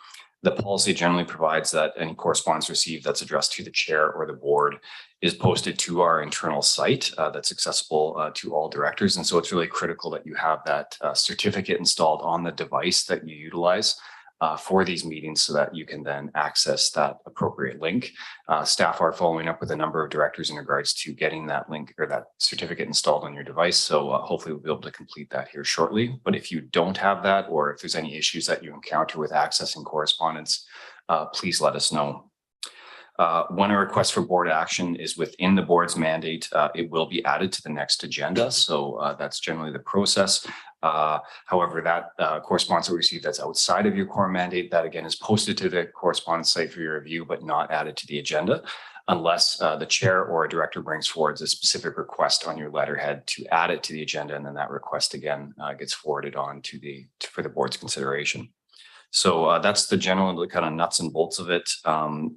The policy generally provides that any correspondence received that's addressed to the chair or the board is posted to our internal site that's accessible to all directors. And so it's really critical that you have that certificate installed on the device that you utilize for these meetings so that you can then access that appropriate link. Staff are following up with a number of directors in regards to getting that link or that certificate installed on your device. So hopefully we'll be able to complete that here shortly. But if you don't have that, or if there's any issues that you encounter with accessing correspondence, please let us know. When a request for board action is within the board's mandate, it will be added to the next agenda. So that's generally the process. However, that correspondence we receive that's outside of your core mandate, that again is posted to the correspondence site for your review, but not added to the agenda unless the chair or a director brings forward a specific request on your letterhead to add it to the agenda. And then that request again gets forwarded on for the board's consideration. So that's the general kind of nuts and bolts of it.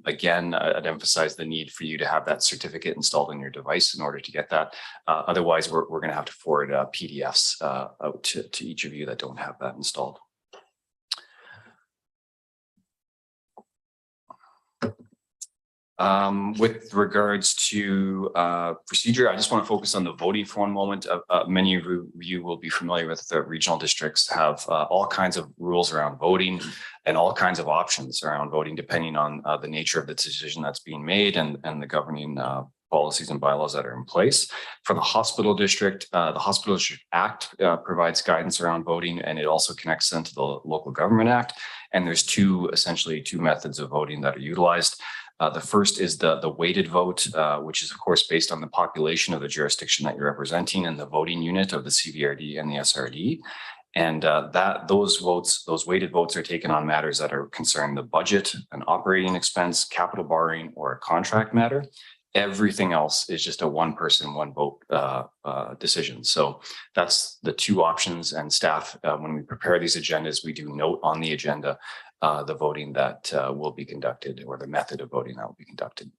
Again, I'd emphasize the need for you to have that certificate installed on your device in order to get that. Otherwise, we're going to have to forward PDFs out to each of you that don't have that installed. With regards to procedure, I just want to focus on the voting for one moment. Many of you will be familiar with the regional districts have all kinds of rules around voting and all kinds of options around voting, depending on the nature of the decision that's being made and the governing policies and bylaws that are in place. For the hospital district, the Hospital District Act provides guidance around voting, and it also connects them to the Local Government Act. And there's essentially two methods of voting that are utilized. The first is the weighted vote, which is of course based on the population of the jurisdiction that you're representing and the voting unit of the CVRD and the SRD. And those weighted votes are taken on matters that are concerned the budget, an operating expense, capital borrowing, or a contract matter. Everything else is just a one person, one vote decision. So that's the two options. And staff, when we prepare these agendas, we do note on the agenda the voting that will be conducted, or the method of voting that will be conducted.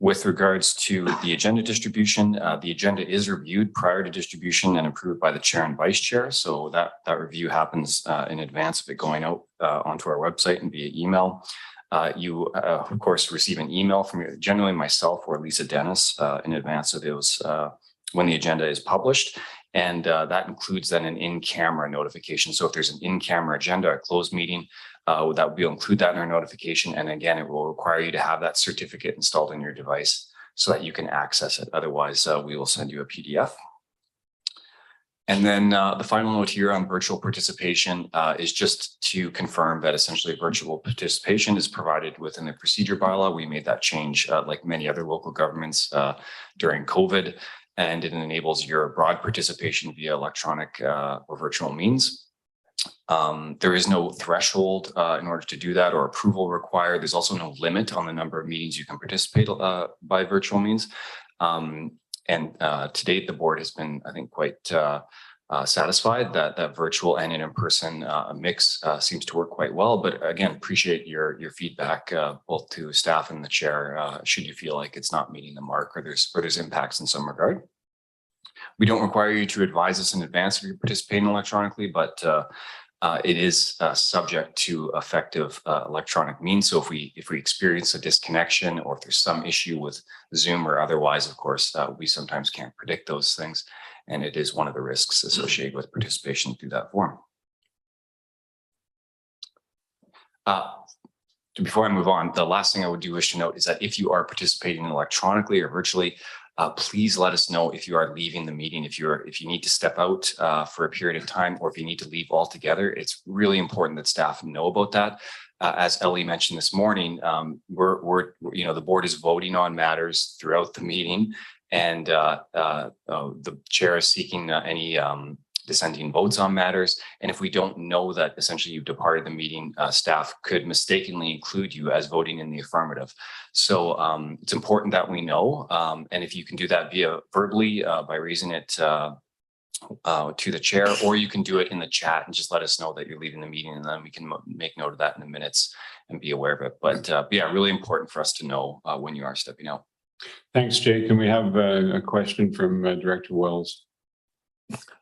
With regards to the agenda distribution, the agenda is reviewed prior to distribution and approved by the chair and vice chair. So that review happens in advance of it going out onto our website and via email. You, of course, receive an email from generally myself or Lisa Dennis in advance of those when the agenda is published. And that includes then an in-camera notification. So if there's an in-camera agenda, a closed meeting, we'll include that in our notification. And again, it will require you to have that certificate installed in your device so that you can access it. Otherwise, we will send you a PDF. And then the final note here on virtual participation is just to confirm that essentially virtual participation is provided within the procedure bylaw. We made that change like many other local governments during COVID, and it enables your broad participation via electronic or virtual means. There is no threshold in order to do that or approval required. There's also no limit on the number of meetings you can participate by virtual means. And to date, the board has been, I think, quite satisfied that virtual and an in-person mix seems to work quite well. But again, appreciate your feedback both to staff and the chair should you feel like it's not meeting the mark or there's impacts in some regard. We don't require you to advise us in advance if you're participating electronically, but it is subject to effective electronic means. So if we experience a disconnection or if there's some issue with Zoom or otherwise, of course, we sometimes can't predict those things. And it is one of the risks associated with participation through that form. Before I move on, the last thing I would wish to note is that if you are participating electronically or virtually, please let us know if you are leaving the meeting, if you need to step out for a period of time, or if you need to leave altogether. It's really important that staff know about that. As Ellie mentioned this morning, the board is voting on matters throughout the meeting, and the chair is seeking any dissenting votes on matters. And if we don't know that essentially you've departed the meeting, staff could mistakenly include you as voting in the affirmative. So it's important that we know. And if you can do that via verbally by raising it to the chair, or you can do it in the chat and just let us know that you're leaving the meeting, and then we can make note of that in the minutes and be aware of it. But yeah, really important for us to know when you are stepping out. Thanks, Jake. And we have a question from Director Wells.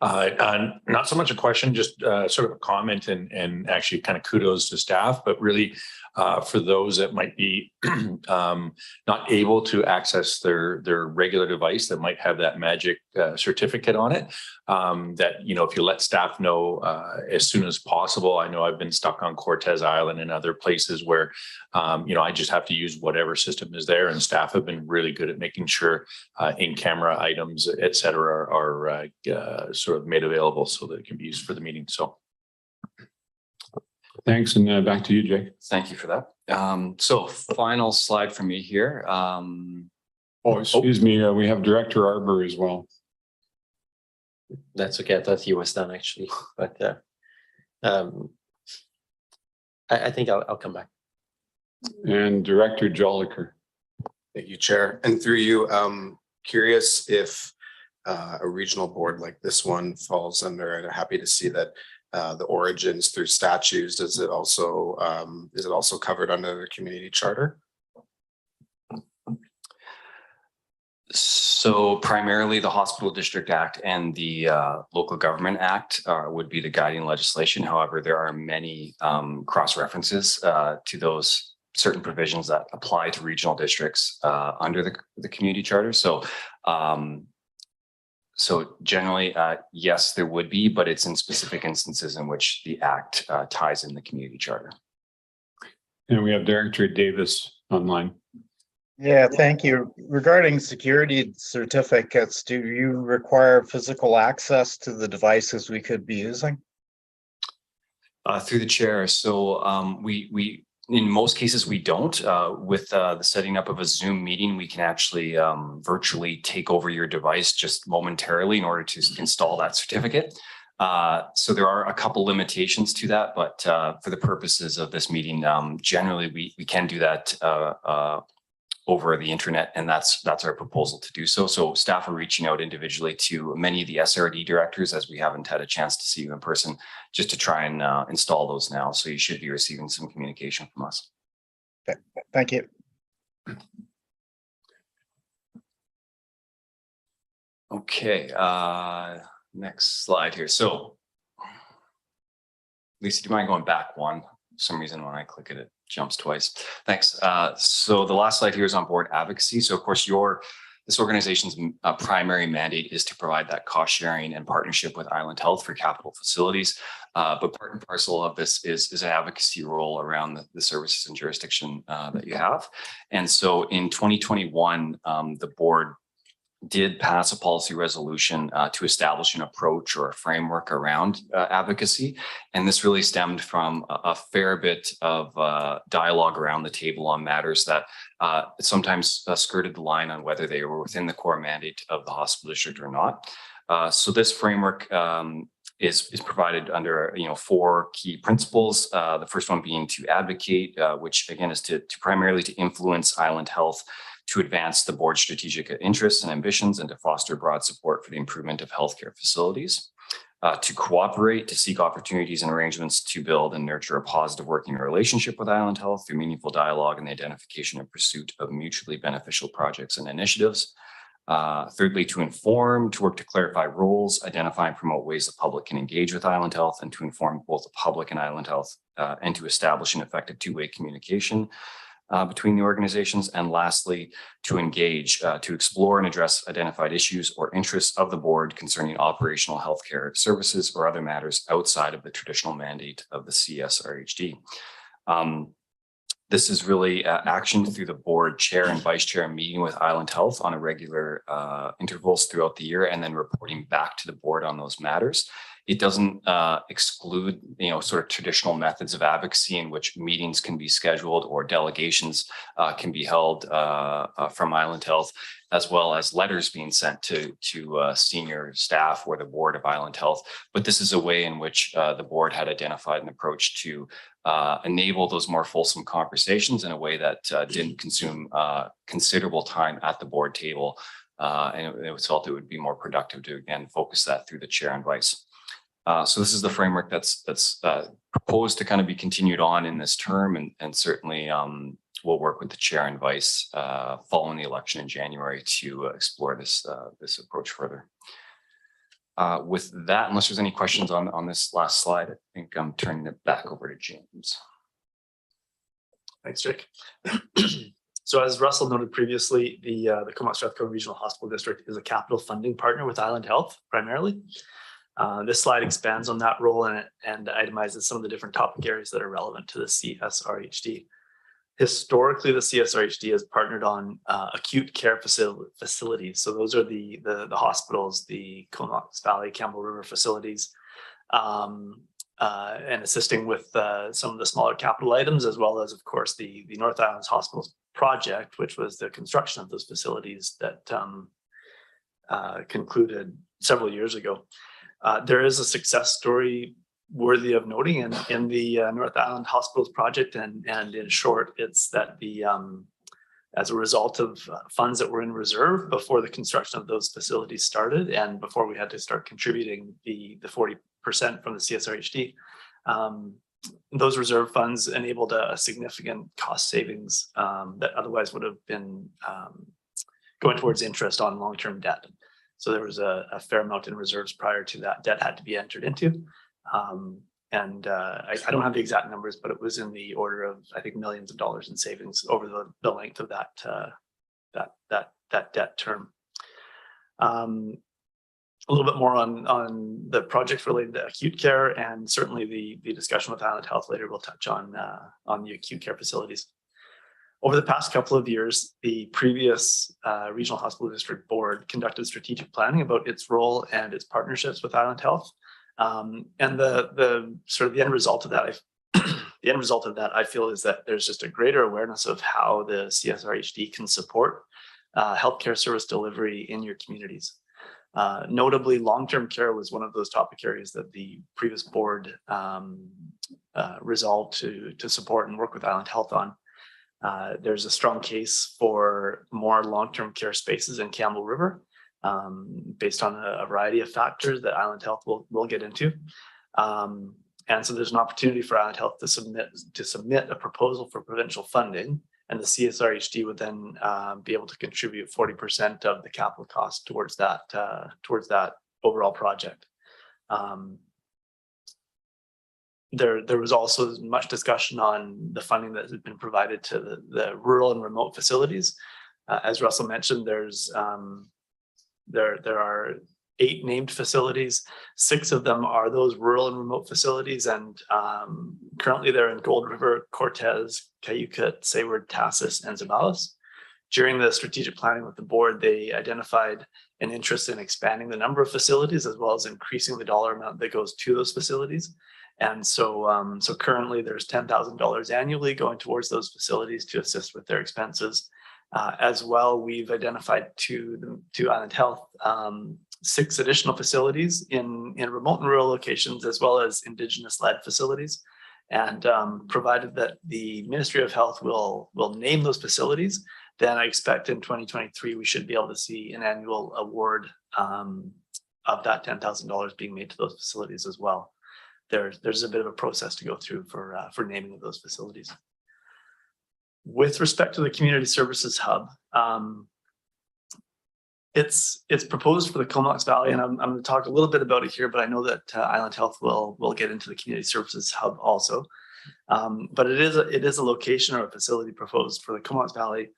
Not so much a question, just sort of a comment and actually kind of kudos to staff, but really for those that might be not able to access their regular device that might have that magic certificate on it, that, if you let staff know as soon as possible. I know I've been stuck on Cortez Island and other places where, I just have to use whatever system is there, and staff have been really good at making sure in-camera items, et cetera, are sort of made available so that it can be used for the meeting. So. Thanks, and back to you, Jake. Thank you for that. So final slide for me here. Excuse me, we have Director Arbor as well. That's okay. I thought he was done actually, but I think I'll come back. And Director Joliker. Thank you, Chair. And through you, curious if a regional board like this one falls under, and I'm happy to see that the origins through statutes, is it also covered under the community charter? So primarily the Hospital District Act and the Local Government Act would be the guiding legislation. However, there are many cross references to those certain provisions that apply to regional districts under the community charter. So generally, yes, there would be, but it's in specific instances in which the act ties in the community charter. And we have Director Davis online. Yeah, thank you. Regarding security certificates, do you require physical access to the devices we could be using? Through the chair. So we in most cases we don't. With the setting up of a Zoom meeting, we can actually virtually take over your device just momentarily in order to install that certificate. So there are a couple limitations to that, but for the purposes of this meeting, generally we can do that over the internet, and that's our proposal to do so. So staff are reaching out individually to many of the SRD directors, as we haven't had a chance to see you in person, just to try and install those now. So you should be receiving some communication from us. Okay. Thank you. Okay, next slide here. So Lisa, do you mind going back one? For some reason when I click it, it jumps twice. Thanks. So the last slide here is on board advocacy. So of course, this organization's primary mandate is to provide that cost sharing and partnership with Island Health for capital facilities. But part and parcel of this is an advocacy role around the services and jurisdiction that you have. And so in 2021, the board did pass a policy resolution to establish an approach or a framework around advocacy. And this really stemmed from a fair bit of dialogue around the table on matters that sometimes skirted the line on whether they were within the core mandate of the hospital district or not. So this framework is provided under 4 key principles. The first one being to advocate, which again is to primarily to influence Island Health to advance the board's strategic interests and ambitions and to foster broad support for the improvement of healthcare facilities. To cooperate, to seek opportunities and arrangements to build and nurture a positive working relationship with Island Health through meaningful dialogue and the identification and pursuit of mutually beneficial projects and initiatives. Thirdly, to inform, to work to clarify roles, identify and promote ways the public can engage with Island Health, and to inform both the public and Island Health, and to establish an effective two-way communication between the organizations. And lastly, to engage, to explore and address identified issues or interests of the board concerning operational healthcare services or other matters outside of the traditional mandate of the CSRHD. This is really action through the board chair and vice chair meeting with Island Health on a regular intervals throughout the year, and then reporting back to the board on those matters. It doesn't exclude, sort of traditional methods of advocacy in which meetings can be scheduled or delegations can be held from Island Health, as well as letters being sent to senior staff or the board of Island Health. But this is a way in which the board had identified an approach to enable those more fulsome conversations in a way that didn't consume considerable time at the board table. And it was felt it would be more productive to, again, focus that through the chair and vice. So this is the framework that's proposed to kind of be continued on in this term, and certainly we'll work with the chair and vice following the election in January to explore this approach further. With that, unless there's any questions on this last slide, I think I'm turning it back over to James. Thanks, Jake. So as Russell noted previously, the Comox Strathcona Regional Hospital District is a capital funding partner with Island Health primarily. This slide expands on that role and itemizes some of the different topic areas that are relevant to the CSRHD. Historically, the CSRHD has partnered on acute care facilities. So those are the hospitals, the Comox Valley, Campbell River facilities, and assisting with some of the smaller capital items, as well as, of course, the North Islands Hospitals project, which was the construction of those facilities that concluded several years ago. There is a success story worthy of noting in the North Island Hospitals project, and in short, it's that as a result of funds that were in reserve before the construction of those facilities started, and before we had to start contributing the 40% from the CSRHD, those reserve funds enabled a significant cost savings that otherwise would have been going towards interest on long-term debt. So there was a fair amount in reserves prior to that debt had to be entered into. I don't have the exact numbers, but it was in the order of, I think, millions of dollars in savings over the length of that debt term. A little bit more on the projects related to acute care, and certainly the discussion with Island Health later will touch on the acute care facilities. Over the past couple of years, the previous Regional Hospital District Board conducted strategic planning about its role and its partnerships with Island Health. And the end result of that, I feel, is that there's just a greater awareness of how the CSRHD can support healthcare service delivery in your communities. Notably, long-term care was one of those topic areas that the previous board resolved to support and work with Island Health on. There's a strong case for more long-term care spaces in Campbell River, based on a variety of factors that Island Health will get into. And so there's an opportunity for Island Health to submit a proposal for provincial funding, and the CSRHD would then be able to contribute 40% of the capital cost towards that overall project. There was also much discussion on the funding that has been provided to the rural and remote facilities. As Russell mentioned, there are 8 named facilities. 6 of them are those rural and remote facilities, and currently they're in Gold River, Cortez, Cayucot, Sayward, Tassis, and Zambales. During the strategic planning with the board, they identified an interest in expanding the number of facilities as well as increasing the dollar amount that goes to those facilities. And so, currently there's $10,000 annually going towards those facilities to assist with their expenses. As well, we've identified to Island Health 6 additional facilities in remote and rural locations, as well as Indigenous-led facilities. And provided that the Ministry of Health will name those facilities, then I expect in 2023 we should be able to see an annual award of that $10,000 being made to those facilities as well. There's a bit of a process to go through for naming of those facilities. With respect to the Community Services Hub, it's proposed for the Comox Valley, and I'm going to talk a little bit about it here, but I know that Island Health will get into the Community Services Hub also. But it is a location or a facility proposed for the Comox Valley,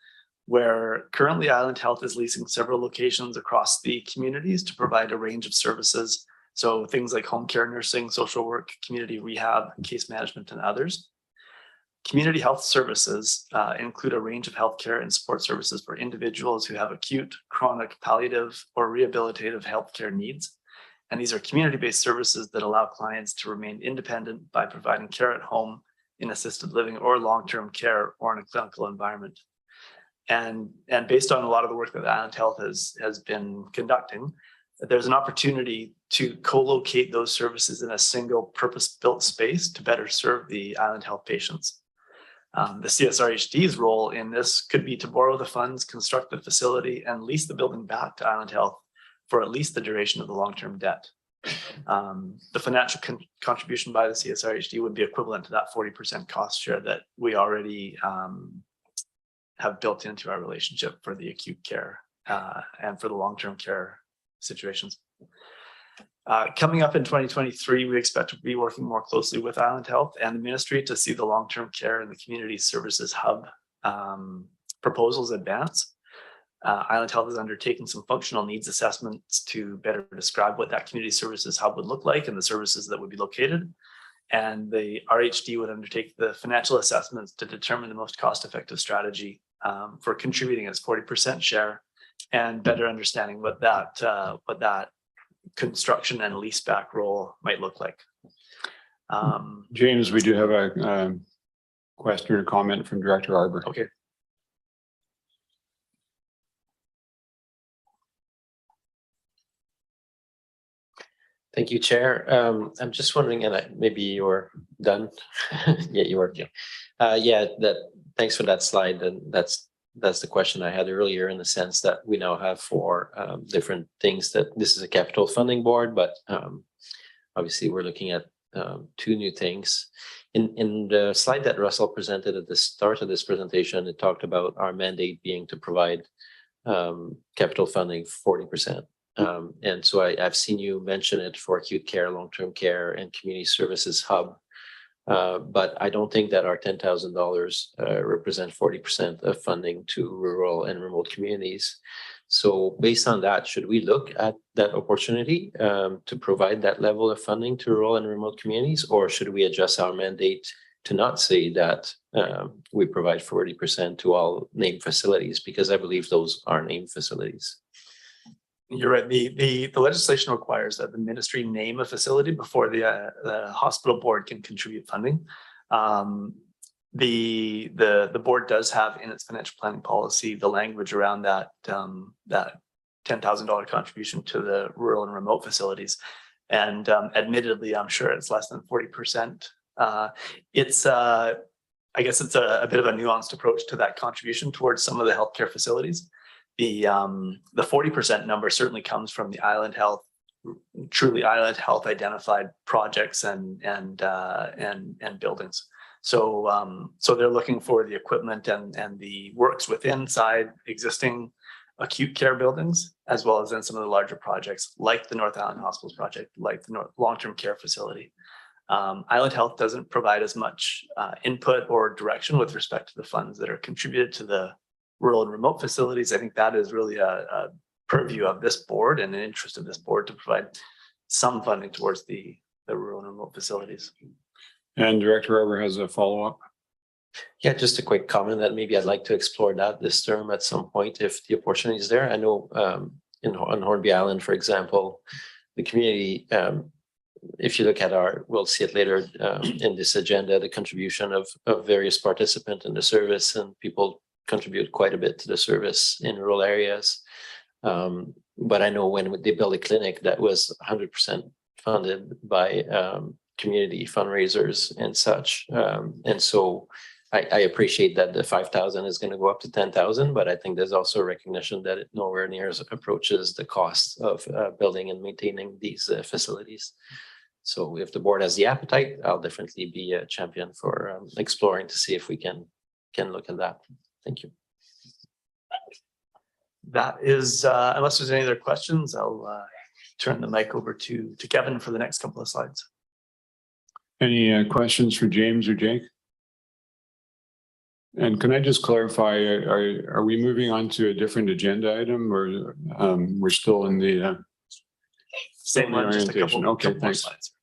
where currently Island Health is leasing several locations across the communities to provide a range of services. So things like home care, nursing, social work, community rehab, case management, and others. Community health services include a range of healthcare and support services for individuals who have acute, chronic, palliative, or rehabilitative healthcare needs. And these are community-based services that allow clients to remain independent by providing care at home, in assisted living or long-term care, or in a clinical environment. And based on a lot of the work that Island Health has been conducting, there's an opportunity to co-locate those services in a single purpose-built space to better serve the Island Health patients. The CSRHD's role in this could be to borrow the funds, construct the facility, and lease the building back to Island Health for at least the duration of the long-term debt. The financial contribution by the CSRHD would be equivalent to that 40% cost share that we already have built into our relationship for the acute care and for the long-term care situations. Coming up in 2023, we expect to be working more closely with Island Health and the ministry to see the long-term care and the Community Services Hub proposals advance. Island Health has undertaken some functional needs assessments to better describe what that Community Services Hub would look like and the services that would be located. And the RHD would undertake the financial assessments to determine the most cost-effective strategy for contributing its 40% share and better understanding what that construction and leaseback role might look like. James, we do have a question or comment from Director Arbor. Okay. Thank you, Chair. I'm just wondering, and maybe you're done. Yeah, you are. Yeah, thanks for that slide. And that's the question I had earlier, in the sense that we now have 4 different things that this is a capital funding board, but obviously we're looking at 2 new things. In the slide that Russell presented at the start of this presentation, it talked about our mandate being to provide capital funding 40%. And so I've seen you mention it for acute care, long-term care, and community services hub. But I don't think that our $10,000 represent 40% of funding to rural and remote communities. So based on that, should we look at that opportunity to provide that level of funding to rural and remote communities, or should we adjust our mandate to not say that we provide 40% to all named facilities, because I believe those are named facilities? You're right. The legislation requires that the ministry name a facility before the hospital board can contribute funding. The board does have in its financial planning policy the language around that $10,000 contribution to the rural and remote facilities, and admittedly, I'm sure it's less than 40%. I guess it's a bit of a nuanced approach to that contribution towards some of the healthcare facilities. The 40% number certainly comes from the Island Health, truly Island Health identified projects and buildings. So they're looking for the equipment and the works within existing acute care buildings, as well as in some of the larger projects like the North Island Hospitals project, like the long-term care facility. Island Health doesn't provide as much input or direction with respect to the funds that are contributed to the rural and remote facilities. I think that is really a purview of this board and an interest of this board to provide some funding towards the rural and remote facilities. And Director Weber has a follow-up. Yeah, just a quick comment that maybe I'd like to explore this term at some point if the opportunity is there. I know on Hornby Island, for example, the community, if you look at we'll see it later in this agenda, the contribution of various participants in the service, and people contribute quite a bit to the service in rural areas. But I know when they built a clinic, that was 100% funded by community fundraisers and such. And so I appreciate that the 5,000 is going to go up to 10,000, but I think there's also a recognition that it nowhere near approaches the cost of building and maintaining these facilities. So if the board has the appetite, I'll definitely be a champion for exploring to see if we can look at that. Thank you. That is, unless there's any other questions, I'll turn the mic over to Kevin for the next couple of slides. Any questions for James or Jake? And can I just clarify, are we moving on to a different agenda item, or we're still in the same one, just a couple, okay, couple thanks. slides.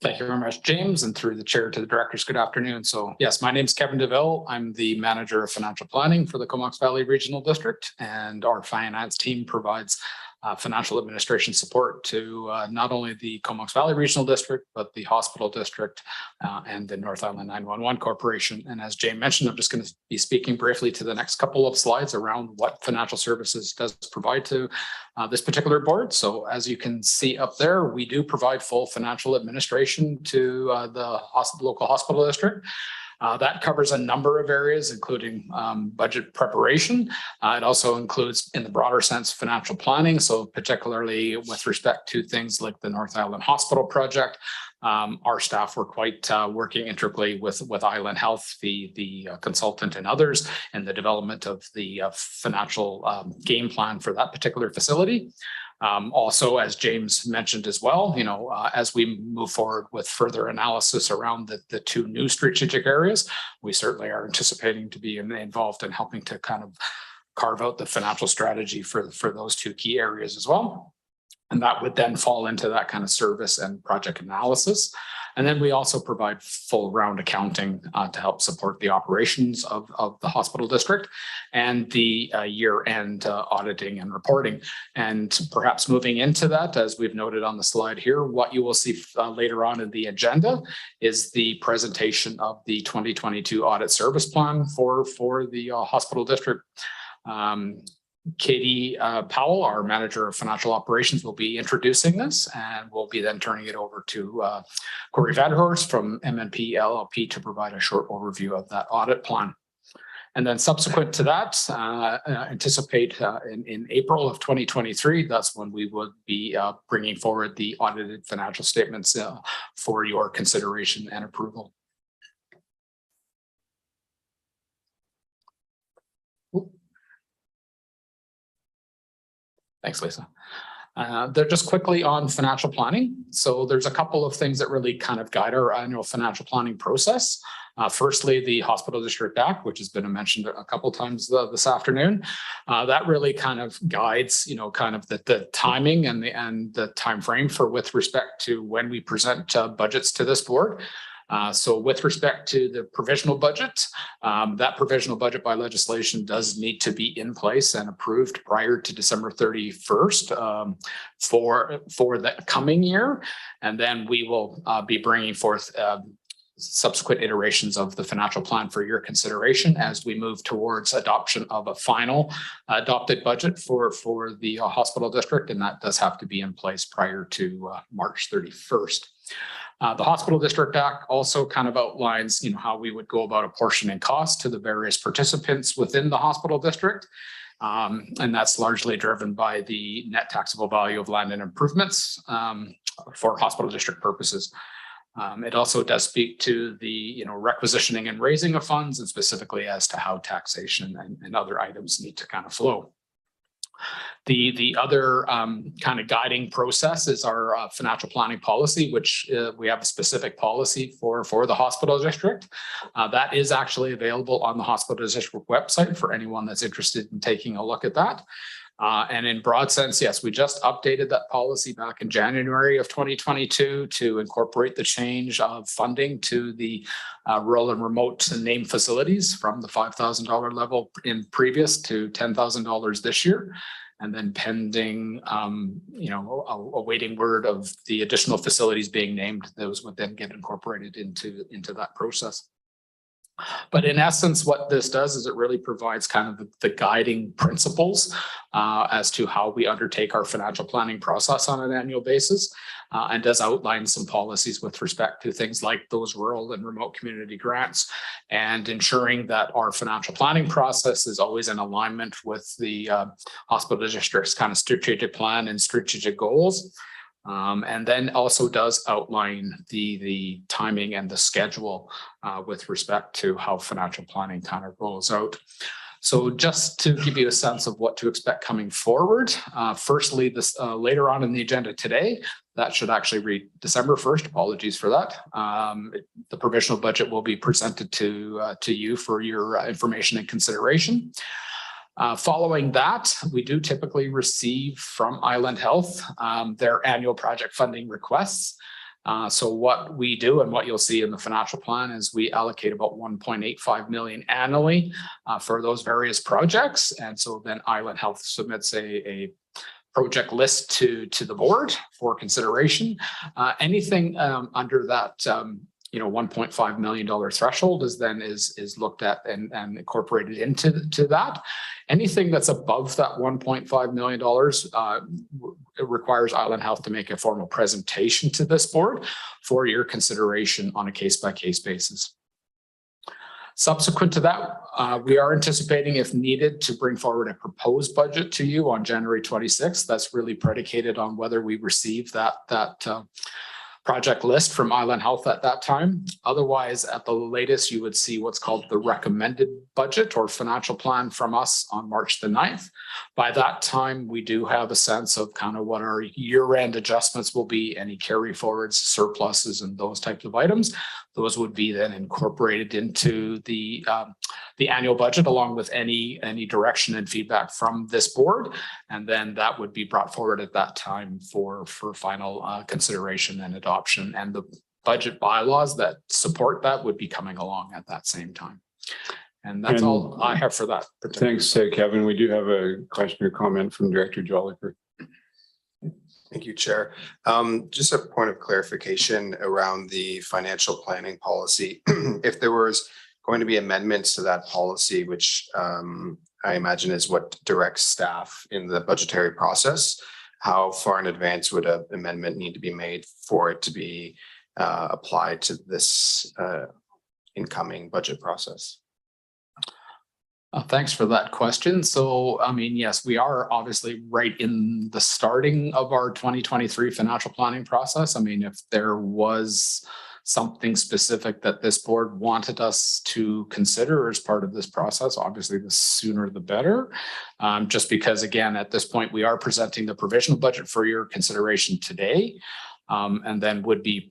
Thank you very much, James, and through the chair to the directors, good afternoon. So yes, my name is Kevin DeVille. I'm the manager of financial planning for the Comox Valley Regional District, and our finance team provides financial administration support to not only the Comox Valley Regional District, but the hospital district and the North Island 911 Corporation. And as Jay mentioned, I'm just going to be speaking briefly to the next couple of slides around what financial services does provide to this particular board. So as you can see up there, we do provide full financial administration to the local hospital district. That covers a number of areas, including budget preparation. It also includes, in the broader sense, financial planning. So particularly with respect to things like the North Island Hospital project, our staff were quite working integrally with Island Health, the consultant, and others in the development of the financial game plan for that particular facility. Also, as James mentioned as well, as we move forward with further analysis around the two new strategic areas, we certainly are anticipating to be involved in helping to kind of carve out the financial strategy for those two key areas as well. And that would then fall into that kind of service and project analysis. And then we also provide full round accounting to help support the operations of the hospital district and the year-end auditing and reporting. And perhaps moving into that, as we've noted on the slide here, what you will see later on in the agenda is the presentation of the 2022 audit service plan for the hospital district. Katie Powell, our manager of financial operations, will be introducing this, and we'll be then turning it over to Corey Vadhorst from MNP LLP to provide a short overview of that audit plan. And then subsequent to that, anticipate in April of 2023, that's when we would be bringing forward the audited financial statements for your consideration and approval. Thanks, Lisa. They're just quickly on financial planning. So there's a couple of things that really kind of guide our annual financial planning process. Firstly, the Hospital District Act, which has been mentioned a couple of times this afternoon, that really kind of guides, kind of the timing and the time frame for with respect to when we present budgets to this board. So with respect to the provisional budget, that provisional budget by legislation does need to be in place and approved prior to December 31st for the coming year. And then we will be bringing forth subsequent iterations of the financial plan for your consideration as we move towards adoption of a final adopted budget for the hospital district. And that does have to be in place prior to March 31st. The Hospital District Act also kind of outlines, how we would go about apportioning costs to the various participants within the hospital district. And that's largely driven by the net taxable value of land and improvements for hospital district purposes. It also does speak to the, requisitioning and raising of funds, and specifically as to how taxation and other items need to kind of flow. The other kind of guiding process is our financial planning policy, which we have a specific policy for the hospital district. That is actually available on the hospital district website for anyone that's interested in taking a look at that. And in broad sense, yes, we just updated that policy back in January of 2022 to incorporate the change of funding to the rural and remote named facilities from the $5,000 level in previous to $10,000 this year. And then pending, awaiting word of the additional facilities being named, those would then get incorporated into that process. But in essence, what this does is it really provides kind of the guiding principles as to how we undertake our financial planning process on an annual basis, and does outline some policies with respect to things like those rural and remote community grants, and ensuring that our financial planning process is always in alignment with the hospital district's kind of strategic plan and strategic goals. And then also does outline the timing and the schedule with respect to how financial planning kind of rolls out. So just to give you a sense of what to expect coming forward, firstly, this later on in the agenda today, that should actually read December 1st. Apologies for that. The provisional budget will be presented to you for your information and consideration. Following that, we do typically receive from Island Health their annual project funding requests. So what we do and what you'll see in the financial plan is we allocate about $1.85 million annually for those various projects. And so then Island Health submits a project list to the board for consideration. Anything under that $1.5 million threshold is looked at and incorporated into that. Anything that's above that $1.5 million it requires Island Health to make a formal presentation to this board for your consideration on a case-by-case basis. Subsequent to that, we are anticipating, if needed, to bring forward a proposed budget to you on January 26th. That's really predicated on whether we receive that project list from Island Health at that time. Otherwise, at the latest, you would see what's called the recommended budget or financial plan from us on March the 9th. By that time, we do have a sense of kind of what our year-end adjustments will be, any carry forwards, surpluses, and those types of items. Those would be then incorporated into the annual budget, along with any direction and feedback from this board. And then that would be brought forward at that time for final consideration and adoption. And the budget bylaws that support that would be coming along at that same time. And that's all I have for that. Thanks, Kevin. We do have a question or comment from Director Jolliker. Thank you, Chair. Just a point of clarification around the financial planning policy. If there was going to be amendments to that policy, which I imagine is what directs staff in the budgetary process, how far in advance would an amendment need to be made for it to be applied to this incoming budget process? Thanks for that question. So, I mean, yes, we are obviously right in the starting of our 2023 financial planning process. I mean, if there was something specific that this board wanted us to consider as part of this process, obviously the sooner the better. Just because, again, at this point, we are presenting the provisional budget for your consideration today, and then would be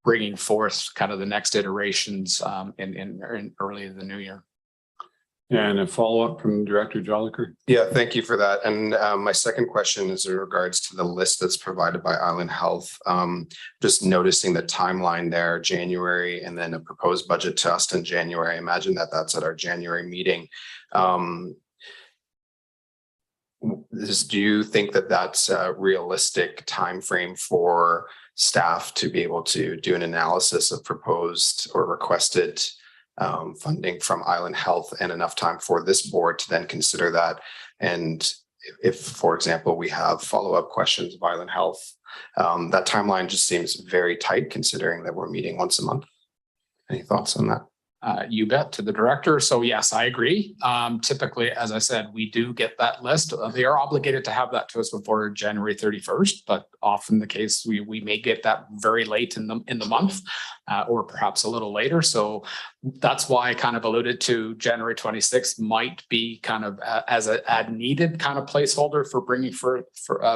bringing forth kind of the next iterations in early in the new year. And a follow-up from Director Jolicoeur. Yeah, thank you for that. And my second question is in regards to the list that's provided by Island Health. Just noticing the timeline there, January, and then a proposed budget to us in January. I imagine that that's at our January meeting. Do you think that that's a realistic timeframe for staff to be able to do an analysis of proposed or requested funding from Island Health, and enough time for this board to then consider that? And if, for example, we have follow-up questions of Island Health, that timeline just seems very tight considering that we're meeting once a month. Any thoughts on that? You bet, to the director. So yes, I agree. Typically, as I said, we do get that list. They are obligated to have that to us before January 31st, but often the case we may get that very late in the month, or perhaps a little later. So that's why I kind of alluded to January 26th might be kind of as a needed kind of placeholder for bringing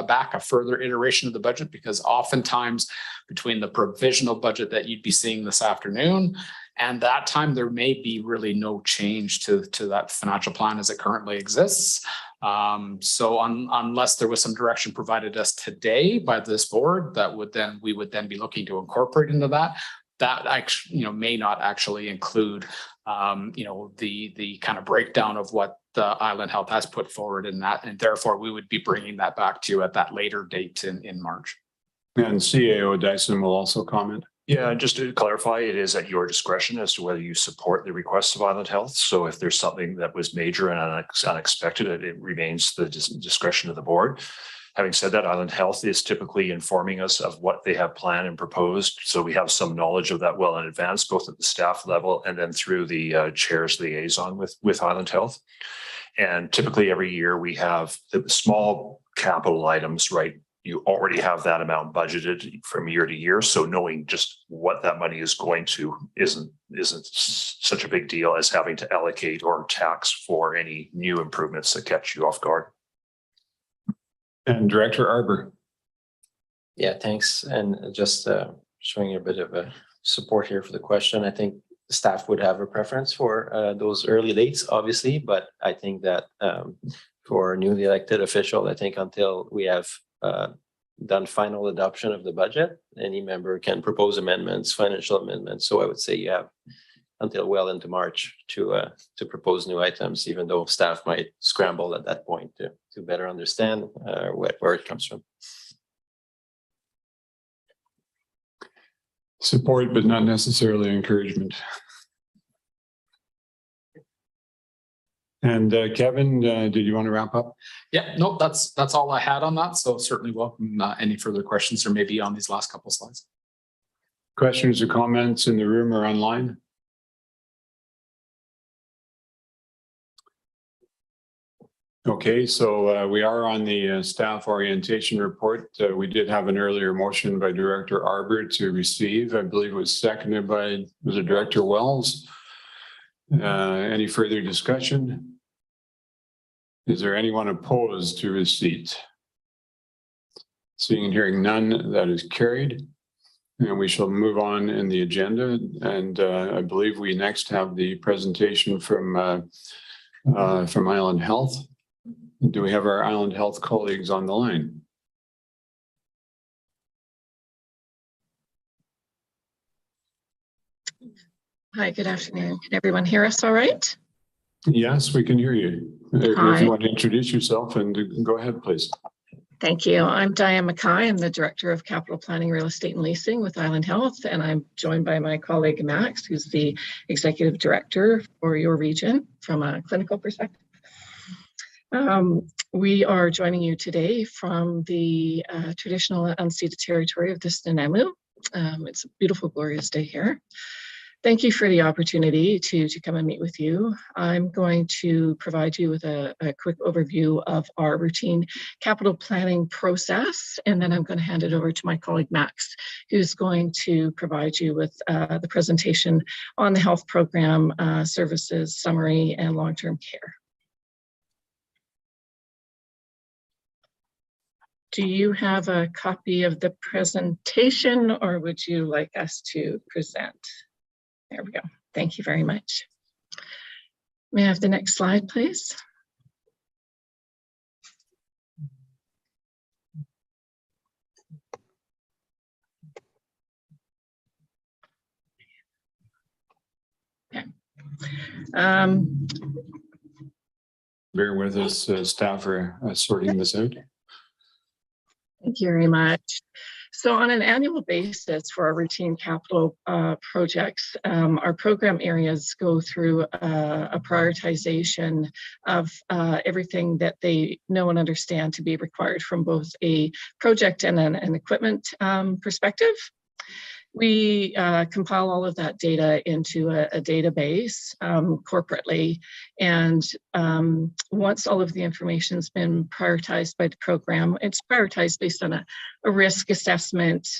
back a further iteration of the budget, because oftentimes between the provisional budget that you'd be seeing this afternoon and that time, there may be really no change to that financial plan as it currently exists. So unless there was some direction provided us today by this board, we would then be looking to incorporate into that. That actually, may not actually include, the kind of breakdown of what the Island Health has put forward in that, and therefore we would be bringing that back to you at that later date in March. And CAO Dyson will also comment. Yeah, just to clarify, it is at your discretion as to whether you support the requests of Island Health. So if there's something that was major and unexpected, it remains the discretion of the board. Having said that, Island Health is typically informing us of what they have planned and proposed. So we have some knowledge of that well in advance, both at the staff level and then through the chair's liaison with Island Health. And typically every year we have the small capital items, right? You already have that amount budgeted from year to year. So knowing just what that money is going to isn't such a big deal as having to allocate or tax for any new improvements that catch you off guard. And Director Arbour. Yeah, thanks. And just showing a bit of a support here for the question. I think staff would have a preference for those early dates, obviously, but I think that for a newly elected official, I think until we have done final adoption of the budget, any member can propose amendments, financial amendments. So I would say you have until well into March to propose new items, even though staff might scramble at that point to better understand where it comes from. Support, but not necessarily encouragement. And Kevin, did you want to wrap up? Yeah, no, that's all I had on that. So certainly welcome any further questions or maybe on these last couple slides. Questions or comments in the room or online? Okay, so we are on the staff orientation report. We did have an earlier motion by Director Arbour to receive. I believe it was seconded by, was it Director Wells? Any further discussion? Is there anyone opposed to receipt? Seeing and hearing none, that is carried. And we shall move on in the agenda. And I believe we next have the presentation from Island Health. Do we have our Island Health colleagues on the line? Hi, good afternoon. Can everyone hear us all right? Yes, we can hear you. Hi. If you want to introduce yourself and go ahead, please. Thank you. I'm Diane Mackay. I'm the Director of Capital Planning, Real Estate and Leasing with Island Health, and I'm joined by my colleague Max, who's the Executive Director for your region from a clinical perspective. We are joining you today from the traditional unceded territory of the Snuneymuxw. It's a beautiful, glorious day here. Thank you for the opportunity to come and meet with you. I'm going to provide you with a quick overview of our routine capital planning process, and then I'm going to hand it over to my colleague Max, who's going to provide you with the presentation on the health program services summary and long-term care. Do you have a copy of the presentation, or would you like us to present? There we go. Thank you very much. May I have the next slide, please? Okay. Bear with us, staff are sorting this out. Thank you very much. So on an annual basis for our routine capital projects, our program areas go through a prioritization of everything that they know and understand to be required from both a project and an equipment perspective. We compile all of that data into a database corporately, and once all of the information has been prioritized by the program, it's prioritized based on a risk assessment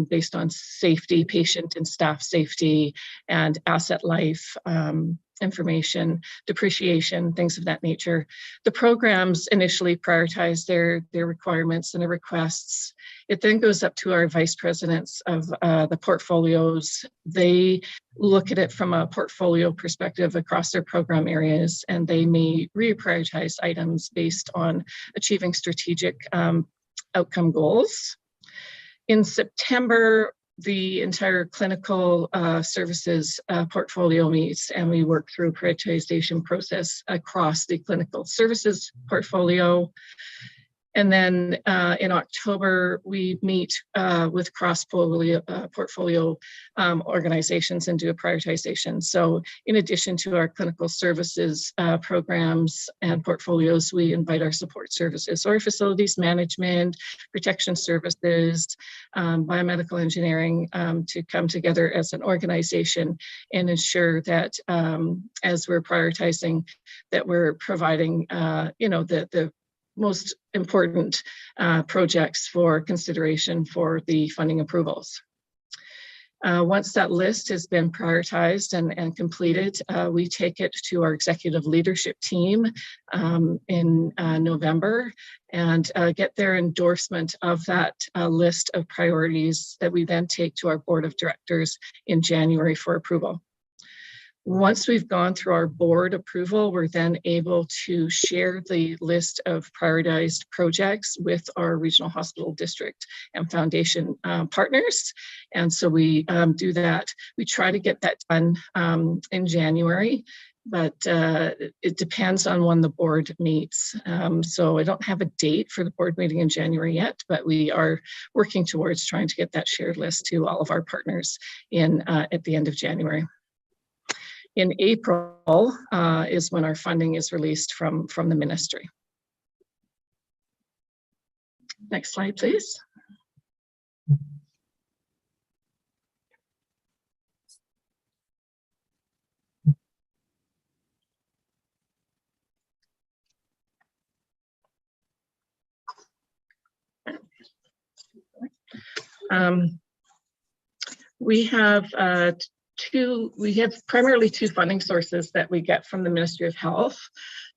based on safety, patient and staff safety, and asset life information, depreciation, things of that nature. The programs initially prioritize their requirements and their requests. It then goes up to our vice presidents of the portfolios. They look at it from a portfolio perspective across their program areas, and they may reprioritize items based on achieving strategic outcome goals. In September, the entire clinical services portfolio meets, and we work through a prioritization process across the clinical services portfolio. And then in October, we meet with cross-portfolio organizations and do a prioritization. So in addition to our clinical services programs and portfolios, we invite our support services, or facilities management, protection services, biomedical engineering to come together as an organization and ensure that as we're prioritizing, that we're providing, the most important projects for consideration for the funding approvals. Once that list has been prioritized and completed, we take it to our executive leadership team in November and get their endorsement of that list of priorities that we then take to our board of directors in January for approval. Once we've gone through our board approval, we're then able to share the list of prioritized projects with our regional hospital district and foundation partners. And so we do that. We try to get that done in January, but it depends on when the board meets. So I don't have a date for the board meeting in January yet, but we are working towards trying to get that shared list to all of our partners at the end of January. In April is when our funding is released from the ministry. Next slide, please. We have primarily two funding sources that we get from the Ministry of Health.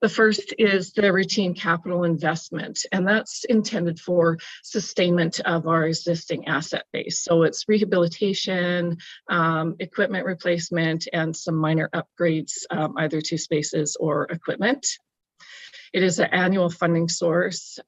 The first is the routine capital investment, and that's intended for sustainment of our existing asset base. So it's rehabilitation, equipment replacement, and some minor upgrades, either to spaces or equipment. It is an annual funding source.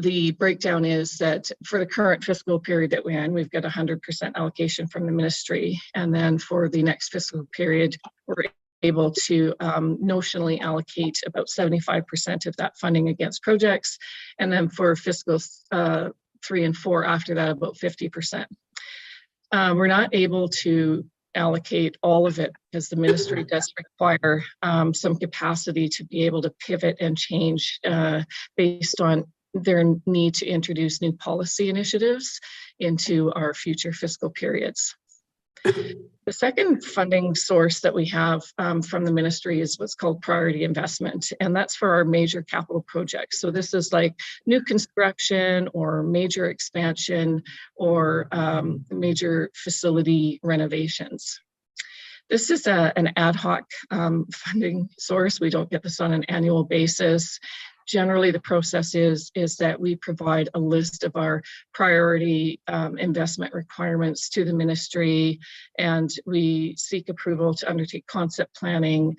The breakdown is that for the current fiscal period that we're in, we've got 100% allocation from the ministry. And then for the next fiscal period, we're able to notionally allocate about 75% of that funding against projects. And then for fiscal 3 and 4 after that, about 50%. We're not able to allocate all of it because the ministry does require some capacity to be able to pivot and change based on their need to introduce new policy initiatives into our future fiscal periods. The second funding source that we have from the ministry is what's called priority investment, and that's for our major capital projects. So this is like new construction or major expansion or major facility renovations. This is an ad hoc funding source. We don't get this on an annual basis. Generally, the process is that we provide a list of our priority investment requirements to the ministry, and we seek approval to undertake concept planning.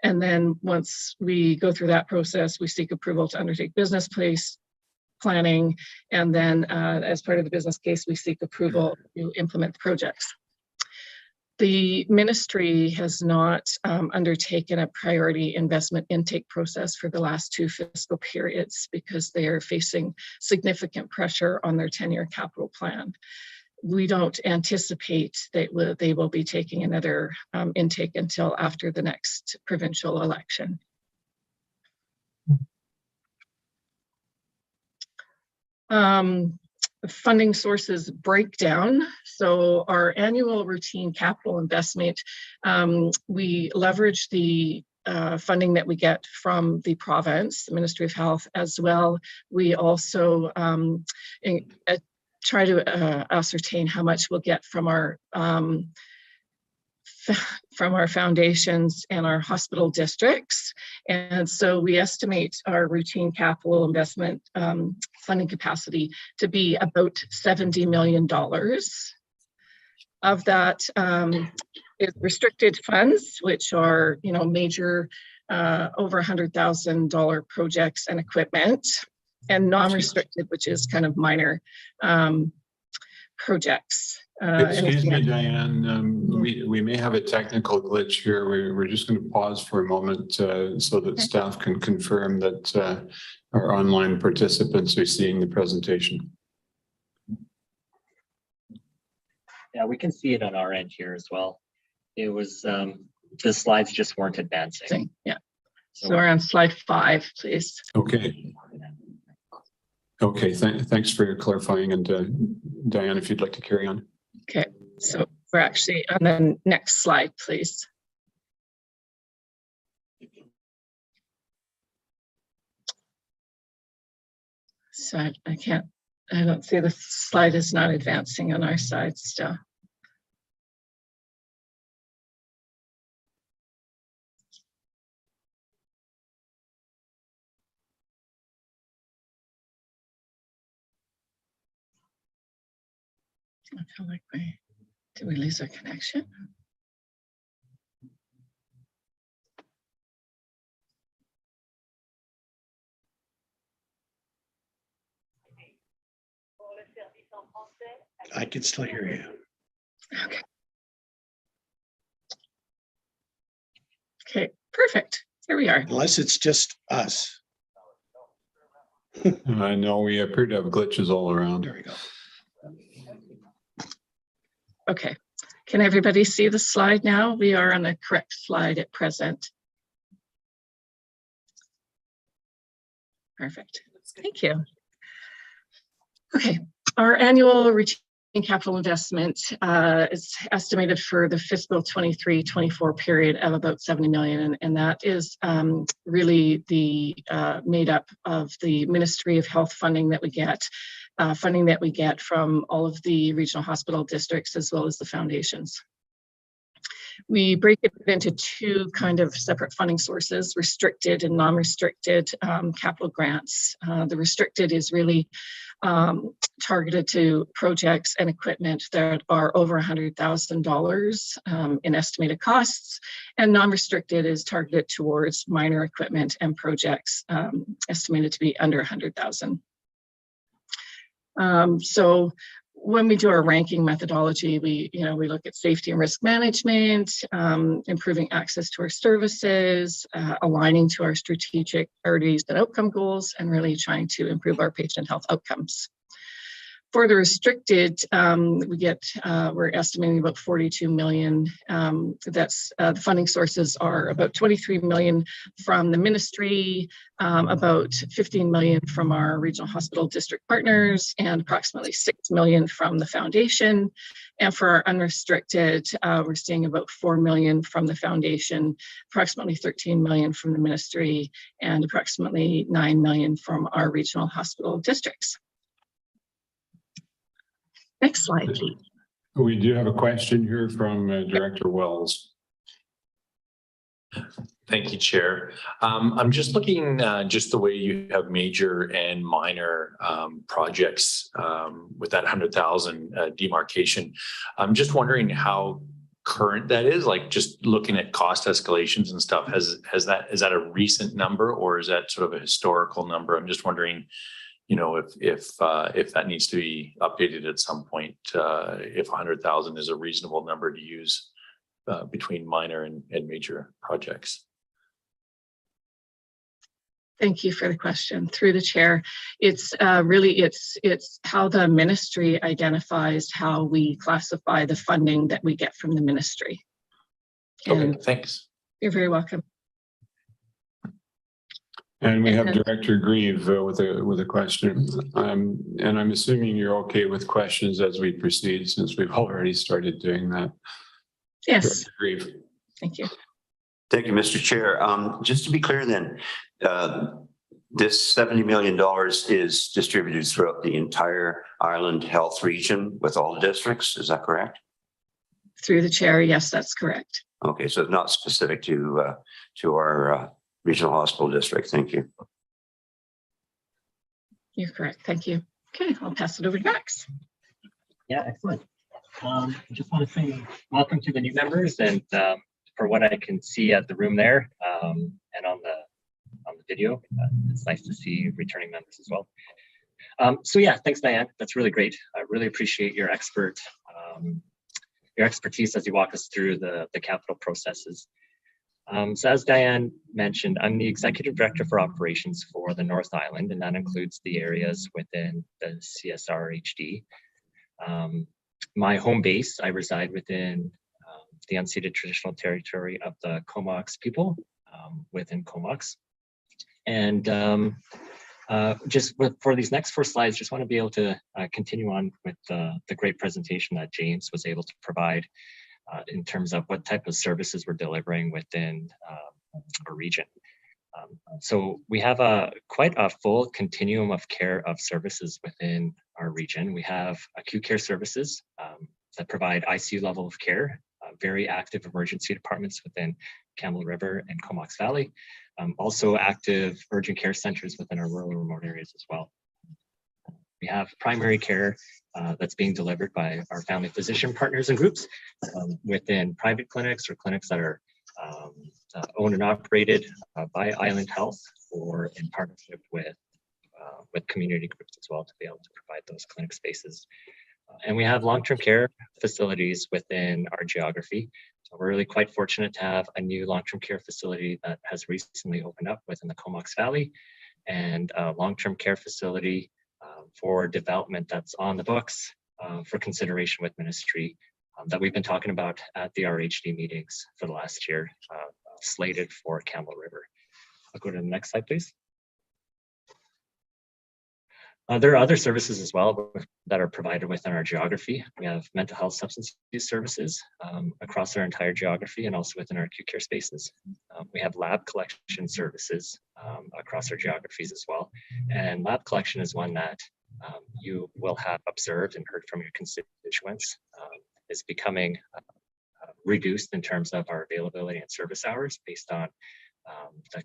And then once we go through that process, we seek approval to undertake business case planning. And then as part of the business case, we seek approval to implement the projects. The ministry has not undertaken a priority investment intake process for the last 2 fiscal periods because they are facing significant pressure on their 10-year capital plan. We don't anticipate that they will be taking another intake until after the next provincial election. Funding sources breakdown. So our annual routine capital investment, we leverage the funding that we get from the province, the Ministry of Health as well. We also try to ascertain how much we'll get from our foundations and our hospital districts. And so we estimate our routine capital investment funding capacity to be about $70 million. Of that is restricted funds, which are, major over $100,000 projects and equipment, and non-restricted, which is kind of minor projects. Excuse me, Diane, we may have a technical glitch here. We're just going to pause for a moment so that staff can confirm that our online participants are seeing the presentation. Yeah, we can see it on our end here as well. It was, the slides just weren't advancing. Yeah. So we're on slide 5, please. Okay. Okay, thanks for clarifying. And Diane, if you'd like to carry on. Okay, so we're actually on the next slide, please. So I don't see the slide is not advancing on our side still. I feel like did we lose our connection? I can still hear you. Okay. Okay, perfect. Here we are. Unless it's just us. I know we appear to have glitches all around. There we go. Okay, can everybody see the slide now? We are on the correct slide at present. Perfect, thank you. Okay, our annual routine capital investment is estimated for the fiscal 23-24 period of about $70 million, and that is really the made up of the Ministry of Health funding that we get. Funding that we get from all of the regional hospital districts as well as the foundations. We break it into 2 kind of separate funding sources, restricted and non-restricted capital grants. The restricted is really targeted to projects and equipment that are over $100,000 in estimated costs, and non-restricted is targeted towards minor equipment and projects estimated to be under $100,000. So when we do our ranking methodology, we look at safety and risk management, improving access to our services, aligning to our strategic priorities and outcome goals, and really trying to improve our patient health outcomes. For the restricted, we're estimating about 42 million. That's the funding sources are about 23 million from the ministry, about 15 million from our regional hospital district partners, and approximately 6 million from the foundation. And for our unrestricted, we're seeing about 4 million from the foundation, approximately 13 million from the ministry, and approximately 9 million from our regional hospital districts. Next slide, please. We do have a question here from Director Wells. Thank you, Chair. I'm just looking just the way you have major and minor projects with that 100,000 demarcation. I'm just wondering how current that is, like just looking at cost escalations and stuff. Is that a recent number, or is that sort of a historical number? I'm just wondering, you know, if that needs to be updated at some point, if 100,000 is a reasonable number to use between minor and major projects. Thank you for the question. Through the chair, it's really it's how the ministry identifies how we classify the funding that we get from the ministry. Okay, thanks. You're very welcome. And we have Director Grieve with a question. And I'm assuming you're okay with questions as we proceed, since we've already started doing that. Yes. Director Grieve. Thank you. Thank you, Mr. Chair. Just to be clear then, this $70 million is distributed throughout the entire Island Health region with all the districts. Is that correct? Through the chair, yes, that's correct. Okay, so it's not specific to our regional hospital district. Thank you. You're correct. Thank you. Okay, I'll pass it over to Max. Yeah, excellent. I just want to say welcome to the new members, and for what I can see at the room there and on the video, it's nice to see returning members as well. So yeah, thanks, Diane. That's really great. I really appreciate your expertise as you walk us through the capital processes. So as Diane mentioned, I'm the Executive Director for Operations for the North Island, and that includes the areas within the CSRHD. My home base, I reside within the unceded traditional territory of the Comox people within Comox. And for these next 4 slides, just want to be able to continue on with the great presentation that James was able to provide in terms of what type of services we're delivering within our region. So we have quite a full continuum of care of services within our region. We have acute care services that provide ICU level of care, very active emergency departments within Campbell River and Comox Valley, also active urgent care centers within our rural and remote areas as well. We have primary care that's being delivered by our family physician partners and groups within private clinics or clinics that are owned and operated by Island Health, or in partnership with community groups as well, to be able to provide those clinic spaces. And we have long-term care facilities within our geography. So we're really quite fortunate to have a new long-term care facility that has recently opened up within the Comox Valley, and a long-term care facility for development that's on the books for consideration with ministry that we've been talking about at the RHD meetings for the last year, slated for Campbell River. I'll go to the next slide, please. There are other services as well that are provided within our geography. We have mental health substance use services across our entire geography, and also within our acute care spaces. We have lab collection services across our geographies as well. And lab collection is one that you will have observed and heard from your constituents is becoming reduced in terms of our availability and service hours based on the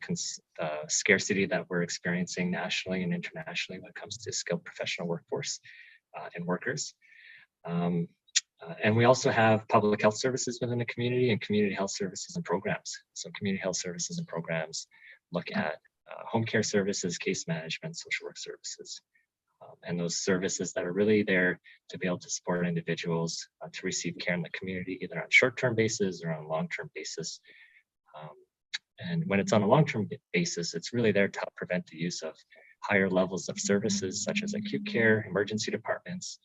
scarcity that we're experiencing nationally and internationally when it comes to skilled professional workforce and workers. And we also have public health services within the community and community health services and programs. So community health services and programs look at home care services, case management, social work services, and those services that are really there to be able to support individuals to receive care in the community, either on short-term basis or on a long-term basis. And when it's on a long-term basis, it's really there to help prevent the use of higher levels of services such as acute care, emergency departments,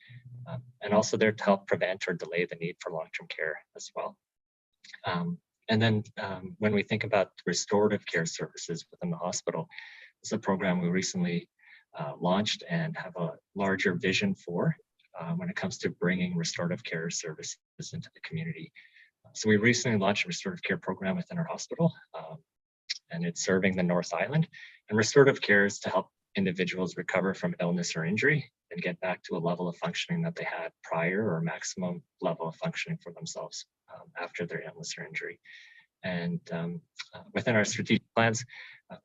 and also there to help prevent or delay the need for long-term care as well. And then when we think about restorative care services within the hospital, it's a program we recently launched and have a larger vision for when it comes to bringing restorative care services into the community. So we recently launched a restorative care program within our hospital, and it's serving the North Island. And restorative care is to help individuals recover from illness or injury and get back to a level of functioning that they had prior, or maximum level of functioning for themselves after their illness or injury. And within our strategic plans,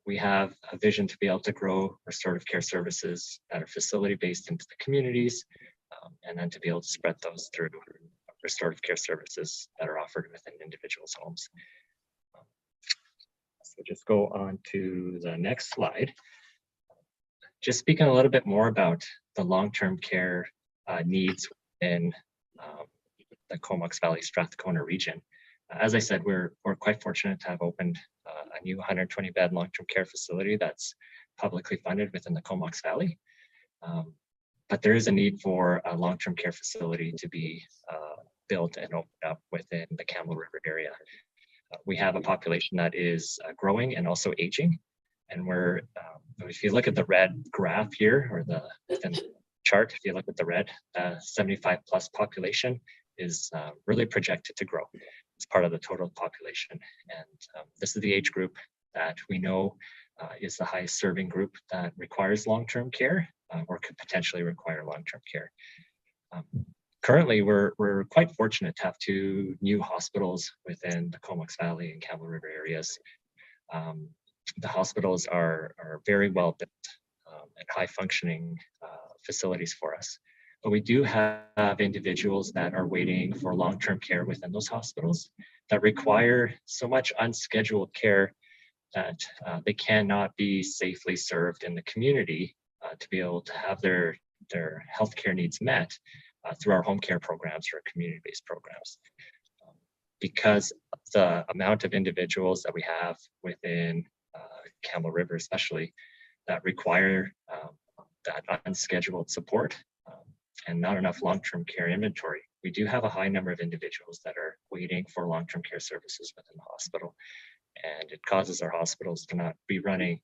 we have a vision to be able to grow restorative care services that are facility-based into the communities, and then to be able to spread those through restorative care services that are offered within individuals' homes. So just go on to the next slide. Just speaking a little bit more about the long-term care needs in the Comox Valley Strathcona region. As I said, we're quite fortunate to have opened a new 120-bed long-term care facility that's publicly funded within the Comox Valley. But there is a need for a long-term care facility to be built and opened up within the Campbell River area. We have a population that is growing and also aging. And we're, if you look at the red graph here, or the chart, if you look at the red, 75 plus population is really projected to grow as part of the total population. And this is the age group that we know is the highest serving group that requires long-term care or could potentially require long-term care. Currently, we're quite fortunate to have 2 new hospitals within the Comox Valley and Campbell River areas. The hospitals are very well built and high functioning facilities for us. But we do have individuals that are waiting for long-term care within those hospitals that require so much unscheduled care that they cannot be safely served in the community to be able to have their healthcare needs met through our home care programs or community-based programs. Because of the amount of individuals that we have within Campbell River especially, that require that unscheduled support and not enough long-term care inventory, we do have a high number of individuals that are waiting for long-term care services within the hospital. And it causes our hospitals to not be running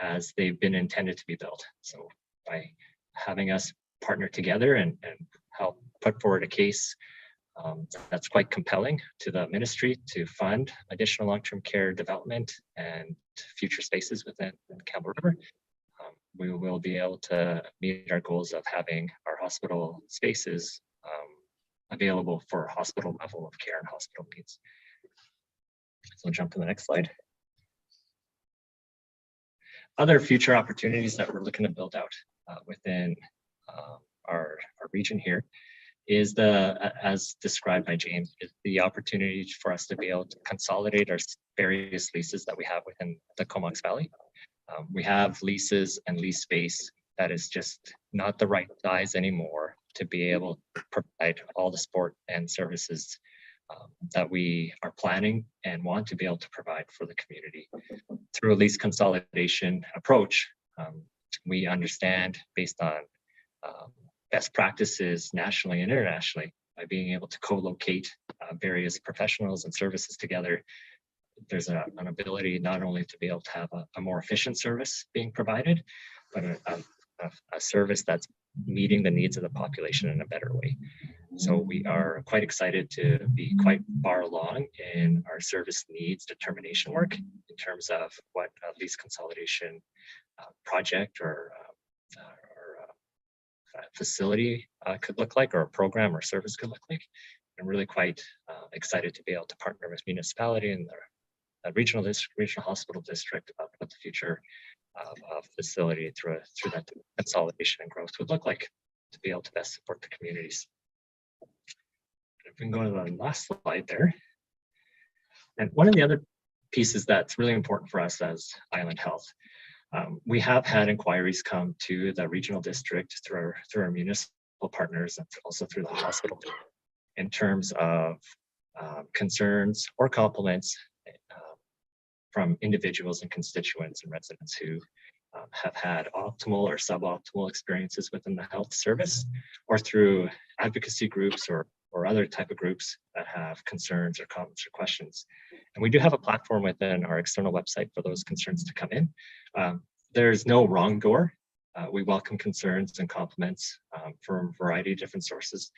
as they've been intended to be built. So by having us partner together and help put forward a case that's quite compelling to the ministry to fund additional long-term care development and future spaces within Campbell River, we will be able to meet our goals of having our hospital spaces available for hospital level of care and hospital needs. So jump to the next slide. Other future opportunities that we're looking to build out within our region here is as described by James, is the opportunity for us to be able to consolidate our various leases that we have within the Comox Valley. We have leases and lease space that is just not the right size anymore to be able to provide all the support and services that we are planning and want to be able to provide for the community. Through a lease consolidation approach, we understand based on best practices nationally and internationally, by being able to co-locate various professionals and services together, there's an ability not only to be able to have a more efficient service being provided, but a service that's meeting the needs of the population in a better way. So we are quite excited to be quite far along in our service needs determination work in terms of what a lease consolidation project or facility could look like, or a program or service could look like. I'm really quite excited to be able to partner with municipality and the regional hospital district about what the future of facility through that consolidation and growth would look like to be able to best support the communities. If we can go to the last slide there. And one of the other pieces that's really important for us as Island Health, we have had inquiries come to the regional district through our municipal partners and also through the hospital in terms of concerns or compliments from individuals and constituents and residents who have had optimal or suboptimal experiences within the health service, or through advocacy groups or other type of groups that have concerns or comments or questions. And we do have a platform within our external website for those concerns to come in. There's no wrong door. We welcome concerns and compliments from a variety of different sources.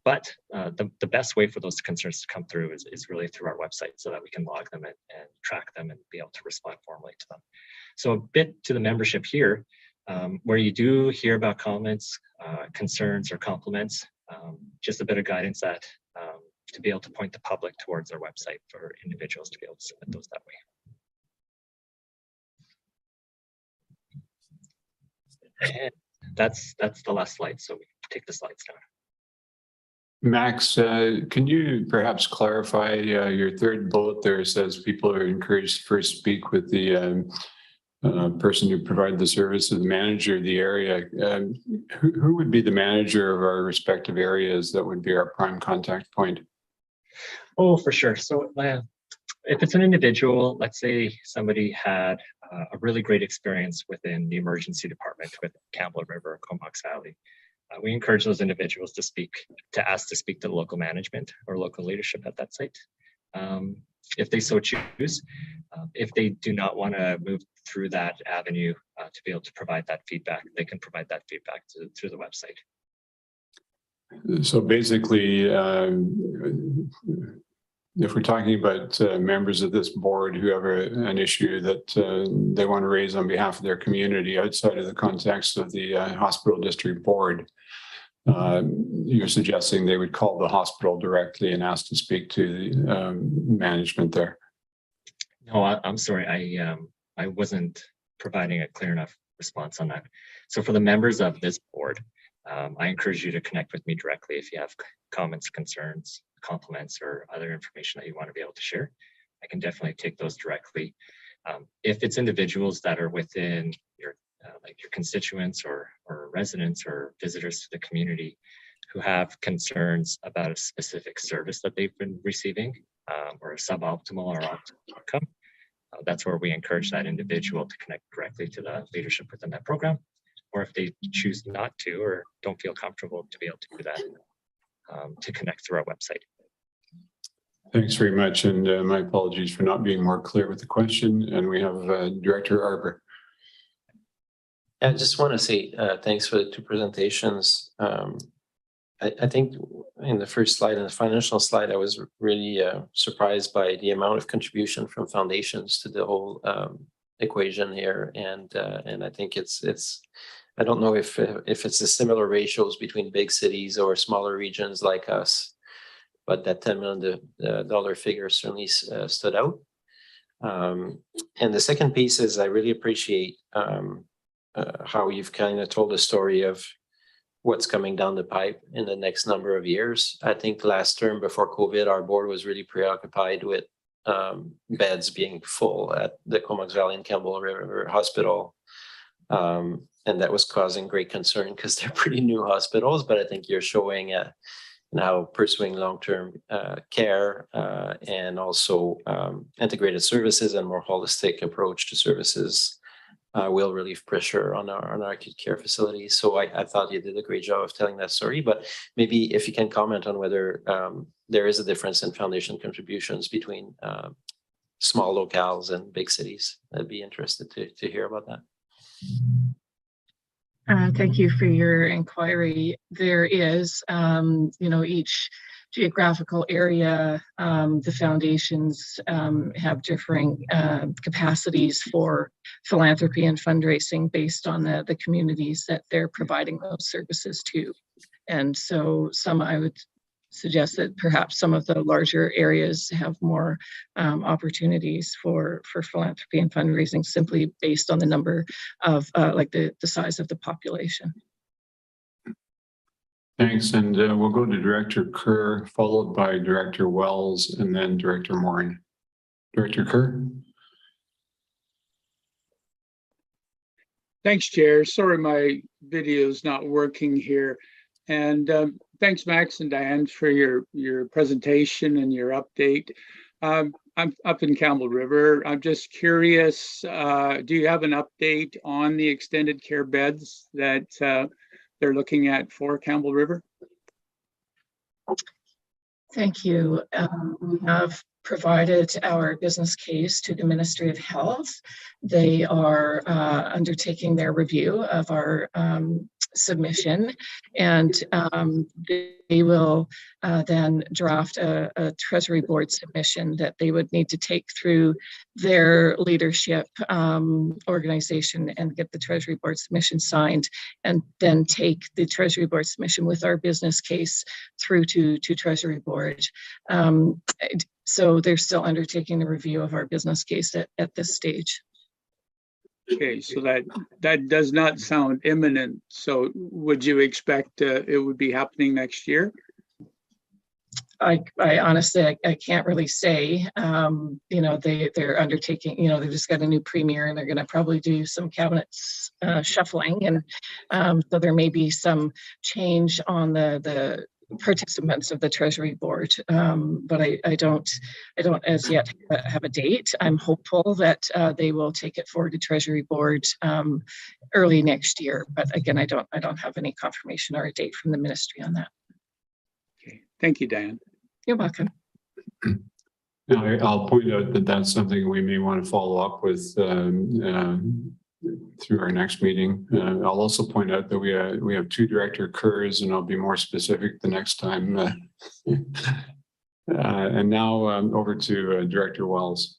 But the best way for those concerns to come through is really through our website, so that we can log them and track them and be able to respond formally to them. So a bit to the membership here, where you do hear about comments, concerns, or compliments, just a bit of guidance that to be able to point the public towards our website for individuals to be able to submit those that way. And that's the last slide, so we can take the slides down. Max, can you perhaps clarify your third bullet there? Says people are encouraged to first speak with the person who provided the service, or the manager of the area. Who would be the manager of our respective areas that would be our prime contact point? Oh, for sure. So if it's an individual, let's say somebody had a really great experience within the emergency department with Campbell River or Comox Valley, we encourage those individuals to ask to speak to the local management or local leadership at that site. If they so choose, if they do not want to move through that avenue to be able to provide that feedback, they can provide that feedback through the website. So basically, if we're talking about members of this board who have an issue that they want to raise on behalf of their community outside of the context of the hospital district board, you're suggesting they would call the hospital directly and ask to speak to the management there? No, I'm sorry. I wasn't providing a clear enough response on that. So for the members of this board, I encourage you to connect with me directly if you have comments, concerns, compliments, or other information that you want to be able to share. I can definitely take those directly. If it's individuals that are within your like your constituents or residents or visitors to the community who have concerns about a specific service that they've been receiving, or a suboptimal or optimal outcome, that's where we encourage that individual to connect directly to the leadership within that program. Or if they choose not to or don't feel comfortable to be able to do that, to connect through our website. Thanks very much, and my apologies for not being more clear with the question. And we have Director Arbor. I just want to say thanks for the two presentations. I think in the first slide and the financial slide, I was really surprised by the amount of contribution from foundations to the whole equation here, and I think it's I don't know if it's the similar ratios between big cities or smaller regions like us, but that $10 million figure certainly stood out. And the second piece is I really appreciate how you've kind of told the story of what's coming down the pipe in the next number of years. I think last term before COVID, our board was really preoccupied with beds being full at the Comox Valley and Campbell River Hospital. And that was causing great concern because they're pretty new hospitals, but I think you're showing now pursuing long-term care and also integrated services and more holistic approach to services will relieve pressure on our acute care facilities. So I thought you did a great job of telling that story, but maybe if you can comment on whether there is a difference in foundation contributions between small locales and big cities. I'd be interested to hear about that. Thank you for your inquiry. There is, each geographical area, the foundations have differing capacities for philanthropy and fundraising based on the communities that they're providing those services to. And so I would suggest that perhaps some of the larger areas have more opportunities for philanthropy and fundraising simply based on the number of the size of the population. Thanks, and we'll go to Director Kerr, followed by Director Wells, and then Director Morin. Director Kerr. Thanks, Chair. Sorry, my video is not working here. And thanks, Max and Diane, for your presentation and your update. I'm up in Campbell River. I'm just curious, do you have an update on the extended care beds that they're looking at for Campbell River? Thank you. We have provided our business case to the Ministry of Health. They are undertaking their review of our submission, and they will then draft a Treasury Board submission that they would need to take through their leadership organization and get the Treasury Board submission signed, and then take the Treasury Board submission with our business case through to Treasury Board. So they're still undertaking the review of our business case at this stage. Okay, so that does not sound imminent. So would you expect it would be happening next year? I honestly, I can't really say. You know, they're undertaking, you know, they just got a new premier and they're going to probably do some cabinet shuffling. And so there may be some change on the participants of the Treasury Board, but I don't as yet have a date. I'm hopeful that they will take it forward to Treasury Board early next year. But again, I don't have any confirmation or a date from the ministry on that. Okay, thank you, Diane. You're welcome. Now, I'll point out that that's something we may want to follow up with through our next meeting. I'll also point out that we have two Director Kerrs, and I'll be more specific the next time. And now over to Director Wells.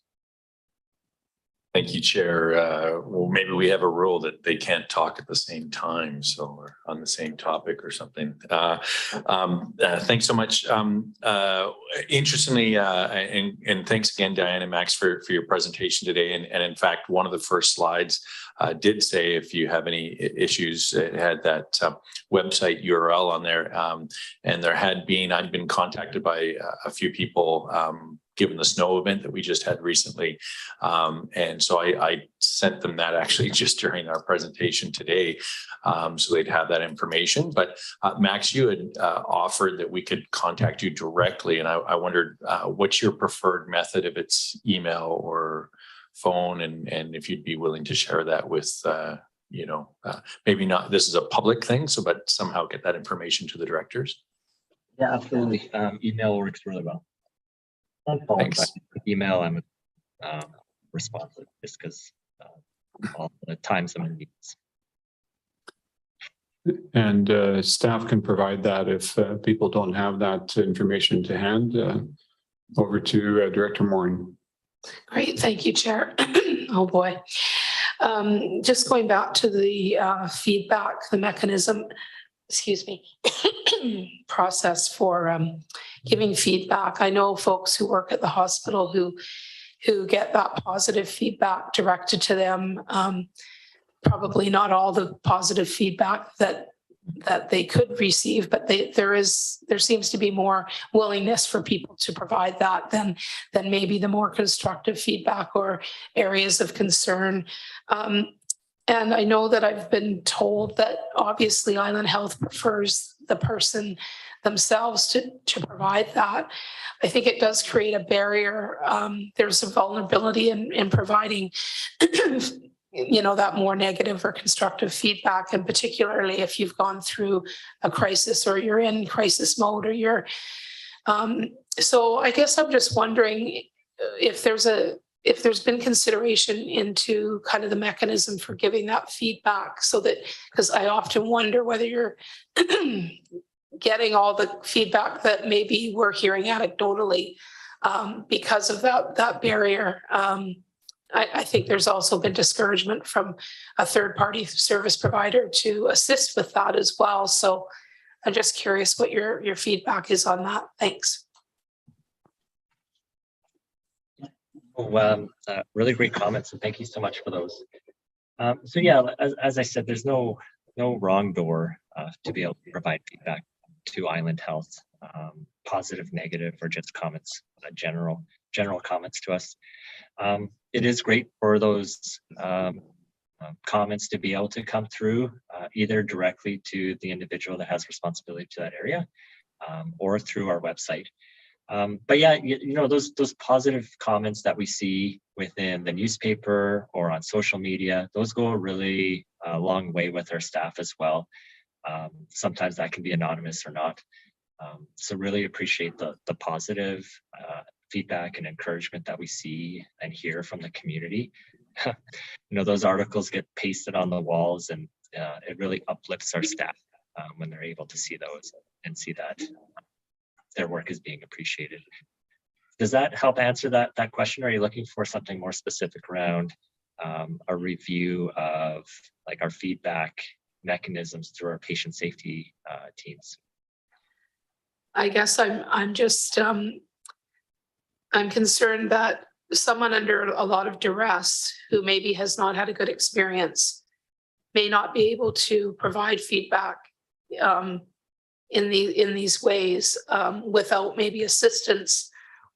Thank you, Chair. Well, maybe we have a rule that they can't talk at the same time, so we're on the same topic or something. Thanks so much. Interestingly, and thanks again, Diane and Max, for your presentation today. And in fact, one of the first slides did say if you have any issues, it had that website URL on there. And I'd been contacted by a few people given the snow event that we just had recently. And so I sent them that actually just during our presentation today, so they'd have that information. But Max, you had offered that we could contact you directly, and I wondered what's your preferred method, if it's email or phone, and if you'd be willing to share that with maybe not this is a public thing, so but somehow get that information to the directors. Yeah, absolutely. Email works really well. Thanks. Email, I'm responsive just because all the times I'm in meetings. And staff can provide that if people don't have that information to hand. Over to Director Morin. Great, thank you, Chair. Oh boy. Just going back to the feedback, the mechanism, excuse me, process for giving feedback. I know folks who work at the hospital who get that positive feedback directed to them. Probably not all the positive feedback that they could receive, but there seems to be more willingness for people to provide that than maybe the more constructive feedback or areas of concern. And I know that I've been told that obviously Island Health prefers the person themselves to provide that. I think it does create a barrier. There's a vulnerability in providing that more negative or constructive feedback, and particularly if you've gone through a crisis or you're in crisis mode or you're so I guess I'm just wondering if there's been consideration into kind of the mechanism for giving that feedback, so that, because I often wonder whether you're getting all the feedback that maybe we're hearing anecdotally because of that barrier. I think there's also been discouragement from a third-party service provider to assist with that as well. So I'm just curious what your feedback is on that. Thanks. Really great comments, and thank you so much for those. So yeah, as I said, there's no wrong door to be able to provide feedback to Island Health, positive, negative, or just comments, general comments to us. It is great for those comments to be able to come through either directly to the individual that has responsibility to that area or through our website. But yeah, you know, those positive comments that we see within the newspaper or on social media, those go a really long way with our staff as well. Sometimes that can be anonymous or not. So really appreciate the positive feedback and encouragement that we see and hear from the community. You know, those articles get pasted on the walls, and it really uplifts our staff when they're able to see those and see that their work is being appreciated. Does that help answer that question? Or are you looking for something more specific around a review of like our feedback mechanisms through our patient safety teams? I guess I'm just I'm concerned that someone under a lot of duress who maybe has not had a good experience may not be able to provide feedback in these ways without maybe assistance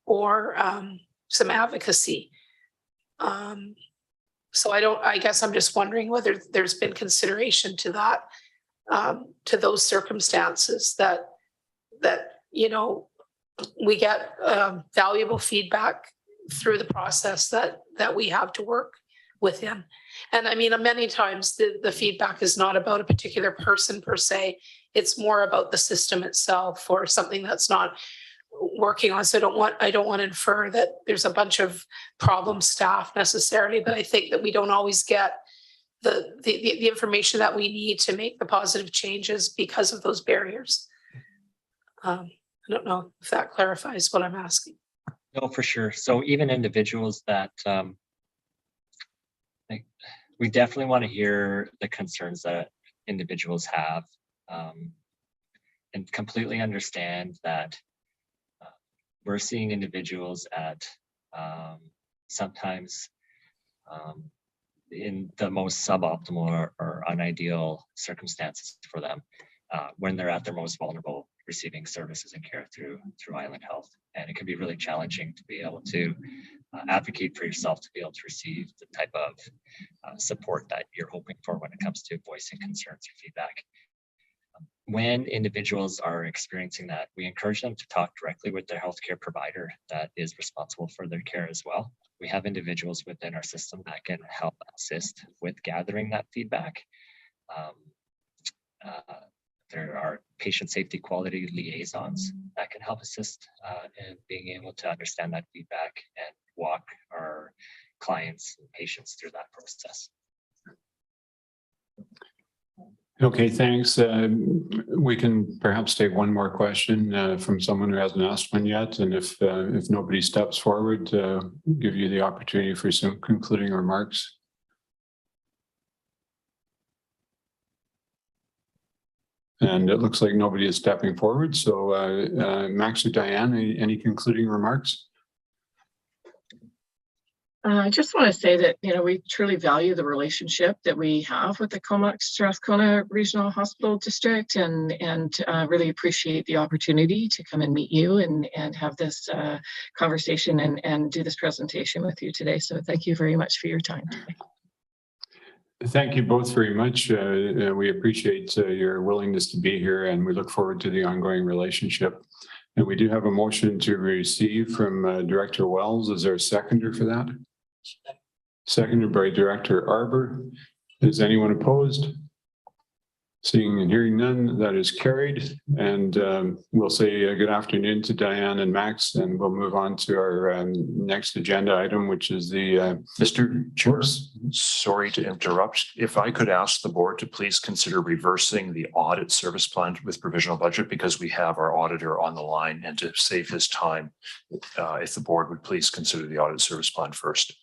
or some advocacy. So I guess I'm just wondering whether there's been consideration to that, to those circumstances that you know, we get valuable feedback through the process that we have to work within. And I mean, many times the feedback is not about a particular person per se. It's more about the system itself or something that's not working on. So I don't want to infer that there's a bunch of problem staff necessarily, but I think that we don't always get the information that we need to make the positive changes because of those barriers. I don't know if that clarifies what I'm asking. No, for sure. So even individuals that we definitely want to hear the concerns that individuals have, and completely understand that we're seeing individuals at sometimes in the most suboptimal or unideal circumstances for them when they're at their most vulnerable, receiving services and care through Island Health. And it can be really challenging to be able to advocate for yourself, to be able to receive the type of support that you're hoping for when it comes to voicing concerns or feedback. When individuals are experiencing that, we encourage them to talk directly with their healthcare provider that is responsible for their care as well. We have individuals within our system that can help assist with gathering that feedback. There are patient safety quality liaisons that can help assist in being able to understand that feedback and walk our clients and patients through that process. Okay, thanks. We can perhaps take one more question from someone who hasn't asked one yet. And if nobody steps forward, give you the opportunity for some concluding remarks. And it looks like nobody is stepping forward. So Max or Diane, any concluding remarks? I just want to say that, you know, we truly value the relationship that we have with the Comox Strathcona Regional Hospital District and really appreciate the opportunity to come and meet you and have this conversation and do this presentation with you today. So thank you very much for your time today. Thank you both very much. We appreciate your willingness to be here, and we look forward to the ongoing relationship. And we do have a motion to receive from Director Wells. Is there a seconder for that? Seconded by Director Arbor. Is anyone opposed? Seeing and hearing none, that is carried. And we'll say good afternoon to Diane and Max, and we'll move on to our next agenda item, which is the Mr. Chair, sorry to interrupt. If I could ask the board to please consider reversing the audit service plan with provisional budget, because we have our auditor on the line, and to save his time, if the board would please consider the audit service plan first.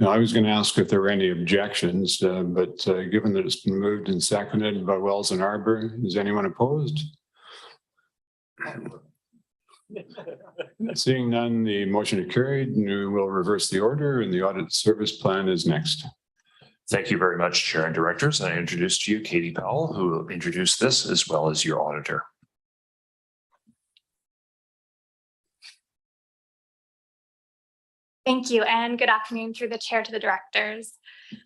Now, I was going to ask if there were any objections, but given that it's been moved and seconded by Wells and Arbor, is anyone opposed? Seeing none, the motion is carried, and we will reverse the order, and the audit service plan is next. Thank you very much, Chair and Directors. I introduce to you Katie Powell, who will introduce this as well as your auditor. Thank you, and good afternoon through the chair to the directors.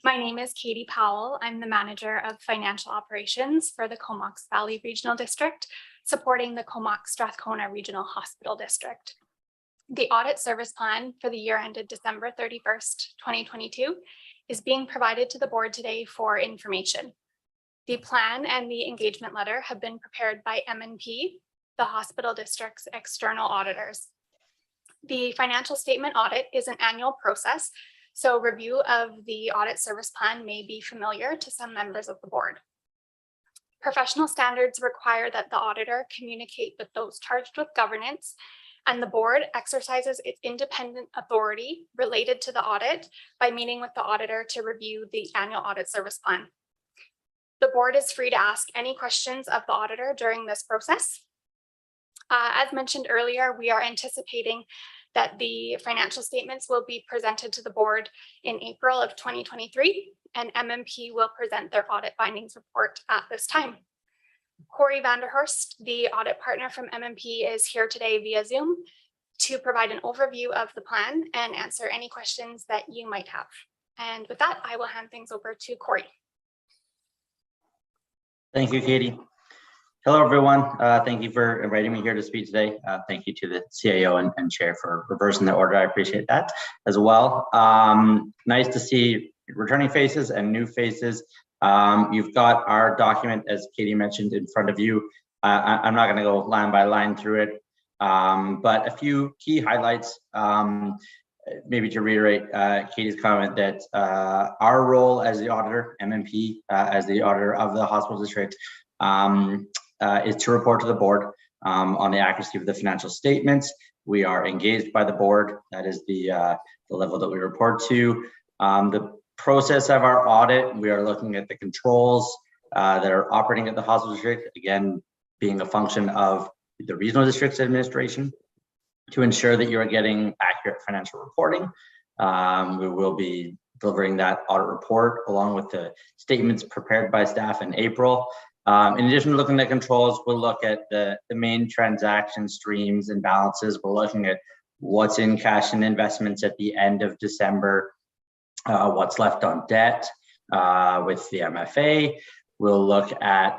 My name is Katie Powell. I'm the manager of financial operations for the Comox Valley Regional District. supporting the Comox Strathcona Regional Hospital District. The audit service plan for the year ended December 31st, 2022 is being provided to the board today for information. The plan and the engagement letter have been prepared by M&P, the hospital district's external auditors. The financial statement audit is an annual process, so review of the audit service plan may be familiar to some members of the board. Professional standards require that the auditor communicate with those charged with governance, and the board exercises its independent authority related to the audit by meeting with the auditor to review the annual audit service plan. The board is free to ask any questions of the auditor during this process. As mentioned earlier, we are anticipating that the financial statements will be presented to the board in April of 2023, and MMP will present their audit findings report at this time. Corey Vanderhorst, the audit partner from MMP, is here today via Zoom to provide an overview of the plan and answer any questions that you might have. And with that, I will hand things over to Corey. Thank you, Katie. Hello, everyone. Thank you for inviting me here to speak today. Thank you to the CAO and Chair for reversing the order. I appreciate that as well. Nice to see returning faces and new faces. You've got our document, as Katie mentioned, in front of you. I'm not going to go line by line through it, but a few key highlights. Maybe to reiterate Katie's comment that our role as the auditor, MMP, as the auditor of the hospital district, is to report to the board on the accuracy of the financial statements. We are engaged by the board. That is the level that we report to. The process of our audit, we are looking at the controls that are operating at the hospital district, again, being a function of the regional district's administration, to ensure that you are getting accurate financial reporting. We will be delivering that audit report along with the statements prepared by staff in April. In addition to looking at controls, we'll look at the main transaction streams and balances. We're looking at what's in cash and investments at the end of December, what's left on debt with the MFA. We'll look at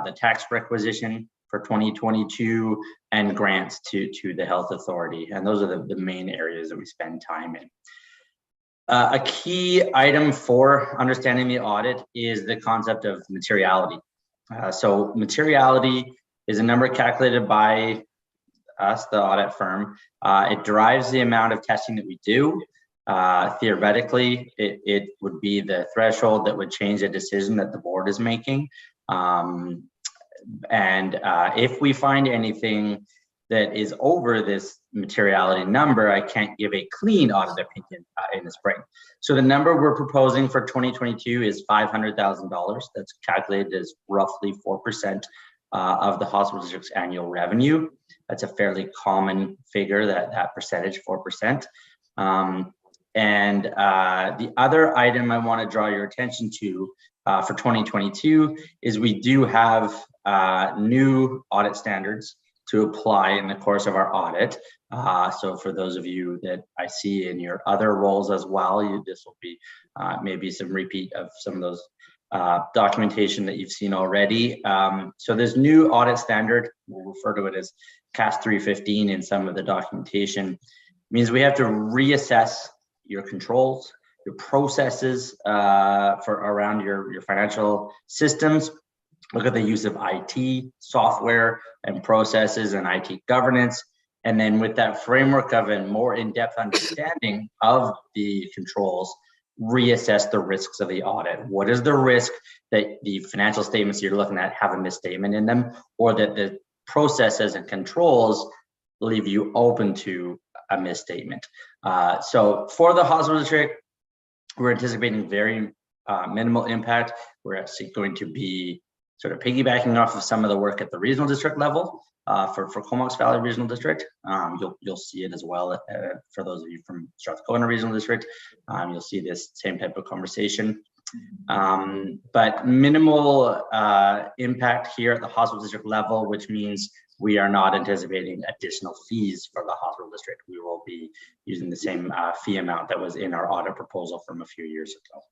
the tax requisition for 2022 and grants to the health authority. And those are the main areas that we spend time in. A key item for understanding the audit is the concept of materiality. So materiality is a number calculated by us, the audit firm. It derives the amount of testing that we do. Theoretically, it would be the threshold that would change a decision that the board is making. If we find anything that is over this materiality number, I can't give a clean audit opinion in the spring. So the number we're proposing for 2022 is $500,000. That's calculated as roughly 4% of the hospital district's annual revenue. That's a fairly common figure, that percentage, 4%. The other item I want to draw your attention to for 2022 is we do have new audit standards to apply in the course of our audit. So for those of you that I see in your other roles as well, this will be maybe some repeat of some of those documentation that you've seen already. So this new audit standard, we'll refer to it as CAS 315 in some of the documentation, means we have to reassess your controls, your processes around your financial systems. Look at the use of IT, software, and processes and IT governance. And then with that framework of a more in-depth understanding of the controls, reassess the risks of the audit. What is the risk that the financial statements you're looking at have a misstatement in them, or that the processes and controls leave you open to a misstatement? So for the hospital district, we're anticipating very minimal impact. We're actually going to be sort of piggybacking off of some of the work at the regional district level for Comox Valley Regional District. You'll see it as well for those of you from Strathcona Regional District. You'll see this same type of conversation. But minimal impact here at the hospital district level, which means we are not anticipating additional fees for the hospital district. We will be using the same fee amount that was in our audit proposal from a few years ago.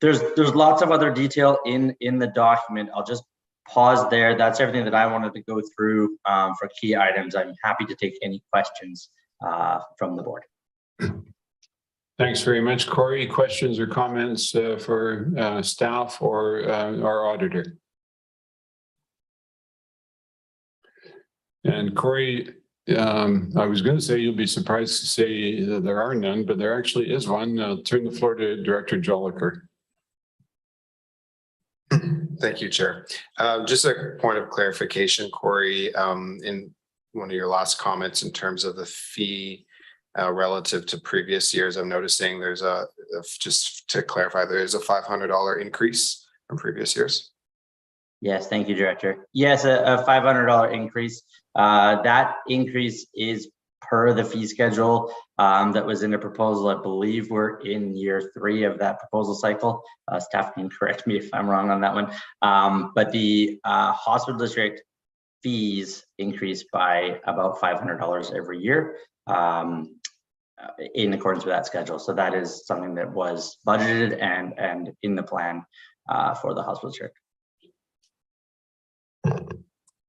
There's lots of other detail in the document. I'll just pause there. That's everything that I wanted to go through for key items. I'm happy to take any questions from the board. Thanks very much, Corey. Questions or comments for staff or our auditor? And Corey, I was going to say you'll be surprised to say that there are none, but there actually is one. I'll turn the floor to Director Joliker. Thank you, Chair. Just a point of clarification, Corey, in one of your last comments in terms of the fee relative to previous years, I'm noticing there's just to clarify, there is a $500 increase from previous years. Yes, thank you, Director. Yes, a $500 increase. That increase is per the fee schedule that was in the proposal. I believe we're in year 3 of that proposal cycle. Staff can correct me if I'm wrong on that one. But the hospital district fees increase by about $500 every year in accordance with that schedule. So that is something that was budgeted and in the plan for the hospital district.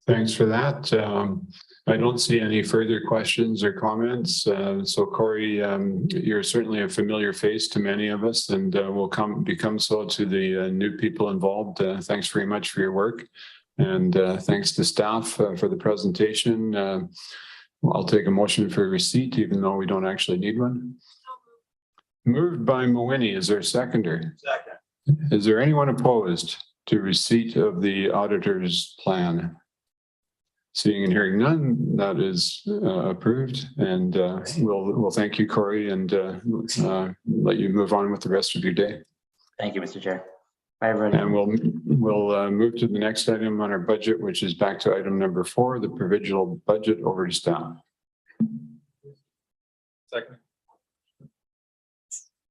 Thanks for that. I don't see any further questions or comments. So Corey, you're certainly a familiar face to many of us and will become so to the new people involved. Thanks very much for your work. And thanks to staff for the presentation. I'll take a motion for receipt, even though we don't actually need one. Moved by Mawini. Is there a seconder? Second. Is there anyone opposed to receipt of the auditor's plan? Seeing and hearing none, that is approved. And we'll thank you, Corey, and let you move on with the rest of your day. Thank you, Mr. Chair. Bye, everybody. And we'll move to the next item on our budget, which is back to item number 4, the provisional budget. Over to staff. Second.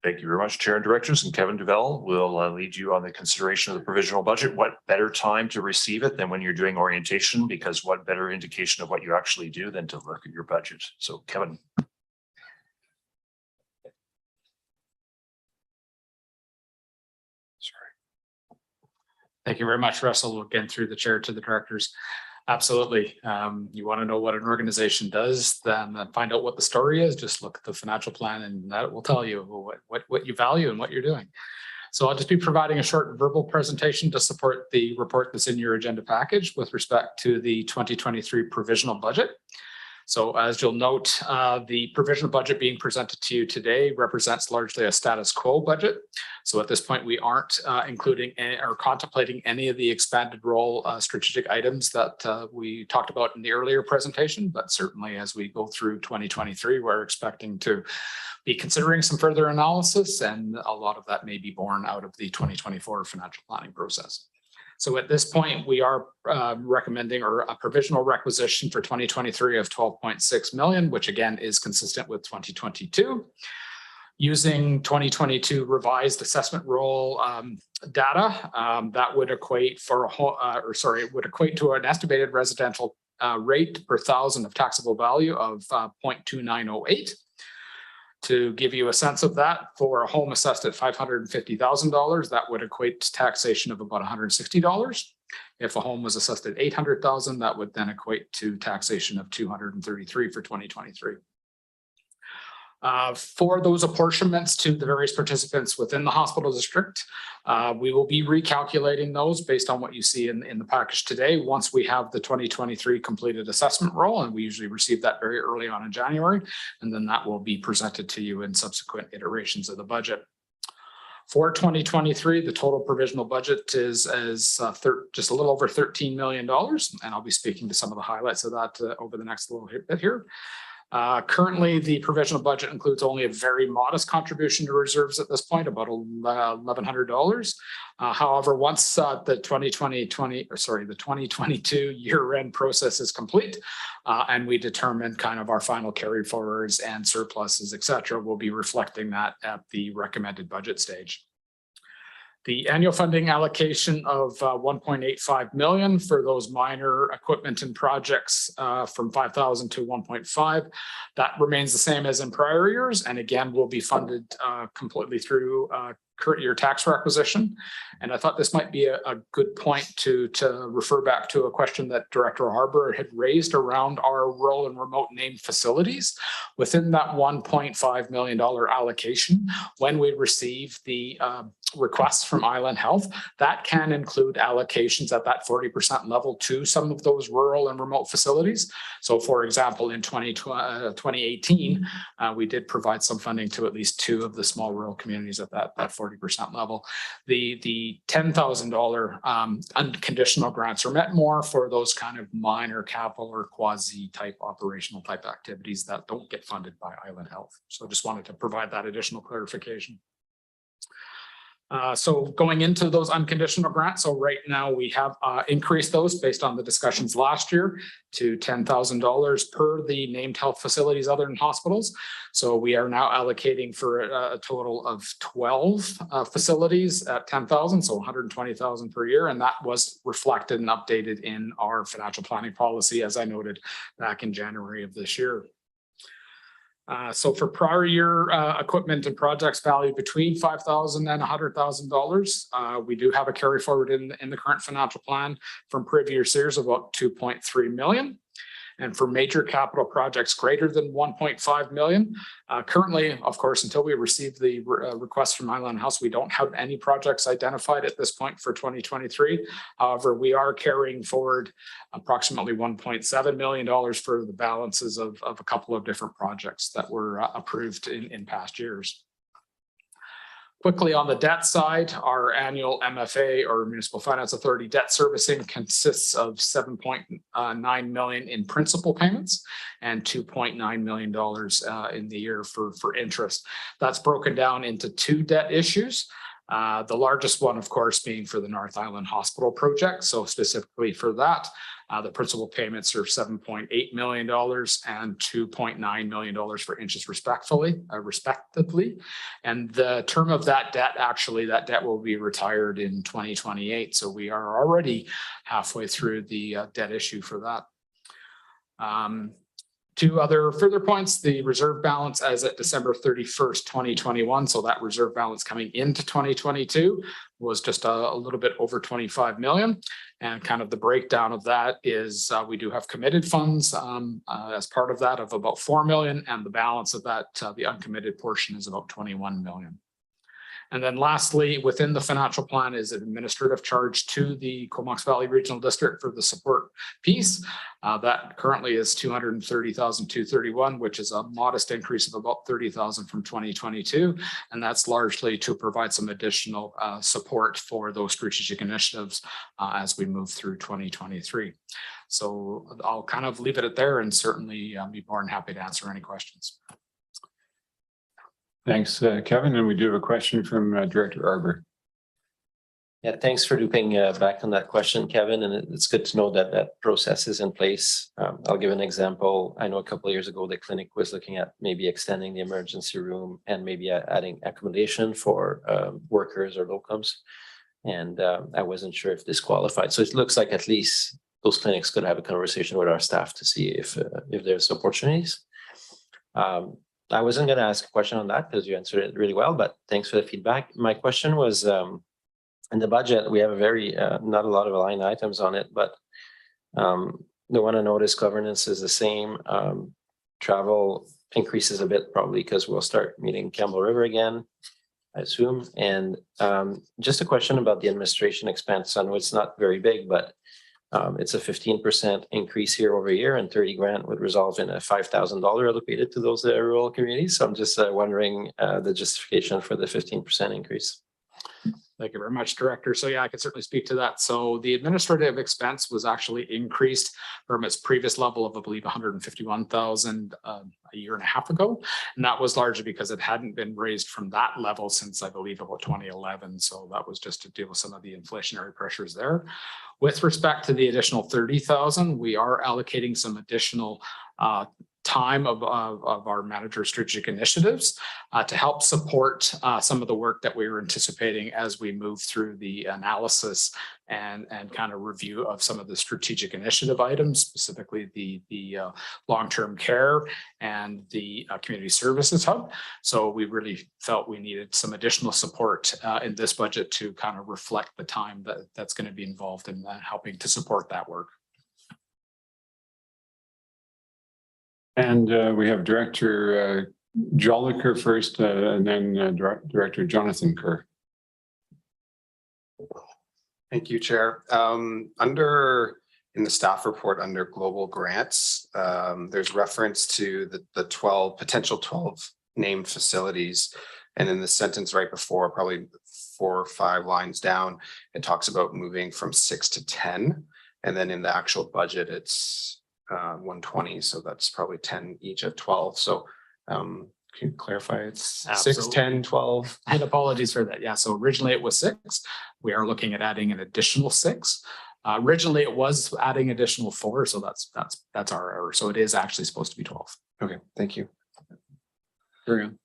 Thank you very much, Chair and Directors, and Kevin Duvel will lead you on the consideration of the provisional budget. What better time to receive it than when you're doing orientation, because what better indication of what you actually do than to look at your budget. So Kevin. Thank you very much, Russell. Again, through the chair to the directors. Absolutely. You want to know what an organization does, then find out what the story is. Just look at the financial plan and that will tell you what you value and what you're doing. So I'll just be providing a short verbal presentation to support the report that's in your agenda package with respect to the 2023 provisional budget. So as you'll note, the provisional budget being presented to you today represents largely a status quo budget. So at this point, we aren't including or contemplating any of the expanded role strategic items that we talked about in the earlier presentation, but certainly as we go through 2023, we're expecting to be considering some further analysis, and a lot of that may be born out of the 2024 financial planning process. So at this point, we are recommending a provisional requisition for 2023 of 12.6 million, which again is consistent with 2022. Using 2022 revised assessment roll data, that would equate for would equate to an estimated residential rate per thousand of taxable value of 0.2908. To give you a sense of that, for a home assessed at $550,000, that would equate to taxation of about $160. If a home was assessed at $800,000, that would then equate to taxation of $233 for 2023. For those apportionments to the various participants within the hospital district, we will be recalculating those based on what you see in the package today once we have the 2023 completed assessment roll, and we usually receive that very early on in January, and then that will be presented to you in subsequent iterations of the budget. For 2023, the total provisional budget is just a little over $13 million, and I'll be speaking to some of the highlights of that over the next little bit here. Currently, the provisional budget includes only a very modest contribution to reserves at this point, about $1,100. However, once the 2022 year-end process is complete, and we determine kind of our final carry forwards and surpluses, et cetera, we'll be reflecting that at the recommended budget stage. The annual funding allocation of 1.85 million for those minor equipment and projects from 5,000 to 1.5. That remains the same as in prior years, and again will be funded completely through current year tax requisition. And I thought this might be a good point to refer back to a question that Director Harbour had raised around our rural and remote named facilities. Within that $1.5 million allocation, when we receive the requests from Island Health, that can include allocations at that 40% level to some of those rural and remote facilities. So for example, in 2018, we did provide some funding to at least 2 of the small rural communities at that 40% level. The $10,000 unconditional grants are meant more for those kind of minor capital or quasi type operational type activities that don't get funded by Island Health. So just wanted to provide that additional clarification. So going into those unconditional grants, so right now we have increased those based on the discussions last year to $10,000 per the named health facilities other than hospitals. So we are now allocating for a total of 12 facilities at 10,000, so 120,000 per year, and that was reflected and updated in our financial planning policy, as I noted back in January of this year. So for prior year equipment and projects valued between $5,000 and $100,000, we do have a carry forward in the current financial plan from previous years of about $2.3 million. And for major capital projects greater than 1.5 million, currently, of course, until we receive the request from Island House, we don't have any projects identified at this point for 2023. However, we are carrying forward approximately $1.7 million for the balances of a couple of different projects that were approved in past years. Quickly on the debt side, our annual MFA or Municipal Finance Authority debt servicing consists of $7.9 million in principal payments and $2.9 million in the year for interest. That's broken down into 2 debt issues. The largest one, of course, being for the North Island Hospital project. So specifically for that, the principal payments are $7.8 million and $2.9 million for interest respectively. And the term of that debt, actually, that debt will be retired in 2028. So we are already halfway through the debt issue for that. 2 other further points, the reserve balance as at December 31st, 2021. So that reserve balance coming into 2022 was just a little bit over 25 million. And kind of the breakdown of that is we do have committed funds as part of that of about 4 million. And the balance of that, the uncommitted portion is about 21 million. And then lastly, within the financial plan is an administrative charge to the Comox Valley Regional District for the support piece. That currently is $230,231, which is a modest increase of about $30,000 from 2022. And that's largely to provide some additional support for those strategic initiatives as we move through 2023. So I'll kind of leave it at there and certainly be more than happy to answer any questions. Thanks, Kevin. And we do have a question from Director Harbour. Yeah, thanks for looping back on that question, Kevin. And it's good to know that that process is in place. I'll give an example. I know a couple of years ago, the clinic was looking at maybe extending the emergency room and maybe adding accommodation for workers or locums. And I wasn't sure if this qualified. So it looks like at least those clinics could have a conversation with our staff to see if there's opportunities. I wasn't going to ask a question on that because you answered it really well, but thanks for the feedback. My question was, in the budget, we have a very, not a lot of line items on it, but the one I noticed governance is the same. Travel increases a bit probably because we'll start meeting Campbell River again, I assume. And just a question about the administration expense. I know it's not very big, but it's a 15% increase year over year, and 30 grand would result in a $5,000 allocated to those rural communities. So I'm just wondering the justification for the 15% increase. Thank you very much, Director. So yeah, I can certainly speak to that. So the administrative expense was actually increased from its previous level of, I believe, 151,000 a year and a half ago. And that was largely because it hadn't been raised from that level since, I believe, about 2011. So that was just to deal with some of the inflationary pressures there. With respect to the additional 30,000, we are allocating some additional time of our manager strategic initiatives to help support some of the work that we were anticipating as we move through the analysis and kind of review of some of the strategic initiative items, specifically the long-term care and the community services hub. So we really felt we needed some additional support in this budget to kind of reflect the time that's going to be involved in helping to support that work. And we have Director Joliker first, and then Director Jonathan Kerr. Thank you, Chair. In the staff report under global grants, there's reference to the 12 named facilities. And in the sentence right before, probably 4 or 5 lines down, it talks about moving from 6 to 10. And then in the actual budget, it's 120. So that's probably 10 each at 12. So can you clarify? It's Absolutely. 6, 10, 12. And apologies for that. Yeah. So originally it was 6. We are looking at adding an additional 6. Originally it was adding additional 4. So that's our error. So it is actually supposed to be 12. Okay, thank you. Very good.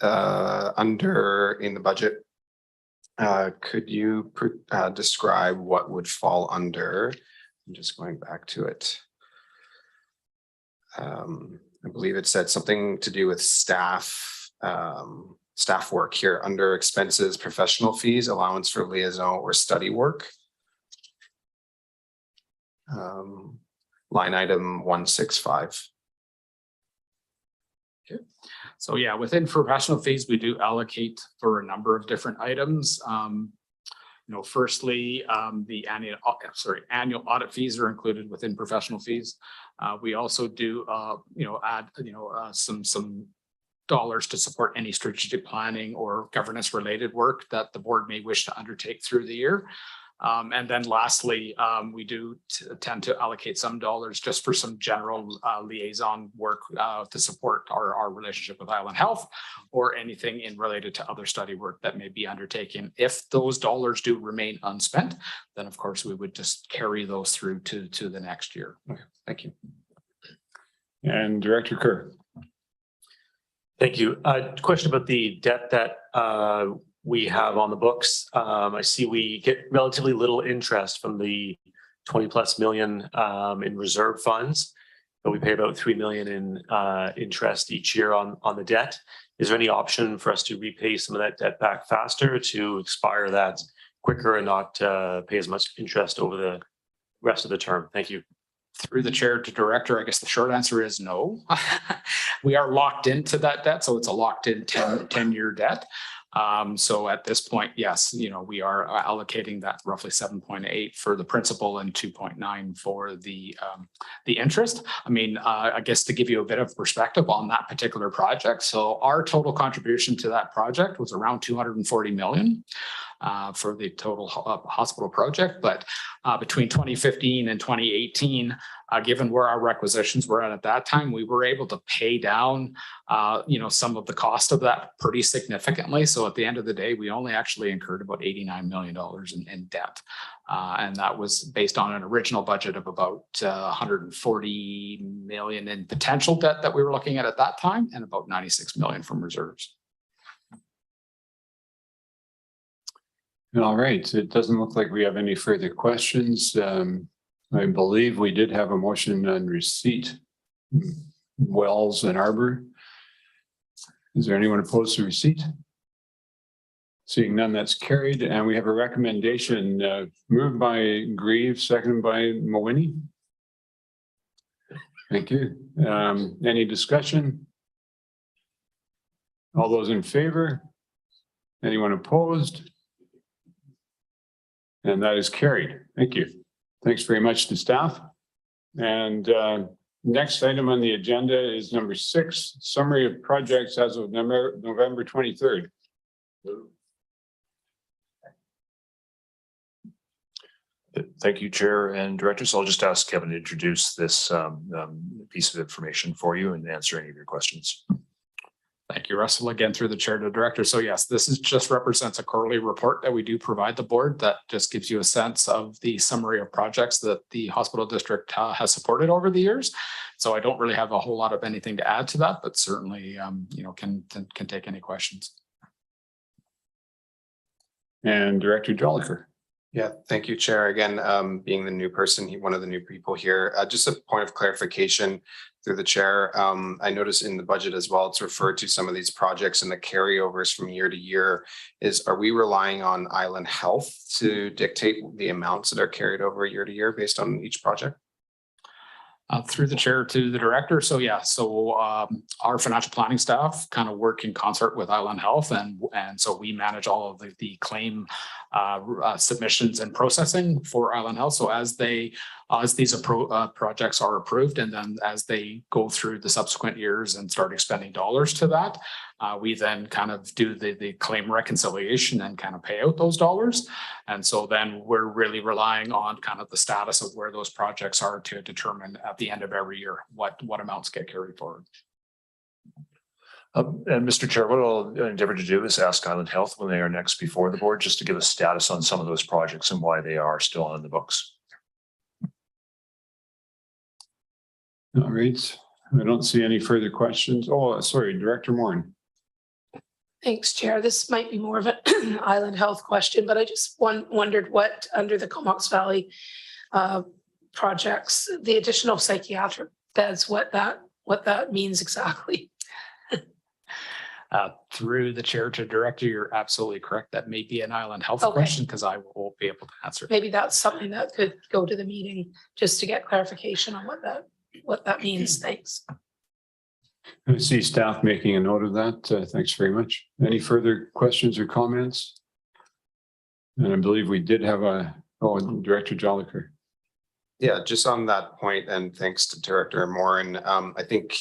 Under in the budget, could you describe what would fall under? I'm just going back to it. I believe it said something to do with staff work here under expenses, professional fees, allowance for liaison or study work. Line item 165. Okay. So yeah, within professional fees, we do allocate for a number of different items. Firstly, the annual audit fees are included within professional fees. We also do, add, some dollars to support any strategic planning or governance related work that the board may wish to undertake through the year. And then lastly, we do tend to allocate some dollars just for some general liaison work to support our relationship with Island Health or anything related to other study work that may be undertaken. If those dollars do remain unspent, then of course we would just carry those through to the next year. Okay, thank you. And Director Kerr. Thank you. Question about the debt that we have on the books. I see we get relatively little interest from the 20+ million in reserve funds, but we pay about 3 million in interest each year on the debt. Is there any option for us to repay some of that debt back faster, to expire that quicker and not pay as much interest over the rest of the term? Thank you. Through the chair to director, I guess the short answer is no. We are locked into that debt, so it's a locked in 10-year debt. So at this point, yes, we are allocating that roughly 7.8 for the principal and 2.9 for the interest. I mean, I guess to give you a bit of perspective on that particular project. So our total contribution to that project was around 240 million. For the total hospital project. But between 2015 and 2018, given where our requisitions were at that time, we were able to pay down, some of the cost of that pretty significantly. So at the end of the day, we only actually incurred about $89 million in debt. And that was based on an original budget of about 140 million in potential debt that we were looking at that time, and about 96 million from reserves. All right, it doesn't look like we have any further questions. I believe we did have a motion on receipt, Wells and Arbor. Is there anyone opposed to receipt? Seeing none, that's carried. And we have a recommendation moved by Grieve, seconded by Mawhinney. Thank you. Any discussion? All those in favor? Anyone opposed? And that is carried. Thank you. Thanks very much to staff. And next item on the agenda is number 6, summary of projects as of November 23rd. Thank you, Chair and Directors. I'll just ask Kevin to introduce this piece of information for you and answer any of your questions. Thank you, Russell, again through the chair to the director. So yes, this is just represents a quarterly report that we do provide the board that just gives you a sense of the summary of projects that the hospital district has supported over the years. So I don't really have a whole lot of anything to add to that, but certainly can take any questions. And Director Jolicoeur. Yeah, thank you, Chair. Again, being the new person, one of the new people here, just a point of clarification through the chair. I noticed in the budget as well, it's referred to some of these projects and the carryovers from year to year. Are we relying on Island Health to dictate the amounts that are carried over year to year based on each project? Through the chair to the director. So yeah, so our financial planning staff kind of work in concert with Island Health, and so we manage all of the claim submissions and processing for Island Health. So as these projects are approved, and then as they go through the subsequent years and start expending dollars to that, we then kind of do the claim reconciliation and kind of pay out those dollars. And so then we're really relying on kind of the status of where those projects are to determine at the end of every year what amounts get carried forward. And Mr. Chair, what I'll endeavor to do is ask Island Health when they are next before the board, just to give a status on some of those projects and why they are still on the books. All right. I don't see any further questions. Oh, sorry, Director Morin. Thanks, Chair. This might be more of an Island Health question, but I just wondered what, under the Comox Valley projects, the additional psychiatric beds, what that means exactly. Through the chair to director, you're absolutely correct. That may be an Island Health Okay. question, because I won't be able to answer it. Maybe that's something that could go to the meeting just to get clarification on what that means. Thanks. I see staff making a note of that. Thanks very much. Any further questions or comments? And I believe we did have Director Jolicoeur. Yeah, just on that point, and thanks to Director Morin, I think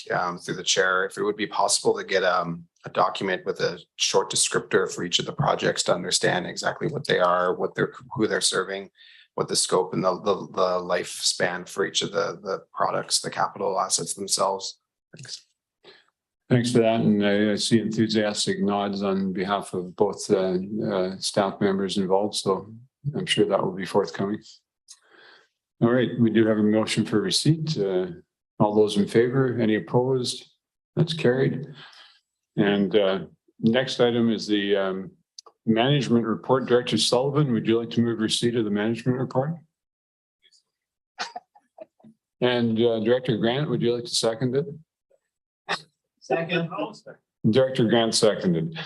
through the chair, if it would be possible to get a document with a short descriptor for each of the projects to understand exactly what they are, who they're serving, what the scope and the lifespan for each of the products, the capital assets themselves. Thanks. Thanks for that. And I see enthusiastic nods on behalf of both staff members involved. So I'm sure that will be forthcoming. All right, we do have a motion for receipt. All those in favor, any opposed? That's carried. And next item is the management report. Director Sullivan, would you like to move receipt of the management report? And Director Grant, would you like to second it? Second. Director Grant seconded.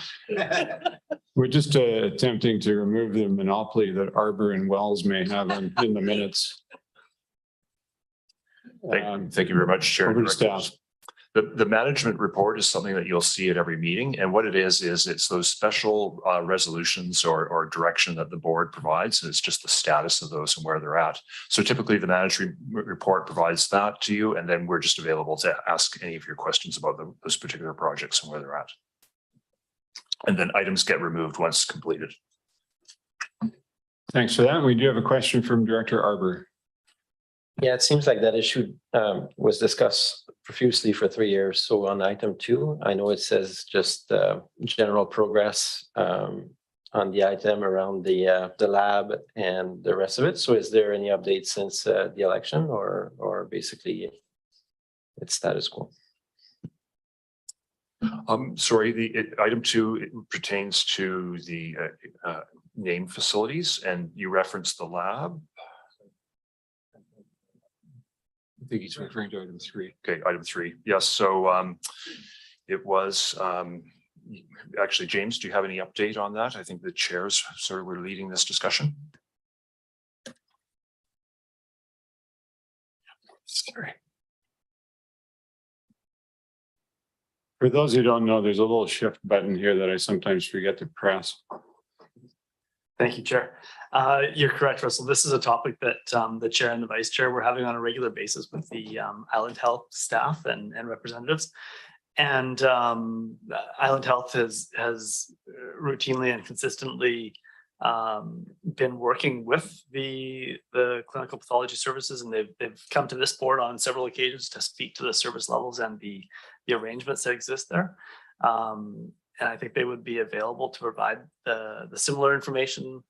We're just attempting to remove the monopoly that Arbor and Wells may have in the minutes. Thank you very much, Chair. Over to staff. The management report is something that you'll see at every meeting. And what it is it's those special resolutions or direction that the board provides. It's just the status of those and where they're at. So typically the management report provides that to you, and then we're just available to ask any of your questions about those particular projects and where they're at. And then items get removed once completed. Thanks for that. We do have a question from Director Arbor. Yeah, it seems like that issue was discussed profusely for 3 years. So on item 2, I know it says just general progress on the item around the lab and the rest of it. So is there any update since the election, or basically it's status quo? Sorry, item 2 it pertains to the name facilities, and you referenced the lab. I think he's referring to item 3. Okay, item 3. Yes. So it was actually, James, do you have any update on that? I think the chairs sort of were leading this discussion. Sorry. For those who don't know, there's a little shift button here that I sometimes forget to press. Thank you, Chair. You're correct, Russell. This is a topic that the chair and the vice chair were having on a regular basis with the Island Health staff and representatives. And Island Health has routinely and consistently been working with the clinical pathology services, and they've come to this board on several occasions to speak to the service levels and the arrangements that exist there. And I think they would be available to provide the similar information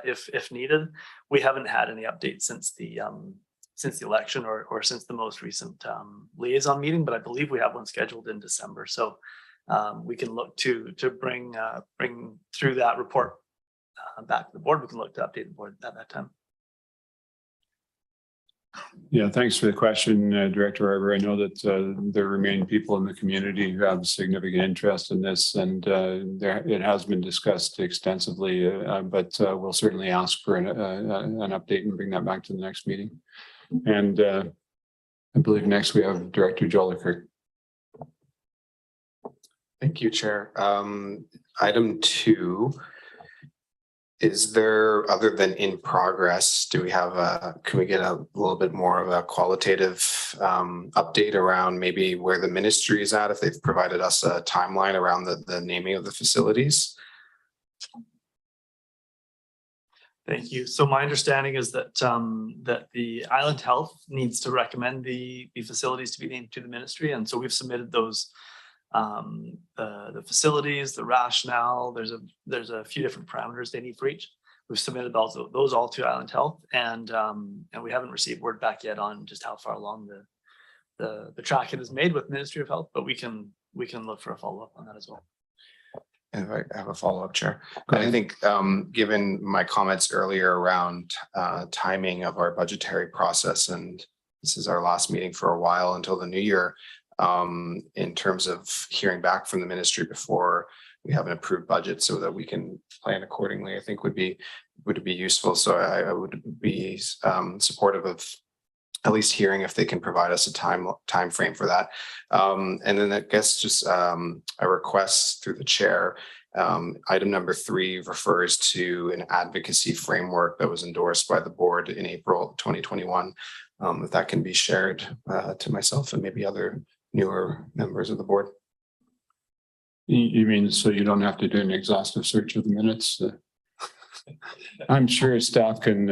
if needed. We haven't had any updates since the election or since the most recent liaison meeting, but I believe we have one scheduled in December. So we can look to bring through that report back to the board. We can look to update the board at that time. Yeah, thanks for the question, Director Arbor. I know that there remain people in the community who have significant interest in this, and it has been discussed extensively, but we'll certainly ask for an update and bring that back to the next meeting. And I believe next we have Director Jolicoeur. Thank you, Chair. Item 2. Is there, other than in progress, do we have can we get a little bit more of a qualitative update around maybe where the ministry is at, if they've provided us a timeline around the naming of the facilities? Thank you. So my understanding is that that the Island Health needs to recommend the facilities to be named to the ministry, and so we've submitted those the facilities, the rationale. There's a few different parameters they need for each. We've submitted those all to Island Health, and we haven't received word back yet on just how far along the track it is made with Ministry of Health, but we can look for a follow-up on that as well. If I have a follow-up, Chair. I think given my comments earlier around timing of our budgetary process, and this is our last meeting for a while until the new year, in terms of hearing back from the ministry before we have an approved budget so that we can plan accordingly, I think would be useful. So I would be supportive of at least hearing if they can provide us a time frame for that. And then I guess just a request through the chair. Item number 3 refers to an advocacy framework that was endorsed by the board in April 2021. If that can be shared to myself and maybe other newer members of the board. You mean so you don't have to do an exhaustive search of the minutes? I'm sure staff can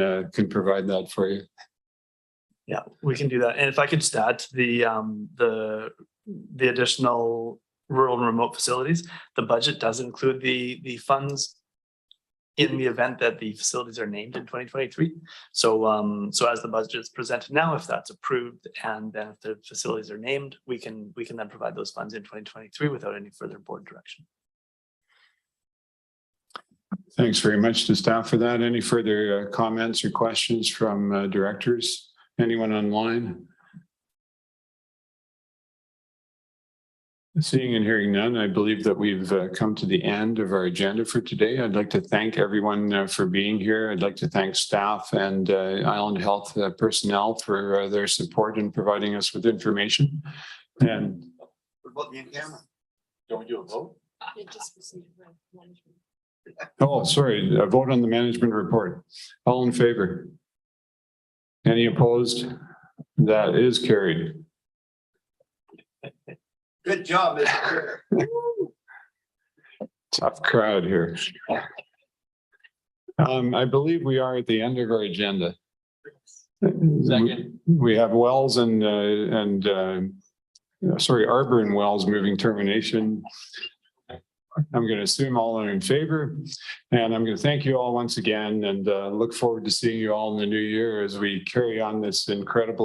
provide that for you. Yeah, we can do that. And if I could just add to the additional rural and remote facilities, the budget does include the funds in the event that the facilities are named in 2023. So so as the budget is presented now, if that's approved and then if the facilities are named, we can then provide those funds in 2023 without any further board direction. Thanks very much to staff for that. Any further comments or questions from directors? Anyone online? Seeing and hearing none, I believe that we've come to the end of our agenda for today. I'd like to thank everyone for being here. I'd like to thank staff and Island Health personnel for their support in providing us with information. And What about the in-camera? Don't we do a vote? oh, sorry, a vote on the management report. All in favor? Any opposed? That is carried. Good job, Mr. Chair. Tough crowd here. I believe we are at the end of our agenda. Second. We have Wells and Arbor and Wells moving termination. I'm going to assume all are in favor, and I'm going to thank you all once again and look forward to seeing you all in the new year as we carry on this incredible